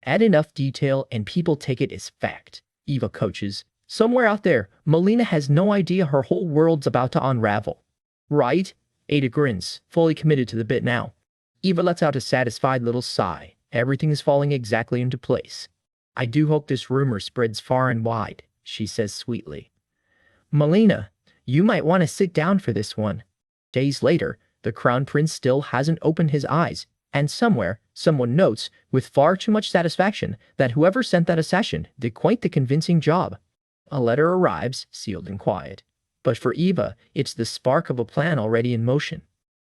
Add enough detail and people take it as fact. Eva coaches. Somewhere out there, Melina has no idea her whole world's about to unravel. Right? Ada grins, fully committed to the bit now. Eva lets out a satisfied little sigh. Everything is falling exactly into place. I do hope this rumor spreads far and wide, she says sweetly. Melina, you might want to sit down for this one. Days later, the crown prince still hasn't opened his eyes, and somewhere, someone notes, with far too much satisfaction, that whoever sent that accession did quite the convincing job. A letter arrives, sealed and quiet. But for Eva, it's the spark of a plan already in motion.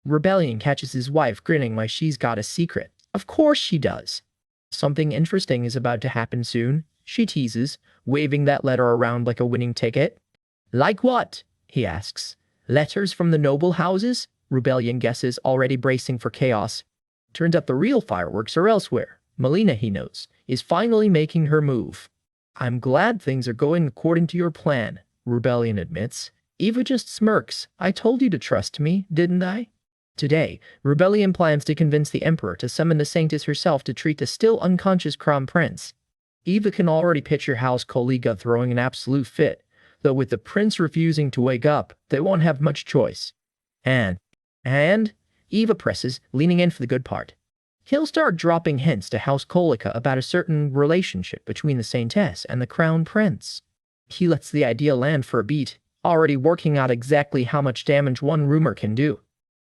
Rebellion catches his wife grinning like she's got a secret. Of course she does. Something interesting is about to happen soon, she teases, waving that letter around like a winning ticket. Like what? He asks. Letters from the noble houses? Rebellion guesses, already bracing for chaos. Turns out the real fireworks are elsewhere. Melina, he knows, is finally making her move. I'm glad things are going according to your plan, Rebellion admits. Eva just smirks. I told you to trust me, didn't I? Today, Rebellion plans to convince the Emperor to summon the Saintess herself to treat the still unconscious Crown Prince. Eva can already picture House Kollega throwing an absolute fit, though with the prince refusing to wake up, they won't have much choice. And, Eva presses, leaning in for the good part. He'll start dropping hints to House Kollega about a certain relationship between the Saintess and the Crown Prince. He lets the idea land for a beat, already working out exactly how much damage one rumor can do.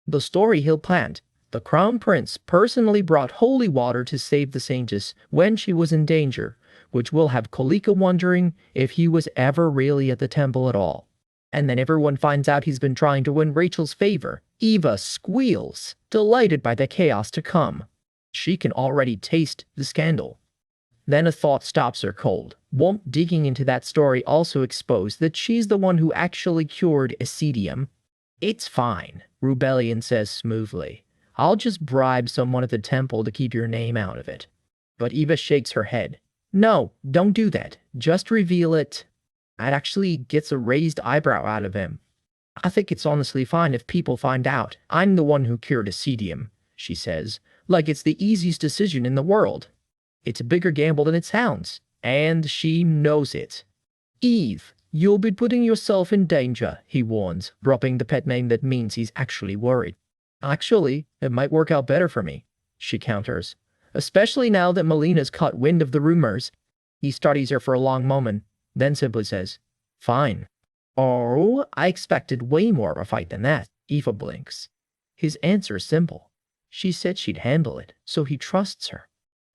The story he'll plant. The Crown Prince personally brought holy water to save the Saintess when she was in danger, which will have Kollega wondering if he was ever really at the temple at all. And then everyone finds out he's been trying to win Rachel's favor. Eva squeals, delighted by the chaos to come. She can already taste the scandal. Then a thought stops her cold. Won't digging into that story also expose that she's the one who actually cured Acedium? It's fine, Rebellion says smoothly. I'll just bribe someone at the temple to keep your name out of it. But Eva shakes her head. No, don't do that. Just reveal it. That actually gets a raised eyebrow out of him. I think it's honestly fine if people find out I'm the one who cured Acedium, she says, like it's the easiest decision in the world. It's a bigger gamble than it sounds, and she knows it. Eve, you'll be putting yourself in danger, he warns, dropping the pet name that means he's actually worried. Actually, it might work out better for me, she counters, especially now that Melina's caught wind of the rumors. He studies her for a long moment, then simply says, fine. Oh, I expected way more of a fight than that, Eva blinks. His answer is simple. She said she'd handle it, so he trusts her.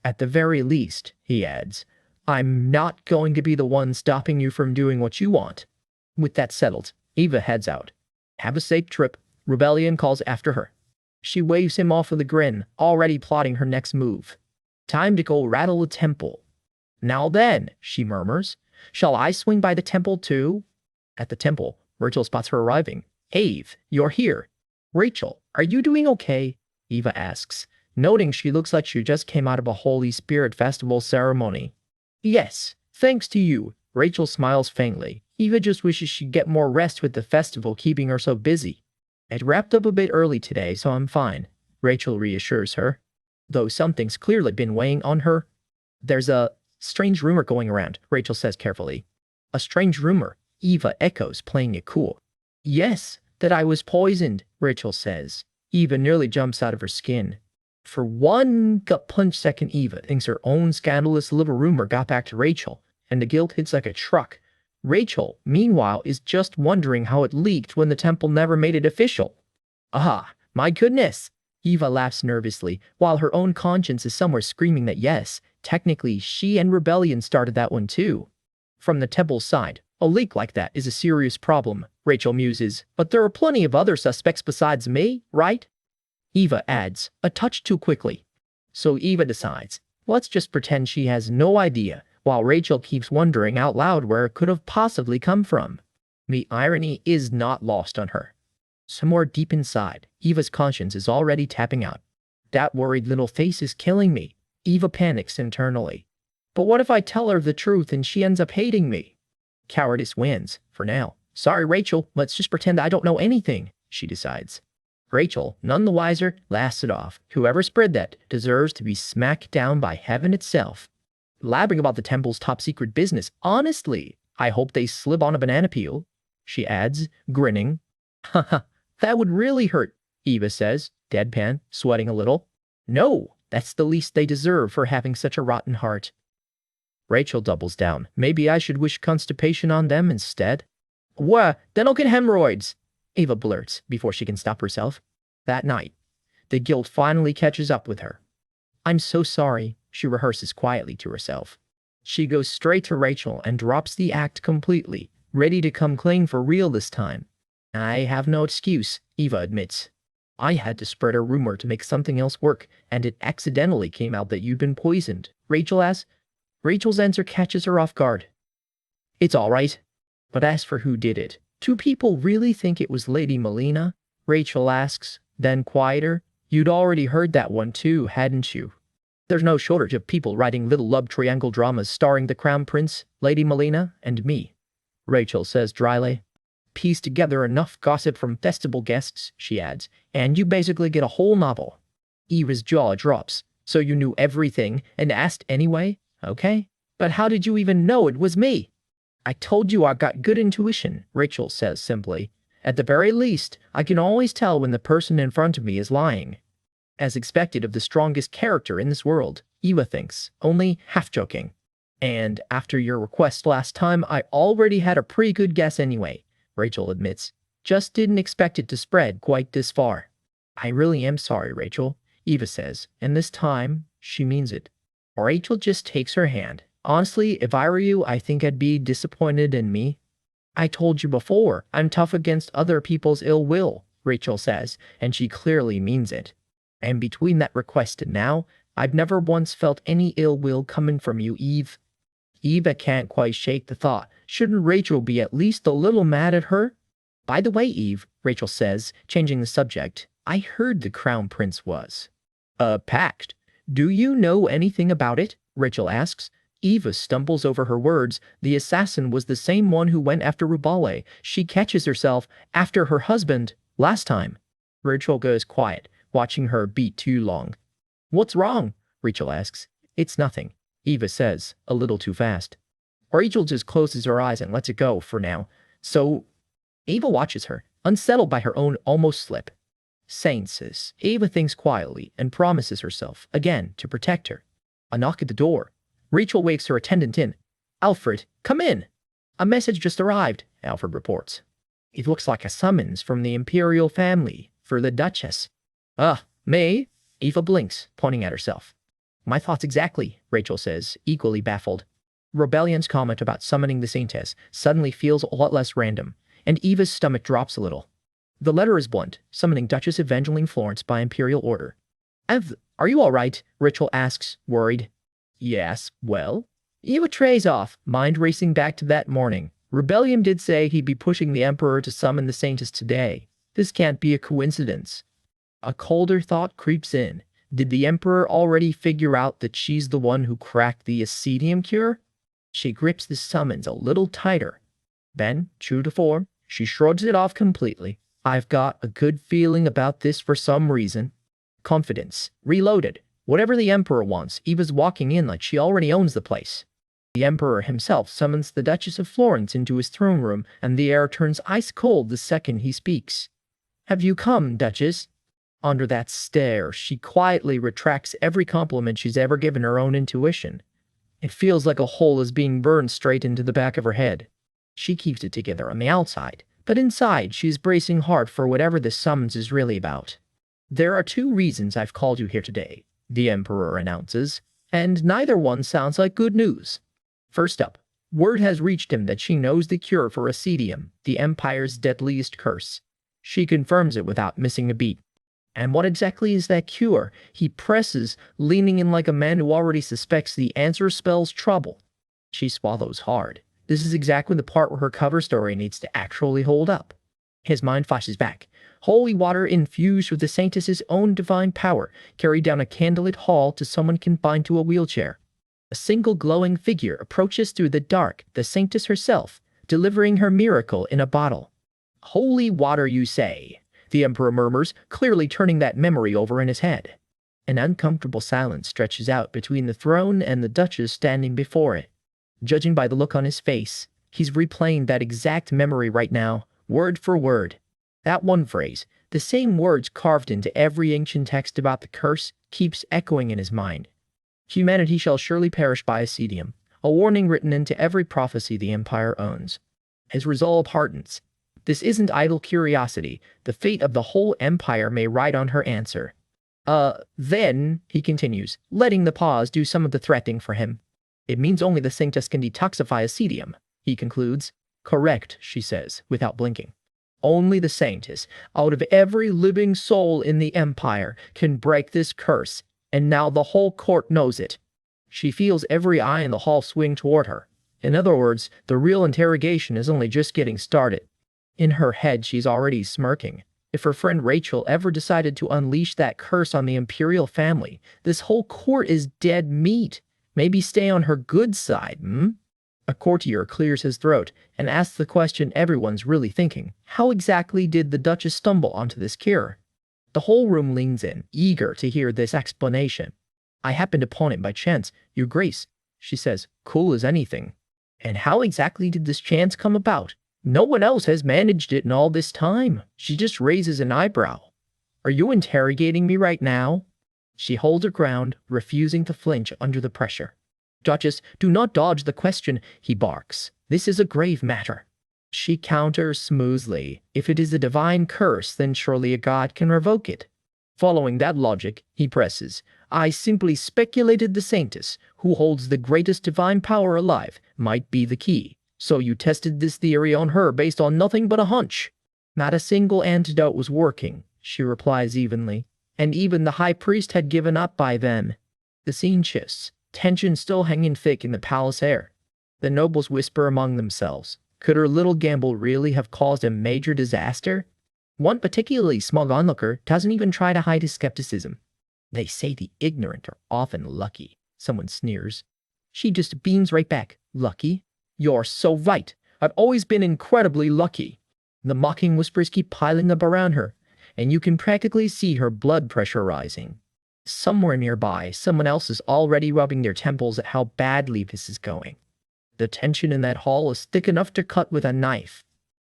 At the very least, he adds, I'm not going to be the one stopping you from doing what you want. With that settled, Eva heads out. Have a safe trip, Rebellion calls after her. She waves him off with a grin, already plotting her next move. Time to go rattle a temple. Now then, she murmurs, shall I swing by the temple too? At the temple, Rachel spots her arriving. Eve, you're here. Rachel, are you doing okay? Eva asks, noting she looks like she just came out of a Holy Spirit festival ceremony. Yes, thanks to you, Rachel smiles faintly. Eva just wishes she'd get more rest with the festival keeping her so busy. It wrapped up a bit early today, so I'm fine, Rachel reassures her. Though something's clearly been weighing on her. There's a strange rumor going around, Rachel says carefully. A strange rumor, Eva echoes, playing it cool. Yes, that I was poisoned, Rachel says. Eva nearly jumps out of her skin. For one gut-punch second, Eva thinks her own scandalous little rumor got back to Rachel, and the guilt hits like a truck. Rachel, meanwhile, is just wondering how it leaked when the temple never made it official. Ah, my goodness! Eva laughs nervously, while her own conscience is somewhere screaming that yes, technically she and Rebellion started that one too. From the temple's side, a leak like that is a serious problem, Rachel muses, but there are plenty of other suspects besides me, right? Eva adds, a touch too quickly. So Eva decides, let's just pretend she has no idea, while Rachel keeps wondering out loud where it could have possibly come from. The irony is not lost on her. Somewhere deep inside, Eva's conscience is already tapping out. That worried little face is killing me. Eva panics internally. But what if I tell her the truth and she ends up hating me? Cowardice wins, for now. Sorry, Rachel, let's just pretend I don't know anything, she decides. Rachel, none the wiser, laughs it off. Whoever spread that deserves to be smacked down by heaven itself. Blabbering about the temple's top-secret business, honestly, I hope they slip on a banana peel, she adds, grinning. Haha, that would really hurt, Eva says, deadpan, sweating a little. No, that's the least they deserve for having such a rotten heart. Rachel doubles down. Maybe I should wish constipation on them instead. Wha, then I'll get hemorrhoids, Eva blurts before she can stop herself. That night, the guilt finally catches up with her. I'm so sorry, she rehearses quietly to herself. She goes straight to Rachel and drops the act completely, ready to come clean for real this time. I have no excuse, Eva admits. I had to spread a rumor to make something else work, and it accidentally came out that you've been poisoned, Rachel asks. Rachel's answer catches her off guard. It's all right. But as for who did it, do people really think it was Lady Melina? Rachel asks, then quieter. You'd already heard that one too, hadn't you? There's no shortage of people writing little love triangle dramas starring the Crown Prince, Lady Melina, and me, Rachel says dryly. Piece together enough gossip from festival guests, she adds, and you basically get a whole novel. Eva's jaw drops. So you knew everything and asked anyway? Okay. But how did you even know it was me? I told you I got good intuition, Rachel says simply. At the very least, I can always tell when the person in front of me is lying. As expected of the strongest character in this world, Eva thinks, only half joking. And after your request last time, I already had a pretty good guess anyway, Rachel admits. Just didn't expect it to spread quite this far. I really am sorry, Rachel, Eva says, and this time, she means it. Rachel just takes her hand. Honestly, if I were you, I think I'd be disappointed in me. I told you before, I'm tough against other people's ill will, Rachel says, and she clearly means it. And between that request and now, I've never once felt any ill will coming from you, Eve. Eva can't quite shake the thought. Shouldn't Rachel be at least a little mad at her? By the way, Eve, Rachel says, changing the subject, I heard the Crown Prince was packed. Do you know anything about it? Rachel asks. Eva stumbles over her words. The assassin was the same one who went after Rubale. She catches herself after her husband last time. Rachel goes quiet, watching her beat too long. What's wrong? Rachel asks. It's nothing, Eva says, a little too fast. Rachel just closes her eyes and lets it go for now. So, Eva watches her, unsettled by her own almost slip. Saints, Eva thinks quietly and promises herself, again, to protect her. A knock at the door. Rachel wakes her attendant in. Alfred, come in. A message just arrived, Alfred reports. It looks like a summons from the imperial family for the Duchess. Me? Eva blinks, pointing at herself. My thoughts exactly, Rachel says, equally baffled. Rebellion's comment about summoning the Saintess suddenly feels a lot less random, and Eva's stomach drops a little. The letter is blunt, summoning Duchess Evangeline Florence by imperial order. Ev, are you all right? Rachel asks, worried. Yes, well? Eva trays off, mind racing back to that morning. Rebellion did say he'd be pushing the Emperor to summon the Saintess today. This can't be a coincidence. A colder thought creeps in. Did the Emperor already figure out that she's the one who cracked the Ascetium cure? She grips the summons a little tighter. Then, true to form, she shrugs it off completely. I've got a good feeling about this for some reason. Confidence. Reloaded. Whatever the Emperor wants, Eva's walking in like she already owns the place. The Emperor himself summons the Duchess of Florence into his throne room, and the air turns ice cold the second he speaks. Have you come, Duchess? Under that stare, she quietly retracts every compliment she's ever given her own intuition. It feels like a hole is being burned straight into the back of her head. She keeps it together on the outside, but inside she's bracing hard for whatever this summons is really about. There are 2 reasons I've called you here today, the Emperor announces, and neither one sounds like good news. First up, word has reached him that she knows the cure for Ascetium, the Empire's deadliest curse. She confirms it without missing a beat. And what exactly is that cure? He presses, leaning in like a man who already suspects the answer spells trouble. She swallows hard. This is exactly the part where her cover story needs to actually hold up. His mind flashes back. Holy water infused with the Saintess's own divine power carried down a candlelit hall to someone confined to a wheelchair. A single glowing figure approaches through the dark, the Saintess herself, delivering her miracle in a bottle. Holy water, you say? the Emperor murmurs, clearly turning that memory over in his head. An uncomfortable silence stretches out between the throne and the Duchess standing before it. Judging by the look on his face, he's replaying that exact memory right now, word for word. That one phrase, the same words carved into every ancient text about the curse, keeps echoing in his mind. Humanity shall surely perish by ascetium, a warning written into every prophecy the Empire owns. His resolve hardens. This isn't idle curiosity. The fate of the whole Empire may ride on her answer. Then, he continues, letting the pause do some of the threatening for him. It means only the Sanctus can detoxify ascetium, he concludes. Correct, she says, without blinking. Only the Sanctus, out of every living soul in the Empire, can break this curse, and now the whole court knows it. She feels every eye in the hall swing toward her. In other words, the real interrogation is only just getting started. In her head, she's already smirking. If her friend Rachel ever decided to unleash that curse on the imperial family, this whole court is dead meat. Maybe stay on her good side, A courtier clears his throat and asks the question everyone's really thinking. How exactly did the Duchess stumble onto this cure? The whole room leans in, eager to hear this explanation. I happened upon it by chance, Your Grace, she says, cool as anything. And how exactly did this chance come about? No one else has managed it in all this time. She just raises an eyebrow. Are you interrogating me right now? She holds her ground, refusing to flinch under the pressure. Duchess, do not dodge the question, he barks. This is a grave matter. She counters smoothly. If it is a divine curse, then surely a god can revoke it. Following that logic, he presses. I simply speculated the Sanctus, who holds the greatest divine power alive, might be the key. So you tested this theory on her based on nothing but a hunch. Not a single antidote was working, she replies evenly. And even the high priest had given up by then. The scene shifts, tension still hanging thick in the palace air. The nobles whisper among themselves. Could her little gamble really have caused a major disaster? One particularly smug onlooker doesn't even try to hide his skepticism. They say the ignorant are often lucky, someone sneers. She just beams right back. Lucky? You're so right. I've always been incredibly lucky. The mocking whispers keep piling up around her, and you can practically see her blood pressure rising. Somewhere nearby, someone else is already rubbing their temples at how badly this is going. The tension in that hall is thick enough to cut with a knife.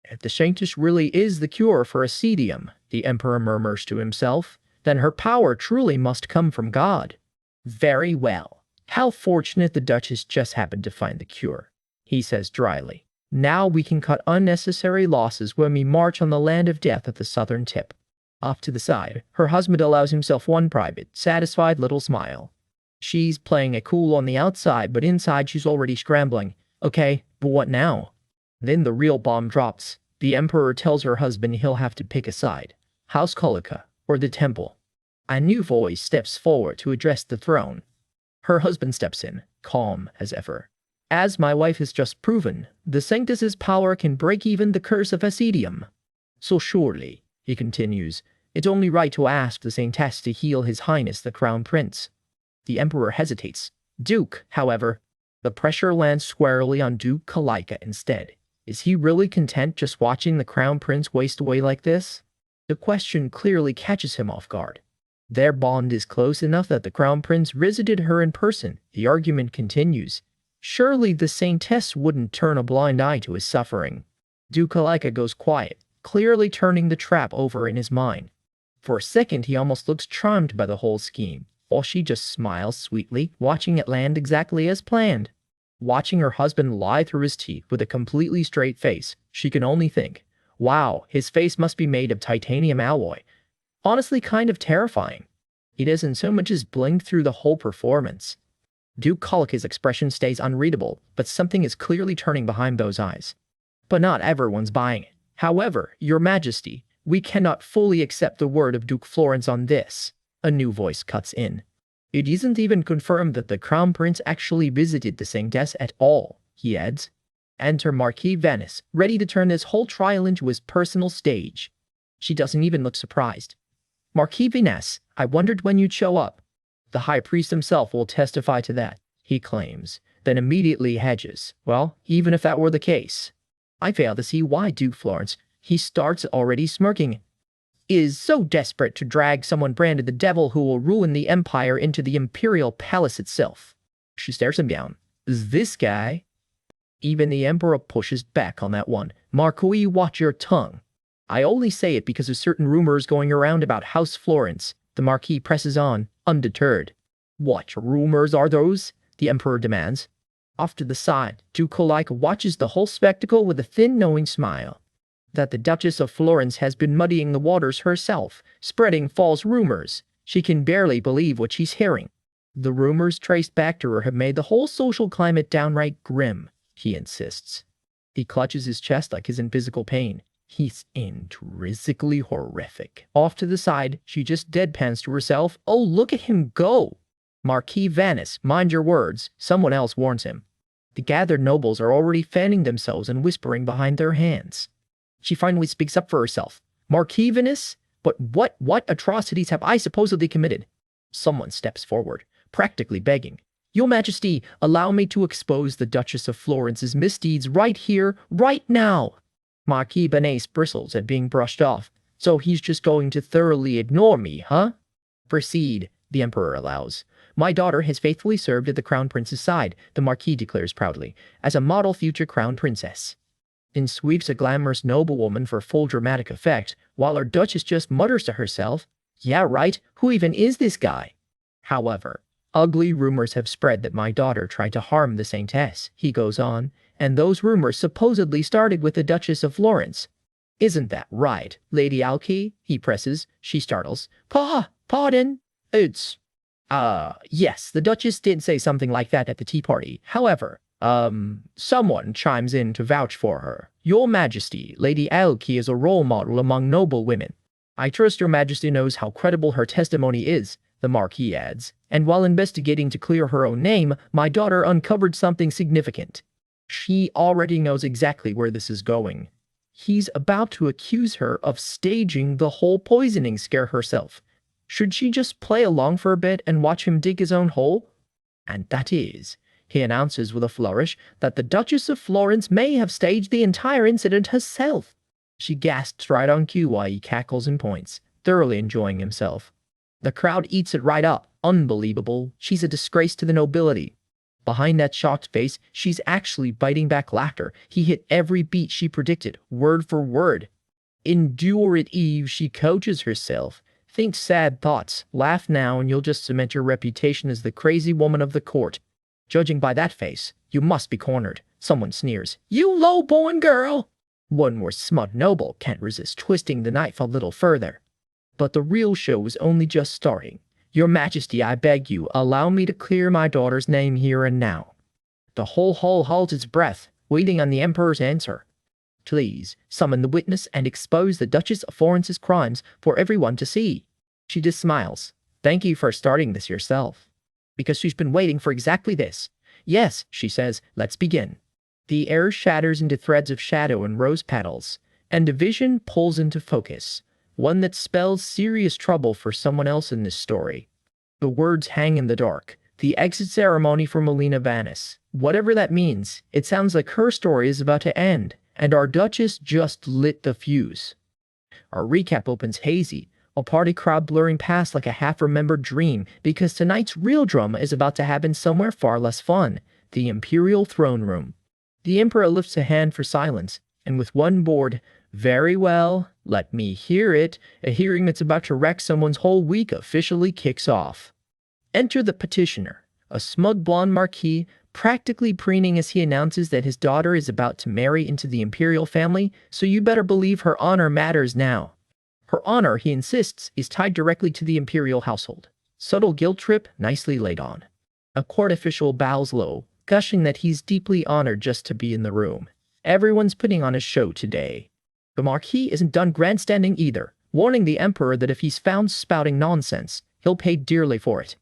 If the Sanctus really is the cure for ascetium, the Emperor murmurs to himself, then her power truly must come from God. Very well. How fortunate the Duchess just happened to find the cure, he says dryly. Now we can cut unnecessary losses when we march on the land of death at the southern tip. Off to the side, her husband allows himself one private, satisfied little smile. She's playing it cool on the outside, but inside she's already scrambling. Okay, but what now? Then the real bomb drops. The Emperor tells her husband he'll have to pick a side. House Kolika, or the temple. A new voice steps forward to address the throne. Her husband steps in, calm as ever. As my wife has just proven, the Sanctus's power can break even the curse of ascetium. So surely, he continues, it's only right to ask the Saintess to heal His Highness the Crown Prince. The Emperor hesitates. Duke, however, the pressure lands squarely on Duke Kalika instead. Is he really content just watching the Crown Prince waste away like this? The question clearly catches him off guard. Their bond is close enough that the Crown Prince visited her in person. The argument continues. Surely the Saintess wouldn't turn a blind eye to his suffering. Duke Kalika goes quiet, clearly turning the trap over in his mind. For a second he almost looks charmed by the whole scheme, while she just smiles sweetly, watching it land exactly as planned. Watching her husband lie through his teeth with a completely straight face, she can only think, wow, his face must be made of titanium alloy. Honestly, kind of terrifying. He doesn't so much as blink through the whole performance. Duke Kalika's expression stays unreadable, but something is clearly turning behind those eyes. But not everyone's buying it. However, Your Majesty, we cannot fully accept the word of Duke Florence on this. A new voice cuts in. It isn't even confirmed that the Crown Prince actually visited the Saintess at all, he adds. Enter Marquis Venice, ready to turn this whole trial into his personal stage. She doesn't even look surprised. Marquis Venice, I wondered when you'd show up. The High Priest himself will testify to that, he claims, then immediately hedges. Well, even if that were the case, I fail to see why, Duke Florence. He starts already smirking. is so desperate to drag someone branded the devil who will ruin the empire into the imperial palace itself. She stares him down. Is this guy? Even the emperor pushes back on that one. Marquis, watch your tongue. I only say it because of certain rumors going around about House Florence. The Marquis presses on, undeterred. What rumors are those? The emperor demands. Off to the side, Duke watches the whole spectacle with a thin, knowing smile. That the Duchess of Florence has been muddying the waters herself, spreading false rumors. She can barely believe what she's hearing. The rumors traced back to her have made the whole social climate downright grim, he insists. He clutches his chest like he's in physical pain. He's intrinsically horrific. Off to the side, she just deadpans to herself. Oh, look at him go! Marquis Vannis, mind your words, someone else warns him. The gathered nobles are already fanning themselves and whispering behind their hands. She finally speaks up for herself. Marquis Vannis? But what atrocities have I supposedly committed? Someone steps forward, practically begging. Your Majesty, allow me to expose the Duchess of Florence's misdeeds right here, right now. Marquis Vannis bristles at being brushed off. So he's just going to thoroughly ignore me, huh? Proceed, the Emperor allows. My daughter has faithfully served at the Crown Prince's side, the Marquis declares proudly, as a model future Crown Princess. Then sweeps a glamorous noblewoman for full dramatic effect, while our Duchess just mutters to herself, yeah, right, who even is this guy? However, ugly rumors have spread that my daughter tried to harm the Saintess, he goes on, and those rumors supposedly started with the Duchess of Florence. Isn't that right, Lady Alki? He presses. She startles. Pardon? It's... yes, the Duchess did say something like that at the tea party. However, someone chimes in to vouch for her. Your Majesty, Lady Alki is a role model among noble women. I trust your Majesty knows how credible her testimony is, the Marquis adds. And while investigating to clear her own name, my daughter uncovered something significant. She already knows exactly where this is going. He's about to accuse her of staging the whole poisoning scare herself. Should she just play along for a bit and watch him dig his own hole? And that is, he announces with a flourish, that the Duchess of Florence may have staged the entire incident herself. She gasps right on cue while he cackles and points, thoroughly enjoying himself. The crowd eats it right up. Unbelievable. She's a disgrace to the nobility. Behind that shocked face, she's actually biting back laughter. He hit every beat she predicted, word for word. Endure it, Eve, she coaches herself. Think sad thoughts, laugh now, and you'll just cement your reputation as the crazy woman of the court. Judging by that face, you must be cornered. Someone sneers. You low-born girl! One more smug noble can't resist twisting the knife a little further. But the real show is only just starting. Your Majesty, I beg you, allow me to clear my daughter's name here and now. The whole hall holds its breath, waiting on the Emperor's answer. Please, summon the witness and expose the Duchess of Florence's crimes for everyone to see. She just smiles. Thank you for starting this yourself. Because she's been waiting for exactly this. Yes, she says, let's begin. The air shatters into threads of shadow and rose petals, and a vision pulls into focus. One that spells serious trouble for someone else in this story. The words hang in the dark. The exit ceremony for Melina Vannis. Whatever that means, it sounds like her story is about to end, and our Duchess just lit the fuse. Our recap opens hazy, a party crowd blurring past like a half-remembered dream, because tonight's real drama is about to happen somewhere far less fun, the Imperial Throne Room. The Emperor lifts a hand for silence, and with one bored, very well, let me hear it, a hearing that's about to wreck someone's whole week officially kicks off. Enter the petitioner, a smug blonde marquis, practically preening as he announces that his daughter is about to marry into the imperial family, so you better believe her honor matters now. Her honor, he insists, is tied directly to the imperial household. Subtle guilt trip, nicely laid on. A court official bows low, gushing that he's deeply honored just to be in the room. Everyone's putting on a show today. The Marquis isn't done grandstanding either, warning the Emperor that if he's found spouting nonsense, he'll pay dearly for it.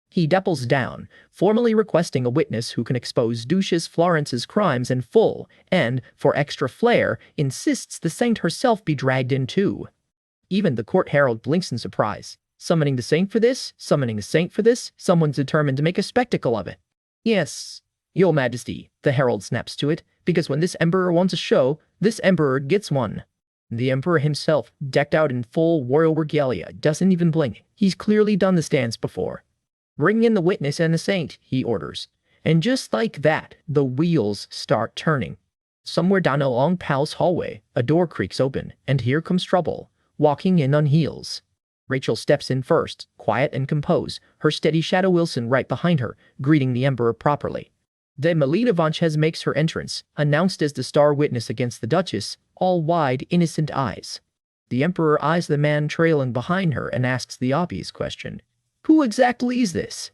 He doubles down, formally requesting a witness who can expose Duchess Florence's crimes in full, and, for extra flair, insists the saint herself be dragged in too. Even the court herald blinks in surprise. Summoning the saint for this? Summoning a saint for this? Someone's determined to make a spectacle of it. Yes, Your Majesty, the herald snaps to it, because when this emperor wants a show, this emperor gets one. The emperor himself, decked out in full royal regalia, doesn't even blink. He's clearly done this dance before. Bring in the witness and the saint, he orders. And just like that, the wheels start turning. Somewhere down a long palace hallway, a door creaks open, and here comes trouble, walking in on heels. Rachel steps in first, quiet and composed, her steady shadow Wilson right behind her, greeting the emperor properly. Then Melina Vonchez makes her entrance, announced as the star witness against the Duchess, all wide, innocent eyes. The emperor eyes the man trailing behind her and asks the obvious question. Who exactly is this?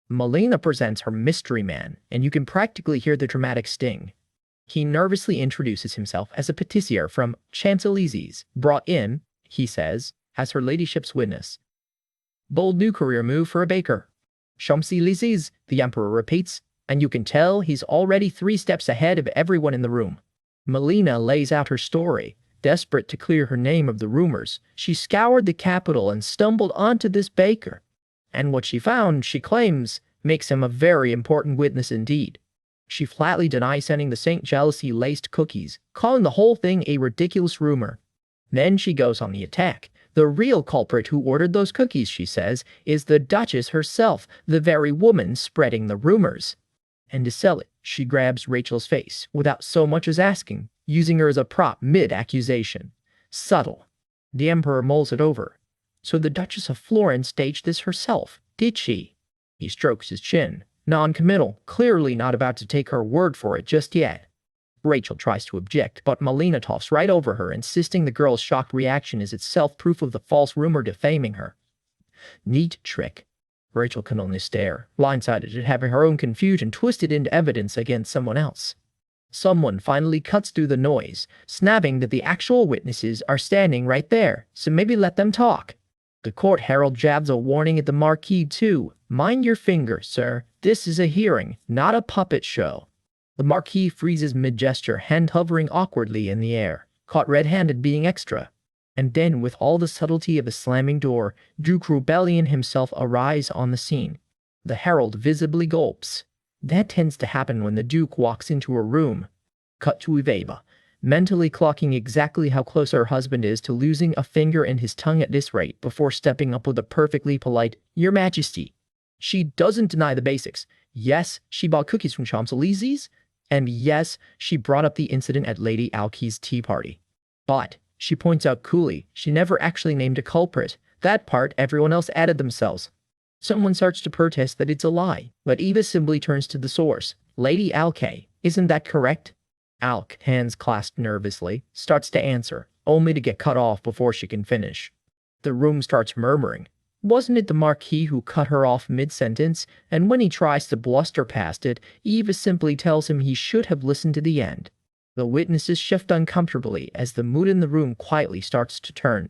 Melina presents her mystery man, and you can practically hear the dramatic sting. He nervously introduces himself as a patissier from Champs-Élysées, brought in, he says, as her ladyship's witness. Bold new career move for a baker. Champs-Élysées, the emperor repeats, and you can tell he's already 3 steps ahead of everyone in the room. Melina lays out her story. Desperate to clear her name of the rumors, she scoured the capital and stumbled onto this baker. And what she found, she claims, makes him a very important witness indeed. She flatly denies sending the Saint jealousy-laced cookies, calling the whole thing a ridiculous rumor. Then she goes on the attack. The real culprit who ordered those cookies, she says, is the Duchess herself, the very woman spreading the rumors. And to sell it, she grabs Rachel's face, without so much as asking, using her as a prop mid-accusation. Subtle. The emperor mulls it over. So the Duchess of Florence staged this herself, did she? He strokes his chin, non-committal, clearly not about to take her word for it just yet. Rachel tries to object, but Melina toffs right over her, insisting the girl's shocked reaction is itself proof of the false rumor defaming her. Neat trick. Rachel can only stare, blindsided at having her own confusion twisted into evidence against someone else. Someone finally cuts through the noise, snapping that the actual witnesses are standing right there, so maybe let them talk. The court herald jabs a warning at the marquis too. Mind your finger, sir. This is a hearing, not a puppet show. The marquis freezes mid-gesture, hand hovering awkwardly in the air, caught red-handed being extra. And then, with all the subtlety of a slamming door, Duke Rebellion himself arrives on the scene. The herald visibly gulps. That tends to happen when the Duke walks into a room. Cut to Iveba, mentally clocking exactly how close her husband is to losing a finger and his tongue at this rate before stepping up with a perfectly polite, Your Majesty. She doesn't deny the basics. Yes, she bought cookies from Champs-Élysées, and yes, she brought up the incident at Lady Alki's tea party. But, she points out coolly, she never actually named a culprit. That part everyone else added themselves. Someone starts to protest that it's a lie, but Eva simply turns to the source. Lady Alki, isn't that correct? Alk, hands clasped nervously, starts to answer, only to get cut off before she can finish. The room starts murmuring. Wasn't it the Marquis who cut her off mid-sentence? And when he tries to bluster past it, Eva simply tells him he should have listened to the end. The witnesses shift uncomfortably as the mood in the room quietly starts to turn.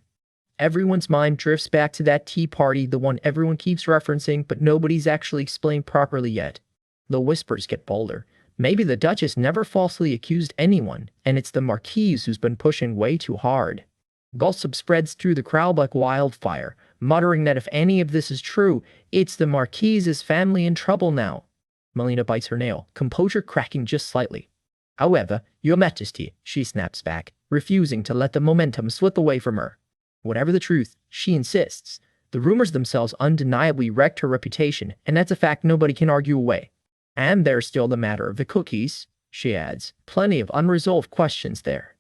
Everyone's mind drifts back to that tea party, the one everyone keeps referencing, but nobody's actually explained properly yet. The whispers get bolder. Maybe the Duchess never falsely accused anyone, and it's the Marquise who's been pushing way too hard. Gossip spreads through the crowd like wildfire, muttering that if any of this is true, it's the Marquise's family in trouble now. Melina bites her nail, composure cracking just slightly. However, Your Majesty, she snaps back, refusing to let the momentum slip away from her. Whatever the truth, she insists. The rumors themselves undeniably wrecked her reputation, and that's a fact nobody can argue away. And there's still the matter of the cookies, she adds. Plenty of unresolved questions there.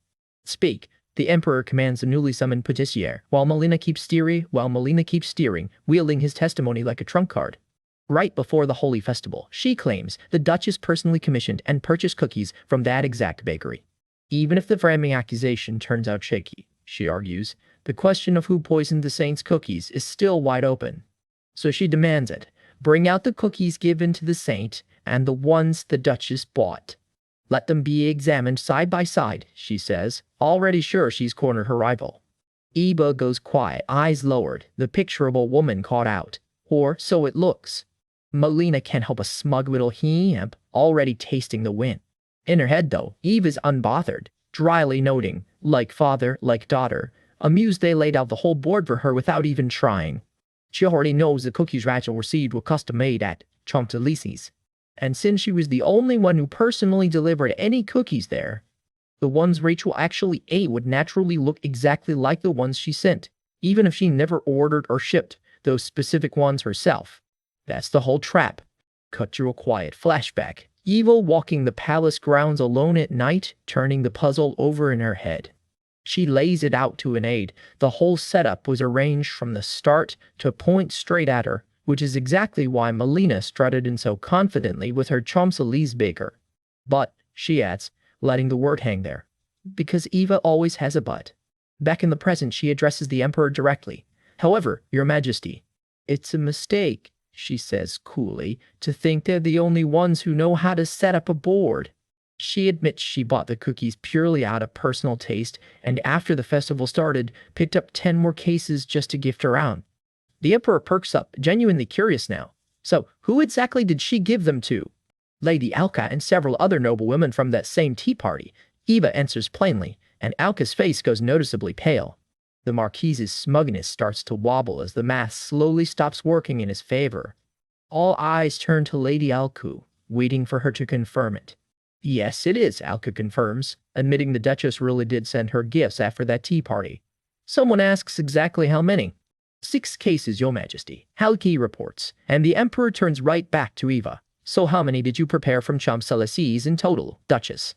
Speak, the Emperor commands the newly summoned patissier, while Melina keeps steering, wielding his testimony like a trump card. Right before the Holy Festival, she claims the Duchess personally commissioned and purchased cookies from that exact bakery. Even if the framing accusation turns out shaky, she argues, the question of who poisoned the saint's cookies is still wide open. So she demands it. Bring out the cookies given to the saint and the ones the Duchess bought. Let them be examined side by side, she says, already sure she's cornered her rival. Eva goes quiet, eyes lowered, the picturable woman caught out. Or so it looks. Melina can't help a smug little heap, already tasting the win. In her head, though, Eve is unbothered, dryly noting, like father, like daughter, amused they laid out the whole board for her without even trying. She already knows the cookies Rachel received were custom-made at Champs-Élysées. And since she was the only one who personally delivered any cookies there, The ones Rachel actually ate would naturally look exactly like the ones she sent, even if she never ordered or shipped those specific ones herself. That's the whole trap. Cut to a quiet flashback. Eva walking the palace grounds alone at night, turning the puzzle over in her head. She lays it out to an aide. The whole setup was arranged from the start to point straight at her, which is exactly why Melina strutted in so confidently with her Champs-Élysées baker. But, she adds, letting the word hang there. Because Eva always has a but. Back in the present, she addresses the Emperor directly. However, Your Majesty, it's a mistake, she says coolly, to think they're the only ones who know how to set up a board. She admits she bought the cookies purely out of personal taste, and after the festival started, picked up 10 more cases just to gift around. The Emperor perks up, genuinely curious now. So, who exactly did she give them to? Lady Alka and several other noble women from that same tea party. Eva answers plainly, and Alka's face goes noticeably pale. The Marquise's smugness starts to wobble as the math slowly stops working in his favor. All eyes turn to Lady Alku, waiting for her to confirm it. Yes, it is, Alka confirms, admitting the Duchess really did send her gifts after that tea party. Someone asks exactly how many. 6 cases, Your Majesty, Halki reports, and the Emperor turns right back to Eva. So how many did you prepare from Champs-Élysées in total, Duchess?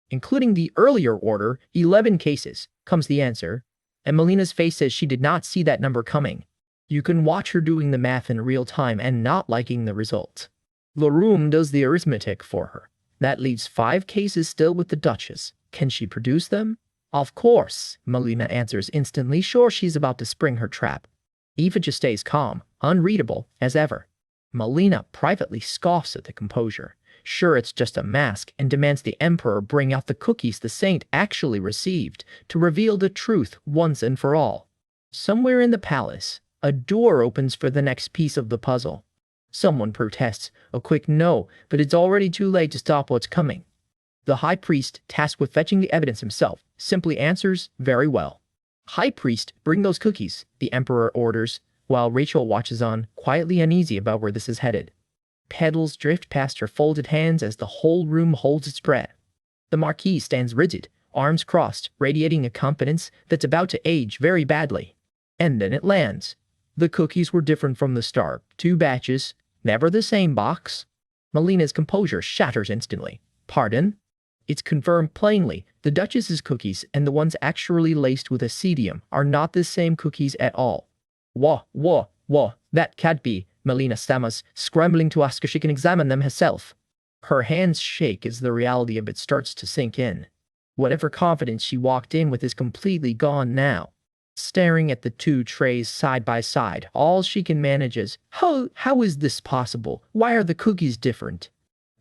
Including the earlier order, 11 cases, comes the answer, and Melina's face says she did not see that number coming. You can watch her doing the math in real time and not liking the result. Laroom does the arithmetic for her. That leaves 5 cases still with the Duchess. Can she produce them? Of course, Melina answers instantly, sure she's about to spring her trap. Eva just stays calm, unreadable, as ever. Melina privately scoffs at the composure. Sure, it's just a mask, and demands the Emperor bring out the cookies the saint actually received to reveal the truth once and for all. Somewhere in the palace, a door opens for the next piece of the puzzle. Someone protests, a quick no, but it's already too late to stop what's coming. The High Priest, tasked with fetching the evidence himself, simply answers, very well. High Priest, bring those cookies, the Emperor orders, while Rachel watches on, quietly uneasy about where this is headed. Petals drift past her folded hands as the whole room holds its breath. The Marquise stands rigid, arms crossed, radiating a confidence that's about to age very badly. And then it lands. The cookies were different from the start. 2 batches, never the same box. Melina's composure shatters instantly. Pardon? It's confirmed plainly. The Duchess's cookies and the ones actually laced with acedium are not the same cookies at all. Whoa, that can't be, Melina stammers, scrambling to ask if she can examine them herself. Her hands shake as the reality of it starts to sink in. Whatever confidence she walked in with is completely gone now. Staring at the 2 trays side by side, all she can manage is, how is this possible? Why are the cookies different?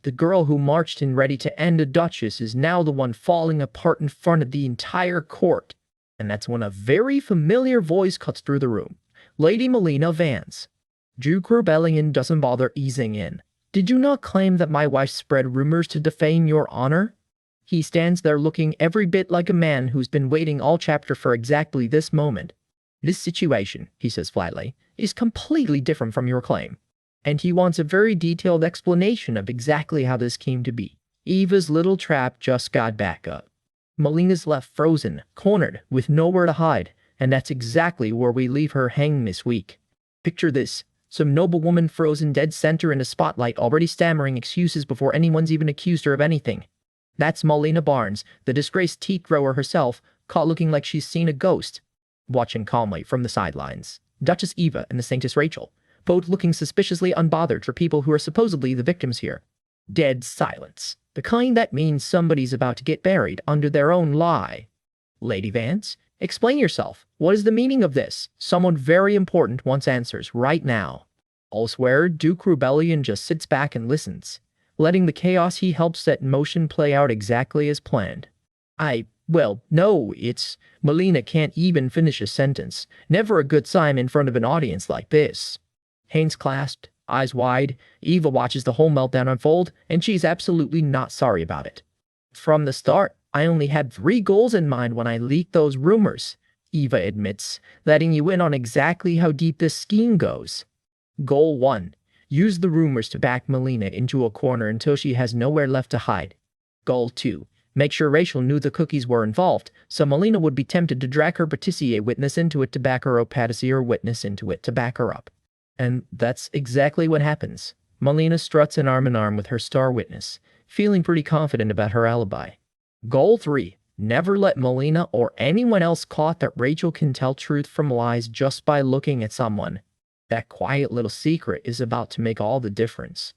The girl who marched in ready to end the Duchess is now the one falling apart in front of the entire court. And that's when a very familiar voice cuts through the room. Lady Melina Vance. Duke Rebellion doesn't bother easing in. Did you not claim that my wife spread rumors to defame your honor? He stands there looking every bit like a man who's been waiting all chapter for exactly this moment. This situation, he says flatly, is completely different from your claim. And he wants a very detailed explanation of exactly how this came to be. Eva's little trap just got back up. Melina's left frozen, cornered, with nowhere to hide, and that's exactly where we leave her hanging this week. Picture this. Some noblewoman frozen dead center in a spotlight, already stammering excuses before anyone's even accused her of anything. That's Melina Barnes, the disgraced tea grower herself, caught looking like she's seen a ghost. Watching calmly from the sidelines, Duchess Eva and the Saintess Rachel, both looking suspiciously unbothered for people who are supposedly the victims here. Dead silence. The kind that means somebody's about to get buried under their own lie. Lady Vance, explain yourself. What is the meaning of this? Someone very important wants answers right now. Elsewhere, Duke Rebellion just sits back and listens, letting the chaos he helped set in motion play out exactly as planned. No, it's... Melina can't even finish a sentence. Never a good sign in front of an audience like this. Hands clasped, eyes wide, Eva watches the whole meltdown unfold, and she's absolutely not sorry about it. From the start, I only had 3 goals in mind when I leaked those rumors, Eva admits, letting you in on exactly how deep this scheme goes. Goal 1. Use the rumors to back Melina into a corner until she has nowhere left to hide. Goal 2. make sure Rachel knew the cookies were involved, so Melina would be tempted to drag her patissier witness into it to back her up, patissier witness into it to back her up. And that's exactly what happens. Melina struts in arm with her star witness, feeling pretty confident about her alibi. Goal 3. Never let Melina or anyone else caught that Rachel can tell truth from lies just by looking at someone. That quiet little secret is about to make all the difference.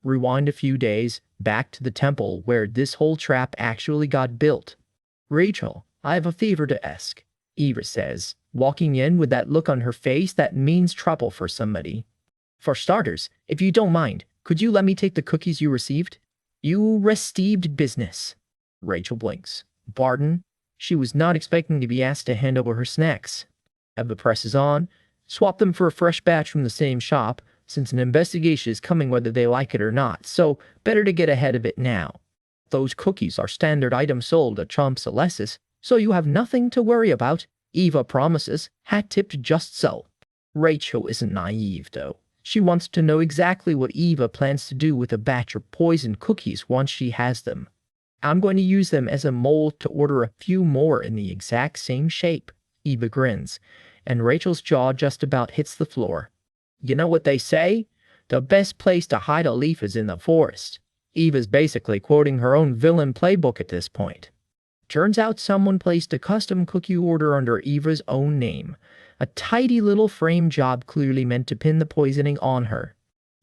Rewind a few days, back to the temple where this whole trap actually got built. Rachel, I have a favor to ask, Eva says, walking in with that look on her face that means trouble for somebody. For starters, if you don't mind, could you let me take the cookies you received? You received business. Rachel blinks. Pardon? She was not expecting to be asked to hand over her snacks. Eva presses on. Swap them for a fresh batch from the same shop, since an investigation is coming whether they like it or not, so better to get ahead of it now. Those cookies are standard items sold at Chomps Alessis, so you have nothing to worry about, Eva promises, hat-tipped just so. Rachel isn't naive, though. She wants to know exactly what Eva plans to do with a batch of poisoned cookies once she has them. I'm going to use them as a mold to order a few more in the exact same shape, Eva grins, and Rachel's jaw just about hits the floor. You know what they say? The best place to hide a leaf is in the forest. Eva's basically quoting her own villain playbook at this point. Turns out someone placed a custom cookie order under Eva's own name. A tidy little frame job clearly meant to pin the poisoning on her.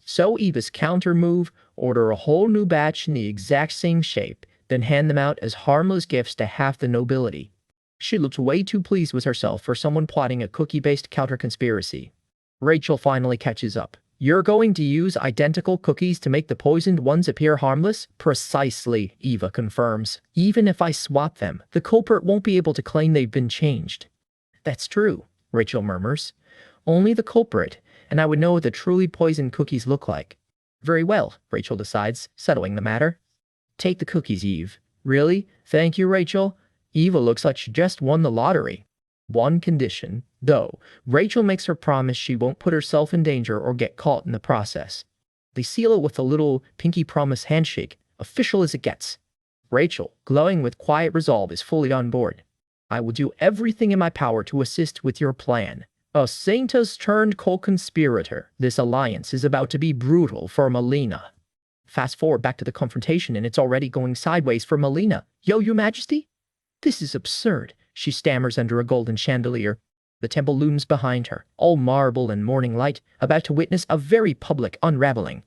So Eva's counter move, order a whole new batch in the exact same shape, then hand them out as harmless gifts to half the nobility. She looked way too pleased with herself for someone plotting a cookie-based counter-conspiracy. Rachel finally catches up. You're going to use identical cookies to make the poisoned ones appear harmless? Precisely, Eva confirms. Even if I swap them, the culprit won't be able to claim they've been changed. That's true, Rachel murmurs. Only the culprit, and I would know what the truly poisoned cookies look like. Very well, Rachel decides, settling the matter. Take the cookies, Eve. Really? Thank you, Rachel. Eva looks like she just won the lottery. One condition, though, Rachel makes her promise she won't put herself in danger or get caught in the process. They seal it with a little pinky promise handshake, official as it gets. Rachel, glowing with quiet resolve, is fully on board. I will do everything in my power to assist with your plan. A saintess turned co-conspirator. This alliance is about to be brutal for Melina. Fast forward back to the confrontation and it's already going sideways for Melina. Yo, your majesty? This is absurd, she stammers under a golden chandelier. The temple looms behind her, all marble and morning light, about to witness a very public unraveling.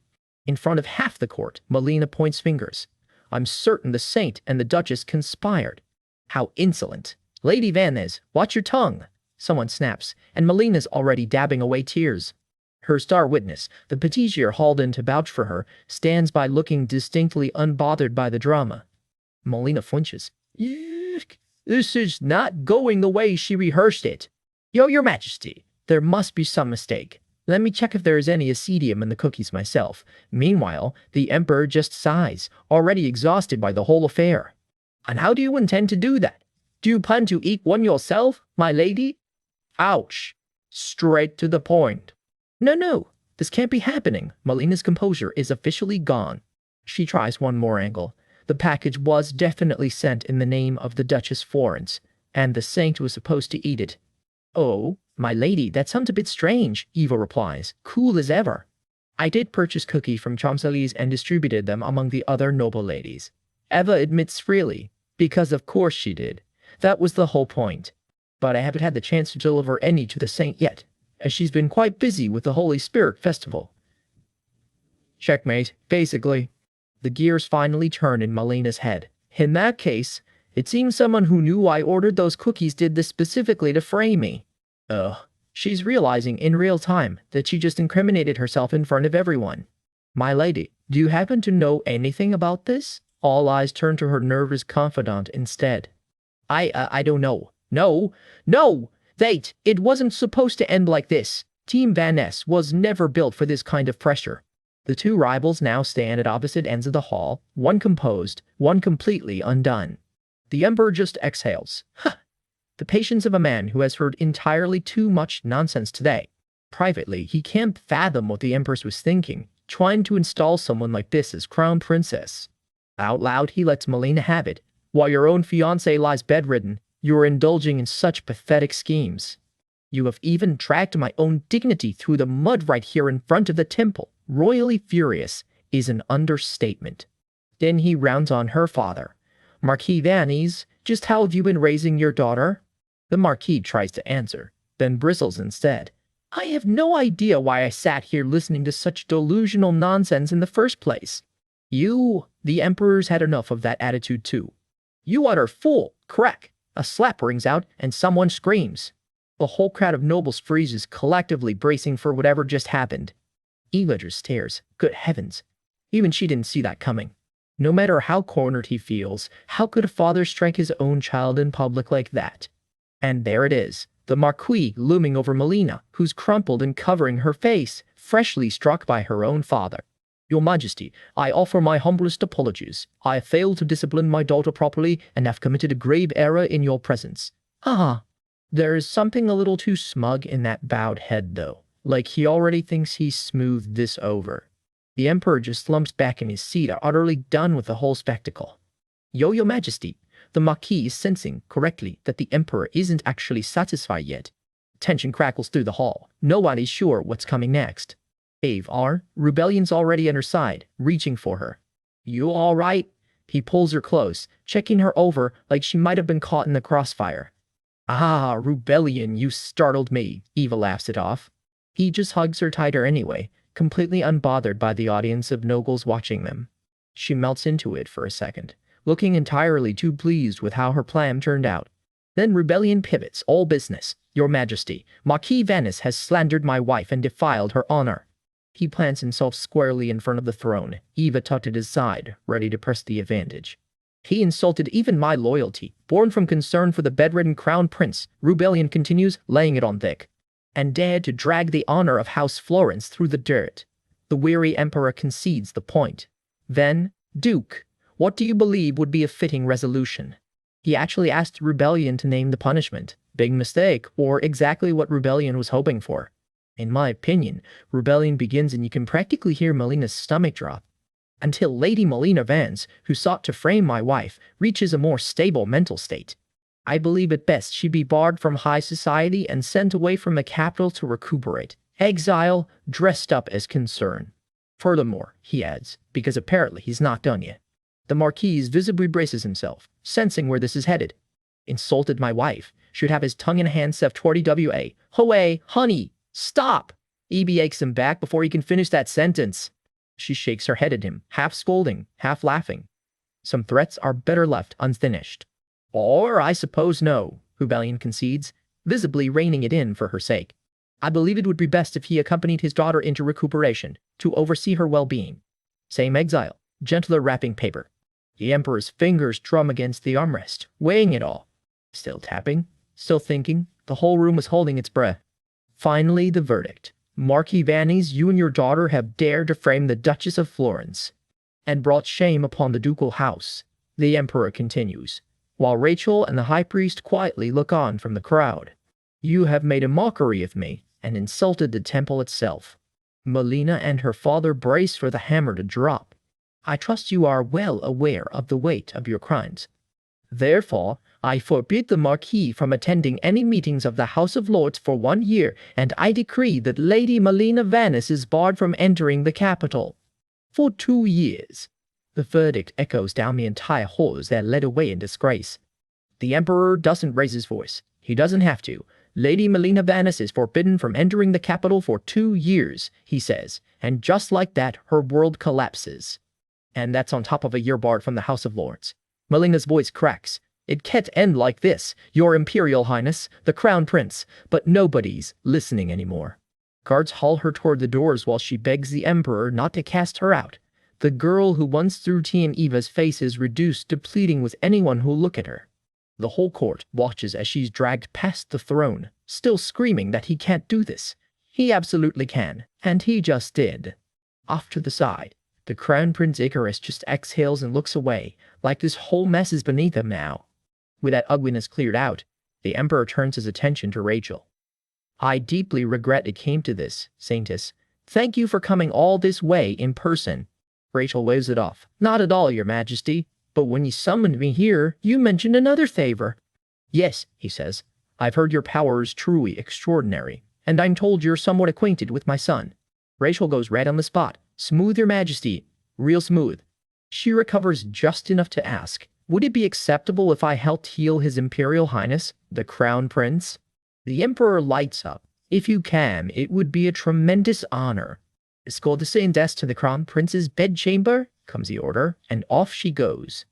In front of half the court, Melina points fingers. I'm certain the saint and the duchess conspired. How insolent. Lady Vanez, watch your tongue. Someone snaps, and Melina's already dabbing away tears. Her star witness, the patissier hauled in to vouch for her, stands by looking distinctly unbothered by the drama. Melina flinches. Yuck, this is not going the way she rehearsed it. Yo, your majesty, there must be some mistake. Let me check if there is any acedium in the cookies myself. Meanwhile, the emperor just sighs, already exhausted by the whole affair. And how do you intend to do that? Do you plan to eat one yourself, my lady? Ouch. Straight to the point. No, this can't be happening. Melina's composure is officially gone. She tries one more angle. The package was definitely sent in the name of the Duchess Florence, and the saint was supposed to eat it. Oh, my lady, that sounds a bit strange, Eva replies, cool as ever. I did purchase cookies from Champs-Élysées and distributed them among the other noble ladies. Eva admits freely, because of course she did. That was the whole point. But I haven't had the chance to deliver any to the saint yet, as she's been quite busy with the Holy Spirit Festival. Checkmate, basically. The gears finally turn in Melina's head. In that case, it seems someone who knew I ordered those cookies did this specifically to frame me. She's realizing in real time that she just incriminated herself in front of everyone. My lady, do you happen to know anything about this? All eyes turn to her nervous confidant instead. I don't know. No! Wait, it wasn't supposed to end like this. Team Van Ness was never built for this kind of pressure. The two rivals now stand at opposite ends of the hall, one composed, one completely undone. The emperor just exhales. The patience of a man who has heard entirely too much nonsense today. Privately, he can't fathom what the empress was thinking, trying to install someone like this as crown princess. Out loud, he lets Melina have it. While your own fiancé lies bedridden, you are indulging in such pathetic schemes. You have even dragged my own dignity through the mud right here in front of the temple. Royally furious is an understatement. Then he rounds on her father. Marquis Vannes, just how have you been raising your daughter? The Marquis tries to answer, then bristles instead. I have no idea why I sat here listening to such delusional nonsense in the first place. The Emperor's had enough of that attitude too. You utter fool! Crack! A slap rings out and someone screams. The whole crowd of nobles freezes, collectively bracing for whatever just happened. Eva just stares. Good heavens. Even she didn't see that coming. No matter how cornered he feels, how could a father strike his own child in public like that? And there it is, the Marquis looming over Melina, who's crumpled and covering her face, freshly struck by her own father. Your Majesty, I offer my humblest apologies. I have failed to discipline my daughter properly and have committed a grave error in your presence. Ah, there is something a little too smug in that bowed head, though. Like he already thinks he's smoothed this over. The Emperor just slumps back in his seat, utterly done with the whole spectacle. Your Majesty, the Marquis is sensing correctly that the Emperor isn't actually satisfied yet. Tension crackles through the hall. No one is sure what's coming next. Rebellion's already at her side, reaching for her. You all right? He pulls her close, checking her over like she might have been caught in the crossfire. Ah, Rebellion, you startled me. Eva laughs it off. He just hugs her tighter anyway, completely unbothered by the audience of nobles watching them. She melts into it for a second, looking entirely too pleased with how her plan turned out. Then Rebellion pivots, all business. Your Majesty, Marquis Vannes has slandered my wife and defiled her honor. He plants himself squarely in front of the throne, Eva tucked at his side, ready to press the advantage. He insulted even my loyalty, born from concern for the bedridden crown prince, Rebellion continues, laying it on thick, and dared to drag the honor of House Florence through the dirt. The weary Emperor concedes the point. Then, Duke, what do you believe would be a fitting resolution? He actually asked Rebellion to name the punishment. Big mistake, or exactly what Rebellion was hoping for. In my opinion, Rebellion begins and you can practically hear Melina's stomach drop. Until Lady Melina Vannes, who sought to frame my wife, reaches a more stable mental state. I believe at best she'd be barred from high society and sent away from the capital to recuperate. Exile, dressed up as concern. Furthermore, he adds, because apparently he's not done yet. The Marquis visibly braces himself, sensing where this is headed. Insulted my wife, should have his tongue in hand set 20 Hoay, honey, stop! Eva yanks him back before he can finish that sentence. She shakes her head at him, half scolding, half laughing. Some threats are better left unfinished. Or I suppose no, Rebellion concedes, visibly reining it in for her sake. I believe it would be best if he accompanied his daughter into recuperation, to oversee her well-being. Same exile, gentler wrapping paper. The Emperor's fingers drum against the armrest, weighing it all. Still tapping, still thinking, the whole room was holding its breath. Finally, the verdict. Marquis Vannes, you and your daughter have dared to frame the Duchess of Florence, and brought shame upon the ducal house, the Emperor continues, while Rachel and the High Priest quietly look on from the crowd. You have made a mockery of me, and insulted the temple itself. Melina and her father brace for the hammer to drop. I trust you are well aware of the weight of your crimes. Therefore, I forbid the Marquis from attending any meetings of the House of Lords for 1 year, and I decree that Lady Melina Vannes is barred from entering the capital. For 2 years. The verdict echoes down the entire hall as they're led away in disgrace. The Emperor doesn't raise his voice. He doesn't have to. Lady Melina Vannes is forbidden from entering the capital for 2 years, he says, and just like that, her world collapses. And that's on top of a year barred from the House of Lords. Melina's voice cracks. It can't end like this, Your Imperial Highness, the Crown Prince, but nobody's listening anymore. Guards haul her toward the doors while she begs the Emperor not to cast her out. The girl who once threw tea in Eva's face is reduced to pleading with anyone who'll look at her. The whole court watches as she's dragged past the throne, still screaming that he can't do this. He absolutely can, and he just did. Off to the side, the Crown Prince Icarus just exhales and looks away, like this whole mess is beneath him now. With that ugliness cleared out, the Emperor turns his attention to Rachel. I deeply regret it came to this, Saintess. Thank you for coming all this way in person. Rachel waves it off. Not at all, Your Majesty. But when you summoned me here, you mentioned another favor. Yes, he says. I've heard your power is truly extraordinary, and I'm told you're somewhat acquainted with my son. Rachel goes red on the spot. Smooth, Your Majesty. Real smooth. She recovers just enough to ask, would it be acceptable if I helped heal His Imperial Highness, the Crown Prince? The Emperor lights up. If you can, it would be a tremendous honor. Escort the same desk to the Crown Prince's bedchamber, comes the order, and off she goes.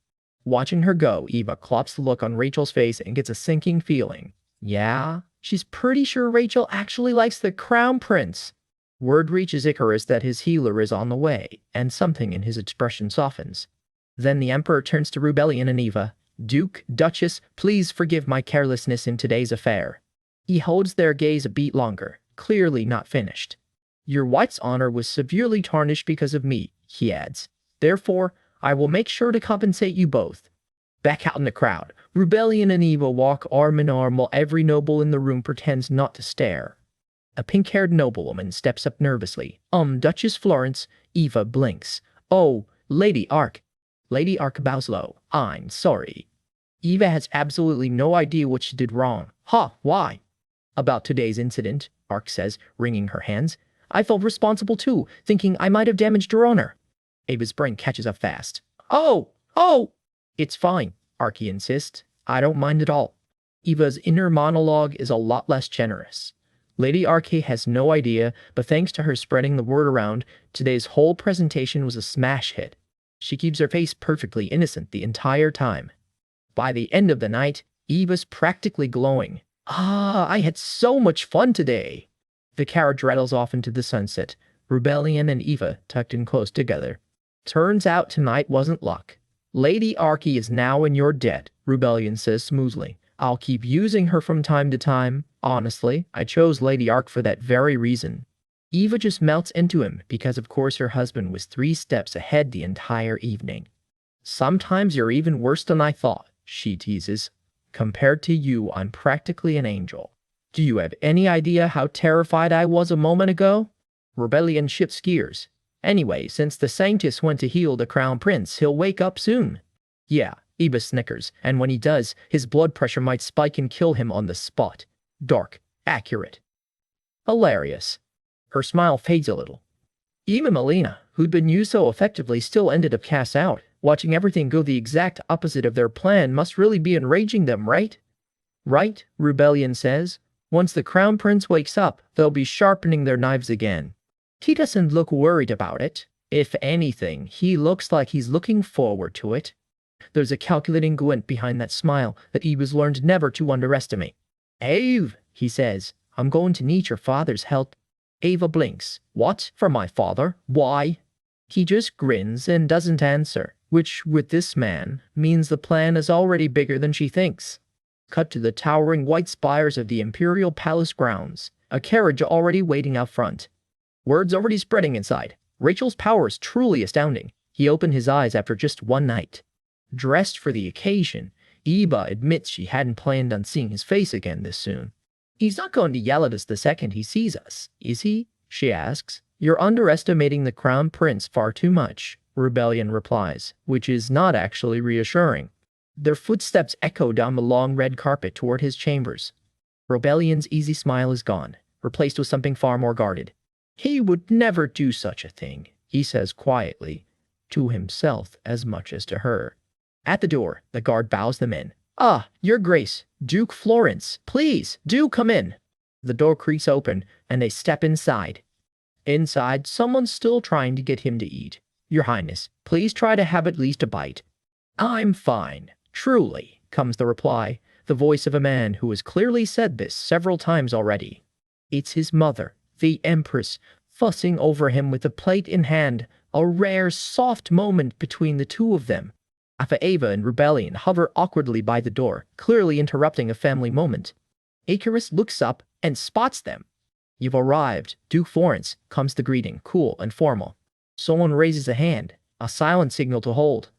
Watching her go, Eva clops the look on Rachel's face and gets a sinking feeling. Yeah, she's pretty sure Rachel actually likes the Crown Prince. Word reaches Icarus that his healer is on the way, and something in his expression softens. Then the Emperor turns to Rebellion and Eva. Duke, Duchess, please forgive my carelessness in today's affair. He holds their gaze a beat longer, clearly not finished. Your wife's honor was severely tarnished because of me, he adds. Therefore, I will make sure to compensate you both. Back out in the crowd, Rebellion and Eva walk arm in arm while every noble in the room pretends not to stare. A pink-haired noblewoman steps up nervously. Duchess Florence. Eva blinks. Oh, Lady Ark. Lady Ark bows low. I'm sorry. Eva has absolutely no idea what she did wrong. Why? About today's incident, Ark says, wringing her hands. I felt responsible too, thinking I might have damaged her honor. Eva's brain catches up fast. Oh! It's fine, Arky insists. I don't mind at all. Eva's inner monologue is a lot less generous. Lady Arke has no idea, but thanks to her spreading the word around, today's whole presentation was a smash hit. She keeps her face perfectly innocent the entire time. By the end of the night, Eva's practically glowing. I had so much fun today. The carriage rattles off into the sunset, Rebellion and Eva tucked in close together. Turns out tonight wasn't luck. Lady Arke is now in your debt, Rebellion says smoothly. I'll keep using her from time to time. Honestly, I chose Lady Ark for that very reason. Eva just melts into him because of course her husband was 3 steps ahead the entire evening. Sometimes you're even worse than I thought, she teases. Compared to you, I'm practically an angel. Do you have any idea how terrified I was a moment ago? Rebellion shifts gears. Anyway, since the scientist went to heal the Crown Prince, he'll wake up soon. Yeah, Eva snickers, and when he does, his blood pressure might spike and kill him on the spot. Dark, accurate. Hilarious. Her smile fades a little. Even Melina, who'd been used so effectively, still ended up cast out. Watching everything go the exact opposite of their plan must really be enraging them, right? Right, Rebellion says. Once the Crown Prince wakes up, they'll be sharpening their knives again. He doesn't look worried about it. If anything, he looks like he's looking forward to it. There's a calculating glint behind that smile that Eva's learned never to underestimate. Eve, he says, I'm going to need your father's help. Eva blinks. What? For my father? Why? He just grins and doesn't answer, which, with this man, means the plan is already bigger than she thinks. Cut to the towering white spires of the Imperial Palace grounds, a carriage already waiting out front. Word's already spreading inside. Rachel's power is truly astounding. He opened his eyes after just one night. Dressed for the occasion, Eva admits she hadn't planned on seeing his face again this soon. He's not going to yell at us the second he sees us, is he? She asks. You're underestimating the Crown Prince far too much, Rebellion replies, which is not actually reassuring. Their footsteps echo down the long red carpet toward his chambers. Rebellion's easy smile is gone, replaced with something far more guarded. He would never do such a thing, he says quietly, to himself as much as to her. At the door, the guard bows them in. Your Grace, Duke Florence, please, do come in. The door creaks open, and they step inside. Inside, someone's still trying to get him to eat. Your Highness, please try to have at least a bite. I'm fine, truly, comes the reply, the voice of a man who has clearly said this several times already. It's his mother, the Empress, fussing over him with a plate in hand, a rare, soft moment between the two of them. Eva and Rebellion hover awkwardly by the door, clearly interrupting a family moment. Icarus looks up and spots them. You've arrived, Duke Florence, comes the greeting, cool and formal. Someone raises a hand, a silent signal to hold.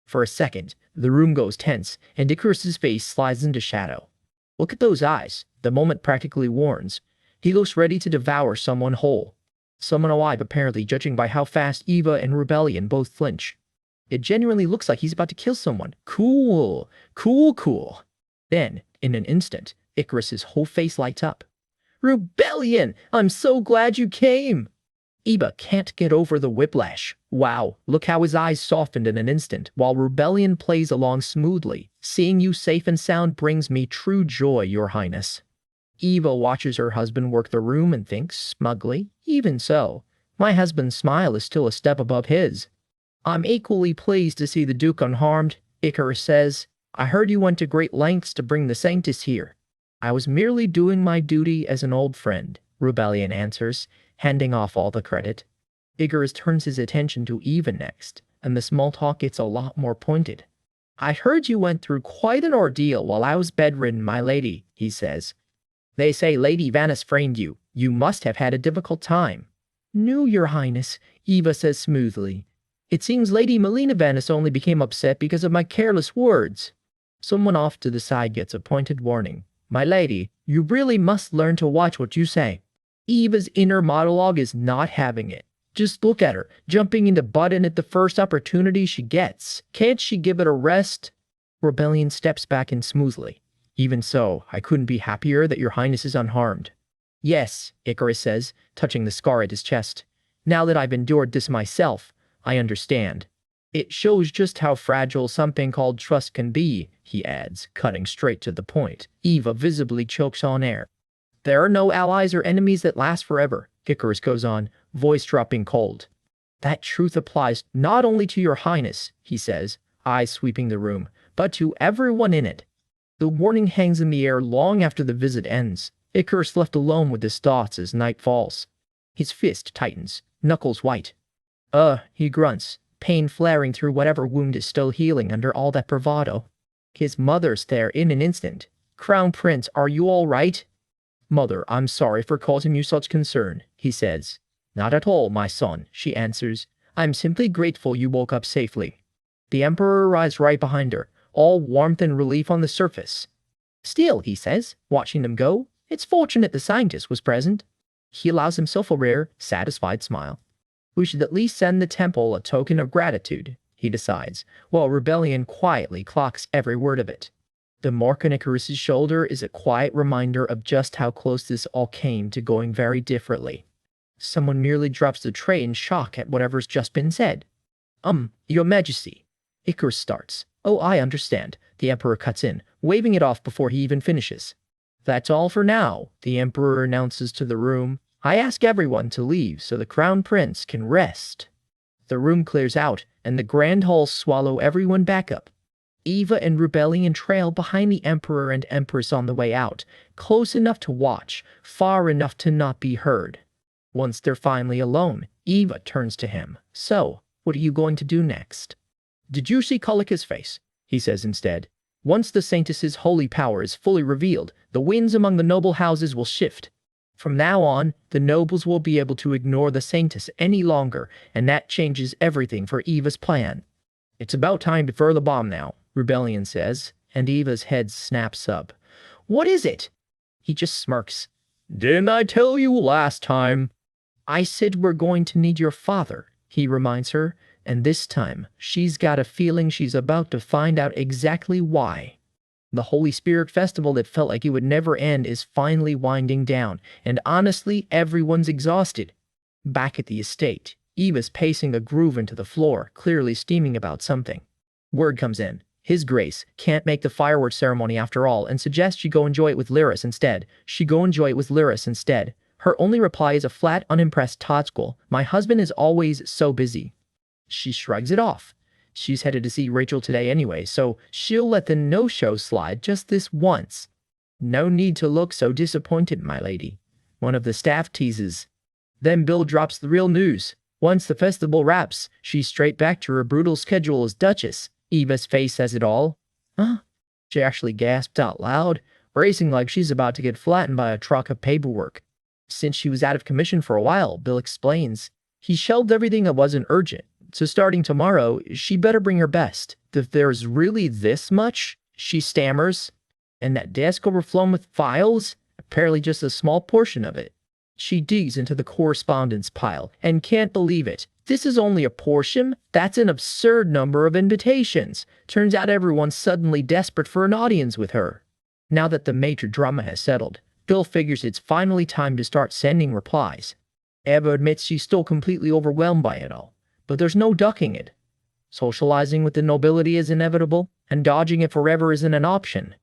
For a second, the room goes tense, and Icarus's face slides into shadow. Look at those eyes, the moment practically warns. He looks ready to devour someone whole. Someone alive, apparently, judging by how fast Eva and Rebellion both flinch. It genuinely looks like he's about to kill someone. Cool, cool, cool. Then, in an instant, Icarus's whole face lights up. Rebellion! I'm so glad you came! Iba can't get over the whiplash. Wow, look how his eyes softened in an instant, while Rebellion plays along smoothly. Seeing you safe and sound brings me true joy, Your Highness. Eva watches her husband work the room and thinks smugly, even so, my husband's smile is still a step above his. I'm equally pleased to see the Duke unharmed, Icarus says. I heard you went to great lengths to bring the Sanctus here. I was merely doing my duty as an old friend, Rebellion answers, handing off all the credit. Icarus turns his attention to Eva next, and the small talk gets a lot more pointed. I heard you went through quite an ordeal while I was bedridden, my lady, he says. They say Lady Vanus framed you. You must have had a difficult time. No, Your Highness, Eva says smoothly. It seems Lady Melina Vanus only became upset because of my careless words. Someone off to the side gets a pointed warning. My lady, you really must learn to watch what you say. Eva's inner monologue is not having it. Just look at her, jumping into button at the first opportunity she gets. Can't she give it a rest? Rebellion steps back in smoothly. Even so, I couldn't be happier that Your Highness is unharmed. Yes, Icarus says, touching the scar at his chest. Now that I've endured this myself, I understand. It shows just how fragile something called trust can be, he adds, cutting straight to the point. Eva visibly chokes on air. There are no allies or enemies that last forever, Icarus goes on, voice dropping cold. That truth applies not only to Your Highness, he says, eyes sweeping the room, but to everyone in it. The warning hangs in the air long after the visit ends. Icarus left alone with his thoughts as night falls. His fist tightens, knuckles white. He grunts, pain flaring through whatever wound is still healing under all that bravado. His mother's there in an instant. Crown Prince, are you all right? Mother, I'm sorry for causing you such concern, he says. Not at all, my son, she answers. I'm simply grateful you woke up safely. The Emperor arrives right behind her, all warmth and relief on the surface. Still, he says, watching them go, it's fortunate the scientist was present. He allows himself a rare, satisfied smile. We should at least send the temple a token of gratitude, he decides, while Rebellion quietly clocks every word of it. The mark on Icarus's shoulder is a quiet reminder of just how close this all came to going very differently. Someone merely drops the tray in shock at whatever's just been said. Your Majesty. Icarus starts. Oh, I understand, the Emperor cuts in, waving it off before he even finishes. That's all for now, the Emperor announces to the room. I ask everyone to leave so the Crown Prince can rest. The room clears out, and the grand halls swallow everyone back up. Eva and Rebellion trail behind the Emperor and Empress on the way out, close enough to watch, far enough to not be heard. Once they're finally alone, Eva turns to him. So, what are you going to do next? Did you see Kalika's face? He says instead. Once the Sanctus's holy power is fully revealed, the winds among the noble houses will shift. From now on, the nobles will be able to ignore the Sanctus any longer, and that changes everything for Eva's plan. It's about time to throw the bomb now, Rebellion says, and Eva's head snaps up. What is it? He just smirks. Didn't I tell you last time? I said we're going to need your father, he reminds her, and this time she's got a feeling she's about to find out exactly why. The Holy Spirit Festival that felt like it would never end is finally winding down, and honestly, everyone's exhausted. Back at the estate, Eva's pacing a groove into the floor, clearly steaming about something. Word comes in. His Grace can't make the fireworks ceremony after all and suggests she go enjoy it with Lyris instead. Her only reply is a flat, unimpressed totskul. My husband is always so busy. She shrugs it off. She's headed to see Rachel today anyway, so she'll let the no-show slide just this once. No need to look so disappointed, my lady. One of the staff teases. Then Bill drops the real news. Once the festival wraps, she's straight back to her brutal schedule as Duchess. Eva's face says it all. Huh? She actually gasped out loud, bracing like she's about to get flattened by a truck of paperwork. Since she was out of commission for a while, Bill explains. He shelved everything that wasn't urgent. So starting tomorrow, she better bring her best. If there's really this much, she stammers. And that desk overflowing with files? Apparently just a small portion of it. She digs into the correspondence pile and can't believe it. This is only a portion. That's an absurd number of invitations. Turns out everyone's suddenly desperate for an audience with her. Now that the major drama has settled, Bill figures it's finally time to start sending replies. Eva admits she's still completely overwhelmed by it all, but there's no ducking it. Socializing with the nobility is inevitable, and dodging it forever isn't an option.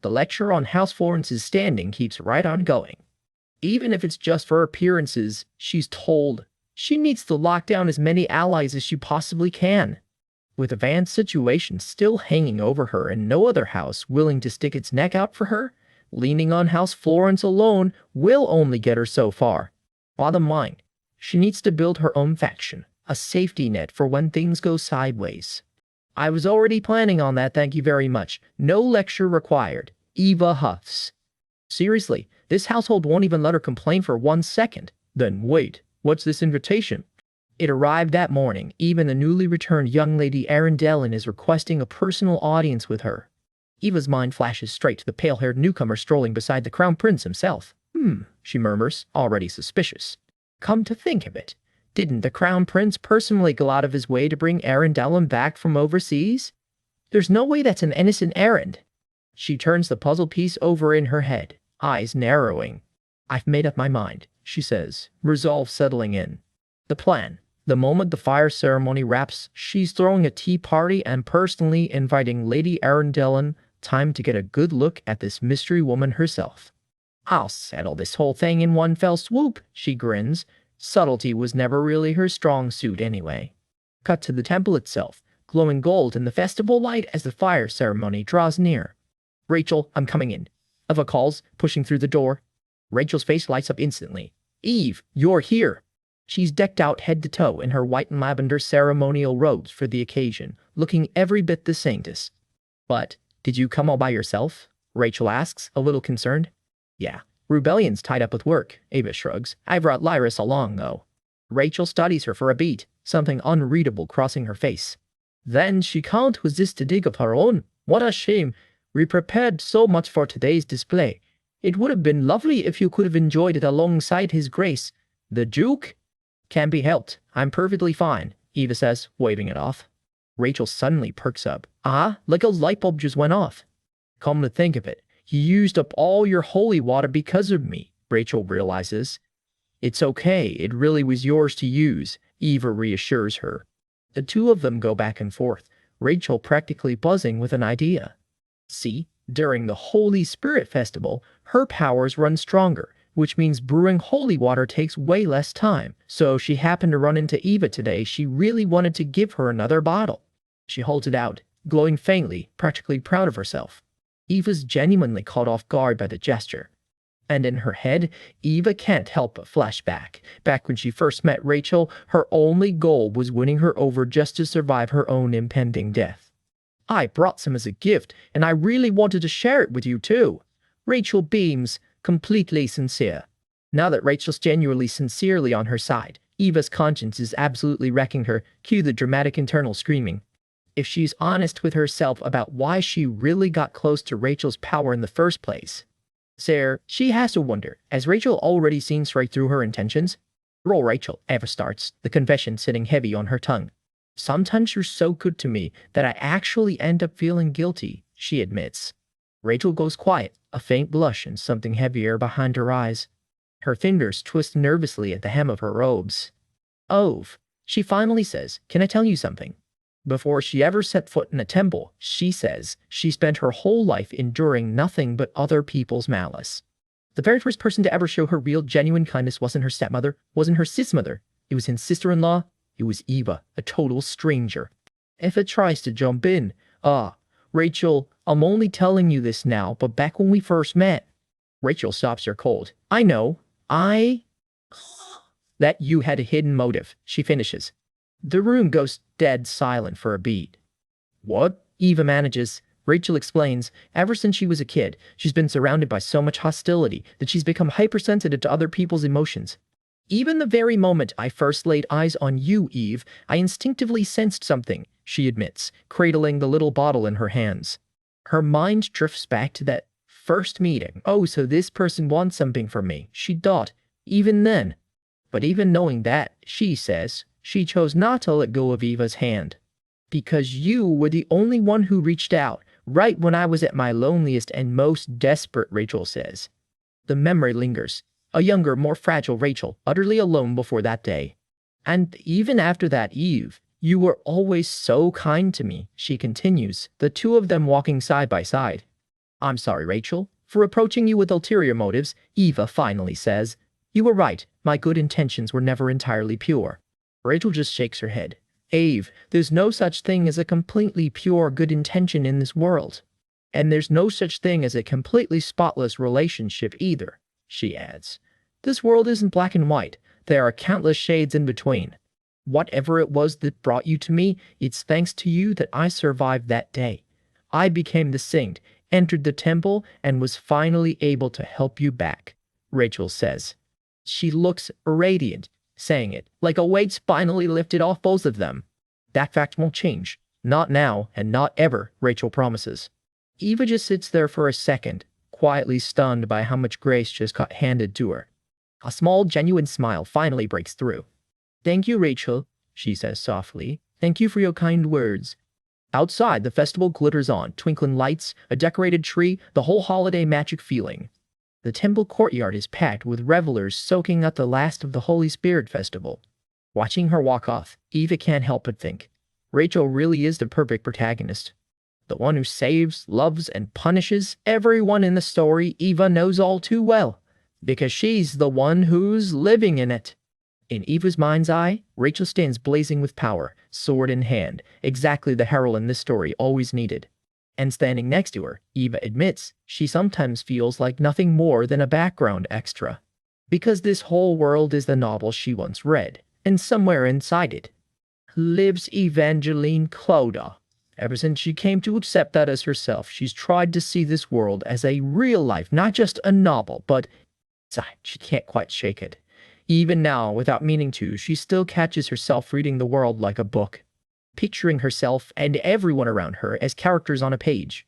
The lecture on how Florence's standing keeps right on going. Even if it's just for appearances, she's told she needs to lock down as many allies as she possibly can. With Ivan's situation still hanging over her and no other house willing to stick its neck out for her, leaning on House Florence alone will only get her so far. Bottom line, she needs to build her own faction, a safety net for when things go sideways. I was already planning on that, thank you very much. No lecture required. Eva huffs. Seriously, this household won't even let her complain for 1 second. Then wait, what's this invitation? It arrived that morning. Even the newly returned young lady Arundellen is requesting a personal audience with her. Eva's mind flashes straight to the pale-haired newcomer strolling beside the crown prince himself. She murmurs, already suspicious. Come to think of it, didn't the crown prince personally go out of his way to bring Arundellen back from overseas? There's no way that's an innocent errand. She turns the puzzle piece over in her head, eyes narrowing. I've made up my mind, she says, resolve settling in. The plan. The moment the fire ceremony wraps, she's throwing a tea party and personally inviting Lady Arundellen. Time to get a good look at this mystery woman herself. I'll settle this whole thing in one fell swoop, she grins. Subtlety was never really her strong suit anyway. Cut to the temple itself, glowing gold in the festival light as the fire ceremony draws near. Rachel, I'm coming in. Eva calls, pushing through the door. Rachel's face lights up instantly. Eve, you're here. She's decked out head to toe in her white and lavender ceremonial robes for the occasion, looking every bit the saintess. But, did you come all by yourself? Rachel asks, a little concerned. Yeah, Rebellion's tied up with work, Eva shrugs. I brought Lyris along, though. Rachel studies her for a beat, something unreadable crossing her face. Then she can't resist to dig of her own. What a shame. We prepared so much for today's display. It would have been lovely if you could have enjoyed it alongside His Grace, the Duke. Can't be helped. I'm perfectly fine, Eva says, waving it off. Rachel suddenly perks up. Like a light bulb just went off. Come to think of it, you used up all your holy water because of me, Rachel realizes. It's okay, it really was yours to use, Eva reassures her. The two of them go back and forth, Rachel practically buzzing with an idea. See, during the Holy Spirit Festival, her powers run stronger, which means brewing holy water takes way less time. So she happened to run into Eva today. She really wanted to give her another bottle. She holds it out, glowing faintly, practically proud of herself. Eva's genuinely caught off guard by the gesture. And in her head, Eva can't help but flash back. Back when she first met Rachel, her only goal was winning her over just to survive her own impending death. I brought some as a gift, and I really wanted to share it with you too. Rachel beams, completely sincere. Now that Rachel's genuinely sincerely on her side, Eva's conscience is absolutely wrecking her. Cue the dramatic internal screaming. If she's honest with herself about why she really got close to Rachel's power in the first place, she has to wonder, has Rachel already seen straight through her intentions? Roll Rachel, Eva starts, the confession sitting heavy on her tongue. Sometimes you're so good to me that I actually end up feeling guilty, she admits. Rachel goes quiet, a faint blush and something heavier behind her eyes. Her fingers twist nervously at the hem of her robes. Ove, she finally says, can I tell you something? Before she ever set foot in a temple, she says she spent her whole life enduring nothing but other people's malice. The very first person to ever show her real, genuine kindness wasn't her stepmother, wasn't her sis-mother. It was his sister-in-law. It was Eva, a total stranger. If it tries to jump in, Rachel, I'm only telling you this now, but back when we first met. Rachel stops her cold. I know. That you had a hidden motive, she finishes. The room goes dead silent for a beat. What? Eva manages. Rachel explains, ever since she was a kid, she's been surrounded by so much hostility that she's become hypersensitive to other people's emotions. Even the very moment I first laid eyes on you, Eve, I instinctively sensed something, she admits, cradling the little bottle in her hands. Her mind drifts back to that first meeting. Oh, so this person wants something from me, she thought, even then. But even knowing that, she says, she chose not to let go of Eva's hand. Because you were the only one who reached out, right when I was at my loneliest and most desperate, Rachel says. The memory lingers. A younger, more fragile Rachel, utterly alone before that day. And even after that eve, you were always so kind to me, she continues, the two of them walking side by side. I'm sorry, Rachel, for approaching you with ulterior motives, Eva finally says. You were right, my good intentions were never entirely pure. Rachel just shakes her head. Eve, there's no such thing as a completely pure good intention in this world. And there's no such thing as a completely spotless relationship either, she adds. This world isn't black and white. There are countless shades in between. Whatever it was that brought you to me, it's thanks to you that I survived that day. I became the saint, entered the temple, and was finally able to help you back, Rachel says. She looks radiant, saying it like a weight's finally lifted off both of them. That fact won't change. Not now and not ever, Rachel promises. Eva just sits there for a second, quietly stunned by how much grace just got handed to her. A small, genuine smile finally breaks through. Thank you, Rachel, she says softly. Thank you for your kind words. Outside, the festival glitters on, twinkling lights, a decorated tree, the whole holiday magic feeling. The temple courtyard is packed with revelers soaking up the last of the Holy Spirit festival. Watching her walk off, Eva can't help but think, Rachel really is the perfect protagonist. The one who saves, loves, and punishes everyone in the story Eva knows all too well, because she's the one who's living in it. In Eva's mind's eye, Rachel stands blazing with power, sword in hand, exactly the heroine this story always needed. And standing next to her, Eva admits she sometimes feels like nothing more than a background extra. Because this whole world is the novel she once read, and somewhere inside it lives Evangeline Cloda. Ever since she came to accept that as herself, she's tried to see this world as a real life, not just a novel, but she can't quite shake it. Even now, without meaning to, she still catches herself reading the world like a book, picturing herself and everyone around her as characters on a page.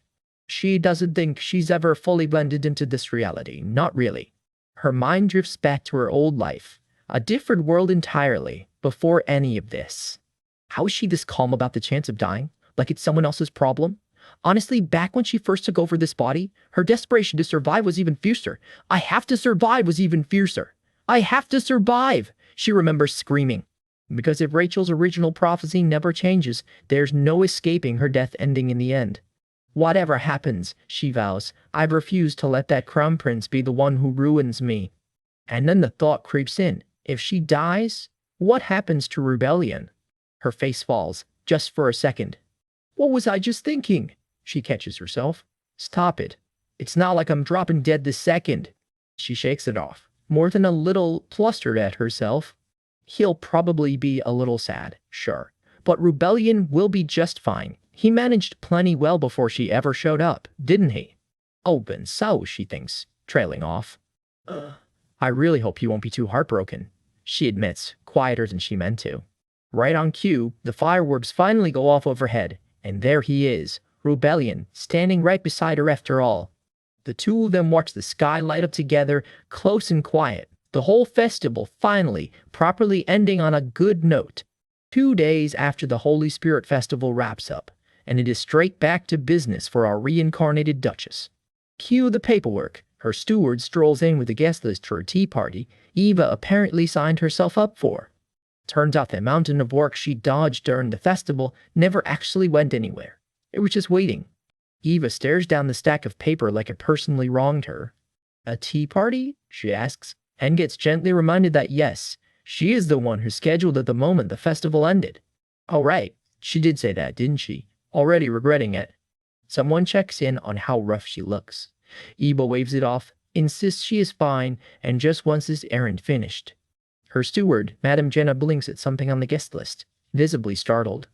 She doesn't think she's ever fully blended into this reality, not really. Her mind drifts back to her old life, a different world entirely, before any of this. How is she this calm about the chance of dying? Like it's someone else's problem? Honestly, back when she first took over this body, her desperation to survive was even fiercer. I have to survive was even fiercer. I have to survive, she remembers screaming. Because if Rachel's original prophecy never changes, there's no escaping her death ending in the end. Whatever happens, she vows, I refuse to let that crown prince be the one who ruins me. And then the thought creeps in. If she dies, what happens to rebellion? Her face falls, just for a second. What was I just thinking? She catches herself. Stop it. It's not like I'm dropping dead this second. She shakes it off, more than a little flustered at herself. He'll probably be a little sad, sure, but rebellion will be just fine. He managed plenty well before she ever showed up, didn't he? Open so, she thinks, trailing off. I really hope he won't be too heartbroken, she admits, quieter than she meant to. Right on cue, the fireworks finally go off overhead, and there he is, Rebellion, standing right beside her after all. The two of them watch the sky light up together, close and quiet, the whole festival finally, properly ending on a good note. 2 days after the Holy Spirit Festival wraps up, and it is straight back to business for our reincarnated Duchess. Cue the paperwork. Her steward strolls in with a guest list for a tea party Eva apparently signed herself up for. Turns out the mountain of work she dodged during the festival never actually went anywhere. It was just waiting. Eva stares down the stack of paper like it personally wronged her. A tea party? She asks, and gets gently reminded that yes, she is the one who scheduled it the moment the festival ended. Oh right, she did say that, didn't she? Already regretting it. Someone checks in on how rough she looks. Eva waves it off, insists she is fine, and just wants this errand finished. Her steward, Madame Jenna, blinks at something on the guest list, visibly startled.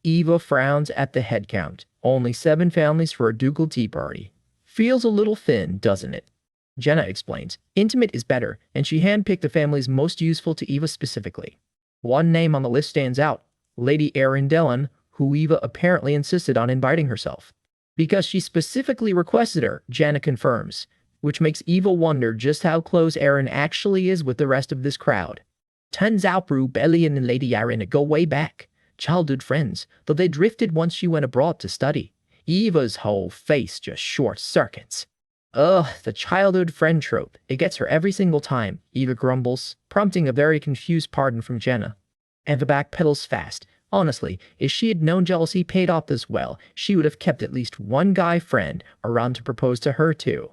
Eva frowns at the head count. Only 7 families for a ducal tea party. Feels a little thin, doesn't it? Jenna explains. Intimate is better, and she handpicked the families most useful to Eva specifically. One name on the list stands out, Lady Arundellen, who Eva apparently insisted on inviting herself. Because she specifically requested her, Jenna confirms, which makes Eva wonder just how close Erin actually is with the rest of this crowd. Turns out Rebellion and Lady Arena go way back. Childhood friends, though they drifted once she went abroad to study. Eva's whole face just short circuits. Ugh, the childhood friend trope. It gets her every single time, Eva grumbles, prompting a very confused pardon from Jenna. Eva backpedals fast. Honestly, if she had known jealousy paid off this well, she would have kept at least one guy friend around to propose to her too.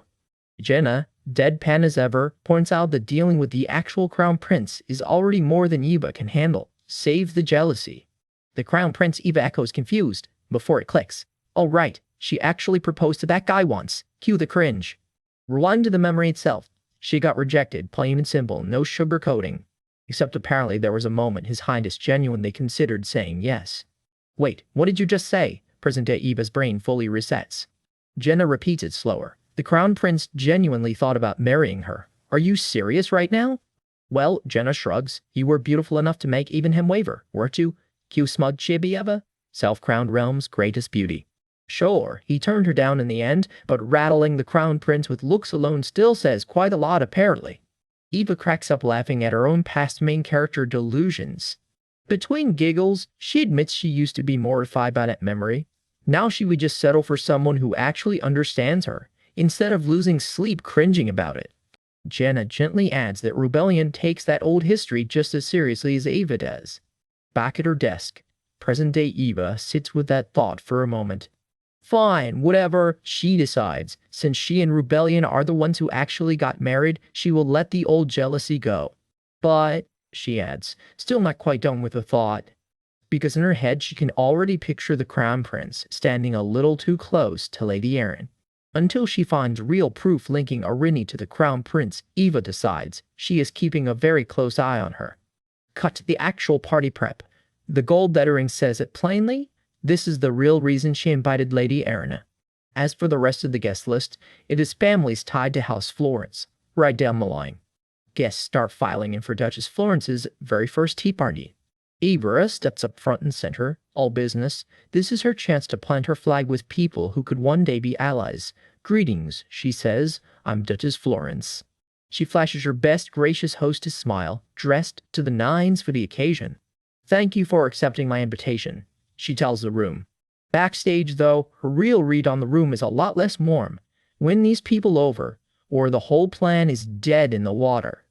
Jenna, deadpan as ever, points out that dealing with the actual crown prince is already more than Eva can handle. Save the jealousy. The crown prince, Eva echoes confused, before it clicks. Oh right, she actually proposed to that guy once. Cue the cringe. Rewind to the memory itself. She got rejected, plain and simple, no sugarcoating. Except apparently there was a moment His Highness genuinely considered saying yes. Wait, what did you just say? Present day Eva's brain fully resets. Jenna repeats it slower. The crown prince genuinely thought about marrying her. Are you serious right now? Well, Jenna shrugs. You were beautiful enough to make even him waver, weren't you? Cue smug chibi Eva. Self-crowned realm's greatest beauty. Sure, he turned her down in the end, but rattling the crown prince with looks alone still says quite a lot apparently. Eva cracks up laughing at her own past main character delusions. Between giggles, she admits she used to be mortified by that memory. Now she would just settle for someone who actually understands her, instead of losing sleep cringing about it. Jenna gently adds that Rebellion takes that old history just as seriously as Eva does. Back at her desk, present-day Eva sits with that thought for a moment. Fine, whatever, she decides. Since she and Rebellion are the ones who actually got married, she will let the old jealousy go. But, she adds, still not quite done with the thought. Because in her head she can already picture the crown prince standing a little too close to Lady Erin. Until she finds real proof linking Arini to the crown prince, Eva decides she is keeping a very close eye on her. Cut to the actual party prep. The gold lettering says it plainly. This is the real reason she invited Lady Arena. As for the rest of the guest list, it is families tied to House Florence, right down the line. Guests start filing in for Duchess Florence's very first tea party. Eva steps up front and center, all business. This is her chance to plant her flag with people who could one day be allies. Greetings, she says, I'm Duchess Florence. She flashes her best gracious hostess smile, dressed to the nines for the occasion. Thank you for accepting my invitation, she tells the room. Backstage, though, her real read on the room is a lot less warm. Win these people over, or the whole plan is dead in the water.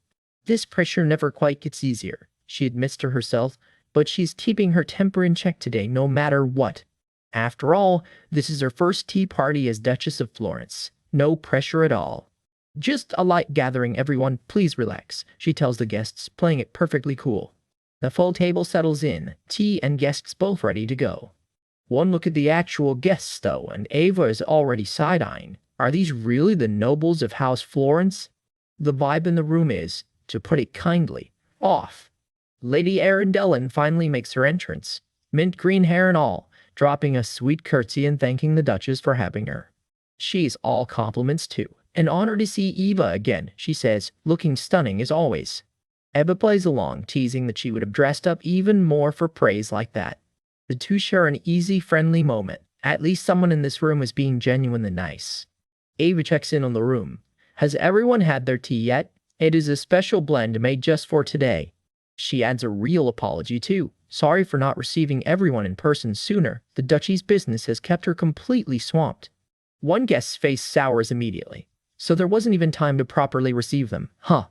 This pressure never quite gets easier, she admits to herself, but she's keeping her temper in check today no matter what. After all, this is her first tea party as Duchess of Florence. No pressure at all. Just a light gathering, everyone, please relax, she tells the guests, playing it perfectly cool. The full table settles in, tea and guests both ready to go. One look at the actual guests, though, and Eva is already side-eyeing. Are these really the nobles of House Florence? The vibe in the room is, to put it kindly, off. Lady Arundellen finally makes her entrance, mint green hair and all, dropping a sweet curtsy and thanking the Duchess for having her. She's all compliments too. An honor to see Eva again, she says, looking stunning as always. Eva plays along, teasing that she would have dressed up even more for praise like that. The two share an easy, friendly moment. At least someone in this room is being genuinely nice. Eva checks in on the room. Has everyone had their tea yet? It is a special blend made just for today. She adds a real apology too. Sorry for not receiving everyone in person sooner. The Duchy's business has kept her completely swamped. One guest's face sours immediately, so there wasn't even time to properly receive them. Huh.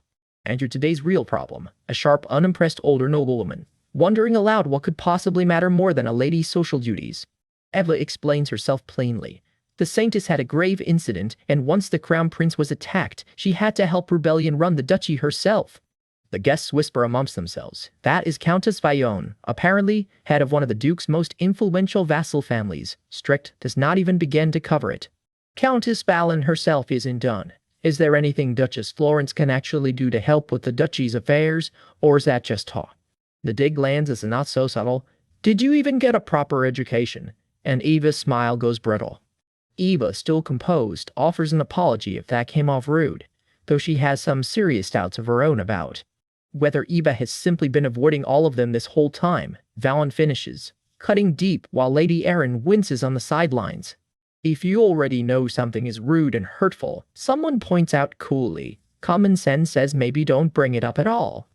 Enter today's real problem, a sharp, unimpressed older noblewoman, wondering aloud what could possibly matter more than a lady's social duties. Eva explains herself plainly. The Saintess had a grave incident, and once the crown prince was attacked, she had to help Rebellion run the duchy herself. The guests whisper amongst themselves. That is Countess Vallon, apparently head of one of the Duke's most influential vassal families. Strict does not even begin to cover it. Countess Vallon herself isn't done. Is there anything Duchess Florence can actually do to help with the duchy's affairs, or is that just talk? The dig lands as not so subtle. Did you even get a proper education? And Eva's smile goes brittle. Eva, still composed, offers an apology if that came off rude, though she has some serious doubts of her own about whether Eva has simply been avoiding all of them this whole time. Vallon finishes, cutting deep while Lady Erin winces on the sidelines. If you already know something is rude and hurtful, someone points out coolly. Common sense says maybe don't bring it up at all.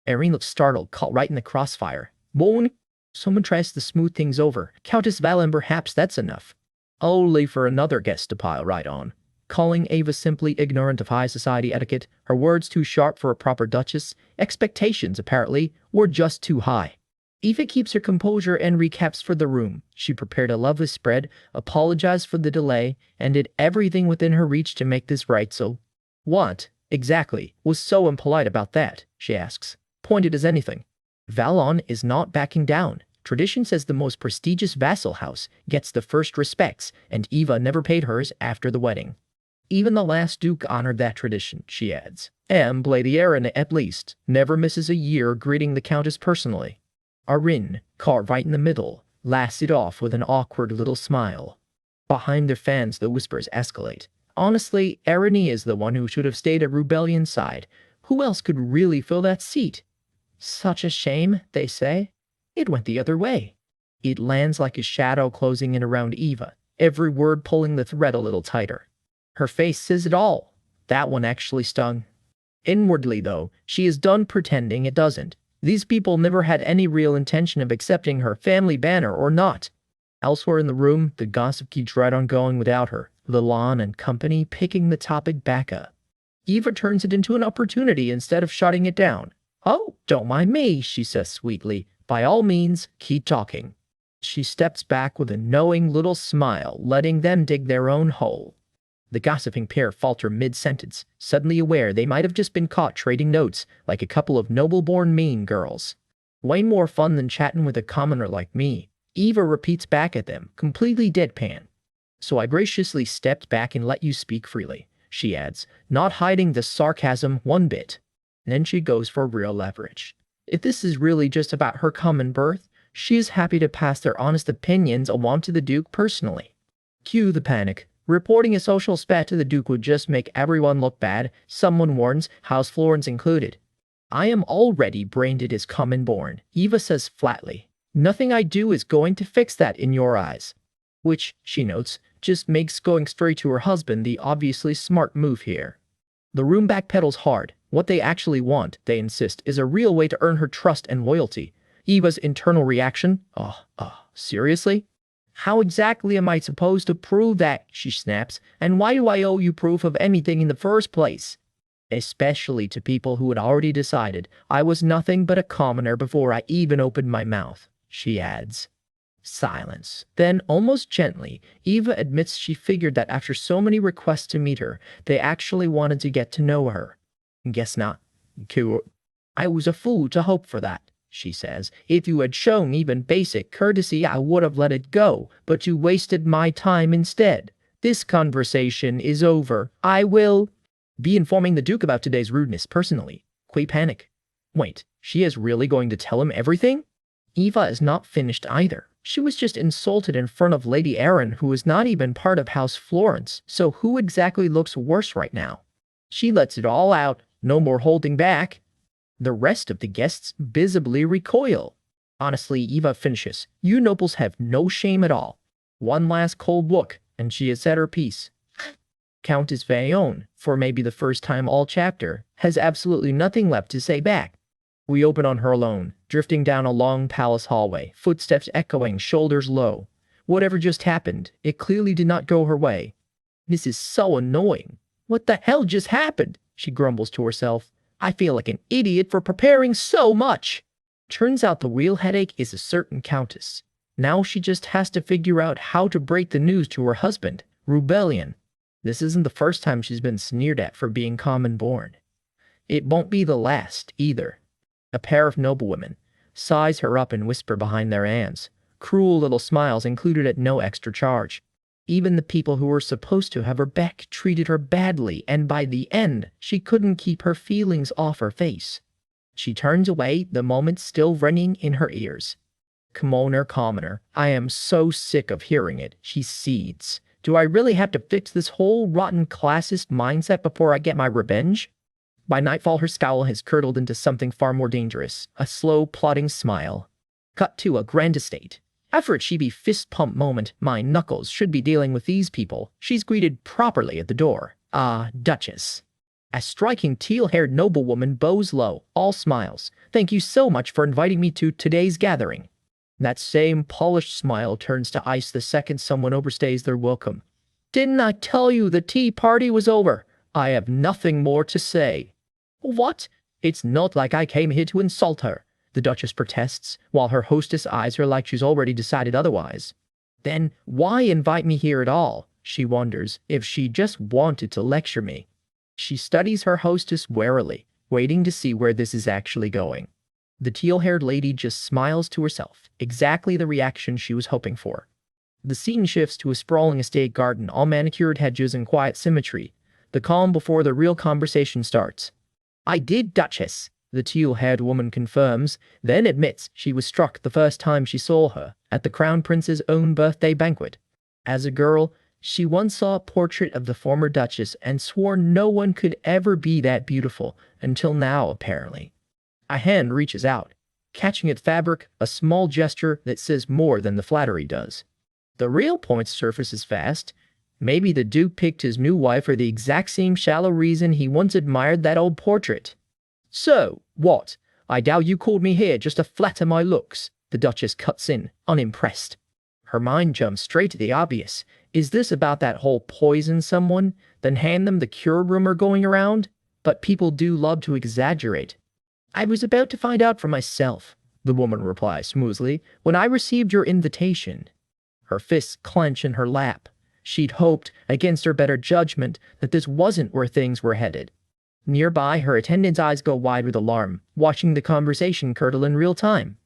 Erin looked startled, caught right in the crossfire. Bon, someone tries to smooth things over. Countess Valen, perhaps that's enough. Only for another guest to pile right on. Calling Ava simply ignorant of high society etiquette, her words too sharp for a proper duchess, expectations, apparently, were just too high. Eva keeps her composure and recaps for the room. She prepared a lovely spread, apologized for the delay, and did everything within her reach to make this right. So, what, exactly, was so impolite about that, she asks, pointed as anything. Valon is not backing down. Tradition says the most prestigious vassal house gets the first respects, and Eva never paid hers after the wedding. Even the last duke honored that tradition, she adds. And Lady Erin, at least, never misses a year greeting the countess personally. Arin, caught right in the middle, laughs it off with an awkward little smile. Behind their fans, the whispers escalate. Honestly, Erin is the one who should have stayed at Rebellion's side. Who else could really fill that seat? Such a shame, they say. It went the other way. It lands like a shadow closing in around Eva, every word pulling the thread a little tighter. Her face says it all. That one actually stung. Inwardly, though, she is done pretending it doesn't. These people never had any real intention of accepting her family banner or not. Elsewhere in the room, the gossip keeps right on going without her, Lalon and company picking the topic back up. Eva turns it into an opportunity instead of shutting it down. Oh, don't mind me, she says sweetly. By all means, keep talking. She steps back with a knowing little smile, letting them dig their own hole. The gossiping pair falter mid-sentence, suddenly aware they might have just been caught trading notes like a couple of noble-born mean girls. Way more fun than chatting with a commoner like me. Eva repeats back at them, completely deadpan. So I graciously stepped back and let you speak freely, she adds, not hiding the sarcasm one bit. Then she goes for real leverage. If this is really just about her common birth, she is happy to pass their honest opinions along to the Duke personally. Cue the panic. Reporting a social spat to the Duke would just make everyone look bad, someone warns, House Florence included. I am already branded as common-born, Eva says flatly. Nothing I do is going to fix that in your eyes. Which, she notes, just makes going straight to her husband the obviously smart move here. The room backpedals hard. What they actually want, they insist, is a real way to earn her trust and loyalty. Eva's internal reaction? Seriously? How exactly am I supposed to prove that, she snaps, and why do I owe you proof of anything in the first place? Especially to people who had already decided I was nothing but a commoner before I even opened my mouth, she adds. Silence. Then, almost gently, Eva admits she figured that after so many requests to meet her, they actually wanted to get to know her. Guess not. I was a fool to hope for that, she says. If you had shown even basic courtesy, I would have let it go, but you wasted my time instead. This conversation is over. I will be informing the Duke about today's rudeness personally. Quay panic. Wait, she is really going to tell him everything? Eva is not finished either. She was just insulted in front of Lady Erin, who is not even part of House Florence, so who exactly looks worse right now? She lets it all out. No more holding back. The rest of the guests visibly recoil. Honestly, Eva finishes. You nobles have no shame at all. One last cold look, and she has said her piece. Countess Vaillon, for maybe the first time all chapter, has absolutely nothing left to say back. We open on her alone, drifting down a long palace hallway, footsteps echoing, shoulders low. Whatever just happened, it clearly did not go her way. This is so annoying. What the hell just happened? She grumbles to herself. I feel like an idiot for preparing so much. Turns out the real headache is a certain countess. Now she just has to figure out how to break the news to her husband, Rebellion. This isn't the first time she's been sneered at for being common-born. It won't be the last, either. A pair of noblewomen size her up and whisper behind their hands, cruel little smiles included at no extra charge. Even the people who were supposed to have her back treated her badly, and by the end, she couldn't keep her feelings off her face. She turns away, the moment still ringing in her ears. Commoner, I am so sick of hearing it, she seethes. Do I really have to fix this whole rotten classist mindset before I get my revenge? By nightfall, her scowl has curdled into something far more dangerous, a slow, plodding smile. Cut to a grand estate. After a chibi fist-pump moment, my knuckles should be dealing with these people. She's greeted properly at the door. Duchess. A striking teal-haired noblewoman bows low, all smiles. Thank you so much for inviting me to today's gathering. That same polished smile turns to ice the second someone overstays their welcome. Didn't I tell you the tea party was over? I have nothing more to say. What? It's not like I came here to insult her, the Duchess protests, while her hostess eyes her like she's already decided otherwise. Then why invite me here at all? She wonders, if she just wanted to lecture me. She studies her hostess warily, waiting to see where this is actually going. The teal-haired lady just smiles to herself, exactly the reaction she was hoping for. The scene shifts to a sprawling estate garden, all manicured hedges and quiet symmetry, the calm before the real conversation starts. I did, Duchess, the teal-haired woman confirms, then admits she was struck the first time she saw her at the Crown Prince's own birthday banquet. As a girl, she once saw a portrait of the former Duchess and swore no one could ever be that beautiful, until now, apparently. A hand reaches out, catching at fabric, a small gesture that says more than the flattery does. The real point surfaces fast. Maybe the Duke picked his new wife for the exact same shallow reason he once admired that old portrait. So, what? I doubt you called me here just to flatter my looks, the Duchess cuts in, unimpressed. Her mind jumps straight to the obvious. Is this about that whole poison someone, then hand them the cure rumor going around? But people do love to exaggerate. I was about to find out for myself, the woman replies smoothly, when I received your invitation. Her fists clench in her lap. She'd hoped, against her better judgment, that this wasn't where things were headed. Nearby, her attendant's eyes go wide with alarm, watching the conversation curdle in real time.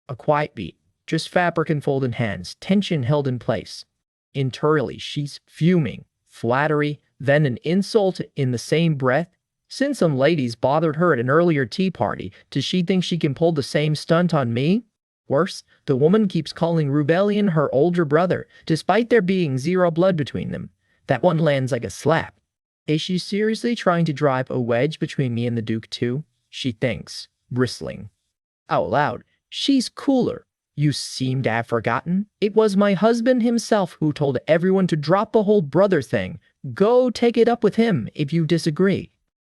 A quiet beat, just fabric and folded hands, tension held in place. Internally, she's fuming. Flattery, then an insult in the same breath. Since some ladies bothered her at an earlier tea party, does she think she can pull the same stunt on me? Worse, the woman keeps calling Rebellion her older brother, despite there being zero blood between them. That one lands like a slap. Is she seriously trying to drive a wedge between me and the Duke too? She thinks, bristling. Out loud, she's cooler. You seem to have forgotten. It was my husband himself who told everyone to drop the whole brother thing. Go take it up with him if you disagree.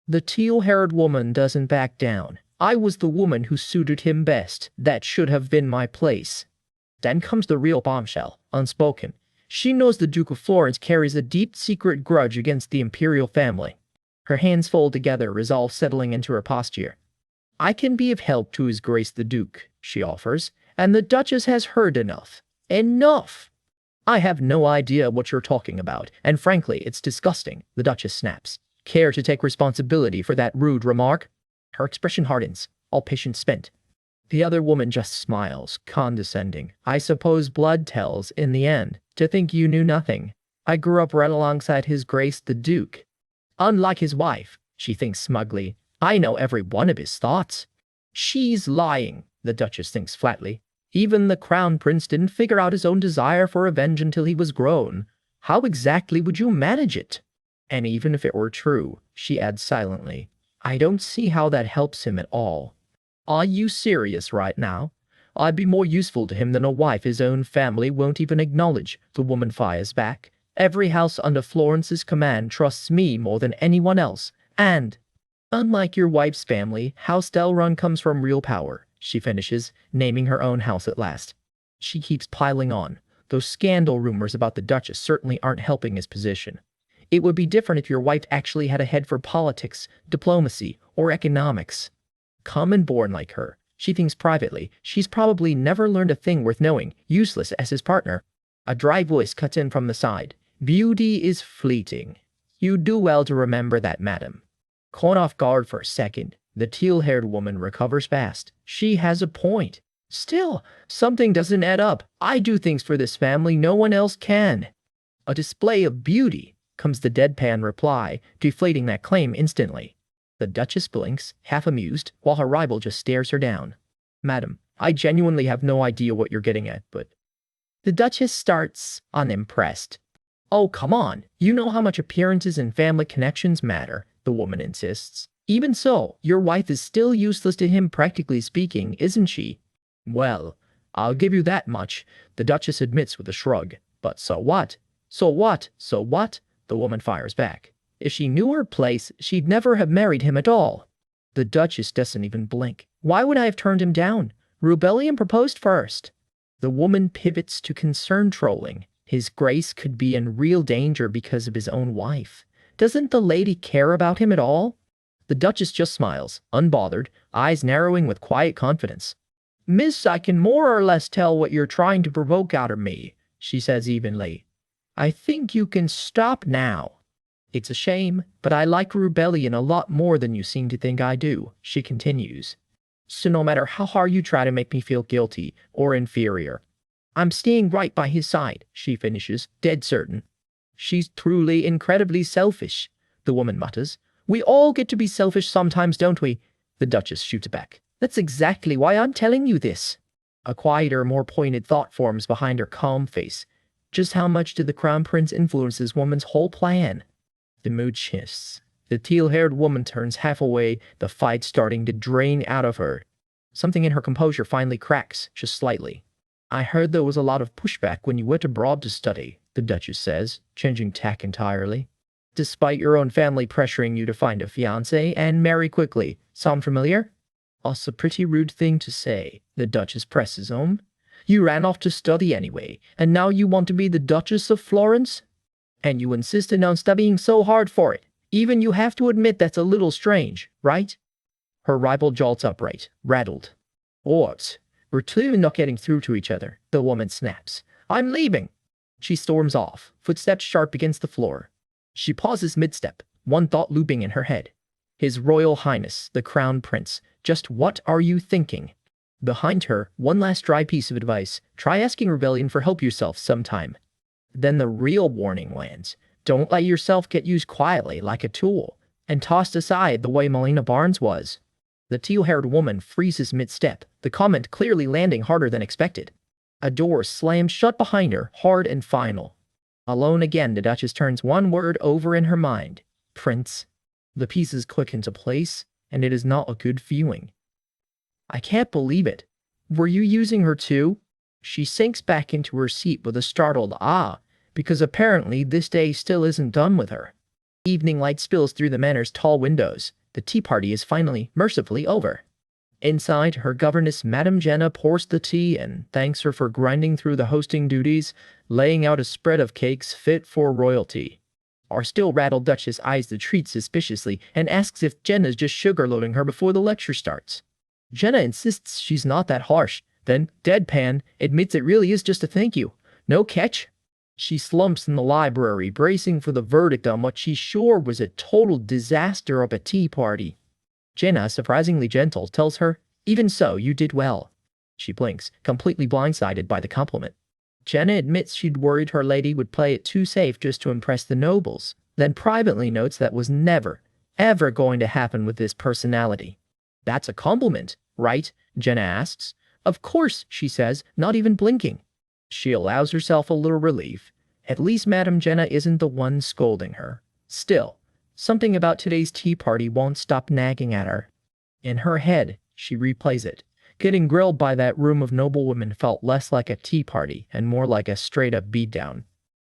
The teal-haired woman doesn't back down. I was the woman who suited him best. That should have been my place. Then comes the real bombshell, unspoken. She knows the Duke of Florence carries a deep secret grudge against the imperial family. Her hands fold together, resolve settling into her posture. I can be of help to His Grace the Duke, she offers, and the Duchess has heard enough. Enough! I have no idea what you're talking about, and frankly, it's disgusting, the Duchess snaps. Care to take responsibility for that rude remark? Her expression hardens, all patience spent. The other woman just smiles, condescending. I suppose blood tells in the end. To think you knew nothing. I grew up right alongside His Grace the Duke. Unlike his wife, she thinks smugly, I know every one of his thoughts. She's lying, the Duchess thinks flatly. Even the Crown Prince didn't figure out his own desire for revenge until he was grown. How exactly would you manage it? And even if it were true, she adds silently, I don't see how that helps him at all. Are you serious right now? I'd be more useful to him than a wife his own family won't even acknowledge, the woman fires back. Every house under Florence's command trusts me more than anyone else, and, unlike your wife's family, House Delrun comes from real power, she finishes, naming her own house at last. She keeps piling on. Those scandal rumors about the Duchess certainly aren't helping his position. It would be different if your wife actually had a head for politics, diplomacy, or economics. Common born like her, she thinks privately, she's probably never learned a thing worth knowing, useless as his partner. A dry voice cuts in from the side. Beauty is fleeting. You do well to remember that, madam. Caught off guard for a second, the teal-haired woman recovers fast. She has a point. Still, something doesn't add up. I do things for this family no one else can. A display of beauty, comes the deadpan reply, deflating that claim instantly. The Duchess blinks, half amused, while her rival just stares her down. Madam, I genuinely have no idea what you're getting at, but... The Duchess starts, unimpressed. Oh, come on, you know how much appearances and family connections matter, the woman insists. Even so, your wife is still useless to him practically speaking, isn't she? Well, I'll give you that much, the Duchess admits with a shrug. But so what? So what? So what? The woman fires back. If she knew her place, she'd never have married him at all. The Duchess doesn't even blink. Why would I have turned him down? Rebellion proposed first. The woman pivots to concern trolling. His Grace could be in real danger because of his own wife. Doesn't the lady care about him at all? The Duchess just smiles, unbothered, eyes narrowing with quiet confidence. Miss, I can more or less tell what you're trying to provoke out of me, she says evenly. I think you can stop now. It's a shame, but I like rebellion a lot more than you seem to think I do, she continues. So no matter how hard you try to make me feel guilty or inferior, I'm staying right by his side, she finishes, dead certain. She's truly incredibly selfish, the woman mutters. We all get to be selfish sometimes, don't we? The Duchess shoots back. That's exactly why I'm telling you this. A quieter, more pointed thought forms behind her calm face. Just how much did the Crown Prince influence this woman's whole plan? The mood shifts. The teal-haired woman turns half away, the fight starting to drain out of her. Something in her composure finally cracks, just slightly. I heard there was a lot of pushback when you went abroad to study, the Duchess says, changing tack entirely. Despite your own family pressuring you to find a fiancé and marry quickly. Sound familiar? Also a pretty rude thing to say, the Duchess presses home. You ran off to study anyway, and now you want to be the Duchess of Florence? And you insisted on studying so hard for it. Even you have to admit that's a little strange, right? Her rival jolts upright, rattled. What? We're clearly not getting through to each other, the woman snaps. I'm leaving. She storms off, footsteps sharp against the floor. She pauses mid-step, one thought looping in her head. His Royal Highness, the Crown Prince, just what are you thinking? Behind her, one last dry piece of advice. Try asking Rebellion for help yourself sometime. Then the real warning lands. Don't let yourself get used quietly like a tool, and tossed aside the way Melina Barnes was. The teal-haired woman freezes mid-step, the comment clearly landing harder than expected. A door slams shut behind her, hard and final. Alone again, the Duchess turns one word over in her mind. Prince. The pieces click into place, and it is not a good feeling. I can't believe it. Were you using her too? She sinks back into her seat with a startled ah, because apparently this day still isn't done with her. Evening light spills through the manor's tall windows. The tea party is finally, mercifully over. Inside, her governess Madame Jenna pours the tea and thanks her for grinding through the hosting duties, laying out a spread of cakes fit for royalty. Our still rattled Duchess eyes the treat suspiciously and asks if Jenna's just sugar-loading her before the lecture starts. Jenna insists she's not that harsh, then, deadpan, admits it really is just a thank you. No catch? She slumps in the library, bracing for the verdict on what she's sure was a total disaster of a tea party. Jenna, surprisingly gentle, tells her, even so, you did well. She blinks, completely blindsided by the compliment. Jenna admits she'd worried her lady would play it too safe just to impress the nobles, then privately notes that was never, ever going to happen with this personality. That's a compliment, right? Jenna asks. Of course, she says, not even blinking. She allows herself a little relief. At least Madame Jenna isn't the one scolding her. Still, something about today's tea party won't stop nagging at her. In her head, she replays it. Getting grilled by that room of noblewomen felt less like a tea party and more like a straight-up beatdown.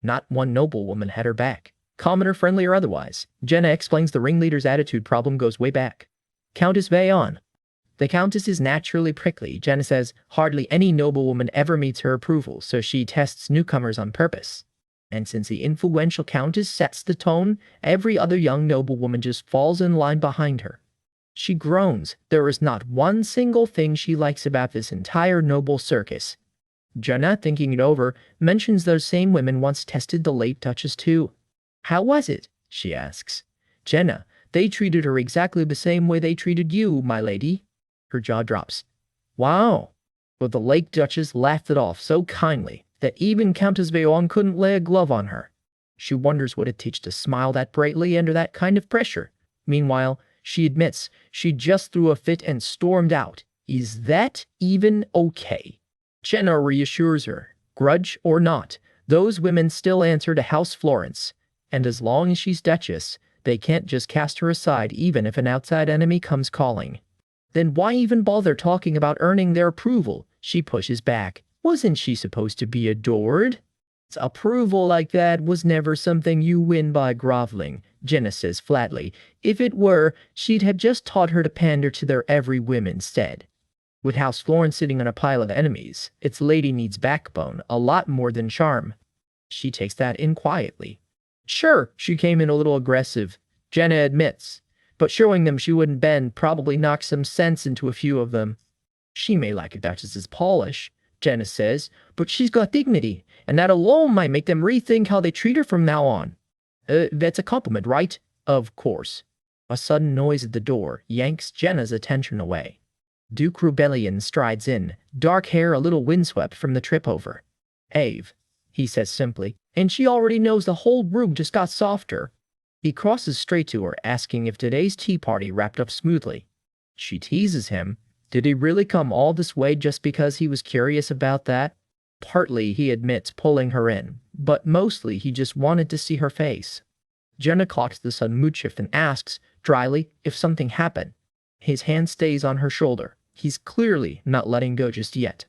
Not one noblewoman had her back, commoner, friendly, or otherwise. Jenna explains the ringleader's attitude problem goes way back. Countess Vayon. The Countess is naturally prickly, Jenna says. Hardly any noblewoman ever meets her approval, so she tests newcomers on purpose. And since the influential Countess sets the tone, every other young noblewoman just falls in line behind her. She groans. There is not one single thing she likes about this entire noble circus. Jenna, thinking it over, mentions those same women once tested the late Duchess too. How was it? She asks. Jenna, they treated her exactly the same way they treated you, my lady. Her jaw drops. Wow. But the late Duchess laughed it off so kindly that even Countess Vayon couldn't lay a glove on her. She wonders what it takes to smile that brightly under that kind of pressure. Meanwhile, she admits she just threw a fit and stormed out. Is that even okay? Jenna reassures her. Grudge or not, those women still answer to House Florence. And as long as she's Duchess, they can't just cast her aside even if an outside enemy comes calling. Then why even bother talking about earning their approval? She pushes back. Wasn't she supposed to be adored? Approval like that was never something you win by groveling, Jenna says flatly. If it were, she'd have just taught her to pander to their every whim instead. With House Florence sitting on a pile of enemies, its lady needs backbone a lot more than charm. She takes that in quietly. Sure, she came in a little aggressive, Jenna admits, but showing them she wouldn't bend probably knocked some sense into a few of them. She may like a duchess's polish, Jenna says, but she's got dignity, and that alone might make them rethink how they treat her from now on. That's a compliment, right? Of course. A sudden noise at the door yanks Jenna's attention away. Duke Rebellion strides in, dark hair a little windswept from the trip over. Ave, he says simply, and she already knows the whole room just got softer. He crosses straight to her, asking if today's tea party wrapped up smoothly. She teases him. Did he really come all this way just because he was curious about that? Partly, he admits, pulling her in, but mostly he just wanted to see her face. Jenna clocks the sudden mood shift and asks, dryly, if something happened. His hand stays on her shoulder. He's clearly not letting go just yet.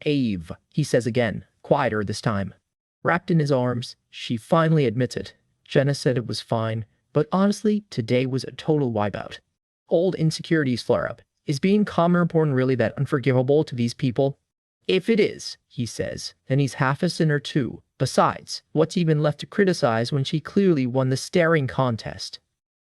Ave, he says again, quieter this time. Wrapped in his arms, she finally admits it. Jenna said it was fine, but honestly, today was a total wipeout. Old insecurities flare up. Is being calm or important really that unforgivable to these people? If it is, he says, then he's half a sinner too. Besides, what's even left to criticize when she clearly won the staring contest?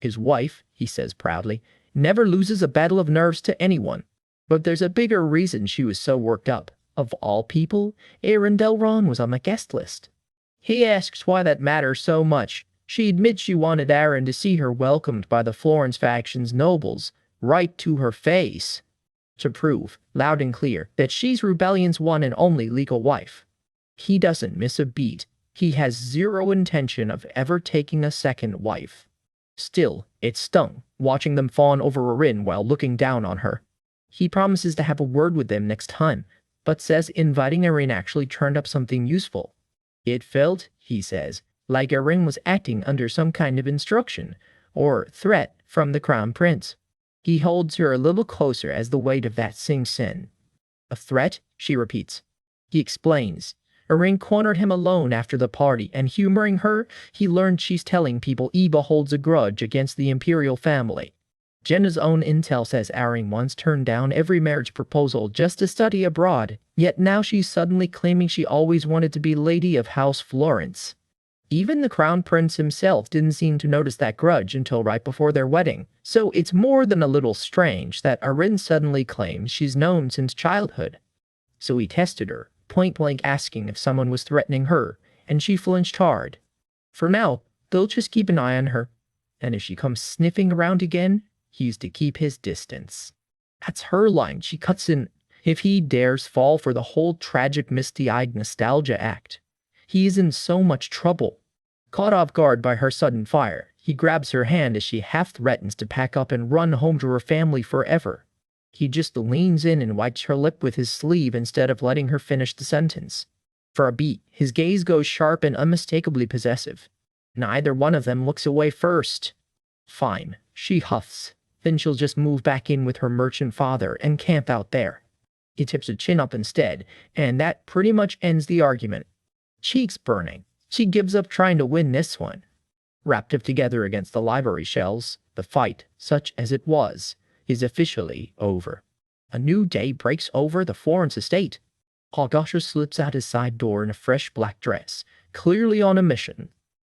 His wife, he says proudly, never loses a battle of nerves to anyone. But there's a bigger reason she was so worked up. Of all people, Aaron Delron was on the guest list. He asks why that matters so much. She admits she wanted Aaron to see her welcomed by the Florence faction's nobles, right to her face, to prove, loud and clear, that she's Rebellion's one and only legal wife. He doesn't miss a beat. He has zero intention of ever taking a second wife. Still, it stung, watching them fawn over Erin while looking down on her. He promises to have a word with them next time, but says inviting Erin actually turned up something useful. It felt, he says, like Erin was acting under some kind of instruction, or threat, from the Crown Prince. He holds her a little closer as the weight of that sinks in. A threat, she repeats. He explains. Erin cornered him alone after the party, and humoring her, he learned she's telling people Eva holds a grudge against the imperial family. Jenna's own intel says Aaron once turned down every marriage proposal just to study abroad, yet now she's suddenly claiming she always wanted to be Lady of House Florence. Even the Crown Prince himself didn't seem to notice that grudge until right before their wedding, so it's more than a little strange that Erin suddenly claims she's known since childhood. So he tested her, point-blank asking if someone was threatening her, and she flinched hard. For now, they'll just keep an eye on her, and if she comes sniffing around again, he's to keep his distance. That's her line, she cuts in. If he dares fall for the whole tragic misty-eyed nostalgia act, he is in so much trouble. Caught off guard by her sudden fire, he grabs her hand as she half threatens to pack up and run home to her family forever. He just leans in and wipes her lip with his sleeve instead of letting her finish the sentence. For a beat, his gaze goes sharp and unmistakably possessive. Neither one of them looks away first. Fine, she huffs. Then she'll just move back in with her merchant father and camp out there. He tips her chin up instead, and that pretty much ends the argument. Cheeks burning, she gives up trying to win this one. Wrapped up together against the library shelves, the fight, such as it was, is officially over. A new day breaks over the Florence estate. Augustus slips out his side door in a fresh black dress, clearly on a mission.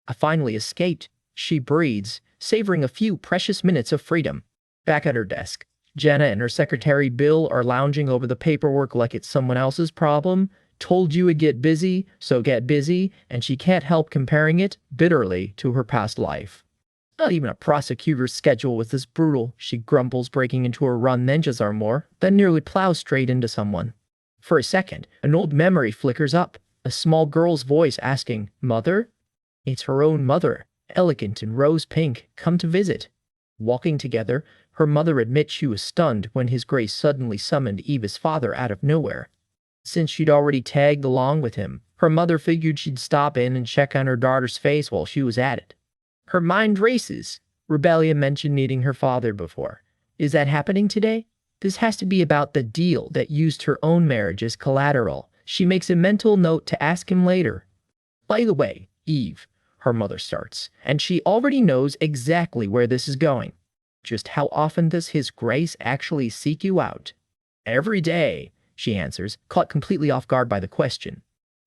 I finally escaped, she breathes, savoring a few precious minutes of freedom. Back at her desk, Jenna and her secretary Bill are lounging over the paperwork like it's someone else's problem. Told you it'd get busy, so get busy, and she can't help comparing it, bitterly, to her past life. Not even a prosecutor's schedule was this brutal, she grumbles, breaking into a run ninjas are more, then nearly plows straight into someone. For a second, an old memory flickers up, a small girl's voice asking, "Mother?" It's her own mother, elegant in rose pink, come to visit. Walking together, her mother admits she was stunned when His Grace suddenly summoned Eva's father out of nowhere. Since she'd already tagged along with him, her mother figured she'd stop in and check on her daughter's face while she was at it. Her mind races. Rebellion mentioned needing her father before. Is that happening today? This has to be about the deal that used her own marriage as collateral. She makes a mental note to ask him later. By the way, Eve, her mother starts, and she already knows exactly where this is going. Just how often does His Grace actually seek you out? Every day, she answers, caught completely off guard by the question.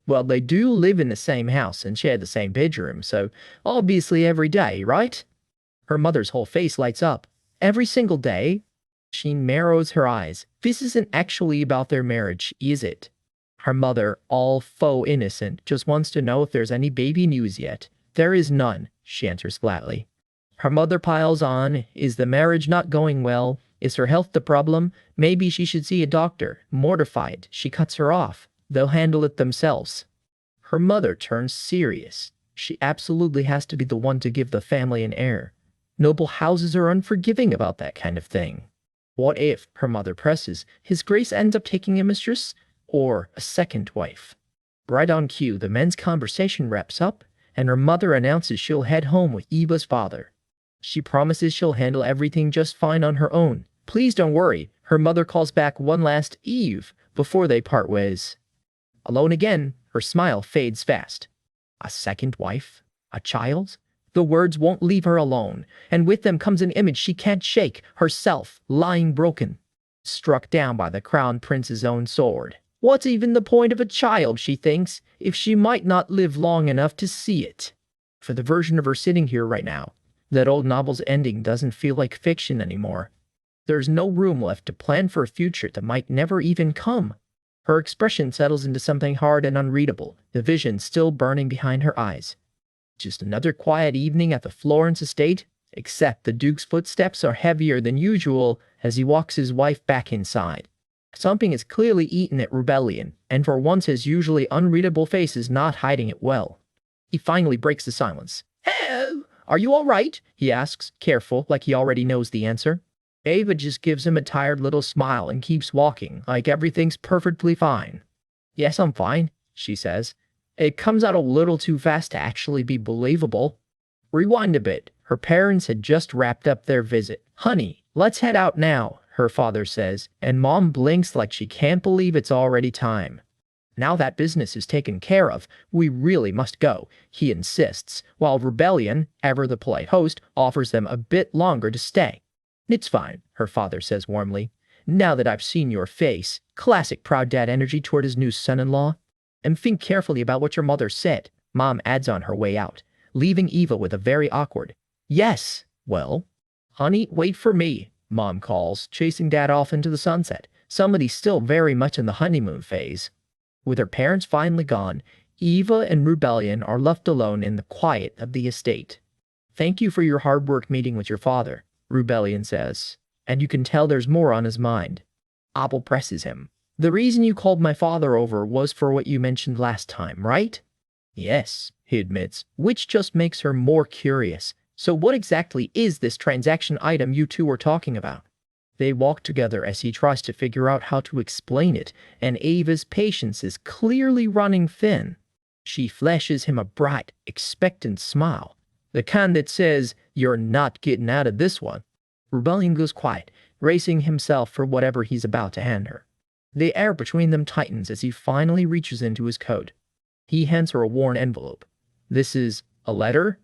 Well, they do live in the same house and share the same bedroom, so obviously every day, right? Her mother's whole face lights up. Every single day? She narrows her eyes. This isn't actually about their marriage, is it? Her mother, all faux innocent, just wants to know if there's any baby news yet. There is none, she answers flatly. Her mother piles on. Is the marriage not going well? Is her health the problem? Maybe she should see a doctor. Mortified, she cuts her off. They'll handle it themselves. Her mother turns serious. She absolutely has to be the one to give the family an heir. Noble houses are unforgiving about that kind of thing. What if, her mother presses, His Grace ends up taking a mistress? Or a second wife? Right on cue, the men's conversation wraps up, and her mother announces she'll head home with Eva's father. She promises she'll handle everything just fine on her own. Please don't worry, her mother calls back one last Eve before they part ways. Alone again, her smile fades fast. A second wife? A child? The words won't leave her alone, and with them comes an image she can't shake, herself, lying broken, struck down by the crown prince's own sword. What's even the point of a child, she thinks, if she might not live long enough to see it? For the version of her sitting here right now, that old novel's ending doesn't feel like fiction anymore. There's no room left to plan for a future that might never even come. Her expression settles into something hard and unreadable, the vision still burning behind her eyes. Just another quiet evening at the Florence estate, except the Duke's footsteps are heavier than usual as he walks his wife back inside. Something is clearly eaten at Rebellion, and for once his usually unreadable face is not hiding it well. He finally breaks the silence. "Hello, are you all right?" he asks, careful, like he already knows the answer. Ava just gives him a tired little smile and keeps walking, like everything's perfectly fine. "Yes, I'm fine," she says. It comes out a little too fast to actually be believable. Rewind a bit. Her parents had just wrapped up their visit. "Honey, let's head out now," her father says, and Mom blinks like she can't believe it's already time. Now that business is taken care of, we really must go, he insists, while Rebellion, ever the polite host, offers them a bit longer to stay. "It's fine," her father says warmly. "Now that I've seen your face," classic proud dad energy toward his new son-in-law. "And think carefully about what your mother said," Mom adds on her way out, leaving Eva with a very awkward, "Yes, well." "Honey, wait for me," Mom calls, chasing Dad off into the sunset. Somebody's still very much in the honeymoon phase. With her parents finally gone, Eva and Rebellion are left alone in the quiet of the estate. "Thank you for your hard work meeting with your father," Rebellion says, and you can tell there's more on his mind. Apple presses him. "The reason you called my father over was for what you mentioned last time, right?" "Yes," he admits, which just makes her more curious. "So what exactly is this transaction item you two were talking about?" They walk together as he tries to figure out how to explain it, and Ava's patience is clearly running thin. She flashes him a bright, expectant smile, the kind that says, "You're not getting out of this one." Rebellion goes quiet, bracing himself for whatever he's about to hand her. The air between them tightens as he finally reaches into his coat. He hands her a worn envelope. "This is a letter?"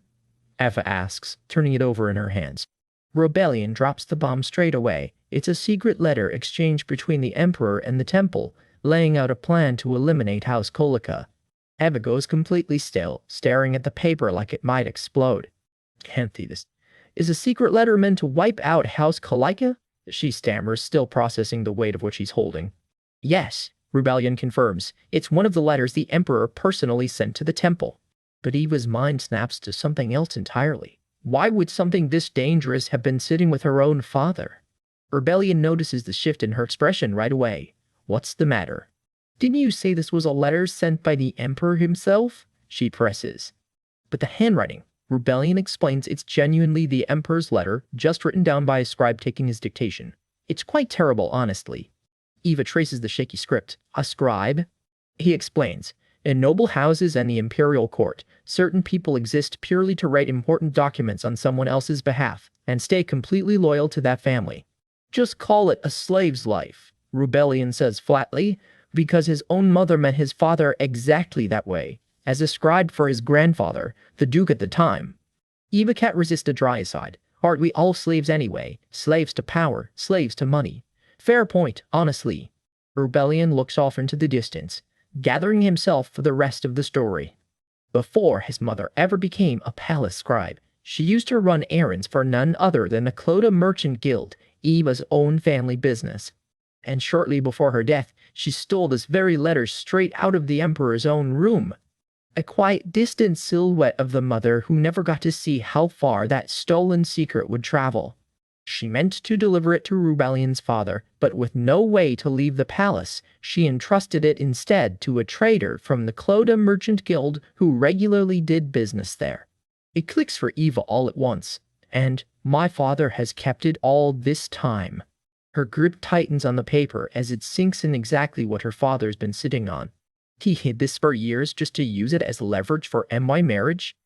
Eva asks, turning it over in her hands. Rebellion drops the bomb straight away. It's a secret letter exchanged between the Emperor and the Temple, laying out a plan to eliminate House Kolika. Eva goes completely still, staring at the paper like it might explode. "Can't this is a secret letter meant to wipe out House Kolika?" she stammers, still processing the weight of what she's holding. "Yes," Rebellion confirms. "It's one of the letters the Emperor personally sent to the temple." But Eva's mind snaps to something else entirely. Why would something this dangerous have been sitting with her own father? Rebellion notices the shift in her expression right away. "What's the matter?" "Didn't you say this was a letter sent by the Emperor himself?" she presses. "But the handwriting," Rebellion explains, "it's genuinely the Emperor's letter, just written down by a scribe taking his dictation. It's quite terrible, honestly." Eva traces the shaky script. "A scribe?" He explains. "In noble houses and the imperial court, certain people exist purely to write important documents on someone else's behalf and stay completely loyal to that family. Just call it a slave's life," Rebellion says flatly, "because his own mother met his father exactly that way, as described for his grandfather, the Duke at the time. Eva can't resist a dry aside. Aren't we all slaves anyway? Slaves to power, slaves to money. Fair point, honestly. Rebellion looks off into the distance, gathering himself for the rest of the story. Before his mother ever became a palace scribe, she used to run errands for none other than the Clota Merchant Guild, Eva's own family business. And shortly before her death, she stole this very letter straight out of the Emperor's own room. A quiet, distant silhouette of the mother who never got to see how far that stolen secret would travel. She meant to deliver it to Rubellion's father, but with no way to leave the palace, she entrusted it instead to a trader from the Clota Merchant Guild who regularly did business there. It clicks for Eva all at once, and my father has kept it all this time. Her grip tightens on the paper as it sinks in exactly what her father's been sitting on. He hid this for years just to use it as leverage for my marriage?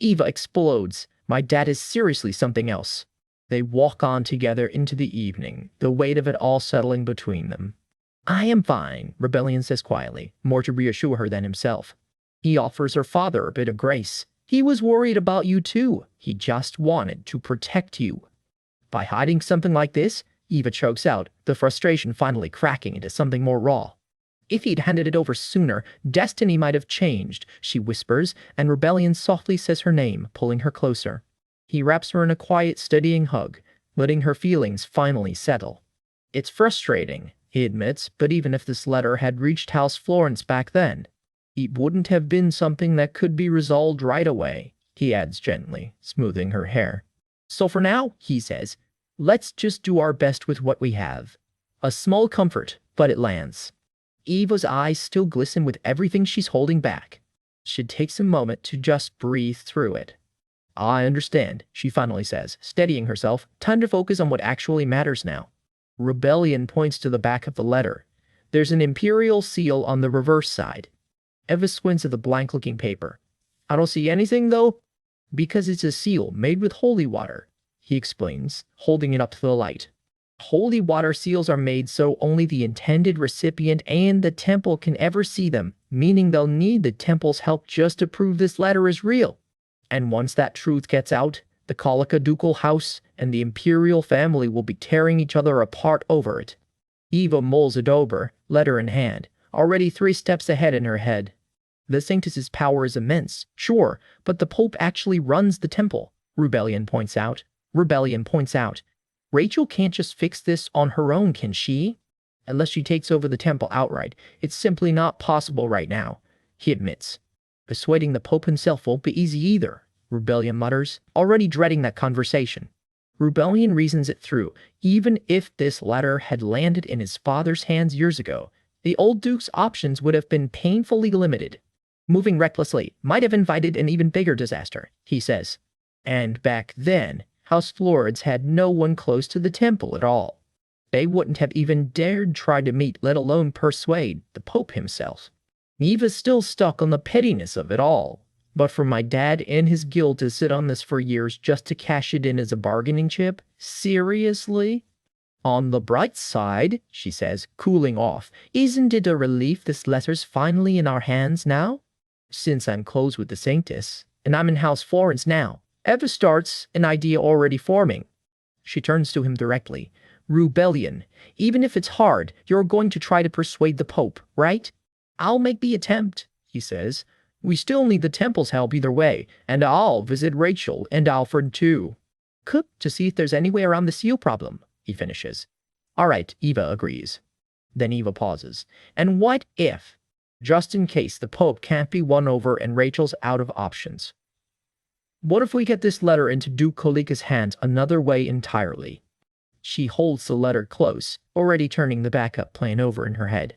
Eva explodes. My dad is seriously something else. They walk on together into the evening, the weight of it all settling between them. I am fine, Rebellion says quietly, more to reassure her than himself. He offers her father a bit of grace. He was worried about you too. He just wanted to protect you. By hiding something like this, Eva chokes out, the frustration finally cracking into something more raw. If he'd handed it over sooner, destiny might have changed, she whispers, and Rebellion softly says her name, pulling her closer. He wraps her in a quiet, steadying hug, letting her feelings finally settle. It's frustrating, he admits, but even if this letter had reached House Florence back then, it wouldn't have been something that could be resolved right away, he adds gently, smoothing her hair. So for now, he says, let's just do our best with what we have. A small comfort, but it lands. Eva's eyes still glisten with everything she's holding back. She takes a moment to just breathe through it. I understand, she finally says, steadying herself. Time to focus on what actually matters now. Rebellion points to the back of the letter. There's an imperial seal on the reverse side. Eva squints at the blank-looking paper. I don't see anything, though. Because it's a seal made with holy water, he explains, holding it up to the light. Holy water seals are made so only the intended recipient and the temple can ever see them, meaning they'll need the temple's help just to prove this letter is real. And once that truth gets out, the Colica ducal house and the imperial family will be tearing each other apart over it. Eva mulls it over, letter in hand, already 3 steps ahead in her head. The Sanctus's power is immense, sure, but the Pope actually runs the temple, Rebellion points out. Rachel can't just fix this on her own, can she? Unless she takes over the temple outright, it's simply not possible right now, he admits. Persuading the Pope himself won't be easy either, Rebellion mutters, already dreading that conversation. Rebellion reasons it through. Even if this letter had landed in his father's hands years ago, the old Duke's options would have been painfully limited. Moving recklessly might have invited an even bigger disaster, he says. And back then, House Florence had no one close to the temple at all. They wouldn't have even dared try to meet, let alone persuade, the Pope himself. Eva's still stuck on the pettiness of it all. But for my dad and his guild to sit on this for years just to cash it in as a bargaining chip? Seriously? On the bright side, she says, cooling off, isn't it a relief this letter's finally in our hands now? Since I'm close with the Sanctus, and I'm in House Florence now, Eva starts, an idea already forming. She turns to him directly. Rebellion, even if it's hard, you're going to try to persuade the Pope, right? I'll make the attempt, he says. We still need the temple's help either way, and I'll visit Rachel and Alfred too. To see if there's any way around the seal problem, he finishes. All right, Eva agrees. Then Eva pauses. And what if? Just in case the Pope can't be won over and Rachel's out of options. What if we get this letter into Duke Colica's hands another way entirely? She holds the letter close, already turning the backup plan over in her head.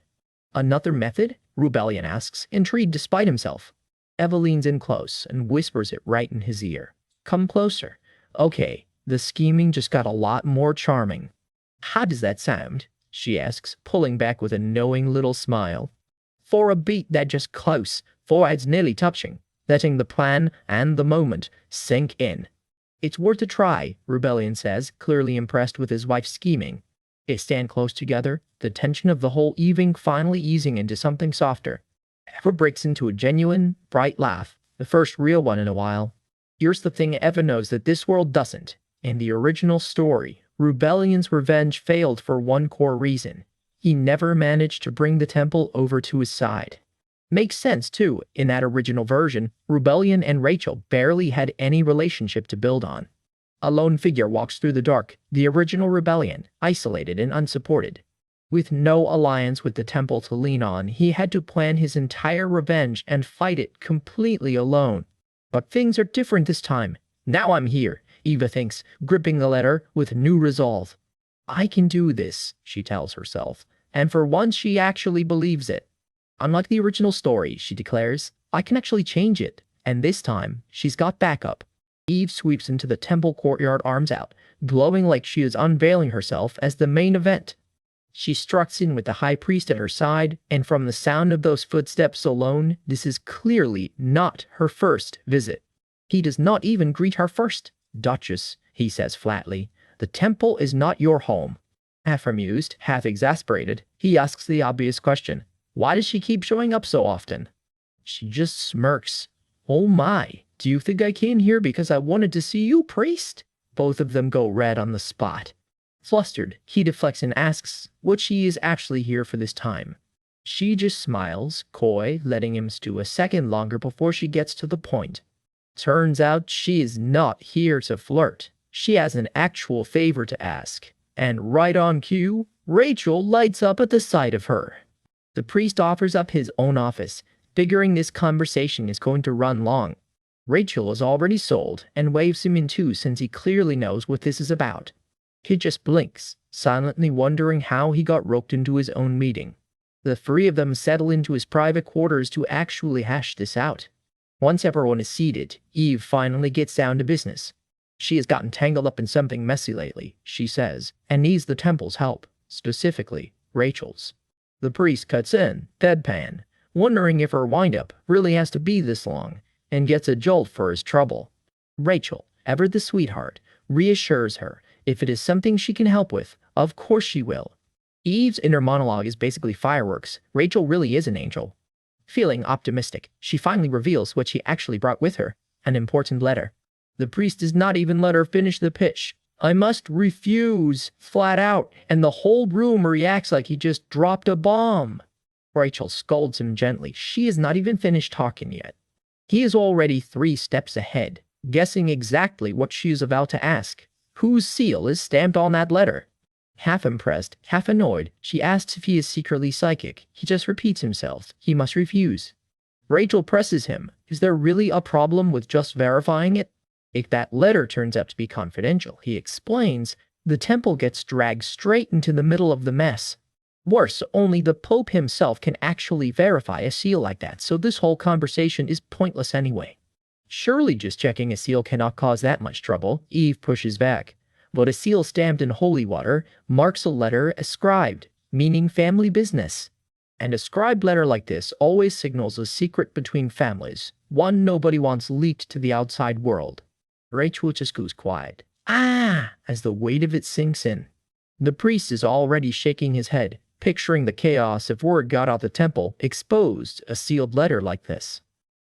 Another method? Rebellion asks, intrigued despite himself. Eva leans in close and whispers it right in his ear. Come closer. Okay, the scheming just got a lot more charming. How does that sound? She asks, pulling back with a knowing little smile. For a beat that just close, foreheads nearly touching, letting the plan and the moment sink in. It's worth a try, Rebellion says, clearly impressed with his wife's scheming. They stand close together, the tension of the whole evening finally easing into something softer. Eva breaks into a genuine, bright laugh, the first real one in a while. Here's the thing, Eva knows that this world doesn't. In the original story, Rebellion's revenge failed for one core reason. He never managed to bring the temple over to his side. Makes sense, too. In that original version, Rebellion and Rachel barely had any relationship to build on. A lone figure walks through the dark, the original Rebellion, isolated and unsupported. With no alliance with the temple to lean on, he had to plan his entire revenge and fight it completely alone. But things are different this time. Now I'm here, Eva thinks, gripping the letter with new resolve. I can do this, she tells herself, and for once she actually believes it. Unlike the original story, she declares, I can actually change it, and this time, she's got backup. Eve sweeps into the temple courtyard, arms out, glowing like she is unveiling herself as the main event. She struts in with the high priest at her side, and from the sound of those footsteps alone, this is clearly not her first visit. He does not even greet her first. Duchess, he says flatly, the temple is not your home. Half amused, half exasperated, he asks the obvious question. Why does she keep showing up so often? She just smirks. Oh my, do you think I came here because I wanted to see you, priest? Both of them go red on the spot. Flustered, he deflects and asks what she is actually here for this time. She just smiles, coy, letting him stew a second longer before she gets to the point. Turns out she is not here to flirt. She has an actual favor to ask. And right on cue, Rachel lights up at the sight of her. The priest offers up his own office, figuring this conversation is going to run long. Rachel is already sold and waves him in too, since he clearly knows what this is about. He just blinks, silently wondering how he got roped into his own meeting. The three of them settle into his private quarters to actually hash this out. Once everyone is seated, Eve finally gets down to business. She has gotten tangled up in something messy lately, she says, and needs the temple's help, specifically Rachel's. The priest cuts in, deadpan, wondering if her windup really has to be this long, and gets a jolt for his trouble. Rachel, ever the sweetheart, reassures her if it is something she can help with, of course she will. Eve's inner monologue is basically fireworks. Rachel really is an angel. Feeling optimistic, she finally reveals what she actually brought with her, an important letter. The priest does not even let her finish the pitch. I must refuse, flat out, and the whole room reacts like he just dropped a bomb. Rachel scolds him gently. She is not even finished talking yet. He is already 3 steps ahead, guessing exactly what she is about to ask. Whose seal is stamped on that letter? Half impressed, half annoyed, she asks if he is secretly psychic. He just repeats himself. He must refuse. Rachel presses him. Is there really a problem with just verifying it? If that letter turns out to be confidential, he explains, the temple gets dragged straight into the middle of the mess. Worse, only the Pope himself can actually verify a seal like that, so this whole conversation is pointless anyway. Surely just checking a seal cannot cause that much trouble, Eve pushes back. But a seal stamped in holy water marks a letter ascribed, meaning family business. An ascribed letter like this always signals a secret between families, one nobody wants leaked to the outside world. Rachel just goes quiet. Ah! As the weight of it sinks in. The priest is already shaking his head, picturing the chaos if word got out the temple exposed a sealed letter like this.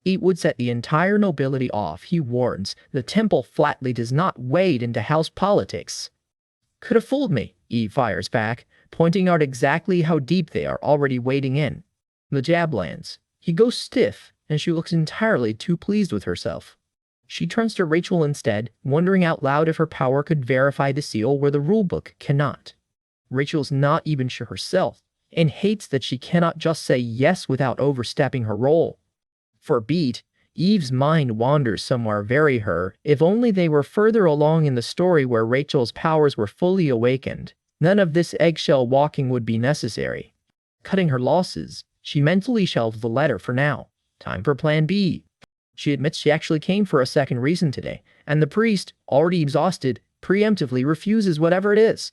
It would set the entire nobility off, he warns. The temple flatly does not wade into house politics. Could have fooled me, Eve fires back, pointing out exactly how deep they are already wading in. The jab lands. He goes stiff, and she looks entirely too pleased with herself. She turns to Rachel instead, wondering out loud if her power could verify the seal where the rulebook cannot. Rachel's not even sure herself, and hates that she cannot just say yes without overstepping her role. For a beat, Eve's mind wanders somewhere very her. If only they were further along in the story where Rachel's powers were fully awakened, none of this eggshell walking would be necessary. Cutting her losses, she mentally shelved the letter for now. Time for plan B. She admits she actually came for a second reason today, and the priest, already exhausted, preemptively refuses whatever it is.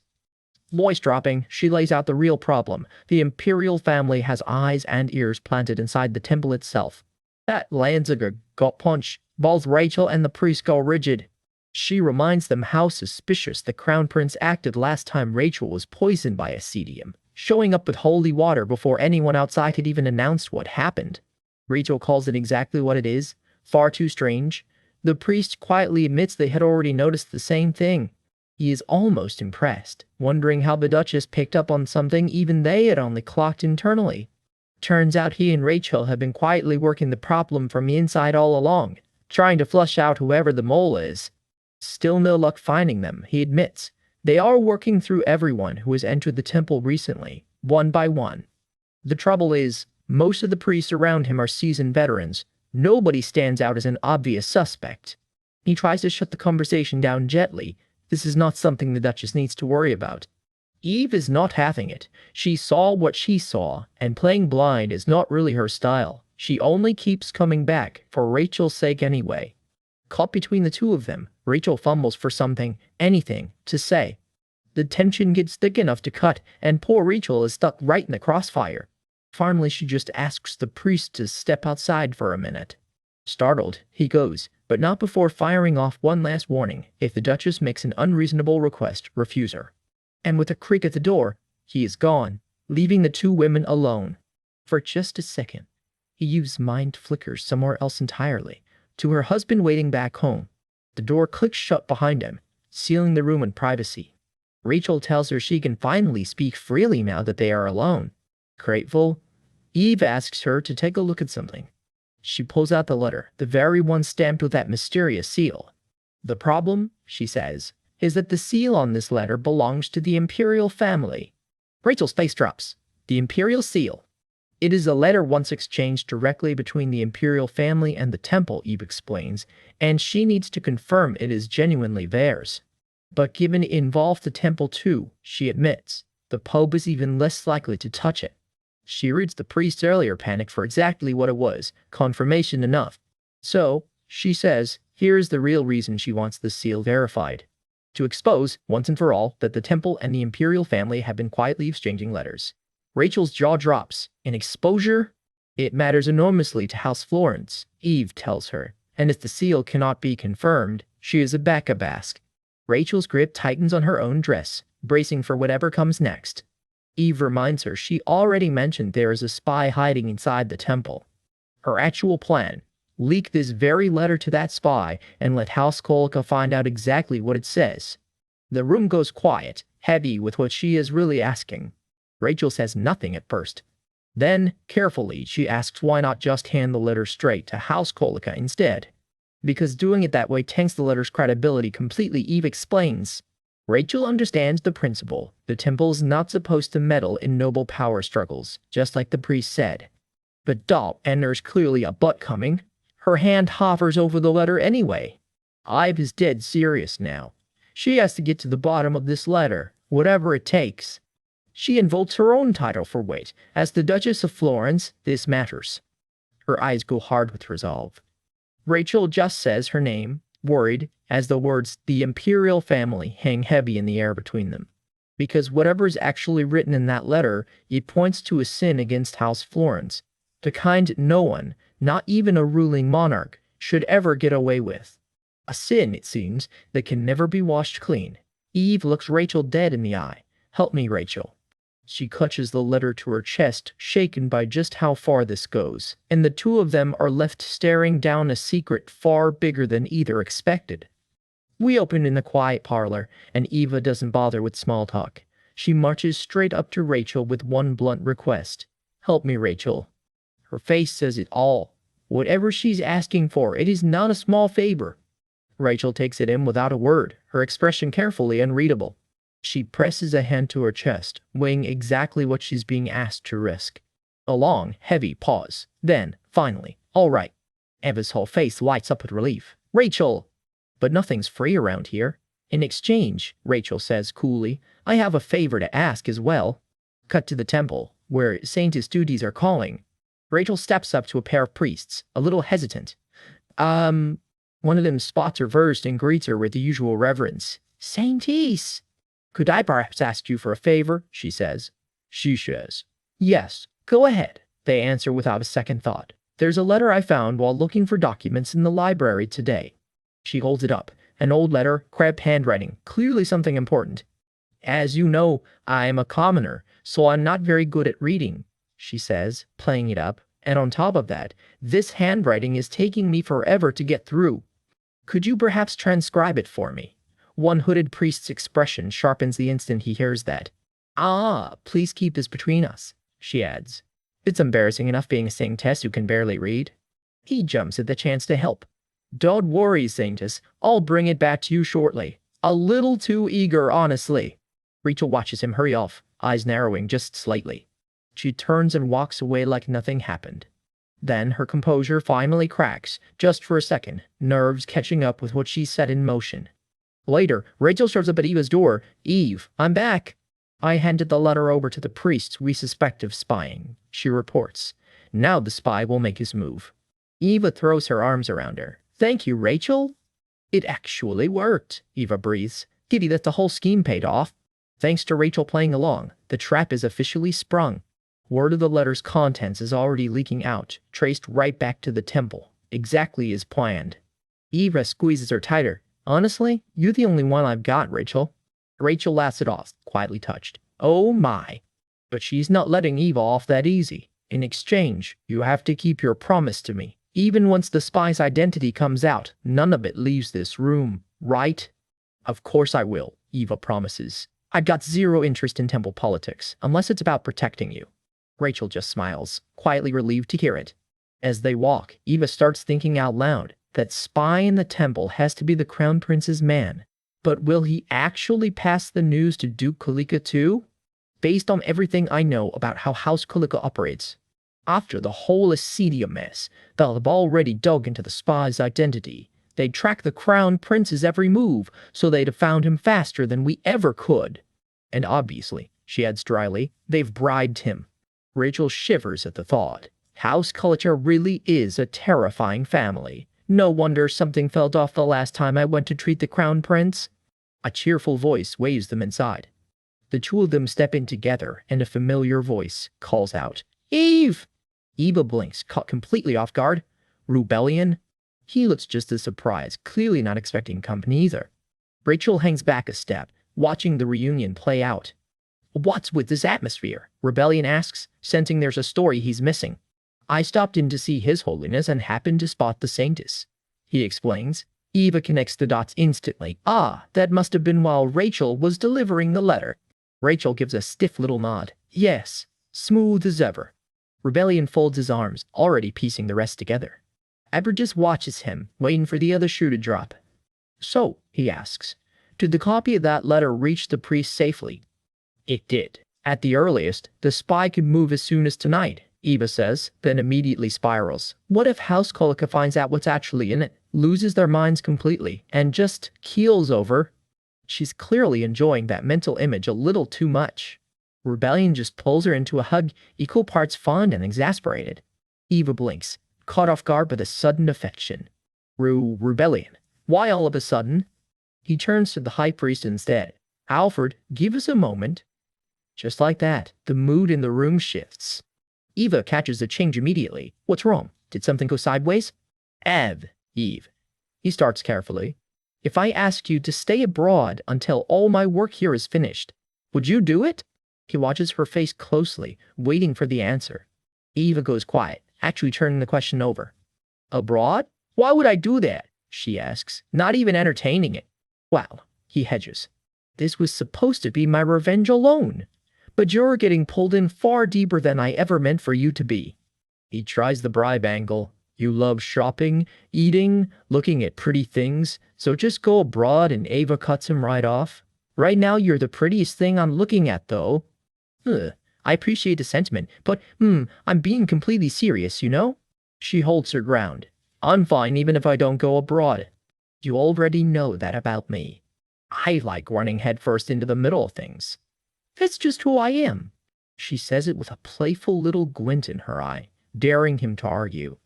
Voice dropping, she lays out the real problem. The imperial family has eyes and ears planted inside the temple itself. That lands a gut punch. Both Rachel and the priest go rigid. She reminds them how suspicious the crown prince acted last time Rachel was poisoned by a cedium, showing up with holy water before anyone outside had even announced what happened. Rachel calls it exactly what it is. Far too strange. The priest quietly admits they had already noticed the same thing. He is almost impressed, wondering how the Duchess picked up on something even they had only clocked internally. Turns out he and Rachel have been quietly working the problem from the inside all along, trying to flush out whoever the mole is. Still no luck finding them, he admits. They are working through everyone who has entered the temple recently, one by one. The trouble is, most of the priests around him are seasoned veterans. Nobody stands out as an obvious suspect. He tries to shut the conversation down gently. This is not something the Duchess needs to worry about. Eve is not having it. She saw what she saw, and playing blind is not really her style. She only keeps coming back, for Rachel's sake anyway. Caught between the two of them, Rachel fumbles for something, anything, to say. The tension gets thick enough to cut, and poor Rachel is stuck right in the crossfire. Finally, she just asks the priest to step outside for a minute. Startled, he goes, but not before firing off one last warning. If the Duchess makes an unreasonable request, refuse her. And with a creak at the door, he is gone, leaving the two women alone. For just a second, Eve's mind flickers somewhere else entirely, to her husband waiting back home. The door clicks shut behind him, sealing the room in privacy. Rachel tells her she can finally speak freely now that they are alone. Grateful, Eve asks her to take a look at something. She pulls out the letter, the very one stamped with that mysterious seal. The problem, she says, is that the seal on this letter belongs to the imperial family. Rachel's face drops. The imperial seal. It is a letter once exchanged directly between the imperial family and the temple, Eve explains, and she needs to confirm it is genuinely theirs. But given it involved the temple too, she admits, the Pope is even less likely to touch it. She reads the priest's earlier panic for exactly what it was, confirmation enough. So, she says, here's the real reason she wants the seal verified. To expose, once and for all, that the temple and the imperial family have been quietly exchanging letters. Rachel's jaw drops. In exposure? It matters enormously to House Florence, Eve tells her, and if the seal cannot be confirmed, she is a backabask. Rachel's grip tightens on her own dress, bracing for whatever comes next. Eve reminds her she already mentioned there is a spy hiding inside the temple. Her actual plan: leak this very letter to that spy and let House Kolka find out exactly what it says. The room goes quiet, heavy with what she is really asking. Rachel says nothing at first. Then, carefully, she asks why not just hand the letter straight to House Kolka instead. Because doing it that way tanks the letter's credibility completely, Eve explains. Rachel understands the principle. The temple is not supposed to meddle in noble power struggles, just like the priest said. But and there's clearly a but coming. Her hand hovers over the letter anyway. Eve is dead serious now. She has to get to the bottom of this letter, whatever it takes. She invokes her own title for weight. As the Duchess of Florence, this matters. Her eyes go hard with resolve. Rachel just says her name, worried, as the words "the imperial family" hang heavy in the air between them. Because whatever is actually written in that letter, it points to a sin against House Florence, the kind no one, not even a ruling monarch, should ever get away with. A sin, it seems, that can never be washed clean. Eve looks Rachel dead in the eye. Help me, Rachel. She clutches the letter to her chest, shaken by just how far this goes, and the two of them are left staring down a secret far bigger than either expected. We open in the quiet parlor, and Eva doesn't bother with small talk. She marches straight up to Rachel with one blunt request. Help me, Rachel. Her face says it all. Whatever she's asking for, it is not a small favor. Rachel takes it in without a word, her expression carefully unreadable. She presses a hand to her chest, weighing exactly what she's being asked to risk. A long, heavy pause. Then, finally, all right. Eva's whole face lights up with relief. Rachel! But nothing's free around here. In exchange, Rachel says coolly, I have a favor to ask as well. Cut to the temple, where Saint's duties are calling. Rachel steps up to a pair of priests, a little hesitant. One of them spots her first and greets her with the usual reverence. Saintess! Could I perhaps ask you for a favor? She says. She says. Yes, go ahead. They answer without a second thought. There's a letter I found while looking for documents in the library today. She holds it up. An old letter, crabbed handwriting, clearly something important. As you know, I am a commoner, so I'm not very good at reading, she says, playing it up. And on top of that, this handwriting is taking me forever to get through. Could you perhaps transcribe it for me? One hooded priest's expression sharpens the instant he hears that. Ah, please keep this between us, she adds. It's embarrassing enough being a Saintess who can barely read. He jumps at the chance to help. Don't worry, Saintess. I'll bring it back to you shortly. A little too eager, honestly. Rachel watches him hurry off, eyes narrowing just slightly. She turns and walks away like nothing happened. Then her composure finally cracks, just for a second, nerves catching up with what she set in motion. Later, Rachel shows up at Eva's door. Eve, I'm back. I handed the letter over to the priests we suspect of spying, she reports. Now the spy will make his move. Eva throws her arms around her. Thank you, Rachel. It actually worked, Eva breathes. Giddy that the whole scheme paid off. Thanks to Rachel playing along, the trap is officially sprung. Word of the letter's contents is already leaking out, traced right back to the temple, exactly as planned. Eva squeezes her tighter. Honestly, you're the only one I've got, Rachel. Rachel laughs it off, quietly touched. Oh my. But she's not letting Eva off that easy. In exchange, you have to keep your promise to me. Even once the spy's identity comes out, none of it leaves this room, right? Of course I will, Eva promises. I've got zero interest in temple politics, unless it's about protecting you. Rachel just smiles, quietly relieved to hear it. As they walk, Eva starts thinking out loud. That spy in the temple has to be the crown prince's man. But will he actually pass the news to Duke Kalika too? Based on everything I know about how House Kalika operates, after the whole Acedia mess, they'll have already dug into the spy's identity. They'd track the crown prince's every move, so they'd have found him faster than we ever could. And obviously, she adds dryly, they've bribed him. Rachel shivers at the thought. House Kalika really is a terrifying family. No wonder something fell off the last time I went to treat the crown prince. A cheerful voice waves them inside. The two of them step in together, and a familiar voice calls out, Eve! Eva blinks, caught completely off guard. Rebellion? He looks just as surprised, clearly not expecting company either. Rachel hangs back a step, watching the reunion play out. What's with this atmosphere? Rebellion asks, sensing there's a story he's missing. I stopped in to see His Holiness and happened to spot the Saintess, he explains. Eva connects the dots instantly. Ah, that must have been while Rachel was delivering the letter. Rachel gives a stiff little nod. Yes, smooth as ever. Rebellion folds his arms, already piecing the rest together. Eber just watches him, waiting for the other shoe to drop. So, he asks, did the copy of that letter reach the priest safely? It did. At the earliest, the spy could move as soon as tonight, Eva says, then immediately spirals. What if House Kalika finds out what's actually in it, loses their minds completely, and just keels over? She's clearly enjoying that mental image a little too much. Rebellion just pulls her into a hug, equal parts fond and exasperated. Eva blinks, caught off guard by the sudden affection. Rebellion. Why all of a sudden? He turns to the high priest instead. Alfred, give us a moment. Just like that, the mood in the room shifts. Eva catches the change immediately. What's wrong? Did something go sideways? Eve. He starts carefully. If I ask you to stay abroad until all my work here is finished, would you do it? He watches her face closely, waiting for the answer. Eva goes quiet, actually turning the question over. Abroad? Why would I do that? She asks, not even entertaining it. Well, he hedges. This was supposed to be my revenge alone. But you're getting pulled in far deeper than I ever meant for you to be. He tries the bribe angle. You love shopping, eating, looking at pretty things, so just go abroad, and Eva cuts him right off. Right now you're the prettiest thing I'm looking at, though. I appreciate the sentiment, but I'm being completely serious, you know? She holds her ground. I'm fine even if I don't go abroad. You already know that about me. I like running headfirst into the middle of things. It's just who I am. She says it with a playful little glint in her eye, daring him to argue.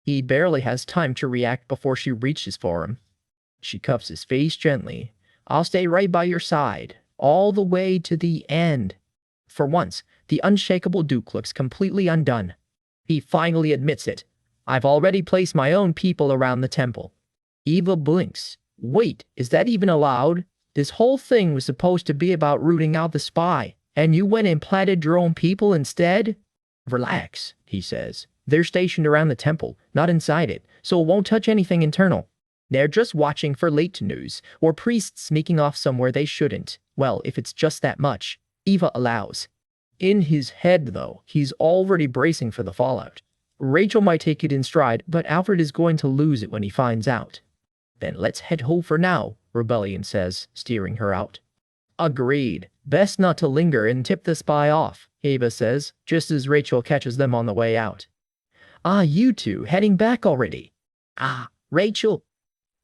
He barely has time to react before she reaches for him. She cups his face gently. I'll stay right by your side, all the way to the end. For once, the unshakable Duke looks completely undone. He finally admits it. I've already placed my own people around the temple. Eva blinks. Wait, is that even allowed? This whole thing was supposed to be about rooting out the spy, and you went and planted your own people instead? Relax, he says. They're stationed around the temple, not inside it, so it won't touch anything internal. They're just watching for late news, or priests sneaking off somewhere they shouldn't. Well, if it's just that much, Eva allows. In his head, though, he's already bracing for the fallout. Rachel might take it in stride, but Alfred is going to lose it when he finds out. Then let's head home for now, Rebellion says, steering her out. Agreed. Best not to linger and tip the spy off, Eva says, just as Rachel catches them on the way out. Ah, you two, heading back already? Ah, Rachel,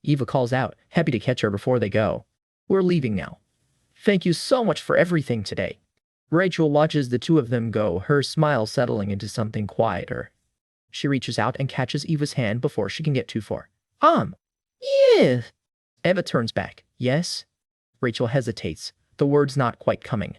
Eva calls out, happy to catch her before they go. We're leaving now. Thank you so much for everything today. Rachel watches the two of them go, her smile settling into something quieter. She reaches out and catches Eva's hand before she can get too far. Yeah. Eva turns back. Yes? Rachel hesitates, the words not quite coming.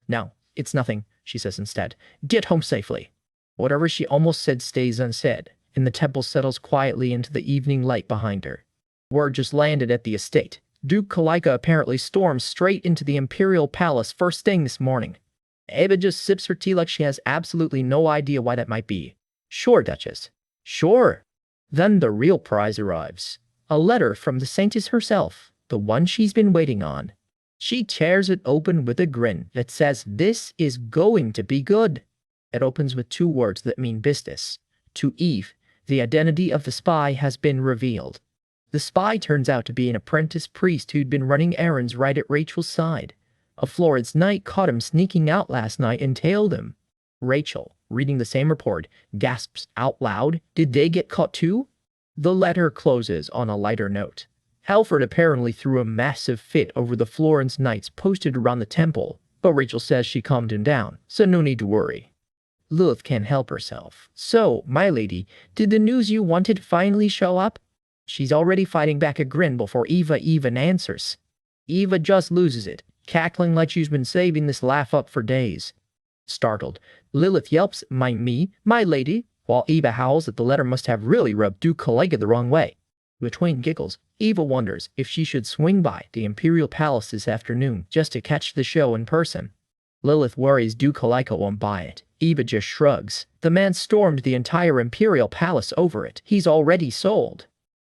No, it's nothing, she says instead. Get home safely. Whatever she almost said stays unsaid, and the temple settles quietly into the evening light behind her. Word just landed at the estate. Duke Kalika apparently storms straight into the Imperial Palace first thing this morning. Eva just sips her tea like she has absolutely no idea why that might be. Sure, Duchess. Sure. Then the real prize arrives. A letter from the Saintess herself, the one she's been waiting on. She tears it open with a grin that says this is going to be good. It opens with two words that mean business. To Eve, the identity of the spy has been revealed. The spy turns out to be an apprentice priest who'd been running errands right at Rachel's side. A Florence knight caught him sneaking out last night and tailed him. Rachel, reading the same report, gasps out loud, "Did they get caught too?" The letter closes on a lighter note. Alfred apparently threw a massive fit over the Florence knights posted around the temple, but Rachel says she calmed him down, so no need to worry. Lilith can't help herself. So, my lady, did the news you wanted finally show up? She's already fighting back a grin before Eva even answers. Eva just loses it, cackling like she's been saving this laugh up for days. Startled, Lilith yelps, my lady, while Eva howls that the letter must have really rubbed Duke Kalika the wrong way. Between giggles, Eva wonders if she should swing by the Imperial Palace this afternoon just to catch the show in person. Lilith worries Duke Kalika won't buy it. Eva just shrugs. The man stormed the entire Imperial Palace over it. He's already sold.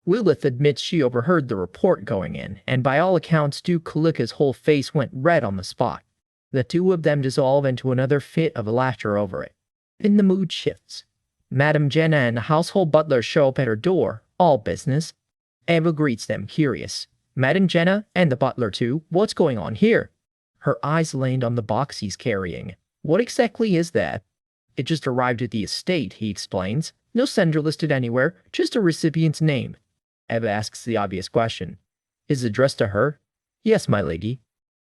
Lilith admits she overheard the report going in, and by all accounts Duke Kalika's whole face went red on the spot. The two of them dissolve into another fit of laughter over it. Then the mood shifts. Madame Jenna and the household butler show up at her door, all business. Eva greets them, curious. Madame Jenna and the butler too, what's going on here? Her eyes land on the box he's carrying. What exactly is that? It just arrived at the estate, he explains. No sender listed anywhere, just a recipient's name. Eva asks the obvious question. Is it addressed to her? Yes, my lady.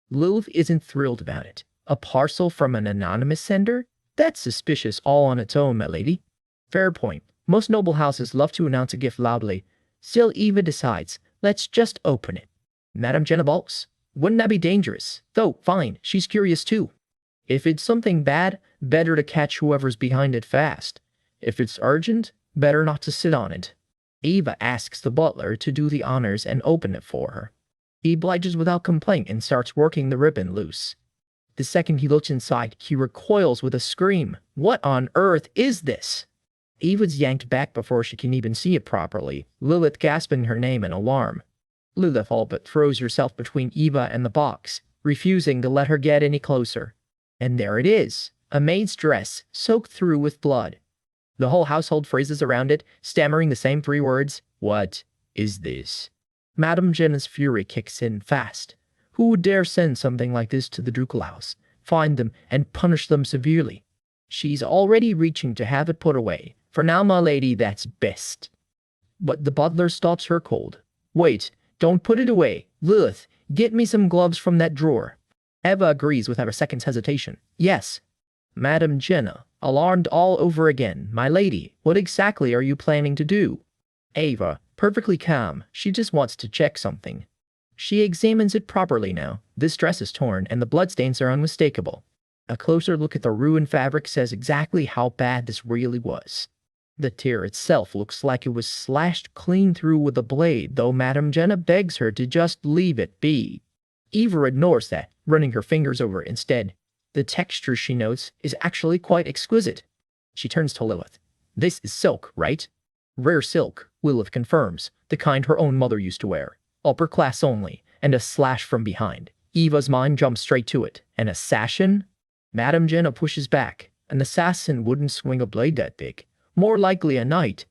Lilith isn't thrilled about it. A parcel from an anonymous sender? That's suspicious all on its own, my lady. Fair point. Most noble houses love to announce a gift loudly. Still, Eva decides, let's just open it. Madame Jenna balks. Wouldn't that be dangerous? Though, fine, she's curious too. If it's something bad, better to catch whoever's behind it fast. If it's urgent, better not to sit on it. Eva asks the butler to do the honors and open it for her. He obliges without complaint and starts working the ribbon loose. The second he looks inside, he recoils with a scream. What on earth is this? Eva's yanked back before she can even see it properly, Lilith gasping her name in alarm. Lilith all but throws herself between Eva and the box, refusing to let her get any closer. And there it is, a maid's dress, soaked through with blood. The whole household freezes around it, stammering the same three words. What is this? Madame Jenna's fury kicks in fast. Who would dare send something like this to the ducal house, find them, and punish them severely? She's already reaching to have it put away. For now, my lady, that's best. But the butler stops her cold. Wait, don't put it away. Lilith, get me some gloves from that drawer. Eva agrees without a second's hesitation. Yes. Madame Jenna, alarmed all over again. My lady, what exactly are you planning to do? Eva, perfectly calm, she just wants to check something. She examines it properly now. This dress is torn and the bloodstains are unmistakable. A closer look at the ruined fabric says exactly how bad this really was. The tear itself looks like it was slashed clean through with a blade, though Madame Jenna begs her to just leave it be. Eva ignores that, running her fingers over it instead. The texture, she notes, is actually quite exquisite. She turns to Lilith. This is silk, right? Rare silk, Lilith confirms, the kind her own mother used to wear. Upper class only, and a slash from behind. Eva's mind jumps straight to it. An assassin? Madame Jenna pushes back. An assassin wouldn't swing a blade that big. More likely a knight.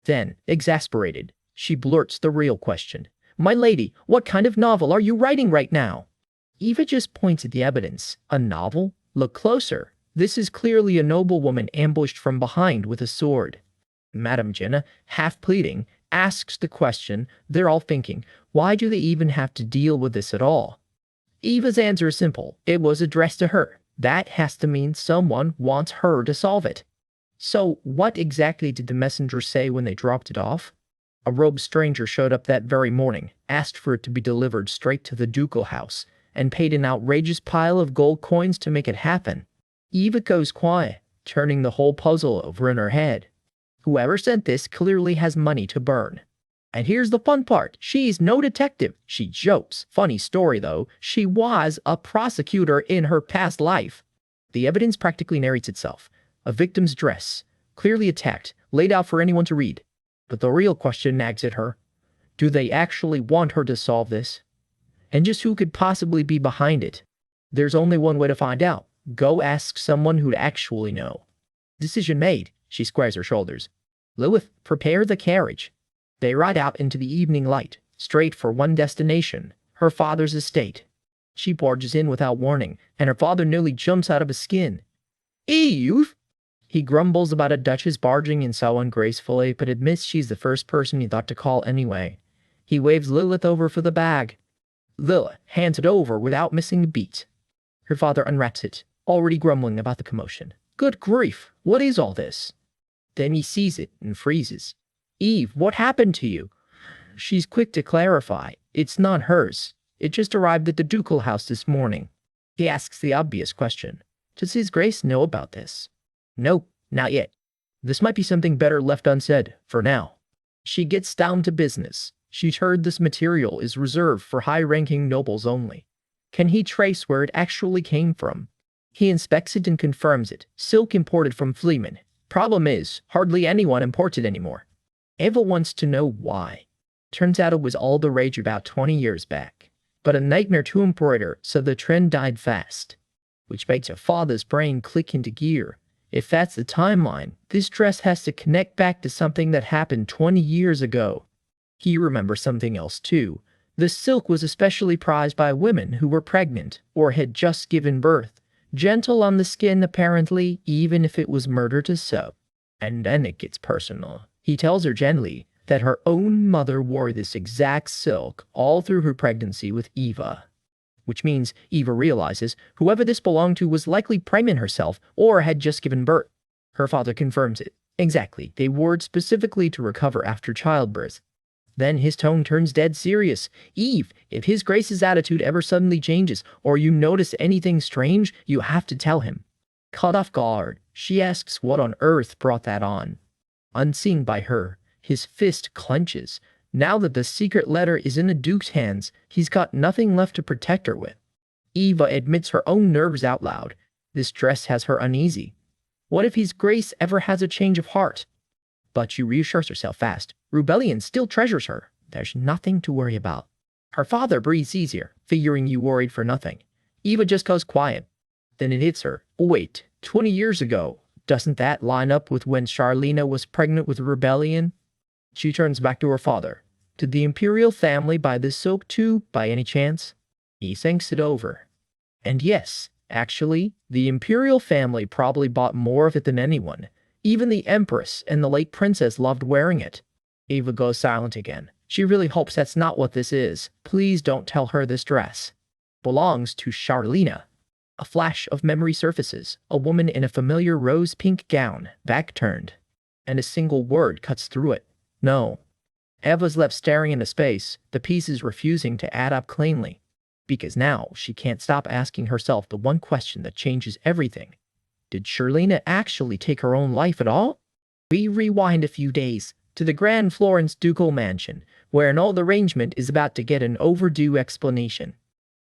Then, exasperated, she blurts the real question. My lady, what kind of novel are you writing right now? Eva just points at the evidence. A novel? Look closer. This is clearly a noblewoman ambushed from behind with a sword. Madame Jenna, half pleading, asks the question. They're all thinking, why do they even have to deal with this at all? Eva's answer is simple. It was addressed to her. That has to mean someone wants her to solve it. So, what exactly did the messenger say when they dropped it off? A robed stranger showed up that very morning, asked for it to be delivered straight to the ducal house, and paid an outrageous pile of gold coins to make it happen. Eva goes quiet, turning the whole puzzle over in her head. Whoever sent this clearly has money to burn. And here's the fun part. She's no detective. She jokes. Funny story though, she was a prosecutor in her past life. The evidence practically narrates itself. A victim's dress, clearly attacked, laid out for anyone to read. But the real question nags at her. Do they actually want her to solve this? And just who could possibly be behind it? There's only one way to find out. Go ask someone who'd actually know. Decision made. She squares her shoulders. Lilith, prepare the carriage. They ride out into the evening light, straight for one destination, her father's estate. She barges in without warning, and her father nearly jumps out of his skin. Eve! He grumbles about a duchess barging in so ungracefully, but admits she's the first person he thought to call anyway. He waves Lilith over for the bag. Lilith hands it over without missing a beat. Her father unwraps it, already grumbling about the commotion. Good grief, what is all this? Then he sees it and freezes. Eve, what happened to you? She's quick to clarify. It's not hers. It just arrived at the ducal house this morning. He asks the obvious question. Does His Grace know about this? Nope, not yet. This might be something better left unsaid, for now. She gets down to business. She's heard this material is reserved for high-ranking nobles only. Can he trace where it actually came from? He inspects it and confirms it. Silk imported from Fleeman. Problem is, hardly anyone imports it anymore. Eva wants to know why. Turns out it was all the rage about 20 years back. But a nightmare to embroider, so the trend died fast. Which makes her father's brain click into gear. If that's the timeline, this dress has to connect back to something that happened 20 years ago. He remembers something else too. The silk was especially prized by women who were pregnant or had just given birth. Gentle on the skin apparently, even if it was murder to sew. And then it gets personal. He tells her gently that her own mother wore this exact silk all through her pregnancy with Eva. Which means Eva realizes whoever this belonged to was likely pregnant herself or had just given birth. Her father confirms it. Exactly, they wore it specifically to recover after childbirth. Then his tone turns dead serious. Eve, if His Grace's attitude ever suddenly changes or you notice anything strange, you have to tell him. Caught off guard, she asks what on earth brought that on. Unseen by her, his fist clenches. Now that the secret letter is in the Duke's hands, he's got nothing left to protect her with. Eva admits her own nerves out loud. This dress has her uneasy. What if His Grace ever has a change of heart? But she reassures herself fast. Rebellion still treasures her. There's nothing to worry about. Her father breathes easier, figuring you worried for nothing. Eva just goes quiet. Then it hits her. Wait, 20 years ago. Doesn't that line up with when Charlena was pregnant with Rebellion? She turns back to her father. Did the imperial family buy this silk too, by any chance? He thinks it over. And yes, actually, the imperial family probably bought more of it than anyone. Even the Empress and the late princess loved wearing it. Eva goes silent again. She really hopes that's not what this is. Please don't tell her this dress belongs to Charlena. A flash of memory surfaces. A woman in a familiar rose-pink gown, back turned. And a single word cuts through it. No. Eva's left staring into space, the pieces refusing to add up cleanly. Because now she can't stop asking herself the one question that changes everything. Did Charlena actually take her own life at all? We rewind a few days to the Grand Florence Ducal Mansion, where an old arrangement is about to get an overdue explanation.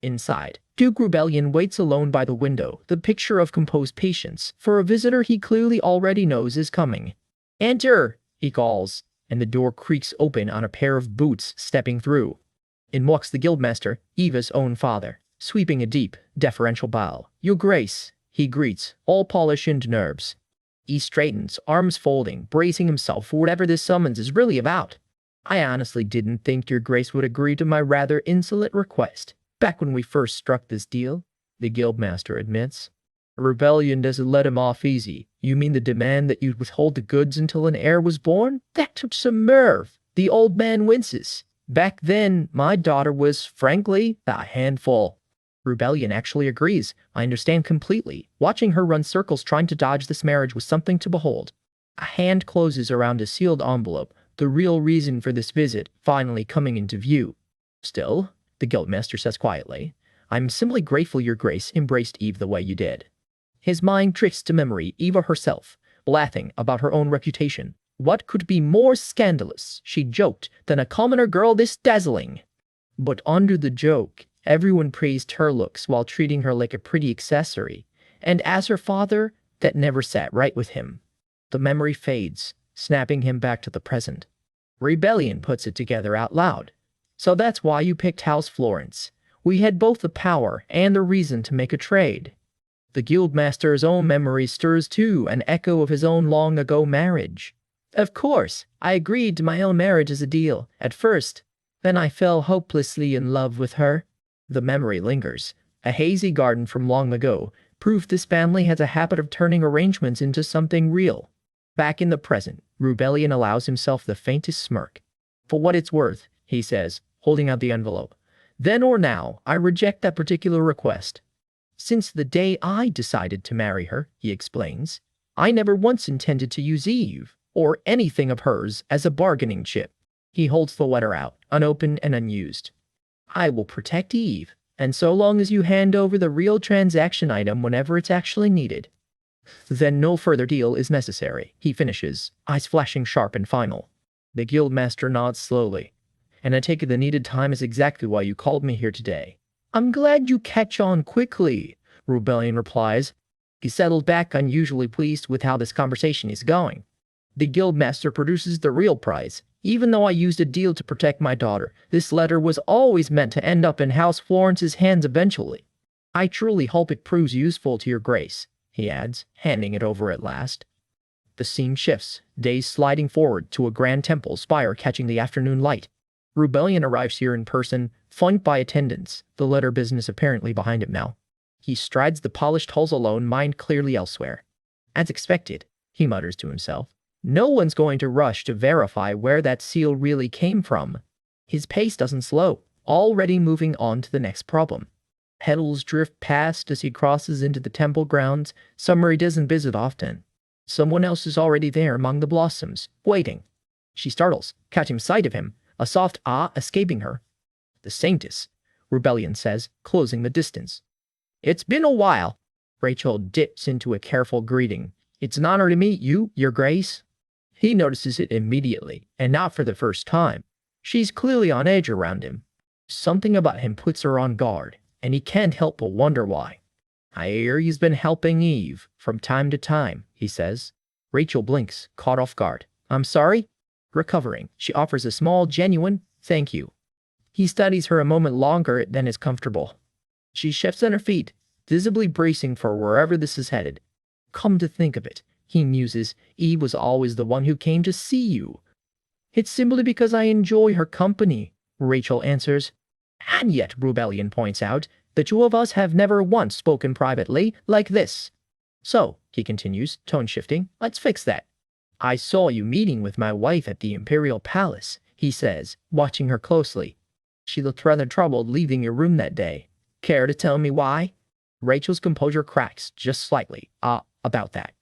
Inside, Duke Rebellion waits alone by the window, the picture of composed patience, for a visitor he clearly already knows is coming. Enter, he calls, and the door creaks open on a pair of boots stepping through. In walks the guildmaster, Eva's own father, sweeping a deep, deferential bow. Your Grace, he greets, all polish and nerves. He straightens, arms folding, bracing himself for whatever this summons is really about. I honestly didn't think your Grace would agree to my rather insolent request, back when we first struck this deal, the guildmaster admits. A rebellion doesn't let him off easy. You mean the demand that you'd withhold the goods until an heir was born? That took some nerve. The old man winces. Back then, my daughter was, frankly, a handful. Rebellion actually agrees. I understand completely. Watching her run circles trying to dodge this marriage was something to behold. A hand closes around a sealed envelope, the real reason for this visit finally coming into view. Still, the guildmaster says quietly, I'm simply grateful your Grace embraced Eve the way you did. His mind tricks to memory Eva herself, laughing about her own reputation. What could be more scandalous, she joked, than a commoner girl this dazzling? But under the joke, everyone praised her looks while treating her like a pretty accessory, and as her father, that never sat right with him. The memory fades, snapping him back to the present. Rebellion puts it together out loud. So that's why you picked House Florence. We had both the power and the reason to make a trade. The guildmaster's own memory stirs too, an echo of his own long-ago marriage. Of course, I agreed to my own marriage as a deal, at first. Then I fell hopelessly in love with her. The memory lingers. A hazy garden from long ago, proof this family has a habit of turning arrangements into something real. Back in the present, Rebellion allows himself the faintest smirk. For what it's worth, he says, holding out the envelope. Then or now, I reject that particular request. Since the day I decided to marry her, he explains, I never once intended to use Eve, or anything of hers, as a bargaining chip. He holds the letter out, unopened and unused. I will protect Eve, and so long as you hand over the real transaction item whenever it's actually needed. Then no further deal is necessary, he finishes, eyes flashing sharp and final. The guildmaster nods slowly. And I take it the needed time is exactly why you called me here today. I'm glad you catch on quickly, Rebellion replies. He settled back, unusually pleased with how this conversation is going. The guildmaster produces the real prize. Even though I used a deal to protect my daughter, this letter was always meant to end up in House Florence's hands eventually. I truly hope it proves useful to your Grace, he adds, handing it over at last. The scene shifts, days sliding forward to a grand temple spire catching the afternoon light. Rebellion arrives here in person, flanked by attendants, the letter business apparently behind him now. He strides the polished halls alone, mind clearly elsewhere. As expected, he mutters to himself. No one's going to rush to verify where that seal really came from. His pace doesn't slow, already moving on to the next problem. Petals drift past as he crosses into the temple grounds, somewhere he doesn't visit often. Someone else is already there among the blossoms, waiting. She startles, catching sight of him, a soft ah escaping her. The Saintess, Rebellion says, closing the distance. It's been a while. Rachel dips into a careful greeting. It's an honor to meet you, your Grace. He notices it immediately, and not for the first time. She's clearly on edge around him. Something about him puts her on guard, and he can't help but wonder why. I hear he's been helping Eve from time to time, he says. Rachel blinks, caught off guard. I'm sorry? Recovering, she offers a small, genuine thank you. He studies her a moment longer than is comfortable. She shifts on her feet, visibly bracing for wherever this is headed. Come to think of it, he muses, Eve was always the one who came to see you. It's simply because I enjoy her company, Rachel answers. And yet, Rebellion points out, the two of us have never once spoken privately like this. So, he continues, tone shifting, let's fix that. I saw you meeting with my wife at the Imperial Palace, he says, watching her closely. She looked rather troubled leaving your room that day. Care to tell me why? Rachel's composure cracks just slightly. About that.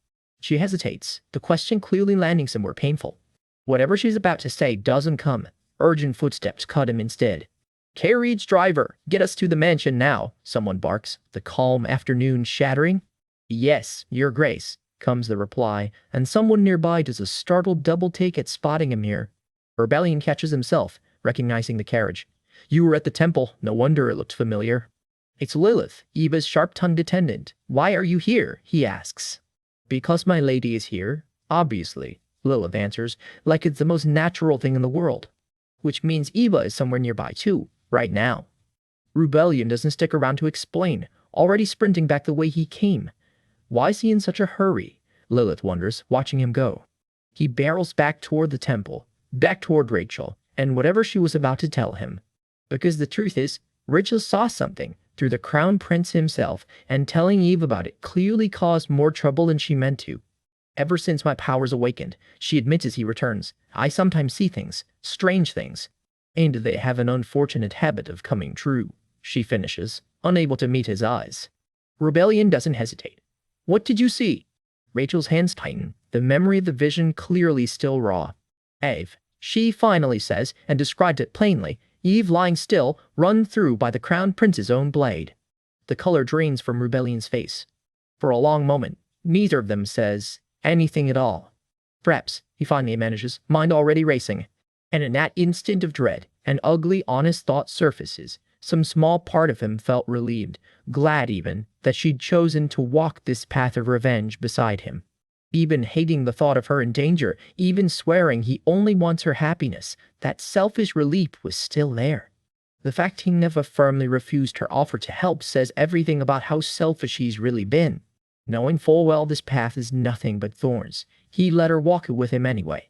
She hesitates, the question clearly landing somewhere painful. Whatever she's about to say doesn't come. Urgent footsteps cut him instead. Carriage driver, get us to the mansion now, someone barks, the calm afternoon shattering. Yes, your Grace, comes the reply, and someone nearby does a startled double take at spotting him here. Rebellion catches himself, recognizing the carriage. You were at the temple, no wonder it looked familiar. It's Lilith, Eva's sharp-tongued attendant. Why are you here? He asks. Because my lady is here, obviously. Lilith answers, like it's the most natural thing in the world. Which means Eva is somewhere nearby too, right now. Rebellion doesn't stick around to explain, already sprinting back the way he came. Why is he in such a hurry? Lilith wonders, watching him go. He barrels back toward the temple, back toward Rachel, and whatever she was about to tell him. Because the truth is, Rachel saw something through the crown prince himself, and telling Eve about it clearly caused more trouble than she meant to. Ever since my powers awakened, she admits as he returns, I sometimes see things, strange things, and they have an unfortunate habit of coming true, she finishes, unable to meet his eyes. Rebellion doesn't hesitate. What did you see? Rachel's hands tighten, the memory of the vision clearly still raw. Eve, she finally says, and described it plainly, Eve lying still, run through by the crown prince's own blade. The color drains from Rebellion's face. For a long moment, neither of them says anything at all. Perhaps, he finally manages, mind already racing. And in that instant of dread, an ugly, honest thought surfaces. Some small part of him felt relieved, glad even, that she'd chosen to walk this path of revenge beside him. Even hating the thought of her in danger, even swearing he only wants her happiness, that selfish relief was still there. The fact he never firmly refused her offer to help says everything about how selfish he's really been. Knowing full well this path is nothing but thorns, he let her walk it with him anyway.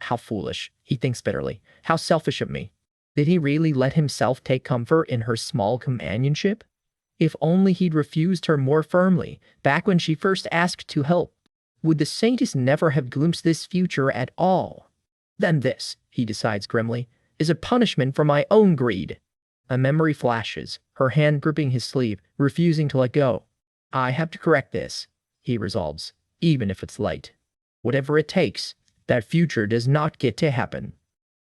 How foolish, he thinks bitterly. How selfish of me. Did he really let himself take comfort in her small companionship? If only he'd refused her more firmly, back when she first asked to help. Would the saintess never have glimpsed this future at all? Then this, he decides grimly, is a punishment for my own greed. A memory flashes, her hand gripping his sleeve, refusing to let go. I have to correct this, he resolves, even if it's late. Whatever it takes, that future does not get to happen.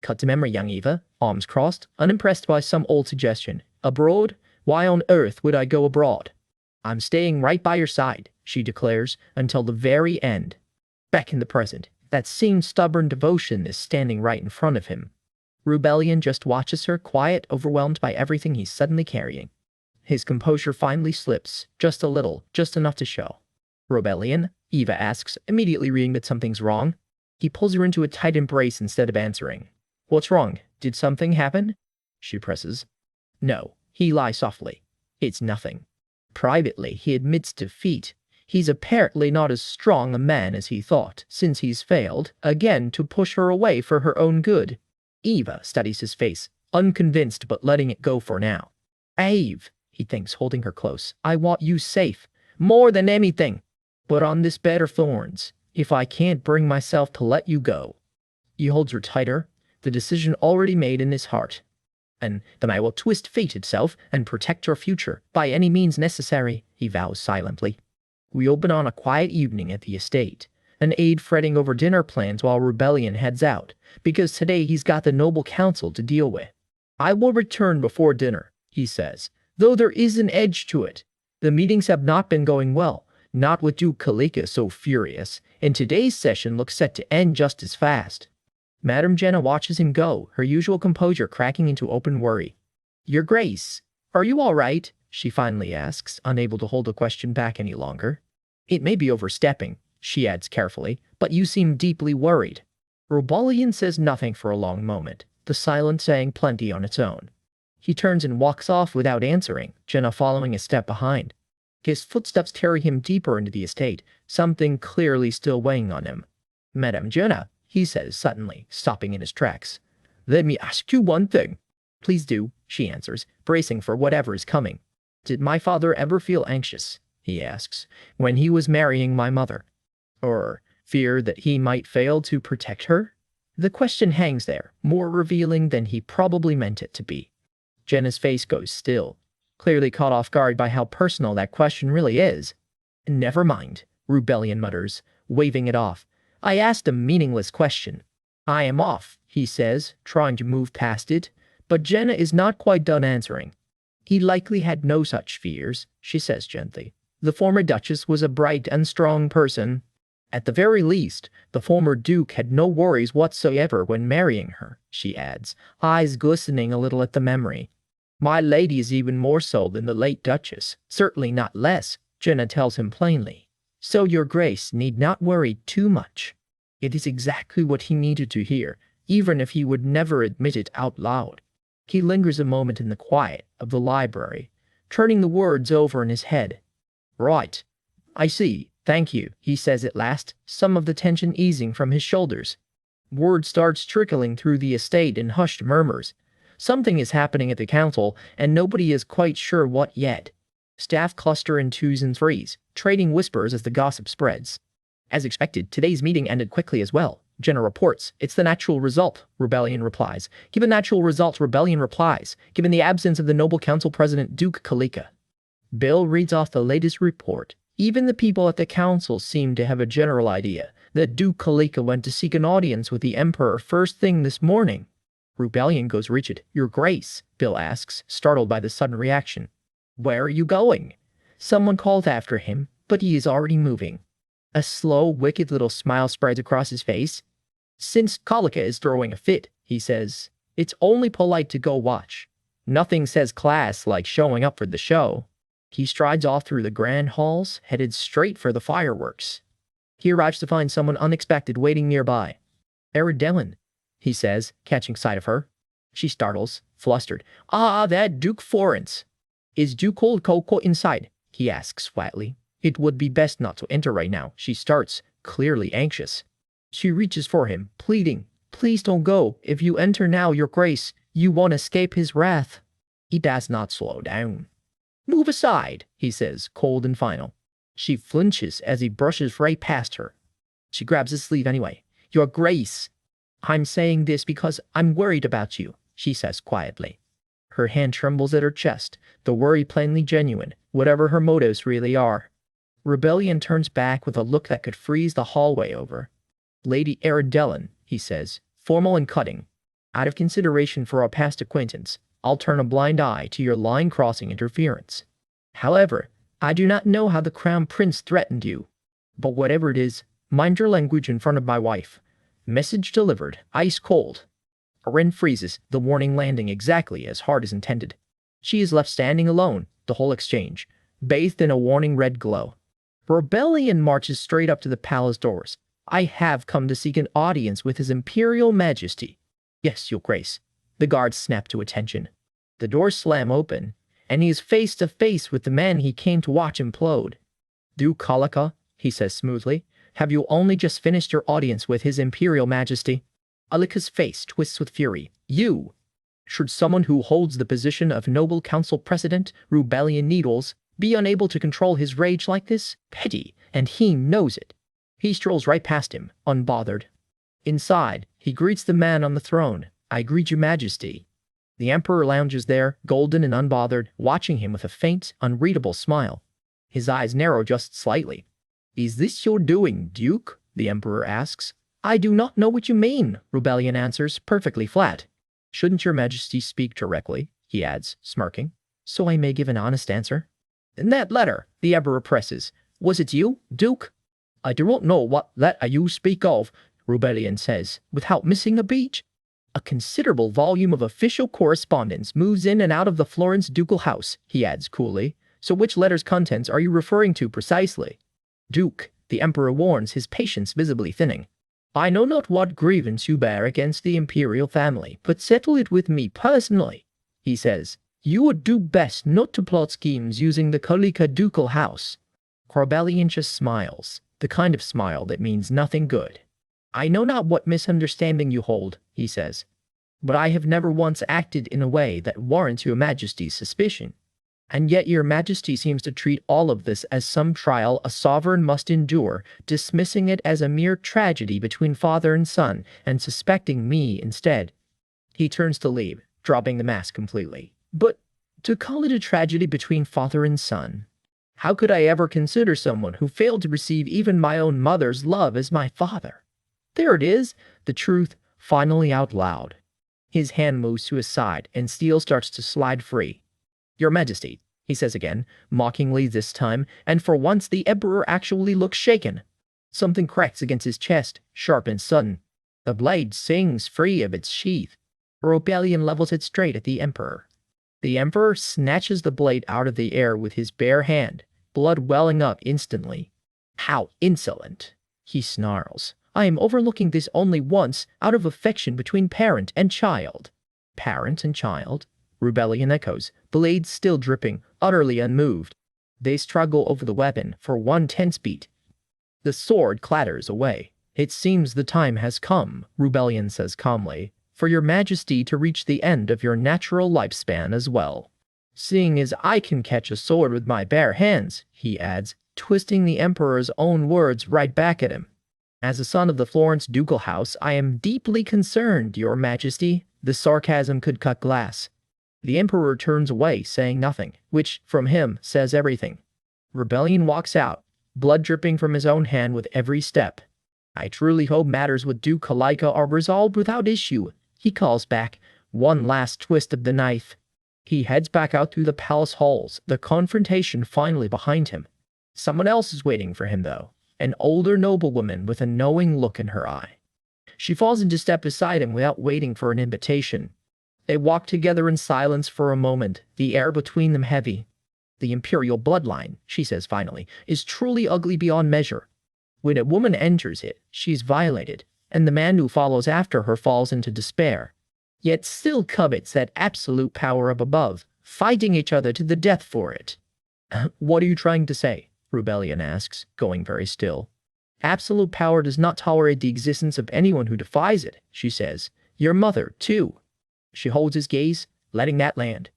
Cut to memory, young Eva, arms crossed, unimpressed by some old suggestion. Abroad? Why on earth would I go abroad? I'm staying right by your side, she declares, until the very end. Back in the present, that same stubborn devotion is standing right in front of him. Rebellion just watches her, quiet, overwhelmed by everything he's suddenly carrying. His composure finally slips, just a little, just enough to show. Rebellion? Eva asks, immediately reading that something's wrong. He pulls her into a tight embrace instead of answering. What's wrong? Did something happen? She presses. No, he lies softly. It's nothing. Privately, he admits defeat. He's apparently not as strong a man as he thought, since he's failed, again, to push her away for her own good. Eva studies his face, unconvinced but letting it go for now. Eve, he thinks, holding her close, I want you safe, more than anything. But on this bed of thorns, if I can't bring myself to let you go. He holds her tighter, the decision already made in his heart. And then I will twist fate itself and protect your future by any means necessary, he vows silently. We open on a quiet evening at the estate, an aide fretting over dinner plans while Rebellion heads out, because today he's got the noble council to deal with. I will return before dinner, he says, though there is an edge to it. The meetings have not been going well, not with Duke Kalika so furious, and today's session looks set to end just as fast. Madame Jenna watches him go, her usual composure cracking into open worry. Your Grace, are you all right? She finally asks, unable to hold the question back any longer. It may be overstepping, she adds carefully, but you seem deeply worried. Rebellion says nothing for a long moment, the silence saying plenty on its own. He turns and walks off without answering, Jenna following a step behind. His footsteps carry him deeper into the estate, something clearly still weighing on him. Madame Jenna, he says suddenly, stopping in his tracks. Let me ask you one thing. Please do, she answers, bracing for whatever is coming. Did my father ever feel anxious, he asks, when he was marrying my mother? Or fear that he might fail to protect her? The question hangs there, more revealing than he probably meant it to be. Jenna's face goes still, clearly caught off guard by how personal that question really is. Never mind, Rebellion mutters, waving it off. I asked a meaningless question. I am off, he says, trying to move past it, but Jenna is not quite done answering. He likely had no such fears, she says gently. The former Duchess was a bright and strong person. At the very least, the former Duke had no worries whatsoever when marrying her, she adds, eyes glistening a little at the memory. My lady is even more so than the late Duchess, certainly not less, Jenna tells him plainly. So your Grace need not worry too much. It is exactly what he needed to hear, even if he would never admit it out loud. He lingers a moment in the quiet of the library, turning the words over in his head. Right. I see, thank you, he says at last, some of the tension easing from his shoulders. Word starts trickling through the estate in hushed murmurs. Something is happening at the council, and nobody is quite sure what yet. Staff cluster in twos and threes, trading whispers as the gossip spreads. As expected, today's meeting ended quickly as well. Jenna reports, it's the natural result, Rebellion replies. Given natural results, Rebellion replies, given the absence of the noble council president Duke Kalika. Bill reads off the latest report. Even the people at the council seem to have a general idea that Duke Kalika went to seek an audience with the Emperor first thing this morning. Rebellion goes rigid. Your Grace, Bill asks, startled by the sudden reaction. Where are you going? Someone called after him, but he is already moving. A slow, wicked little smile spreads across his face. Since Kalika is throwing a fit, he says, it's only polite to go watch. Nothing says class like showing up for the show. He strides off through the grand halls, headed straight for the fireworks. He arrives to find someone unexpected waiting nearby. Eridelin, he says, catching sight of her. She startles, flustered. Ah, that Duke Florence. Is Duke Old Coco inside? He asks flatly. It would be best not to enter right now, she starts, clearly anxious. She reaches for him, pleading, please don't go. If you enter now, Your Grace, you won't escape his wrath. He does not slow down. Move aside, he says, cold and final. She flinches as he brushes right past her. She grabs his sleeve anyway. Your Grace. I'm saying this because I'm worried about you, she says quietly. Her hand trembles at her chest, the worry plainly genuine, whatever her motives really are. Rebellion turns back with a look that could freeze the hallway over. Lady Eridelin, he says, formal and cutting. Out of consideration for our past acquaintance, I'll turn a blind eye to your line-crossing interference. However, I do not know how the Crown Prince threatened you. But whatever it is, mind your language in front of my wife. Message delivered, ice cold. Arin freezes, the warning landing exactly as hard as intended. She is left standing alone, the whole exchange, bathed in a warning red glow. Rebellion marches straight up to the palace doors. I have come to seek an audience with His Imperial Majesty. Yes, Your Grace. The guards snap to attention. The doors slam open, and he is face to face with the man he came to watch implode. Duke Kalika, he says smoothly, have you only just finished your audience with His Imperial Majesty? Alika's face twists with fury. You! Should someone who holds the position of Noble Council President, Rebellion Needles, be unable to control his rage like this? Petty, and he knows it. He strolls right past him, unbothered. Inside, he greets the man on the throne. I greet Your Majesty. The Emperor lounges there, golden and unbothered, watching him with a faint, unreadable smile. His eyes narrow just slightly. Is this your doing, Duke? The Emperor asks. I do not know what you mean, Rebellion answers, perfectly flat. Shouldn't Your Majesty speak directly? He adds, smirking, so I may give an honest answer. In that letter, the Emperor presses. Was it you, Duke? I do not know what letter you speak of, Rebellion says, without missing a beat. A considerable volume of official correspondence moves in and out of the Florence ducal house, he adds coolly. So which letter's contents are you referring to precisely? Duke, the Emperor warns, his patience visibly thinning. I know not what grievance you bear against the imperial family, but settle it with me personally, he says. You would do best not to plot schemes using the Kalika ducal house. Rebellion just smiles, the kind of smile that means nothing good. I know not what misunderstanding you hold, he says, but I have never once acted in a way that warrants Your Majesty's suspicion. And yet Your Majesty seems to treat all of this as some trial a sovereign must endure, dismissing it as a mere tragedy between father and son, and suspecting me instead. He turns to leave, dropping the mask completely. But to call it a tragedy between father and son? How could I ever consider someone who failed to receive even my own mother's love as my father? There it is, the truth, finally out loud. His hand moves to his side, and steel starts to slide free. Your Majesty, he says again, mockingly this time, and for once the Emperor actually looks shaken. Something cracks against his chest, sharp and sudden. The blade sings free of its sheath. Rebellion levels it straight at the Emperor. The Emperor snatches the blade out of the air with his bare hand, blood welling up instantly. How insolent! He snarls. I am overlooking this only once out of affection between parent and child. Parent and child? Rebellion echoes, blades still dripping, utterly unmoved. They struggle over the weapon for one tense beat. The sword clatters away. It seems the time has come, Rebellion says calmly, for your majesty to reach the end of your natural lifespan as well. Seeing as I can catch a sword with my bare hands, he adds, twisting the emperor's own words right back at him. As a son of the Florence ducal house, I am deeply concerned, your majesty. The sarcasm could cut glass. The emperor turns away, saying nothing, which, from him, says everything. Rebellion walks out, blood dripping from his own hand with every step. I truly hope matters with Duke Kalika are resolved without issue, he calls back, one last twist of the knife. He heads back out through the palace halls, the confrontation finally behind him. Someone else is waiting for him, though, an older noblewoman with a knowing look in her eye. She falls into step beside him without waiting for an invitation. They walk together in silence for a moment, the air between them heavy. The imperial bloodline, she says finally, is truly ugly beyond measure. When a woman enters it, she's violated, and the man who follows after her falls into despair, yet still covets that absolute power up above, fighting each other to the death for it. What are you trying to say? Rebellion asks, going very still. Absolute power does not tolerate the existence of anyone who defies it, she says. Your mother, too. She holds his gaze, letting that land.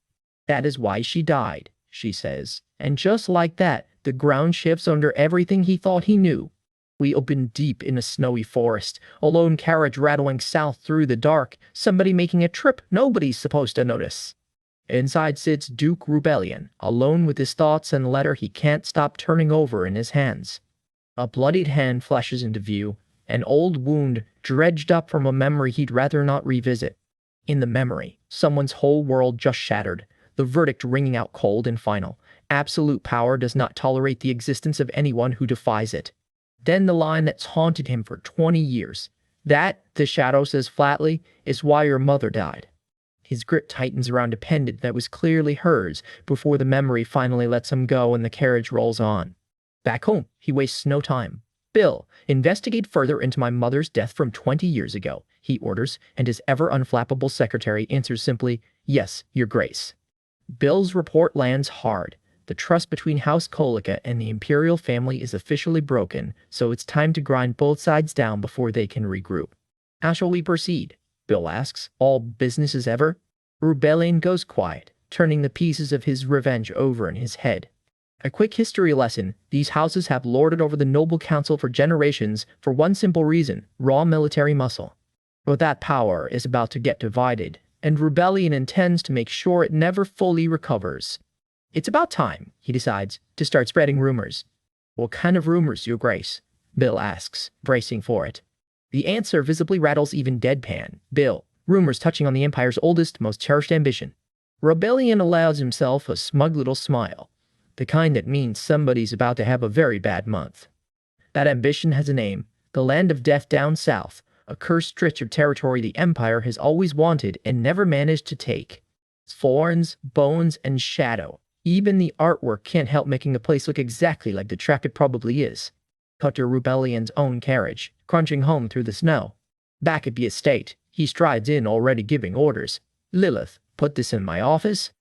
That is why she died, she says. And just like that, the ground shifts under everything he thought he knew. We open deep in a snowy forest, a lone carriage rattling south through the dark, somebody making a trip nobody's supposed to notice. Inside sits Duke Rebellion, alone with his thoughts and a letter he can't stop turning over in his hands. A bloodied hand flashes into view, an old wound dredged up from a memory he'd rather not revisit. In the memory, someone's whole world just shattered, the verdict ringing out cold and final. Absolute power does not tolerate the existence of anyone who defies it. Then the line that's haunted him for 20 years. That, the shadow says flatly, is why your mother died. His grip tightens around a pendant that was clearly hers before the memory finally lets him go and the carriage rolls on. Back home, he wastes no time. Bill, investigate further into my mother's death from 20 years ago, he orders, and his ever-unflappable secretary answers simply, yes, your grace. Bill's report lands hard. The trust between House Kolika and the imperial family is officially broken, so it's time to grind both sides down before they can regroup. How shall we proceed? Bill asks. All business as ever? Rebellion goes quiet, turning the pieces of his revenge over in his head. A quick history lesson. These houses have lorded over the noble council for generations for one simple reason, raw military muscle. But that power is about to get divided, and Rebellion intends to make sure it never fully recovers. It's about time, he decides, to start spreading rumors. What kind of rumors, your grace? Bill asks, bracing for it. The answer visibly rattles even deadpan. Bill, rumors touching on the Empire's oldest, most cherished ambition. Rebellion allows himself a smug little smile, the kind that means somebody's about to have a very bad month. That ambition has a name, the Land of Death down south, a cursed stretch of territory the Empire has always wanted and never managed to take. Thorns, bones, and shadow. Even the artwork can't help making the place look exactly like the trap it probably is. Cut to Rebellion's own carriage, crunching home through the snow. Back at the estate, he strides in already giving orders. Lilith, put this in my office?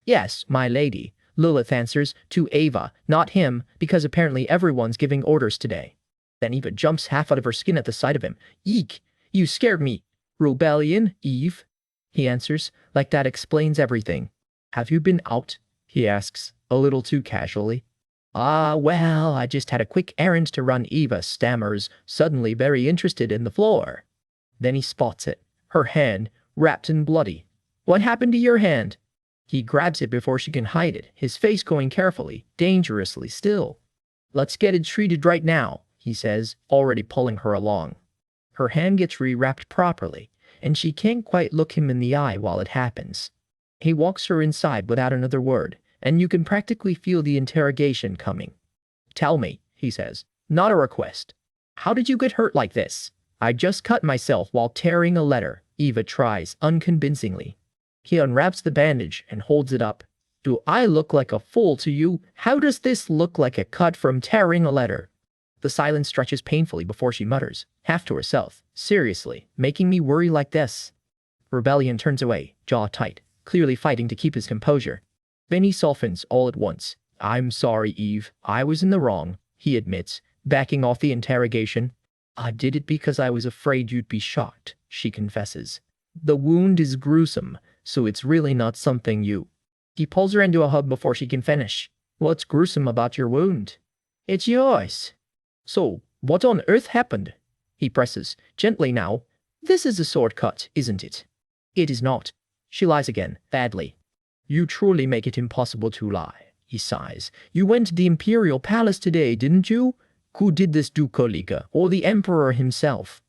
Yes, my lady, Lilith answers, to Ava, not him, because apparently everyone's giving orders today. Then Eva jumps half out of her skin at the sight of him. Eek, you scared me. Rebellion, Eve? He answers, like that explains everything. Have you been out? He asks, a little too casually. Well, I just had a quick errand to run. Eva stammers, suddenly very interested in the floor. Then he spots it, her hand, wrapped in bloody. What happened to your hand? He grabs it before she can hide it, his face going carefully, dangerously still. Let's get it treated right now, he says, already pulling her along. Her hand gets rewrapped properly, and she can't quite look him in the eye while it happens. He walks her inside without another word, and you can practically feel the interrogation coming. Tell me, he says, not a request. How did you get hurt like this? I just cut myself while tearing a letter, Eva tries, unconvincingly. He unwraps the bandage and holds it up. Do I look like a fool to you? How does this look like a cut from tearing a letter? The silence stretches painfully before she mutters, half to herself, seriously, making me worry like this. Rebellion turns away, jaw tight, clearly fighting to keep his composure. Then he softens all at once. I'm sorry, Eve. I was in the wrong, he admits, backing off the interrogation. I did it because I was afraid you'd be shocked, she confesses. The wound is gruesome, so it's really not something you... He pulls her into a hug before she can finish. What's gruesome about your wound? It's yours. So, what on earth happened? He presses, gently now. This is a sword cut, isn't it? It is not. She lies again, badly. You truly make it impossible to lie, he sighs. You went to the Imperial Palace today, didn't you? Who did this to Kalika, or the Emperor himself?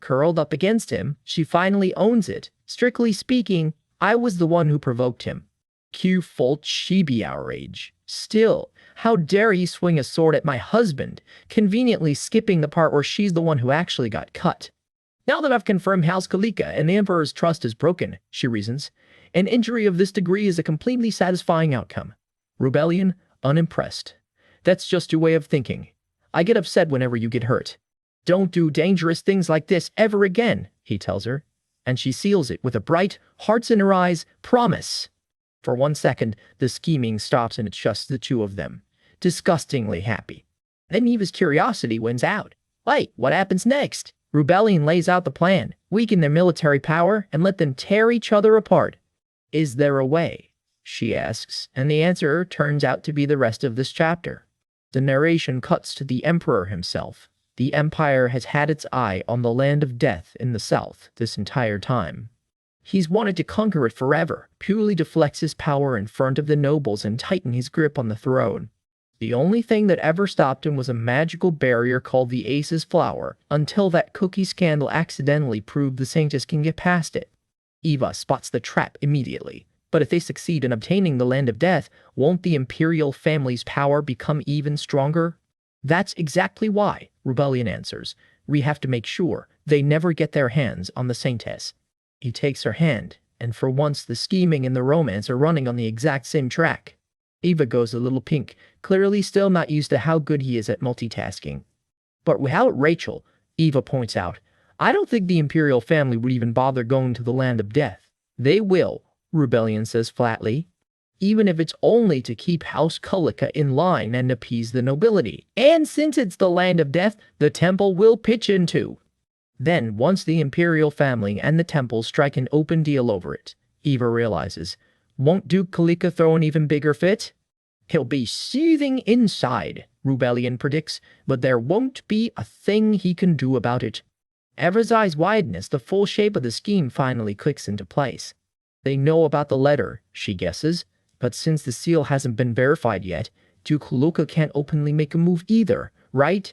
Curled up against him, she finally owns it. Strictly speaking, I was the one who provoked him. Q fault she be our age. Still, how dare he swing a sword at my husband, conveniently skipping the part where she's the one who actually got cut. Now that I've confirmed House Kalika and the Emperor's trust is broken, she reasons, an injury of this degree is a completely satisfying outcome. Rebellion, unimpressed. That's just your way of thinking. I get upset whenever you get hurt. Don't do dangerous things like this ever again, he tells her, and she seals it with a bright, hearts in her eyes, promise. For 1 second, the scheming stops and it's just the two of them, disgustingly happy. Then Eva's curiosity wins out. Wait, what happens next? Rebellion lays out the plan, weaken their military power, and let them tear each other apart. Is there a way? She asks, and the answer turns out to be the rest of this chapter. The narration cuts to the Emperor himself. The Empire has had its eye on the land of death in the south this entire time. He's wanted to conquer it forever, purely to flex his power in front of the nobles and tighten his grip on the throne. The only thing that ever stopped him was a magical barrier called the Ace's Flower, until that cookie scandal accidentally proved the Sanctus can get past it. Eva spots the trap immediately, but if they succeed in obtaining the Land of Death, won't the Imperial family's power become even stronger? That's exactly why, Rebellion answers. We have to make sure they never get their hands on the Sanctus. He takes her hand, and for once the scheming and the romance are running on the exact same track. Eva goes a little pink, clearly still not used to how good he is at multitasking. But without Rachel, Eva points out, I don't think the Imperial family would even bother going to the Land of Death. They will, Rebellion says flatly, even if it's only to keep House Kalika in line and appease the nobility. And since it's the Land of Death, the temple will pitch in too. Then, once the Imperial family and the temple strike an open deal over it, Eva realizes, won't Duke Kalika throw an even bigger fit? He'll be seething inside, Rebellion predicts, but there won't be a thing he can do about it. Eva's eyes widen as the full shape of the scheme finally clicks into place. They know about the letter, she guesses, but since the seal hasn't been verified yet, Duke Kalika can't openly make a move either, right?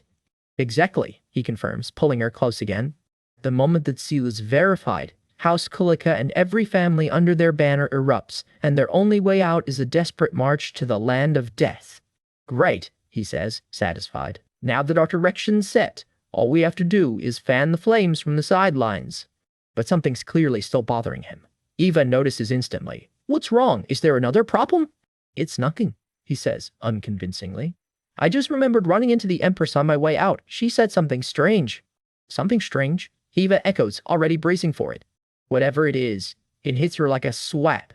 Exactly, he confirms, pulling her close again. The moment that seal is verified, House Kalika and every family under their banner erupts, and their only way out is a desperate march to the Land of Death. Great, he says, satisfied. Now that our direction's set, all we have to do is fan the flames from the sidelines. But something's clearly still bothering him. Eva notices instantly. What's wrong? Is there another problem? It's nothing, he says, unconvincingly. I just remembered running into the Empress on my way out. She said something strange. Something strange? Eva echoes, already bracing for it. Whatever it is, it hits her like a swap.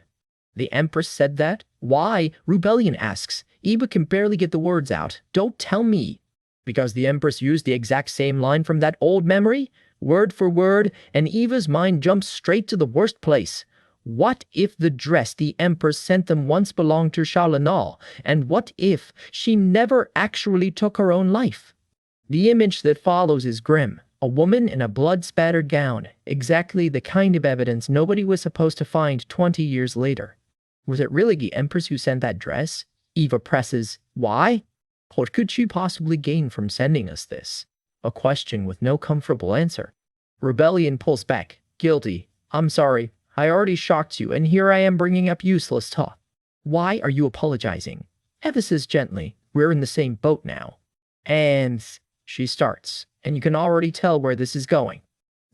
The Empress said that? Why? Rebellion asks. Eva can barely get the words out. Don't tell me. Because the Empress used the exact same line from that old memory? Word for word, and Eva's mind jumps straight to the worst place. What if the dress the Empress sent them once belonged to Shalanal? And what if she never actually took her own life? The image that follows is grim. A woman in a blood-spattered gown, exactly the kind of evidence nobody was supposed to find 20 years later. Was it really the Empress who sent that dress? Eva presses, why? What could she possibly gain from sending us this? A question with no comfortable answer. Rebellion pulls back, guilty. I'm sorry, I already shocked you, and here I am bringing up useless talk. Why are you apologizing? Eva says gently, we're in the same boat now. And she starts. And you can already tell where this is going.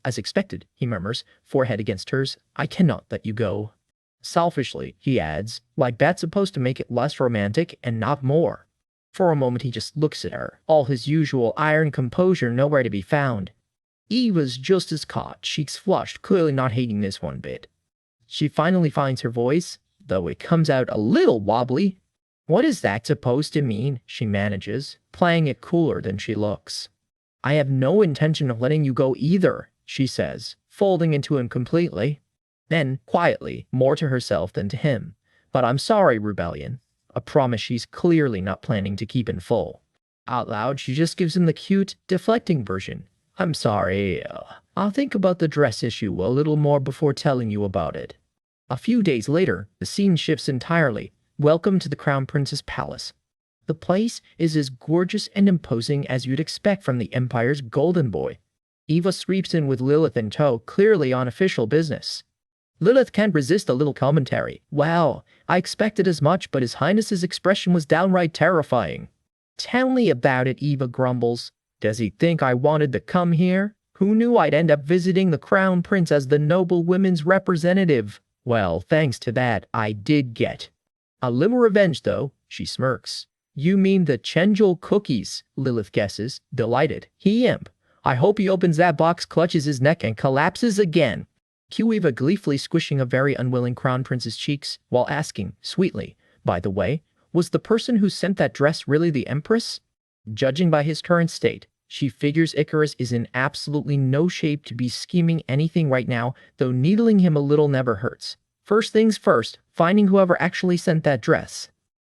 As expected, he murmurs, forehead against hers, I cannot let you go. Selfishly, he adds, like that's supposed to make it less romantic and not more. For a moment he just looks at her, all his usual iron composure nowhere to be found. Eva's just as caught, cheeks flushed, clearly not hating this one bit. She finally finds her voice, though it comes out a little wobbly. What is that supposed to mean? She manages, playing it cooler than she looks. I have no intention of letting you go either, she says, folding into him completely. Then, quietly, more to herself than to him. But I'm sorry, Rebellion. A promise she's clearly not planning to keep in full. Out loud, she just gives him the cute, deflecting version. I'm sorry. I'll think about the dress issue a little more before telling you about it. A few days later, the scene shifts entirely. Welcome to the Crown Prince's palace. The place is as gorgeous and imposing as you'd expect from the Empire's golden boy. Eva sweeps in with Lilith in tow, clearly on official business. Lilith can't resist a little commentary. Wow, I expected as much, but His Highness's expression was downright terrifying. Tell me about it, Eva grumbles. Does he think I wanted to come here? Who knew I'd end up visiting the Crown Prince as the noble women's representative? Well, thanks to that, I did get a little revenge, though, she smirks. You mean the Chenjol cookies, Lilith guesses, delighted. He imp. I hope he opens that box, clutches his neck, and collapses again. Cue Eva gleefully squishing a very unwilling Crown Prince's cheeks while asking, sweetly, by the way, was the person who sent that dress really the Empress? Judging by his current state, she figures Icarus is in absolutely no shape to be scheming anything right now, though needling him a little never hurts. First things first, finding whoever actually sent that dress.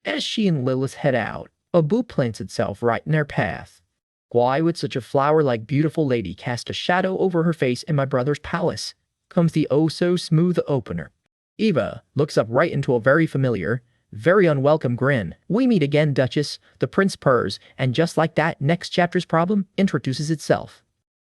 As she and Lilith head out, a boo plants itself right in their path. Why would such a flower-like beautiful lady cast a shadow over her face in my brother's palace? Comes the oh-so-smooth opener. Eva looks up right into a very familiar, very unwelcome grin. We meet again, Duchess, the prince purrs, and just like that, next chapter's problem introduces itself.